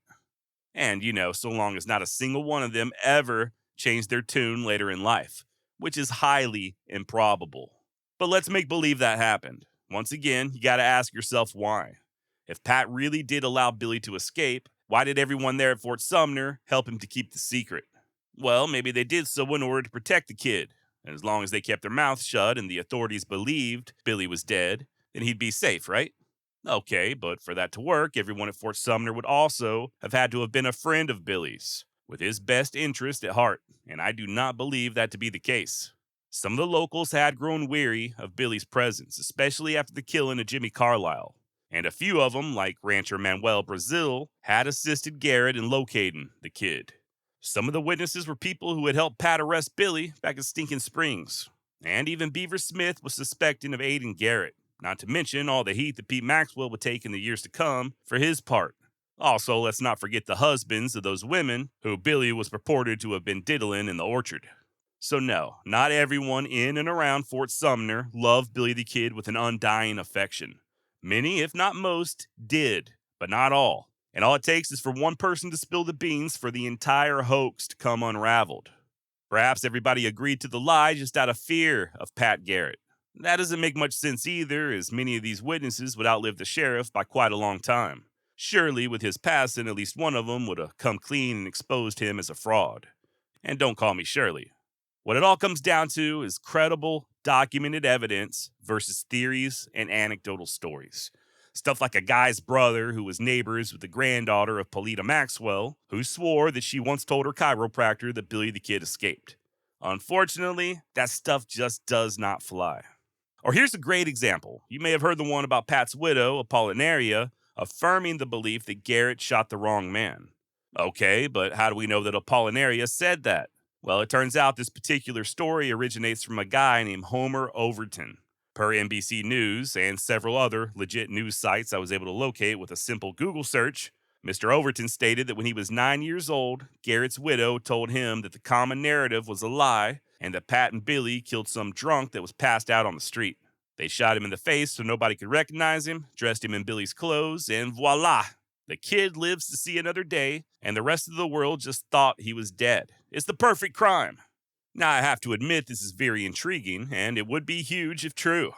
And, so long as not a single one of them ever changed their tune later in life, which is highly improbable. But let's make believe that happened. Once again, you gotta ask yourself why. If Pat really did allow Billy to escape, why did everyone there at Fort Sumner help him to keep the secret? Well, maybe they did so in order to protect the kid. And as long as they kept their mouths shut and the authorities believed Billy was dead, then he'd be safe, right? Okay, but for that to work, everyone at Fort Sumner would also have had to have been a friend of Billy's, with his best interest at heart, and I do not believe that to be the case. Some of the locals had grown weary of Billy's presence, especially after the killing of Jimmy Carlisle, and a few of them, like rancher Manuel Brazil, had assisted Garrett in locating the kid. Some of the witnesses were people who had helped Pat arrest Billy back at Stinking Springs, and even Beaver Smith was suspecting of aiding Garrett. Not to mention all the heat that Pete Maxwell would take in the years to come for his part. Also, let's not forget the husbands of those women who Billy was purported to have been diddling in the orchard. So no, not everyone in and around Fort Sumner loved Billy the Kid with an undying affection. Many, if not most, did, but not all. And all it takes is for one person to spill the beans for the entire hoax to come unraveled. Perhaps everybody agreed to the lie just out of fear of Pat Garrett. That doesn't make much sense either, as many of these witnesses would outlive the sheriff by quite a long time. Surely, with his passing, at least one of them would have come clean and exposed him as a fraud. And don't call me Shirley. What it all comes down to is credible, documented evidence versus theories and anecdotal stories. Stuff like a guy's brother who was neighbors with the granddaughter of Polita Maxwell, who swore that she once told her chiropractor that Billy the Kid escaped. Unfortunately, that stuff just does not fly. Or here's a great example. You may have heard the one about Pat's widow, Apollinaria, affirming the belief that Garrett shot the wrong man. Okay, but how do we know that Apollinaria said that? Well, it turns out this particular story originates from a guy named Homer Overton. Per NBC News and several other legit news sites I was able to locate with a simple Google search, Mr. Overton stated that when he was 9 years old, Garrett's widow told him that the common narrative was a lie and that Pat and Billy killed some drunk that was passed out on the street. They shot him in the face so nobody could recognize him, dressed him in Billy's clothes, and voila! The kid lives to see another day, and the rest of the world just thought he was dead. It's the perfect crime. Now, I have to admit this is very intriguing, and it would be huge if true.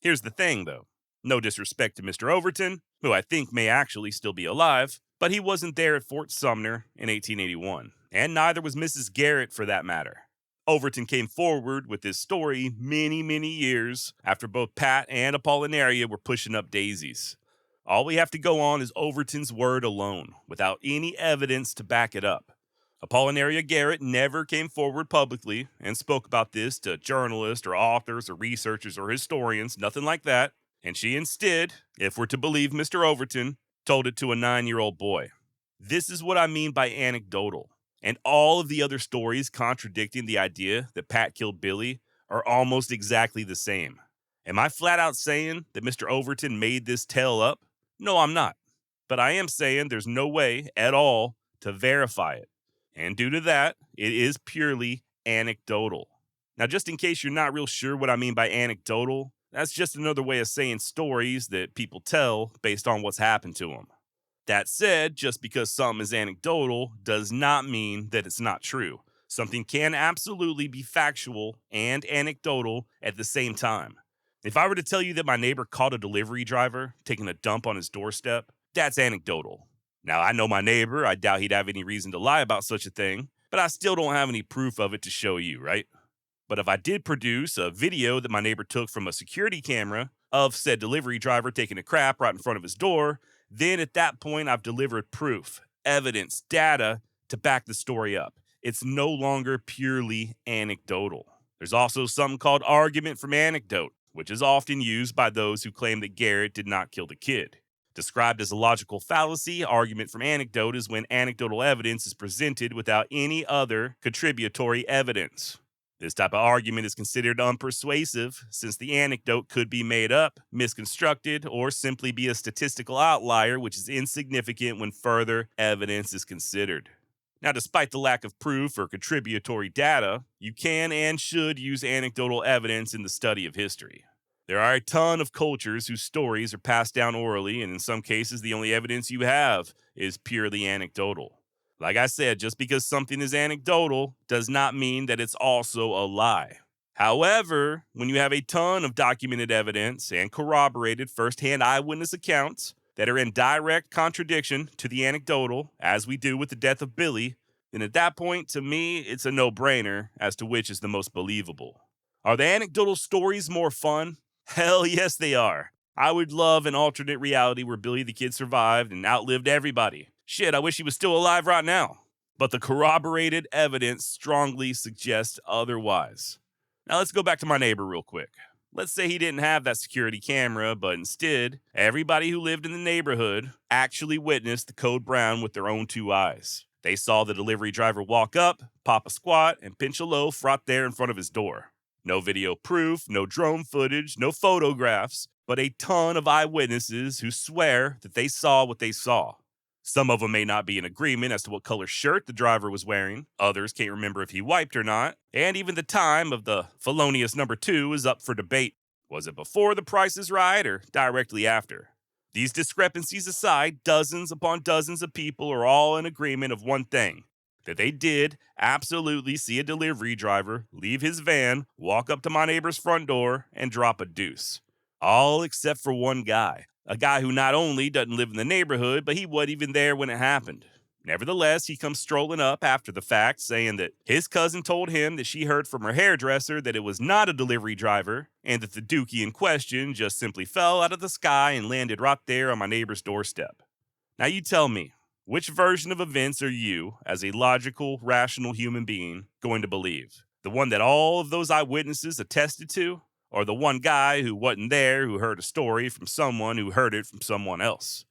Here's the thing, though. No disrespect to Mr. Overton, who I think may actually still be alive, but he wasn't there at Fort Sumner in 1881, and neither was Mrs. Garrett for that matter. Overton came forward with this story many years after both Pat and Apollinaria were pushing up daisies. All we have to go on is Overton's word alone, without any evidence to back it up. Apollinaria Garrett never came forward publicly and spoke about this to journalists or authors or researchers or historians, nothing like that. And she instead, if we're to believe Mr. Overton, told it to a 9-year-old boy. This is what I mean by anecdotal. And all of the other stories contradicting the idea that Pat killed Billy are almost exactly the same. Am I flat out saying that Mr. Overton made this tale up? No, I'm not. But I am saying there's no way at all to verify it. And due to that, it is purely anecdotal. Now, just in case you're not real sure what I mean by anecdotal, that's just another way of saying stories that people tell based on what's happened to them. That said, just because something is anecdotal does not mean that it's not true. Something can absolutely be factual and anecdotal at the same time. If I were to tell you that my neighbor caught a delivery driver taking a dump on his doorstep, that's anecdotal. Now, I know my neighbor, I doubt he'd have any reason to lie about such a thing, but I still don't have any proof of it to show you, right? But if I did produce a video that my neighbor took from a security camera of said delivery driver taking a crap right in front of his door, then at that point I've delivered proof, evidence, data to back the story up. It's no longer purely anecdotal. There's also something called argument from anecdote, which is often used by those who claim that Garrett did not kill the kid. Described as a logical fallacy, argument from anecdote is when anecdotal evidence is presented without any other contributory evidence. This type of argument is considered unpersuasive since the anecdote could be made up, misconstructed, or simply be a statistical outlier which is insignificant when further evidence is considered. Now, despite the lack of proof or contributory data, you can and should use anecdotal evidence in the study of history. There are a ton of cultures whose stories are passed down orally, and in some cases, the only evidence you have is purely anecdotal. Like I said, just because something is anecdotal does not mean that it's also a lie. However, when you have a ton of documented evidence and corroborated first-hand eyewitness accounts that are in direct contradiction to the anecdotal, as we do with the death of Billy, then at that point, to me, it's a no-brainer as to which is the most believable. Are the anecdotal stories more fun? Hell yes, they are. I would love an alternate reality where Billy the Kid survived and outlived everybody. Shit, I wish he was still alive right now. But the corroborated evidence strongly suggests otherwise. Now let's go back to my neighbor real quick. Let's say he didn't have that security camera, but instead, everybody who lived in the neighborhood actually witnessed the Code Brown with their own 2 eyes. They saw the delivery driver walk up, pop a squat, and pinch a loaf right there in front of his door. No video proof, no drone footage, no photographs, but a ton of eyewitnesses who swear that they saw what they saw. Some of them may not be in agreement as to what color shirt the driver was wearing. Others can't remember if he wiped or not. And even the time of the felonious number 2 is up for debate. Was it before The Price is Right or directly after? These discrepancies aside, dozens upon dozens of people are all in agreement of one thing. That they did absolutely see a delivery driver leave his van, walk up to my neighbor's front door, and drop a deuce. All except for one guy. A guy who not only doesn't live in the neighborhood, but he wasn't even there when it happened. Nevertheless, he comes strolling up after the fact, saying that his cousin told him that she heard from her hairdresser that it was not a delivery driver, and that the dookie in question just simply fell out of the sky and landed right there on my neighbor's doorstep. Now you tell me, which version of events are you, as a logical, rational human being, going to believe? The one that all of those eyewitnesses attested to? Or the one guy who wasn't there who heard a story from someone who heard it from someone else?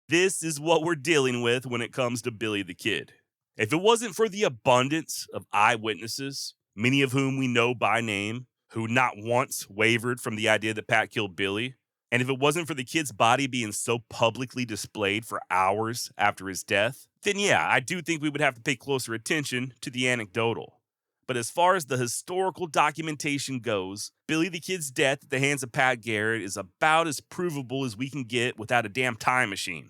This is what we're dealing with when it comes to Billy the Kid. If it wasn't for the abundance of eyewitnesses, many of whom we know by name, who not once wavered from the idea that Pat killed Billy, And if it wasn't for the kid's body being so publicly displayed for hours after his death, then yeah, I do think we would have to pay closer attention to the anecdotal. But as far as the historical documentation goes, Billy the Kid's death at the hands of Pat Garrett is about as provable as we can get without a damn time machine.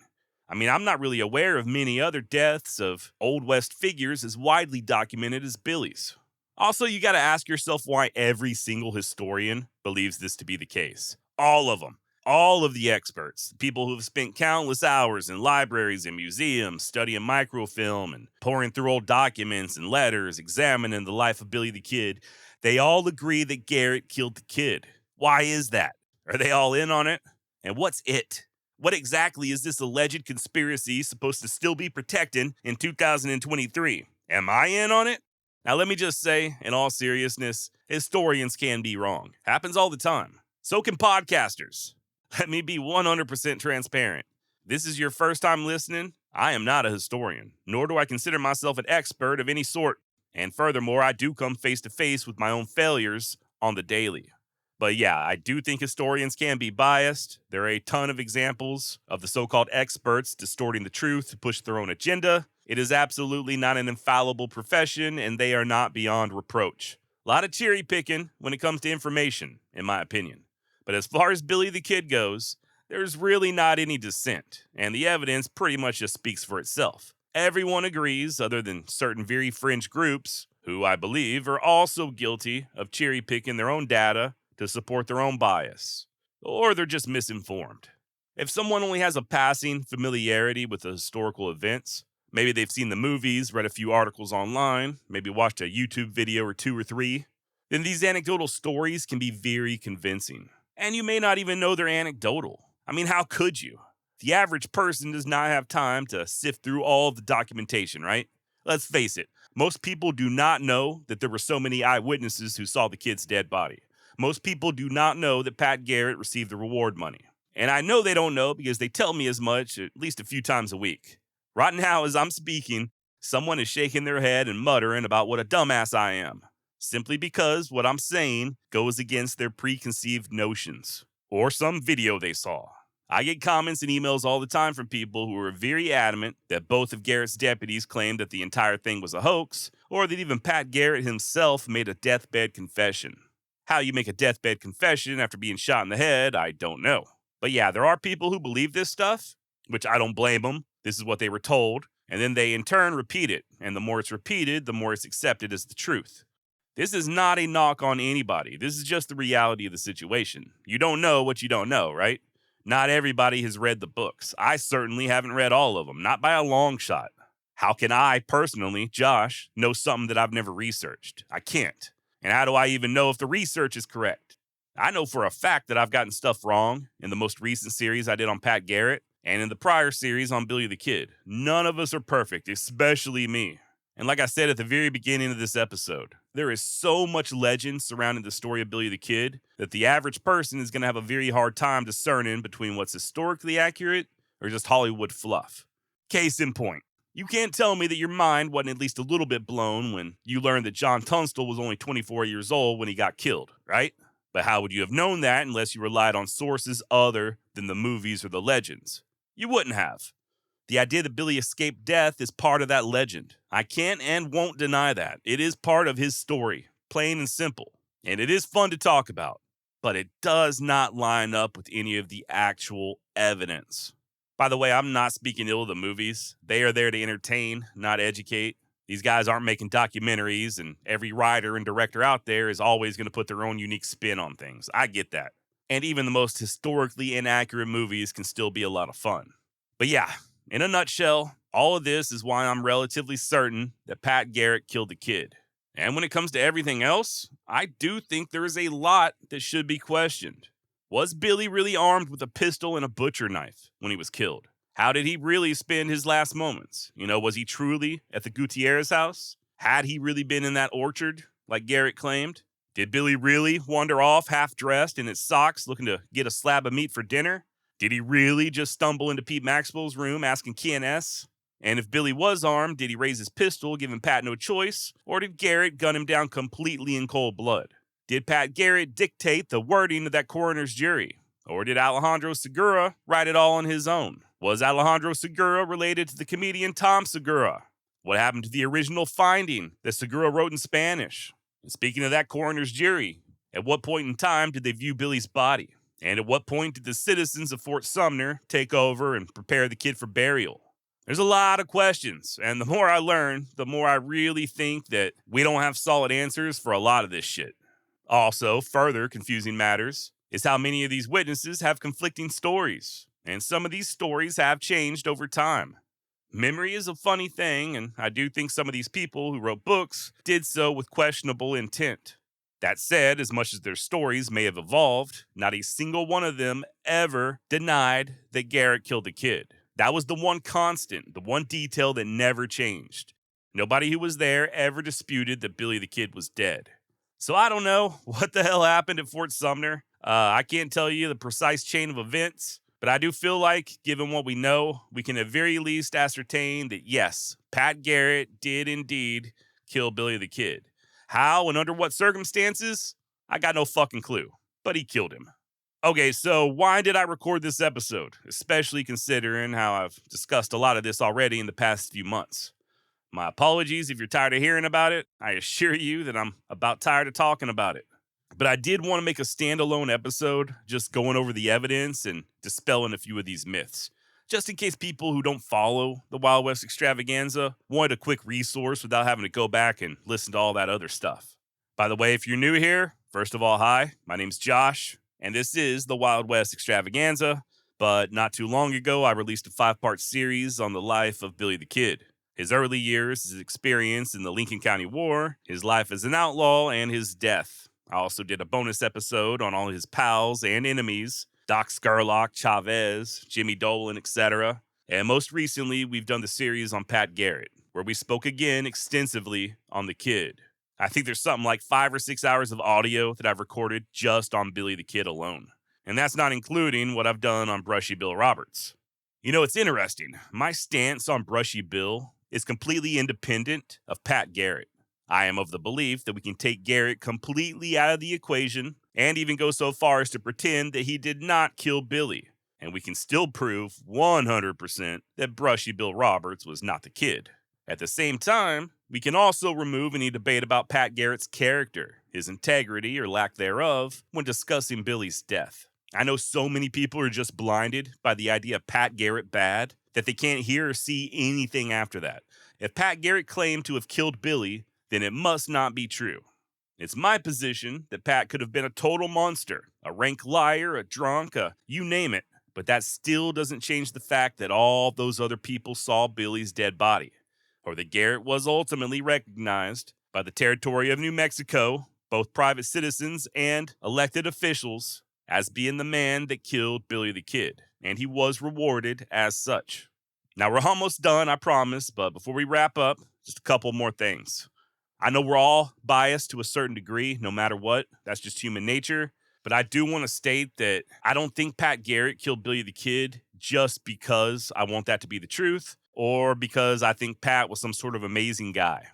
I mean, I'm not really aware of many other deaths of Old West figures as widely documented as Billy's. Also, you gotta ask yourself why every single historian believes this to be the case. All of them. All of the experts, people who have spent countless hours in libraries and museums studying microfilm and pouring through old documents and letters, examining the life of Billy the Kid, they all agree that Garrett killed the kid. Why is that? Are they all in on it? And what's it? What exactly is this alleged conspiracy supposed to still be protecting in 2023? Am I in on it? Now, let me just say, in all seriousness, historians can be wrong. Happens all the time. So can podcasters. Let me be 100% transparent. This is your first time listening. I am not a historian, nor do I consider myself an expert of any sort. And furthermore, I do come face to face with my own failures on the daily. But yeah, I do think historians can be biased. There are a ton of examples of the so-called experts distorting the truth to push their own agenda. It is absolutely not an infallible profession, and they are not beyond reproach. A lot of cherry picking when it comes to information, in my opinion. But as far as Billy the Kid goes, there's really not any dissent, and the evidence pretty much just speaks for itself. Everyone agrees, other than certain very fringe groups, who I believe are also guilty of cherry picking their own data to support their own bias. Or they're just misinformed. If someone only has a passing familiarity with the historical events, maybe they've seen the movies, read a few articles online, maybe watched a YouTube video or two or three, then these anecdotal stories can be very convincing. And you may not even know they're anecdotal. I mean, how could you? The average person does not have time to sift through all of the documentation, right? Let's face it, most people do not know that there were so many eyewitnesses who saw the kid's dead body. Most people do not know that Pat Garrett received the reward money. And I know they don't know because they tell me as much at least a few times a week. Right now, as I'm speaking, someone is shaking their head and muttering about what a dumbass I am, simply because what I'm saying goes against their preconceived notions, or some video they saw. I get comments and emails all the time from people who are very adamant that both of Garrett's deputies claimed that the entire thing was a hoax, or that even Pat Garrett himself made a deathbed confession. How you make a deathbed confession after being shot in the head, I don't know. But yeah, there are people who believe this stuff, which I don't blame them. This is what they were told, and then they in turn repeat it, and the more it's repeated, the more it's accepted as the truth. This is not a knock on anybody. This is just the reality of the situation. You don't know what you don't know, right? Not everybody has read the books. I certainly haven't read all of them, not by a long shot. How can I personally, Josh, know something that I've never researched? I can't. And how do I even know if the research is correct? I know for a fact that I've gotten stuff wrong in the most recent series I did on Pat Garrett and in the prior series on Billy the Kid. None of us are perfect, especially me. And like I said at the very beginning of this episode, there is so much legend surrounding the story of Billy the Kid that the average person is going to have a very hard time discerning between what's historically accurate or just Hollywood fluff. Case in point, you can't tell me that your mind wasn't at least a little bit blown when you learned that John Tunstall was only 24 years old when he got killed, right? But how would you have known that unless you relied on sources other than the movies or the legends? You wouldn't have. The idea that Billy escaped death is part of that legend. I can't and won't deny that. It is part of his story, plain and simple. And it is fun to talk about. But it does not line up with any of the actual evidence. By the way, I'm not speaking ill of the movies. They are there to entertain, not educate. These guys aren't making documentaries, and every writer and director out there is always going to put their own unique spin on things. I get that. And even the most historically inaccurate movies can still be a lot of fun. But yeah, in a nutshell, all of this is why I'm relatively certain that Pat Garrett killed the kid. And when it comes to everything else, I do think there is a lot that should be questioned. Was Billy really armed with a pistol and a butcher knife when he was killed? How did he really spend his last moments? Was he truly at the Gutierrez house? Had he really been in that orchard, like Garrett claimed? Did Billy really wander off half-dressed in his socks looking to get a slab of meat for dinner? Did he really just stumble into Pete Maxwell's room asking K&S? And if Billy was armed, did he raise his pistol, giving Pat no choice? Or did Garrett gun him down completely in cold blood? Did Pat Garrett dictate the wording of that coroner's jury? Or did Alejandro Segura write it all on his own? Was Alejandro Segura related to the comedian Tom Segura? What happened to the original finding that Segura wrote in Spanish? And speaking of that coroner's jury, at what point in time did they view Billy's body? And at what point did the citizens of Fort Sumner take over and prepare the kid for burial? There's a lot of questions, and the more I learn, the more I really think that we don't have solid answers for a lot of this shit. Also, further confusing matters is how many of these witnesses have conflicting stories, and some of these stories have changed over time. Memory is a funny thing, and I do think some of these people who wrote books did so with questionable intent. That said, as much as their stories may have evolved, not a single one of them ever denied that Garrett killed the kid. That was the one constant, the one detail that never changed. Nobody who was there ever disputed that Billy the Kid was dead. So I don't know what the hell happened at Fort Sumner. I can't tell you the precise chain of events, but I do feel like, given what we know, we can at very least ascertain that yes, Pat Garrett did indeed kill Billy the Kid. How and under what circumstances? I got no fucking clue, but he killed him. Okay, so why did I record this episode? Especially considering how I've discussed a lot of this already in the past few months. My apologies if you're tired of hearing about it. I assure you that I'm about tired of talking about it. But I did want to make a standalone episode just going over the evidence and dispelling a few of these myths. Just in case people who don't follow the Wild West extravaganza wanted a quick resource without having to go back and listen to all that other stuff. By the way, if you're new here, first of all, hi, my name's Josh, and this is the Wild West extravaganza. But not too long ago, I released a 5-part series on the life of Billy the Kid. His early years, his experience in the Lincoln County War, his life as an outlaw, and his death. I also did a bonus episode on all his pals and enemies, Doc Scurlock, Chavez, Jimmy Dolan, etc. And most recently, we've done the series on Pat Garrett, where we spoke again extensively on the kid. I think there's something like 5 or 6 hours of audio that I've recorded just on Billy the Kid alone. And that's not including what I've done on Brushy Bill Roberts. You know, it's interesting. My stance on Brushy Bill is completely independent of Pat Garrett. I am of the belief that we can take Garrett completely out of the equation and even go so far as to pretend that he did not kill Billy. And we can still prove 100% that Brushy Bill Roberts was not the kid. At the same time, we can also remove any debate about Pat Garrett's character, his integrity or lack thereof, when discussing Billy's death. I know so many people are just blinded by the idea of Pat Garrett bad that they can't hear or see anything after that. If Pat Garrett claimed to have killed Billy, then it must not be true. It's my position that Pat could have been a total monster, a rank liar, a drunk, you name it, but that still doesn't change the fact that all those other people saw Billy's dead body, or that Garrett was ultimately recognized by the territory of New Mexico, both private citizens and elected officials, as being the man that killed Billy the Kid, and he was rewarded as such. Now, we're almost done, I promise, but before we wrap up, just a couple more things. I know we're all biased to a certain degree, no matter what. That's just human nature. But I do want to state that I don't think Pat Garrett killed Billy the Kid just because I want that to be the truth or because I think Pat was some sort of amazing guy.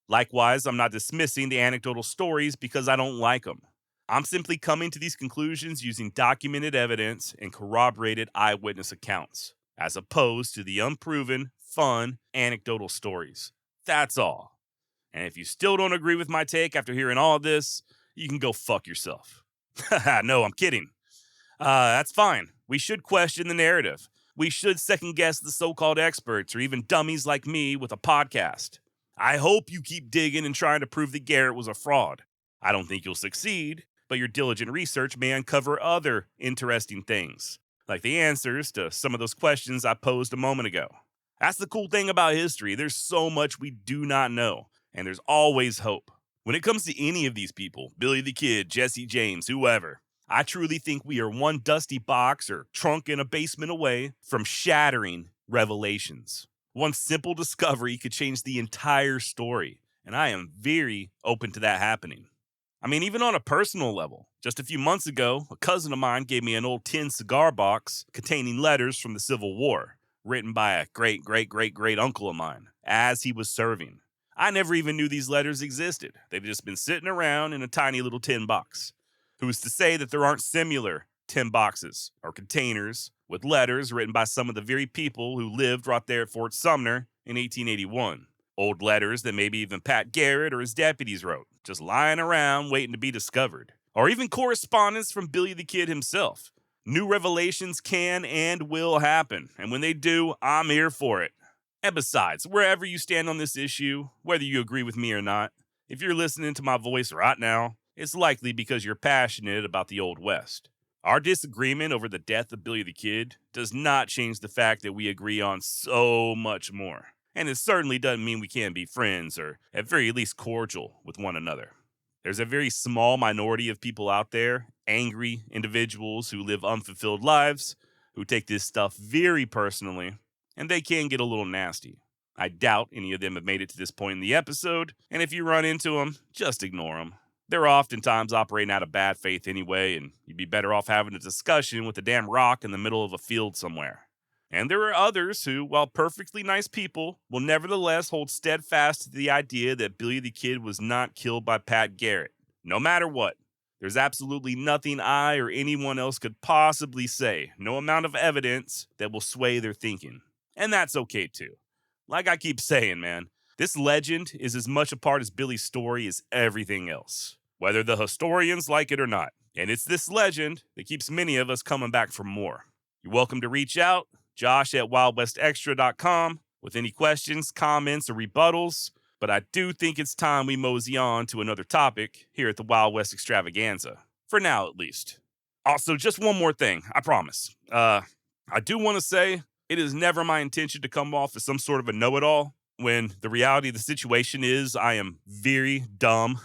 Likewise, I'm not dismissing the anecdotal stories because I don't like them. I'm simply coming to these conclusions using documented evidence and corroborated eyewitness accounts, as opposed to the unproven, fun, anecdotal stories. That's all. And if you still don't agree with my take after hearing all of this, you can go fuck yourself. No, I'm kidding. That's fine. We should question the narrative. We should second guess the so-called experts or even dummies like me with a podcast. I hope you keep digging and trying to prove that Garrett was a fraud. I don't think you'll succeed, but your diligent research may uncover other interesting things, like the answers to some of those questions I posed a moment ago. That's the cool thing about history. There's so much we do not know. And there's always hope. When it comes to any of these people, Billy the Kid, Jesse James, whoever, I truly think we are one dusty box or trunk in a basement away from shattering revelations. One simple discovery could change the entire story, and I am very open to that happening. I mean, even on a personal level, just a few months ago, a cousin of mine gave me an old tin cigar box containing letters from the Civil War, written by a great uncle of mine, as he was serving. I never even knew these letters existed. They've just been sitting around in a tiny little tin box. Who's to say that there aren't similar tin boxes or containers with letters written by some of the very people who lived right there at Fort Sumner in 1881. Old letters that maybe even Pat Garrett or his deputies wrote, just lying around waiting to be discovered. Or even correspondence from Billy the Kid himself. New revelations can and will happen, and when they do, I'm here for it. And besides, wherever you stand on this issue, whether you agree with me or not, if you're listening to my voice right now, it's likely because you're passionate about the Old West. Our disagreement over the death of Billy the Kid does not change the fact that we agree on so much more. And it certainly doesn't mean we can't be friends or at very least cordial with one another. There's a very small minority of people out there, angry individuals who live unfulfilled lives, who take this stuff very personally, and they can get a little nasty. I doubt any of them have made it to this point in the episode, and if you run into them, just ignore them. They're oftentimes operating out of bad faith anyway, and you'd be better off having a discussion with a damn rock in the middle of a field somewhere. And there are others who, while perfectly nice people, will nevertheless hold steadfast to the idea that Billy the Kid was not killed by Pat Garrett. No matter what, there's absolutely nothing I or anyone else could possibly say, no amount of evidence that will sway their thinking. And that's okay too. Like I keep saying, man, this legend is as much a part of Billy's story as everything else, whether the historians like it or not. And it's this legend that keeps many of us coming back for more. You're welcome to reach out, Josh at wildwestextra.com, with any questions, comments, or rebuttals. But I do think it's time we mosey on to another topic here at the Wild West Extravaganza. For now, at least. Also, just one more thing, I promise. I do want to say it is never my intention to come off as some sort of a know-it-all, when the reality of the situation is I am very dumb.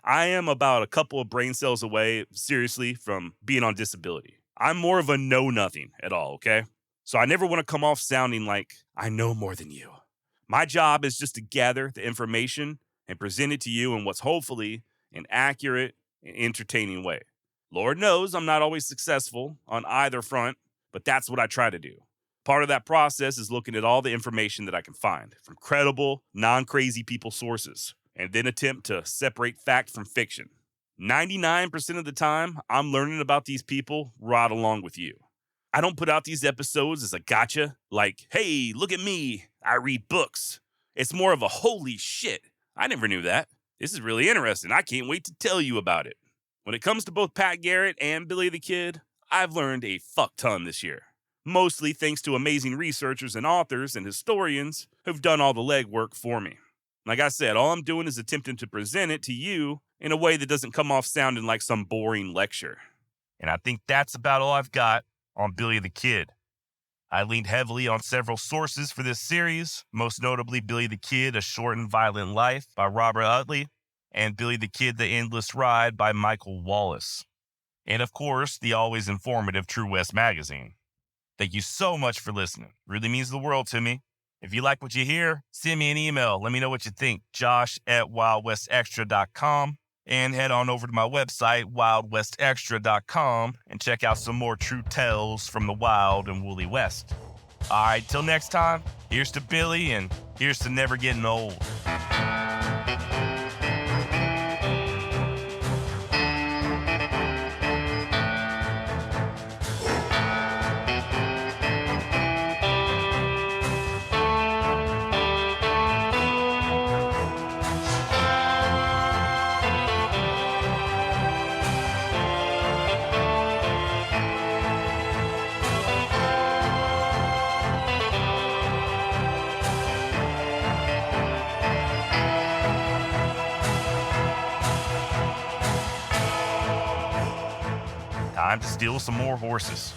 I am about a couple of brain cells away, seriously, from being on disability. I'm more of a know-nothing at all, okay? So I never want to come off sounding like I know more than you. My job is just to gather the information and present it to you in what's hopefully an accurate and entertaining way. Lord knows I'm not always successful on either front, but that's what I try to do. Part of that process is looking at all the information that I can find from credible, non-crazy people sources, and then attempt to separate fact from fiction. 99% of the time, I'm learning about these people right along with you. I don't put out these episodes as a gotcha, like, hey, look at me, I read books. It's more of a holy shit, I never knew that. This is really interesting, I can't wait to tell you about it. When it comes to both Pat Garrett and Billy the Kid, I've learned a fuck ton this year. Mostly thanks to amazing researchers and authors and historians who've done all the legwork for me. Like I said, all I'm doing is attempting to present it to you in a way that doesn't come off sounding like some boring lecture. And I think that's about all I've got on Billy the Kid. I leaned heavily on several sources for this series, most notably Billy the Kid, A Short and Violent Life by Robert Utley, and Billy the Kid, The Endless Ride by Michael Wallace. And of course, the always informative True West magazine. Thank you so much for listening. It really means the world to me. If you like what you hear, send me an email. Let me know what you think. Josh at wildwestextra.com. And head on over to my website, wildwestextra.com, and check out some more true tales from the wild and woolly West. All right, till next time, here's to Billy, and here's to never getting old. Time to steal some more horses.